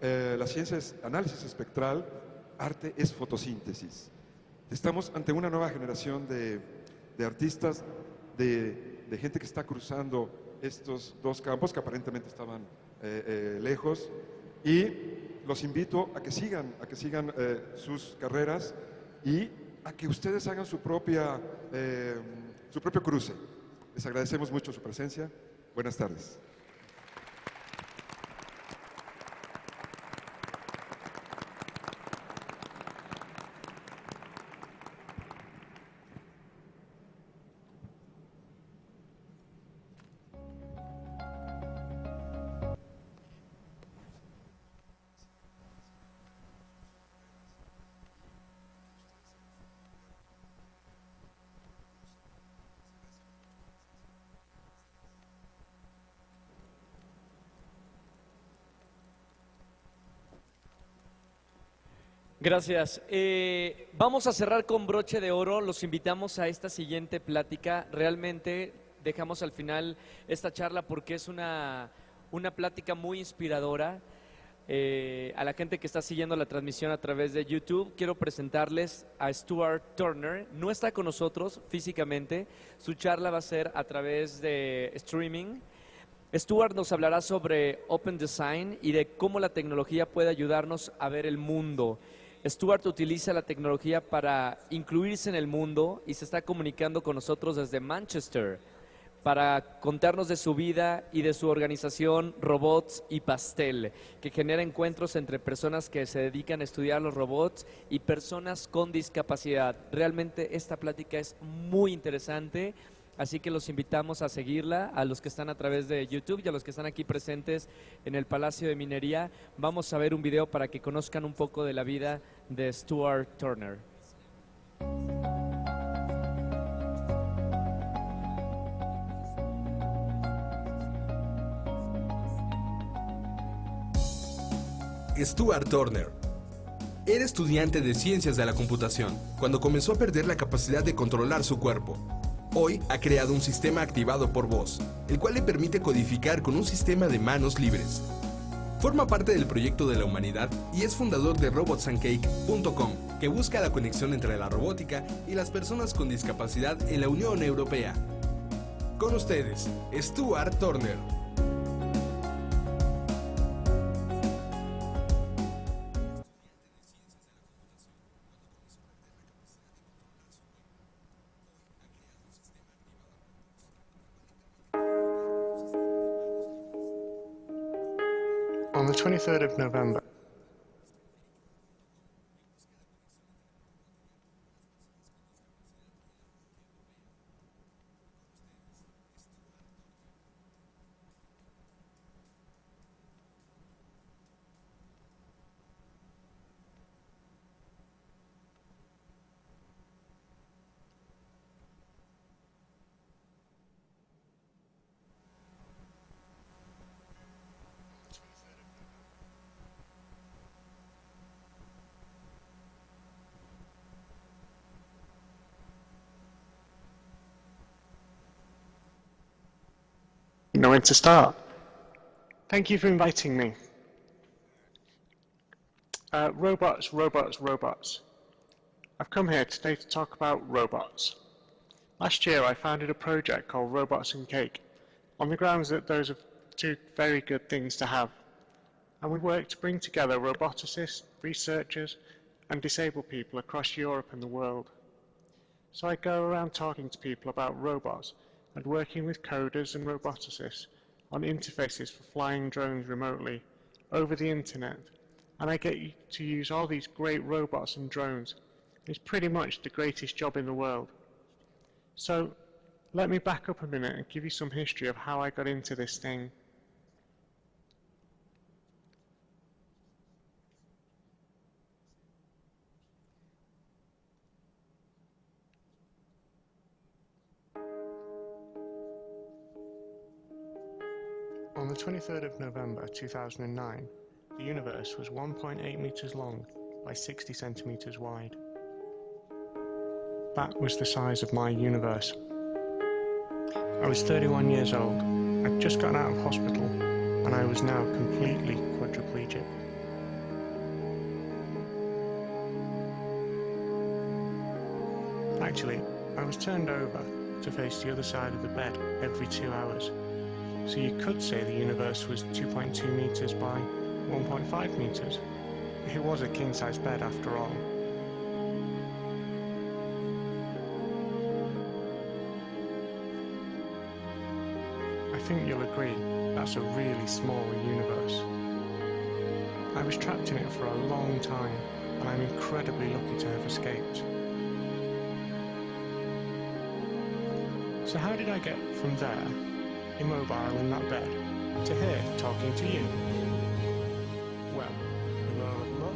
la ciencia es análisis espectral, arte es fotosíntesis. Estamos ante una nueva generación de artistas, de gente que está cruzando estos dos campos que aparentemente estaban lejos, y los invito a que sigan sus carreras y a que ustedes hagan su propio cruce. Les agradecemos mucho su presencia. Buenas tardes. Gracias. Vamos a cerrar con broche de oro. Los invitamos a esta siguiente plática. Realmente dejamos al final esta charla porque es una plática muy inspiradora. A la gente que está siguiendo la transmisión a través de YouTube, quiero presentarles a Stuart Turner. No está con nosotros físicamente. Su charla va a ser a través de streaming. Stuart nos hablará sobre Open Design y de cómo la tecnología puede ayudarnos a ver el mundo. Stuart utiliza la tecnología para incluirse en el mundo y se está comunicando con nosotros desde Manchester para contarnos de su vida y de su organización Robots y Pastel, que genera encuentros entre personas que se dedican a estudiar los robots y personas con discapacidad. Realmente esta plática es muy interesante. Así que los invitamos a seguirla, a los que están a través de YouTube y a los que están aquí presentes en el Palacio de Minería. Vamos a ver un video para que conozcan un poco de la vida de Stuart Turner. Stuart Turner. Era estudiante de Ciencias de la Computación cuando comenzó a perder la capacidad de controlar su cuerpo. Hoy ha creado un sistema activado por voz, el cual le permite codificar con un sistema de manos libres. Forma parte del proyecto de la humanidad y es fundador de robotsandcake.com, que busca la conexión entre la robótica y las personas con discapacidad en la Unión Europea. Con ustedes, Stuart Turner. On the 23rd of November, know when to start. Thank you for inviting me. Robots, robots, robots. I've come here today to talk about robots. Last year I founded a project called Robots and Cake on the grounds that those are two very good things to have. And we work to bring together roboticists, researchers and disabled people across Europe and the world. So I go around talking to people about robots and working with coders and roboticists on interfaces for flying drones remotely over the internet. And I get to use all these great robots and drones. It's pretty much the greatest job in the world. So let me back up a minute and give you some history of how I got into this thing. On the 23rd of November 2009, the universe was 1.8 meters long by 60 centimeters wide. That was the size of my universe. I was 31 years old. I'd just gotten out of hospital and I was now completely quadriplegic. Actually, I was turned over to face the other side of the bed every 2 hours. So you could say the universe was 2.2 meters by 1.5 meters. It was a king-size bed after all. I think you'll agree that's a really small universe. I was trapped in it for a long time, and I'm incredibly lucky to have escaped. So how did I get from there, immobile in that bed, to here talking to you? Well, a lot of luck,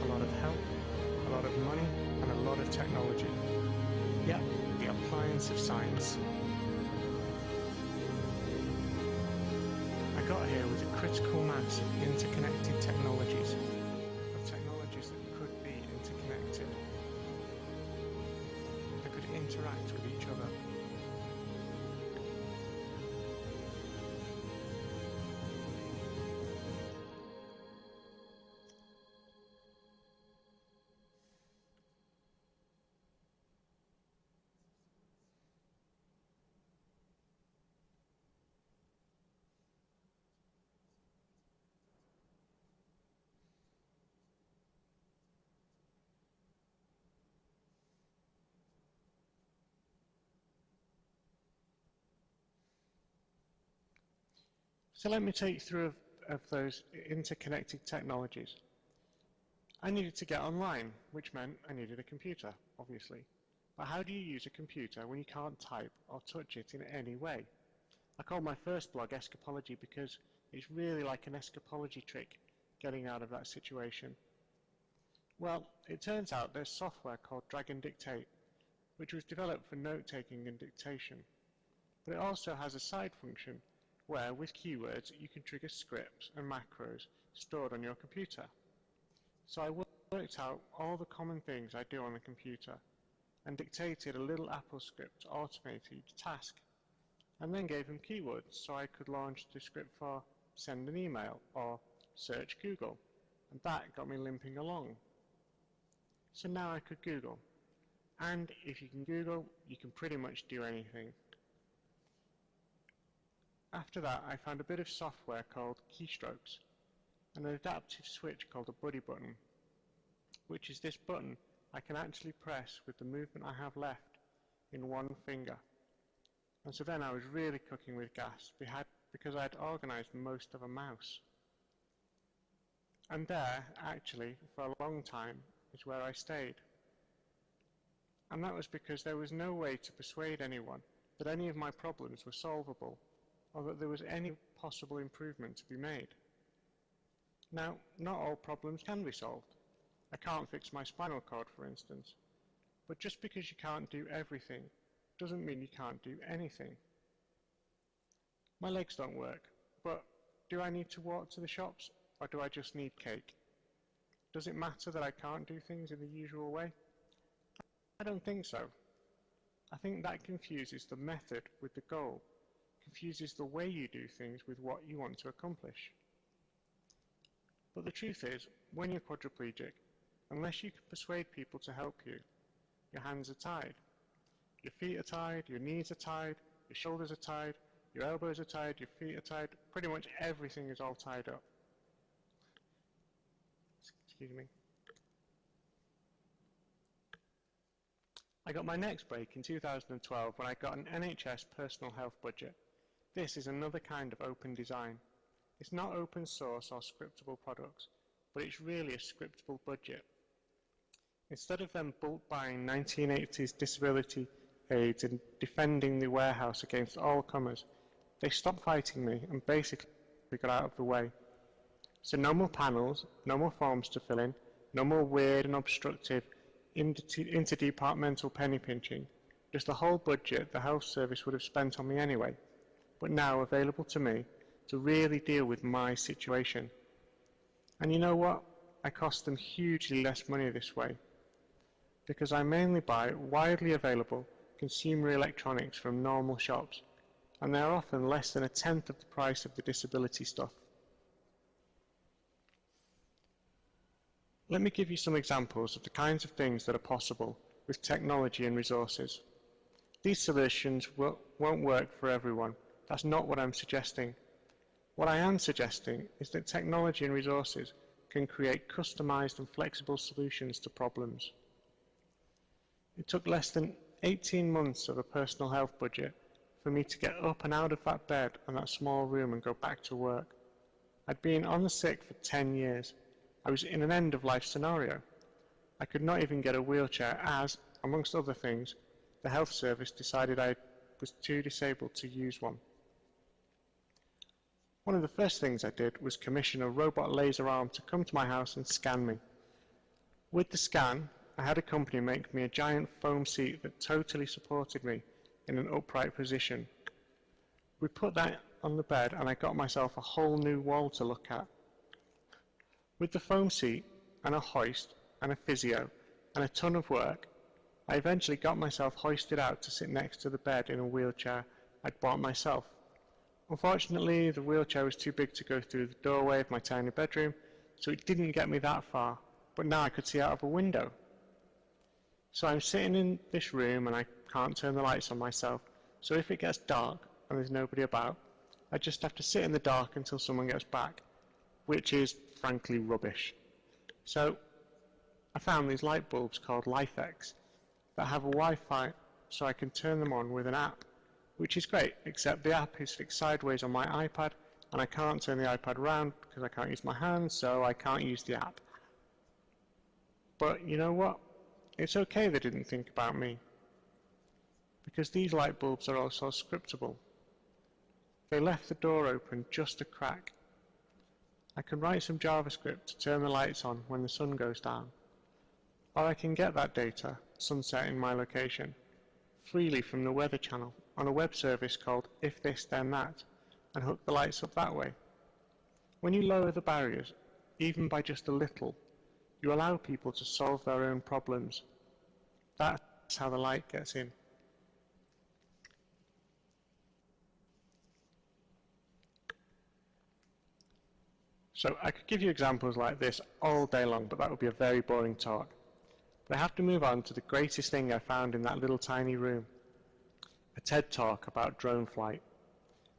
a lot of help, a lot of money, and a lot of technology. Yeah, the appliance of science. I got here with a critical mass of interconnected technologies, that could be interconnected, that could interact with each other. So let me take you through of those interconnected technologies. I needed to get online, which meant I needed a computer, obviously. But how do you use a computer when you can't type or touch it in any way? I called my first blog Escapology because it's really like an escapology trick getting out of that situation. Well, it turns out there's software called Drag and Dictate, which was developed for note-taking and dictation. But it also has a side function where, with keywords, you can trigger scripts and macros stored on your computer. So I worked out all the common things I do on the computer and dictated a little Apple script to automate each task, and then gave them keywords so I could launch the script for send an email or search Google, and that got me limping along. So now I could Google, and if you can Google, you can pretty much do anything. After that, I found a bit of software called keystrokes, and an adaptive switch called a buddy button, which is this button I can actually press with the movement I have left in one finger. And so then I was really cooking with gas because I had organised most of a mouse. And there, actually, for a long time, is where I stayed. And that was because there was no way to persuade anyone that any of my problems were solvable, or that there was any possible improvement to be made. Now, not all problems can be solved. I can't fix my spinal cord, for instance. But just because you can't do everything doesn't mean you can't do anything. My legs don't work, but do I need to walk to the shops, or do I just need cake? Does it matter that I can't do things in the usual way? I don't think so. I think that confuses the method with the goal, confuses the way you do things with what you want to accomplish. But the truth is, when you're quadriplegic, unless you can persuade people to help you, your hands are tied. Your feet are tied, your knees are tied, your shoulders are tied, your elbows are tied, your feet are tied, pretty much everything is all tied up. Excuse me. I got my next break in 2012 when I got an NHS personal health budget. This is another kind of open design. It's not open source or scriptable products, but it's really a scriptable budget. Instead of them bulk buying 1980s disability aids and defending the warehouse against all comers, they stopped fighting me and basically got out of the way. So no more panels, no more forms to fill in, no more weird and obstructive interdepartmental penny pinching, just the whole budget the health service would have spent on me anyway, but now available to me to really deal with my situation. And you know what? I cost them hugely less money this way, because I mainly buy widely available consumer electronics from normal shops, and they're often less than 1/10 of the price of the disability stuff. Let me give you some examples of the kinds of things that are possible with technology and resources. These solutions won't work for everyone. That's not what I'm suggesting. What I am suggesting is that technology and resources can create customized and flexible solutions to problems. It took less than 18 months of a personal health budget for me to get up and out of that bed and that small room and go back to work. I'd been on the sick for 10 years. I was in an end-of-life scenario. I could not even get a wheelchair as, amongst other things, the health service decided I was too disabled to use one. One of the first things I did was commission a robot laser arm to come to my house and scan me. With the scan, I had a company make me a giant foam seat that totally supported me in an upright position. We put that on the bed and I got myself a whole new wall to look at. With the foam seat and a hoist and a physio and a ton of work, I eventually got myself hoisted out to sit next to the bed in a wheelchair I'd bought myself. Unfortunately, the wheelchair was too big to go through the doorway of my tiny bedroom, so it didn't get me that far, but now I could see out of a window. So I'm sitting in this room and I can't turn the lights on myself, so if it gets dark and there's nobody about, I just have to sit in the dark until someone gets back, which is frankly rubbish. So I found these light bulbs called LifeX that have a Wi-Fi so I can turn them on with an app, which is great, except the app is fixed sideways on my iPad and I can't turn the iPad around because I can't use my hands, so I can't use the app. But you know what? It's okay they didn't think about me, because these light bulbs are also scriptable. They left the door open just a crack. I can write some JavaScript to turn the lights on when the sun goes down, or I can get that data, sunset in my location, freely from the Weather Channel on a web service called If This Then That, and hook the lights up that way. When you lower the barriers, even by just a little, you allow people to solve their own problems. That's how the light gets in. So I could give you examples like this all day long, but that would be a very boring talk. But I have to move on to the greatest thing I found in that little tiny room, a TED Talk about drone flight.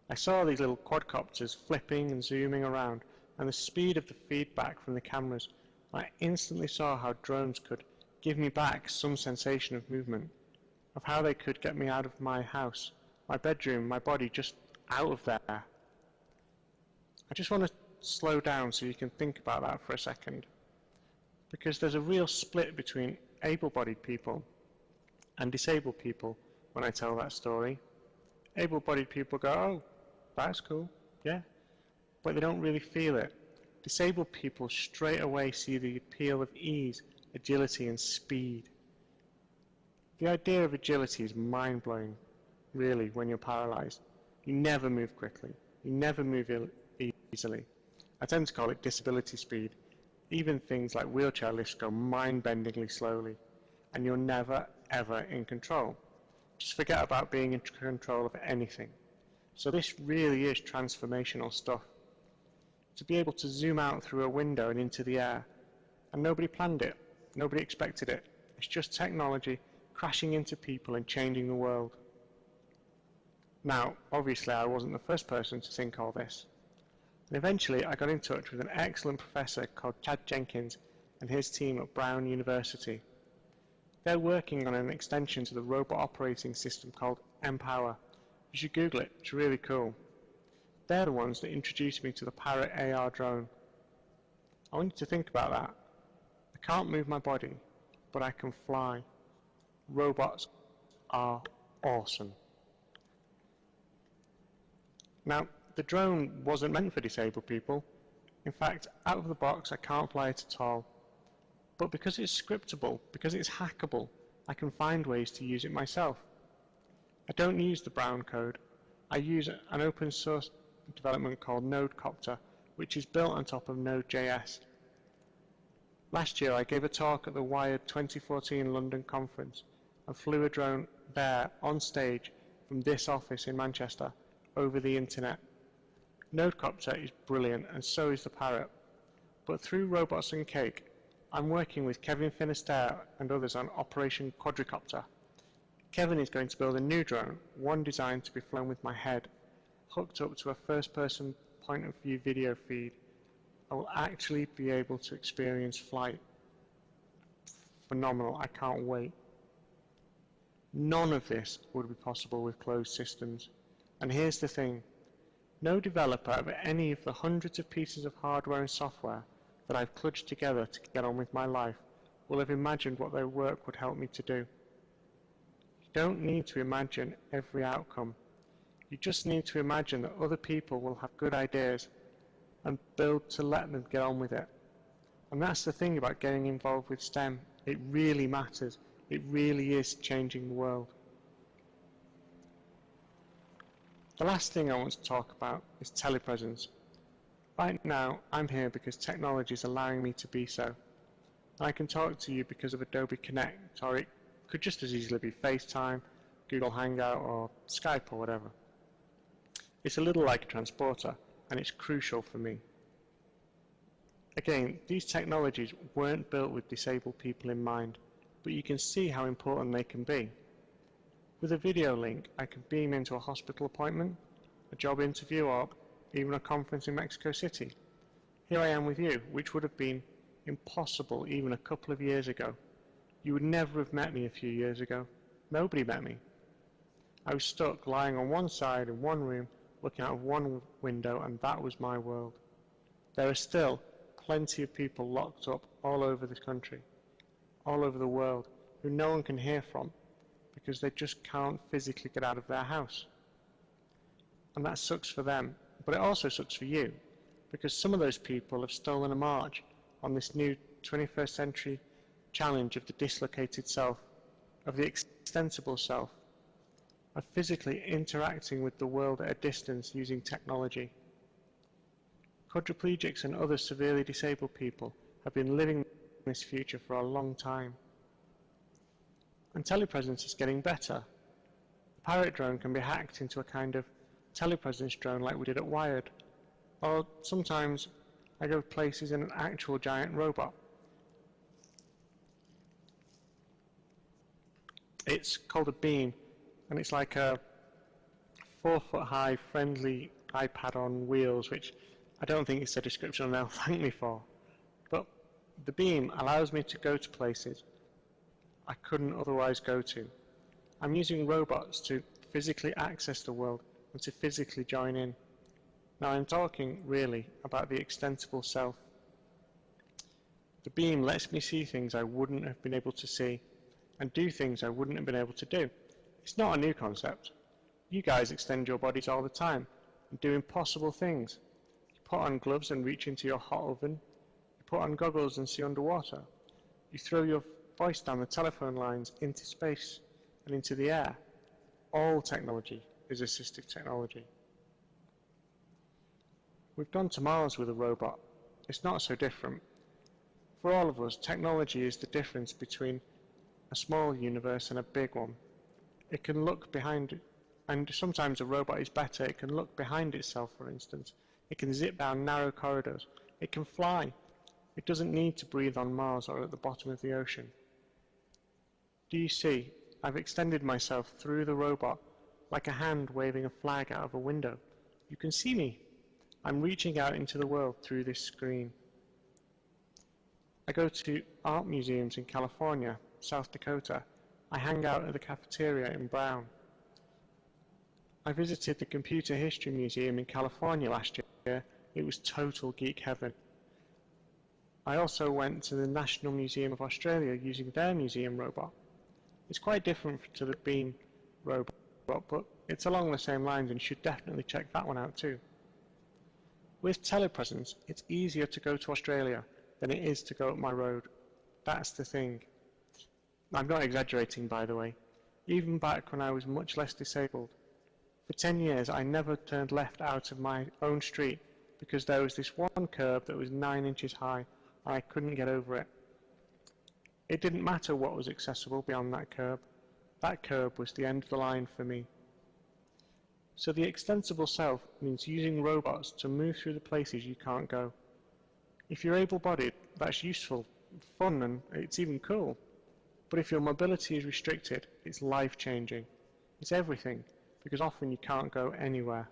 I saw these little quadcopters flipping and zooming around, and the speed of the feedback from the cameras. I instantly saw how drones could give me back some sensation of movement, of how they could get me out of my house, my bedroom, my body, just out of there. I just want to slow down so you can think about that for a second, because there's a real split between able-bodied people and disabled people when I tell that story. Able-bodied people go, oh, that's cool, yeah, but they don't really feel it. Disabled people straight away see the appeal of ease, agility and speed. The idea of agility is mind-blowing, really, when you're paralyzed. You never move quickly. You never move easily. I tend to call it disability speed. Even things like wheelchair lifts go mind-bendingly slowly, and you're never, ever in control. Just forget about being in control of anything. So this really is transformational stuff. To be able to zoom out through a window and into the air, and nobody planned it, nobody expected it. It's just technology crashing into people and changing the world. Now, obviously I wasn't the first person to think all this. And eventually I got in touch with an excellent professor called Chad Jenkins and his team at Brown University. They're working on an extension to the robot operating system called Empower. You should Google it, it's really cool. They're the ones that introduced me to the Parrot AR drone. I want you to think about that. I can't move my body, but I can fly. Robots are awesome. Now, the drone wasn't meant for disabled people. In fact, out of the box, I can't fly it at all. But because it's scriptable, because it's hackable, I can find ways to use it myself. I don't use the Brown code. I use an open source development called Nodecopter, which is built on top of Node.js. Last year, I gave a talk at the Wired 2014 London conference and flew a drone there on stage from this office in Manchester over the internet. Nodecopter is brilliant, and so is the Parrot. But through Robots and Cake, I'm working with Kevin Finisterre and others on Operation Quadricopter. Kevin is going to build a new drone, one designed to be flown with my head, hooked up to a first-person point of view video feed, I will actually be able to experience flight. Phenomenal, I can't wait. None of this would be possible with closed systems. And here's the thing, no developer of any of the hundreds of pieces of hardware and software that I've kludged together to get on with my life will have imagined what their work would help me to do. You don't need to imagine every outcome. You just need to imagine that other people will have good ideas and build to let them get on with it. And that's the thing about getting involved with STEM. It really matters. It really is changing the world. The last thing I want to talk about is telepresence. Right now, I'm here because technology is allowing me to be so. I can talk to you because of Adobe Connect, or it could just as easily be FaceTime, Google Hangout, or Skype, or whatever. It's a little like a transporter, and it's crucial for me. Again, these technologies weren't built with disabled people in mind, but you can see how important they can be. With a video link, I can beam into a hospital appointment, a job interview, or even a conference in Mexico City. Here I am with you, which would have been impossible even a couple of years ago. You would never have met me a few years ago. Nobody met me. I was stuck lying on one side in one room, looking out of one window, and that was my world. There are still plenty of people locked up all over this country, all over the world, who no one can hear from because they just can't physically get out of their house. And that sucks for them, but it also sucks for you, because some of those people have stolen a march on this new 21st century challenge of the dislocated self, of the extensible self, of physically interacting with the world at a distance using technology. Quadriplegics and other severely disabled people have been living this future for a long time. And telepresence is getting better. The Parrot drone can be hacked into a kind of telepresence drone like we did at Wired. Or sometimes I go places in an actual giant robot. It's called a Beam, and it's like a 4-foot-high friendly iPad on wheels, which I don't think it's a description they'll thank me for. But the Beam allows me to go to places I couldn't otherwise go to. I'm using robots to physically access the world and to physically join in. Now I'm talking really about the extensible self. The Beam lets me see things I wouldn't have been able to see and do things I wouldn't have been able to do. It's not a new concept. You guys extend your bodies all the time and do impossible things. You put on gloves and reach into your hot oven. You put on goggles and see underwater. You throw your voice down the telephone lines into space and into the air. All technology is assistive technology. We've gone to Mars with a robot. It's not so different. For all of us, technology is the difference between a small universe and a big one. It can look behind, and sometimes a robot is better. It can look behind itself, for instance. It can zip down narrow corridors. It can fly. It doesn't need to breathe on Mars or at the bottom of the ocean. Do you see? I've extended myself through the robot like a hand waving a flag out of a window. You can see me. I'm reaching out into the world through this screen. I go to art museums in California, South Dakota. I hang out at the cafeteria in Brown. I visited the Computer History Museum in California last year. It was total geek heaven. I also went to the National Museum of Australia using their museum robot. It's quite different to the Beam robot, but it's along the same lines, and you should definitely check that one out too. With telepresence, it's easier to go to Australia than it is to go up my road. That's the thing. I'm not exaggerating, by the way. Even back when I was much less disabled, for 10 years I never turned left out of my own street because there was this one curb that was 9 inches high and I couldn't get over it. It didn't matter what was accessible beyond that curb. That curb was the end of the line for me. So the extensible self means using robots to move through the places you can't go. If you're able-bodied, that's useful, fun, and it's even cool. But if your mobility is restricted, it's life-changing. It's everything, because often you can't go anywhere.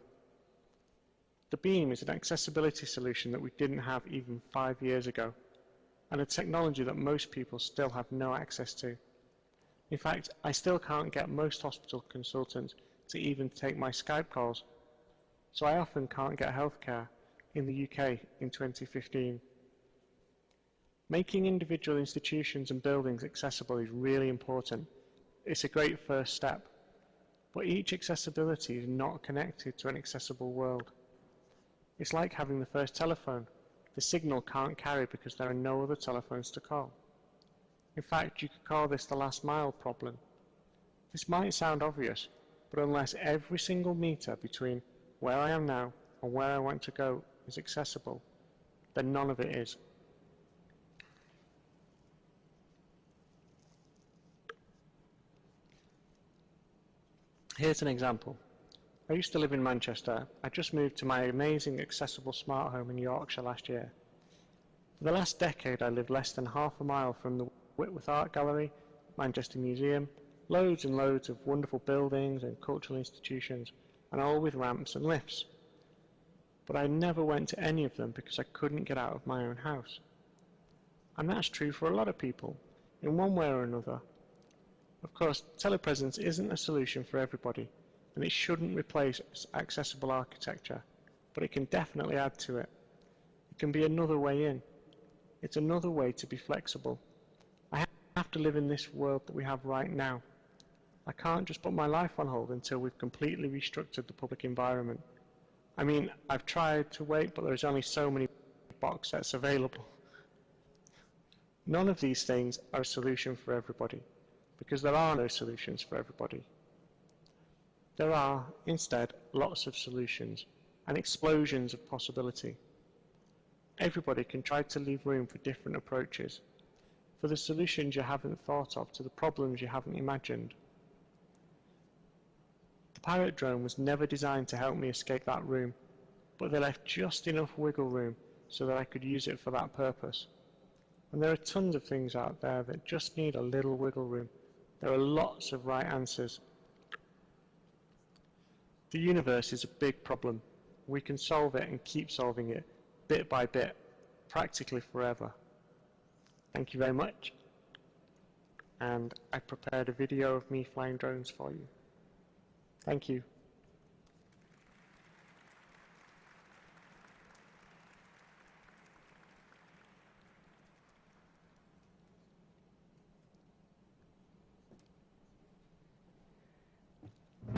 The beam is an accessibility solution that we didn't have even 5 years ago, and a technology that most people still have no access to. In fact, I still can't get most hospital consultants to even take my Skype calls, so I often can't get healthcare in the UK in 2015. Making individual institutions and buildings accessible is really important. It's a great first step, but each accessibility is not connected to an accessible world. It's like having the first telephone. The signal can't carry because there are no other telephones to call. In fact, you could call this the last mile problem. This might sound obvious, but unless every single meter between where I am now and where I want to go is accessible, then none of it is. Here's an example. I used to live in Manchester. I just moved to my amazing accessible smart home in Yorkshire last year. For the last decade, I lived less than half a mile from the Whitworth Art Gallery, Manchester Museum, loads and loads of wonderful buildings and cultural institutions, and all with ramps and lifts. But I never went to any of them because I couldn't get out of my own house. And that's true for a lot of people, in one way or another. Of course, telepresence isn't a solution for everybody, and it shouldn't replace accessible architecture, but it can definitely add to it. It can be another way in. It's another way to be flexible. I have to live in this world that we have right now. I can't just put my life on hold until we've completely restructured the public environment. I mean, I've tried to wait, but there's only so many box sets available. None of these things are a solution for everybody, because there are no solutions for everybody. There are, instead, lots of solutions and explosions of possibility. Everybody can try to leave room for different approaches, for the solutions you haven't thought of to the problems you haven't imagined. The pirate drone was never designed to help me escape that room, but they left just enough wiggle room so that I could use it for that purpose. And there are tons of things out there that just need a little wiggle room. There are lots of right answers. The universe is a big problem. We can solve it and keep solving it, bit by bit, practically forever. Thank you very much. And I prepared a video of me flying drones for you. Thank you.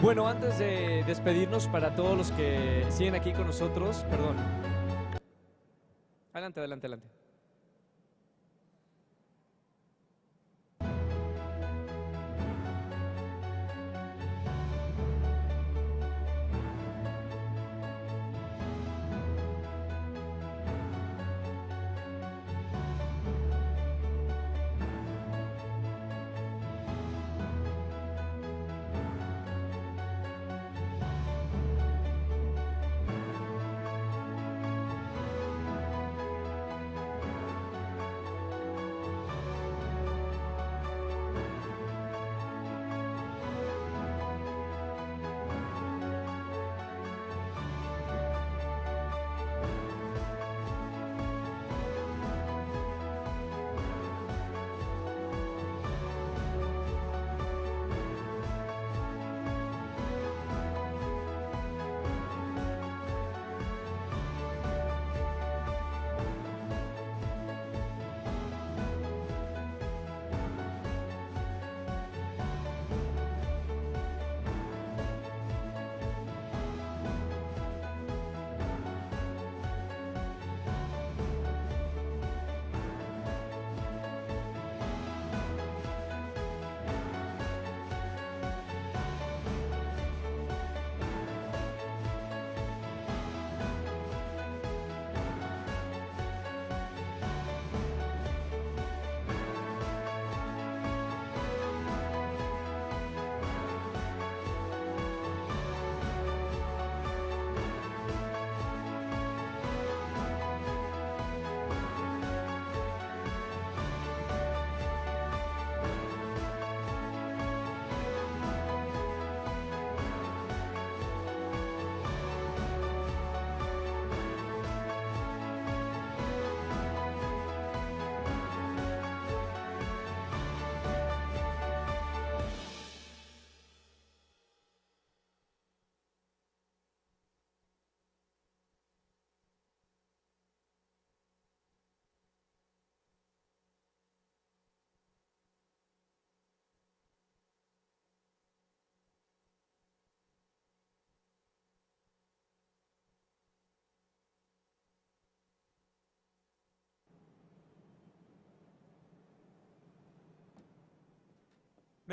Bueno, antes de despedirnos para todos los que siguen aquí con nosotros, perdón. Adelante, adelante, adelante.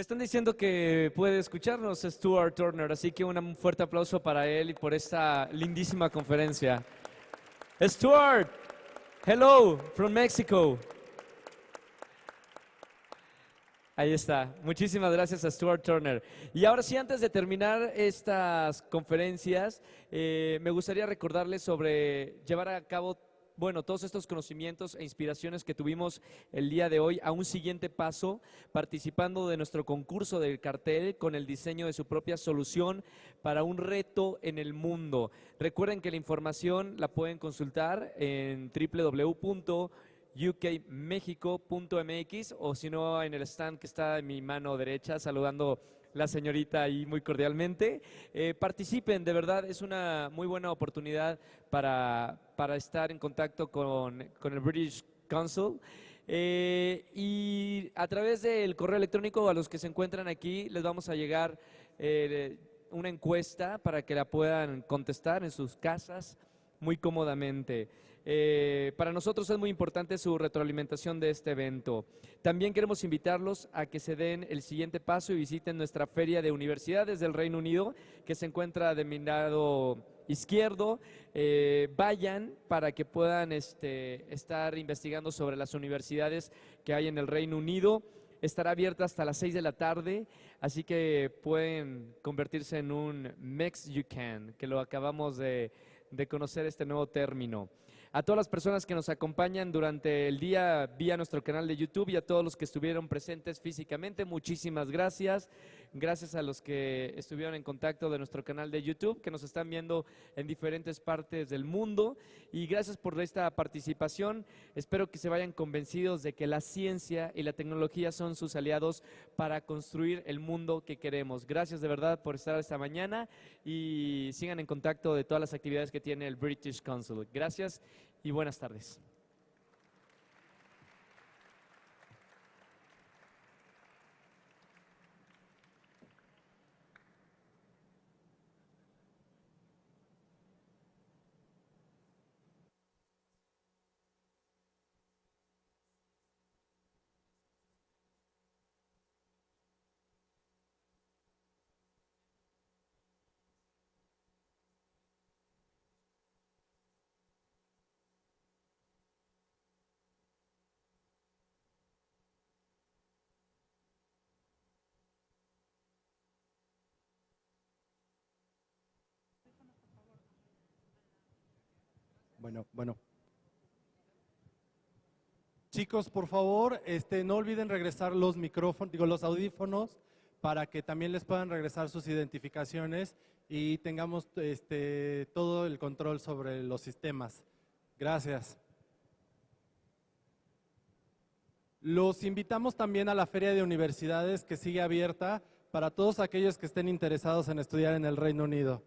Me están diciendo que puede escucharnos Stuart Turner, así que un fuerte aplauso para él y por esta lindísima conferencia. Stuart, hello from Mexico. Ahí está. Muchísimas gracias a Stuart Turner. Y ahora sí, antes de terminar estas conferencias, me gustaría recordarles sobre llevar a cabo, bueno, todos estos conocimientos e inspiraciones que tuvimos el día de hoy a un siguiente paso, participando de nuestro concurso del cartel con el diseño de su propia solución para un reto en el mundo. Recuerden que la información la pueden consultar en www.ukmexico.mx o si no en el stand que está en mi mano derecha saludando la señorita ahí muy cordialmente. Participen, de verdad es una muy buena oportunidad para estar en contacto con el British Council. Y a través del correo electrónico a los que se encuentran aquí les vamos a llegar una encuesta para que la puedan contestar en sus casas muy cómodamente. Para nosotros es muy importante su retroalimentación de este evento. También queremos invitarlos a que se den el siguiente paso y visiten nuestra feria de universidades del Reino Unido, que se encuentra de mi lado izquierdo. Vayan para que puedan estar investigando sobre las universidades que hay en el Reino Unido. Estará abierta hasta las 6 de la tarde, así que pueden convertirse en un Mex You Can, que lo acabamos de conocer este nuevo término. A todas las personas que nos acompañan durante el día vía nuestro canal de YouTube y a todos los que estuvieron presentes físicamente, muchísimas gracias. Gracias a los que estuvieron en contacto de nuestro canal de YouTube, que nos están viendo en diferentes partes del mundo. Y gracias por esta participación. Espero que se vayan convencidos de que la ciencia y la tecnología son sus aliados para construir el mundo que queremos. Gracias de verdad por estar esta mañana y sigan en contacto de todas las actividades que tiene el British Council. Gracias y buenas tardes. Bueno. Chicos, por favor, no olviden regresar los micrófonos, los audífonos, para que también les puedan regresar sus identificaciones y tengamos todo el control sobre los sistemas. Gracias. Los invitamos también a la Feria de Universidades que sigue abierta para todos aquellos que estén interesados en estudiar en el Reino Unido.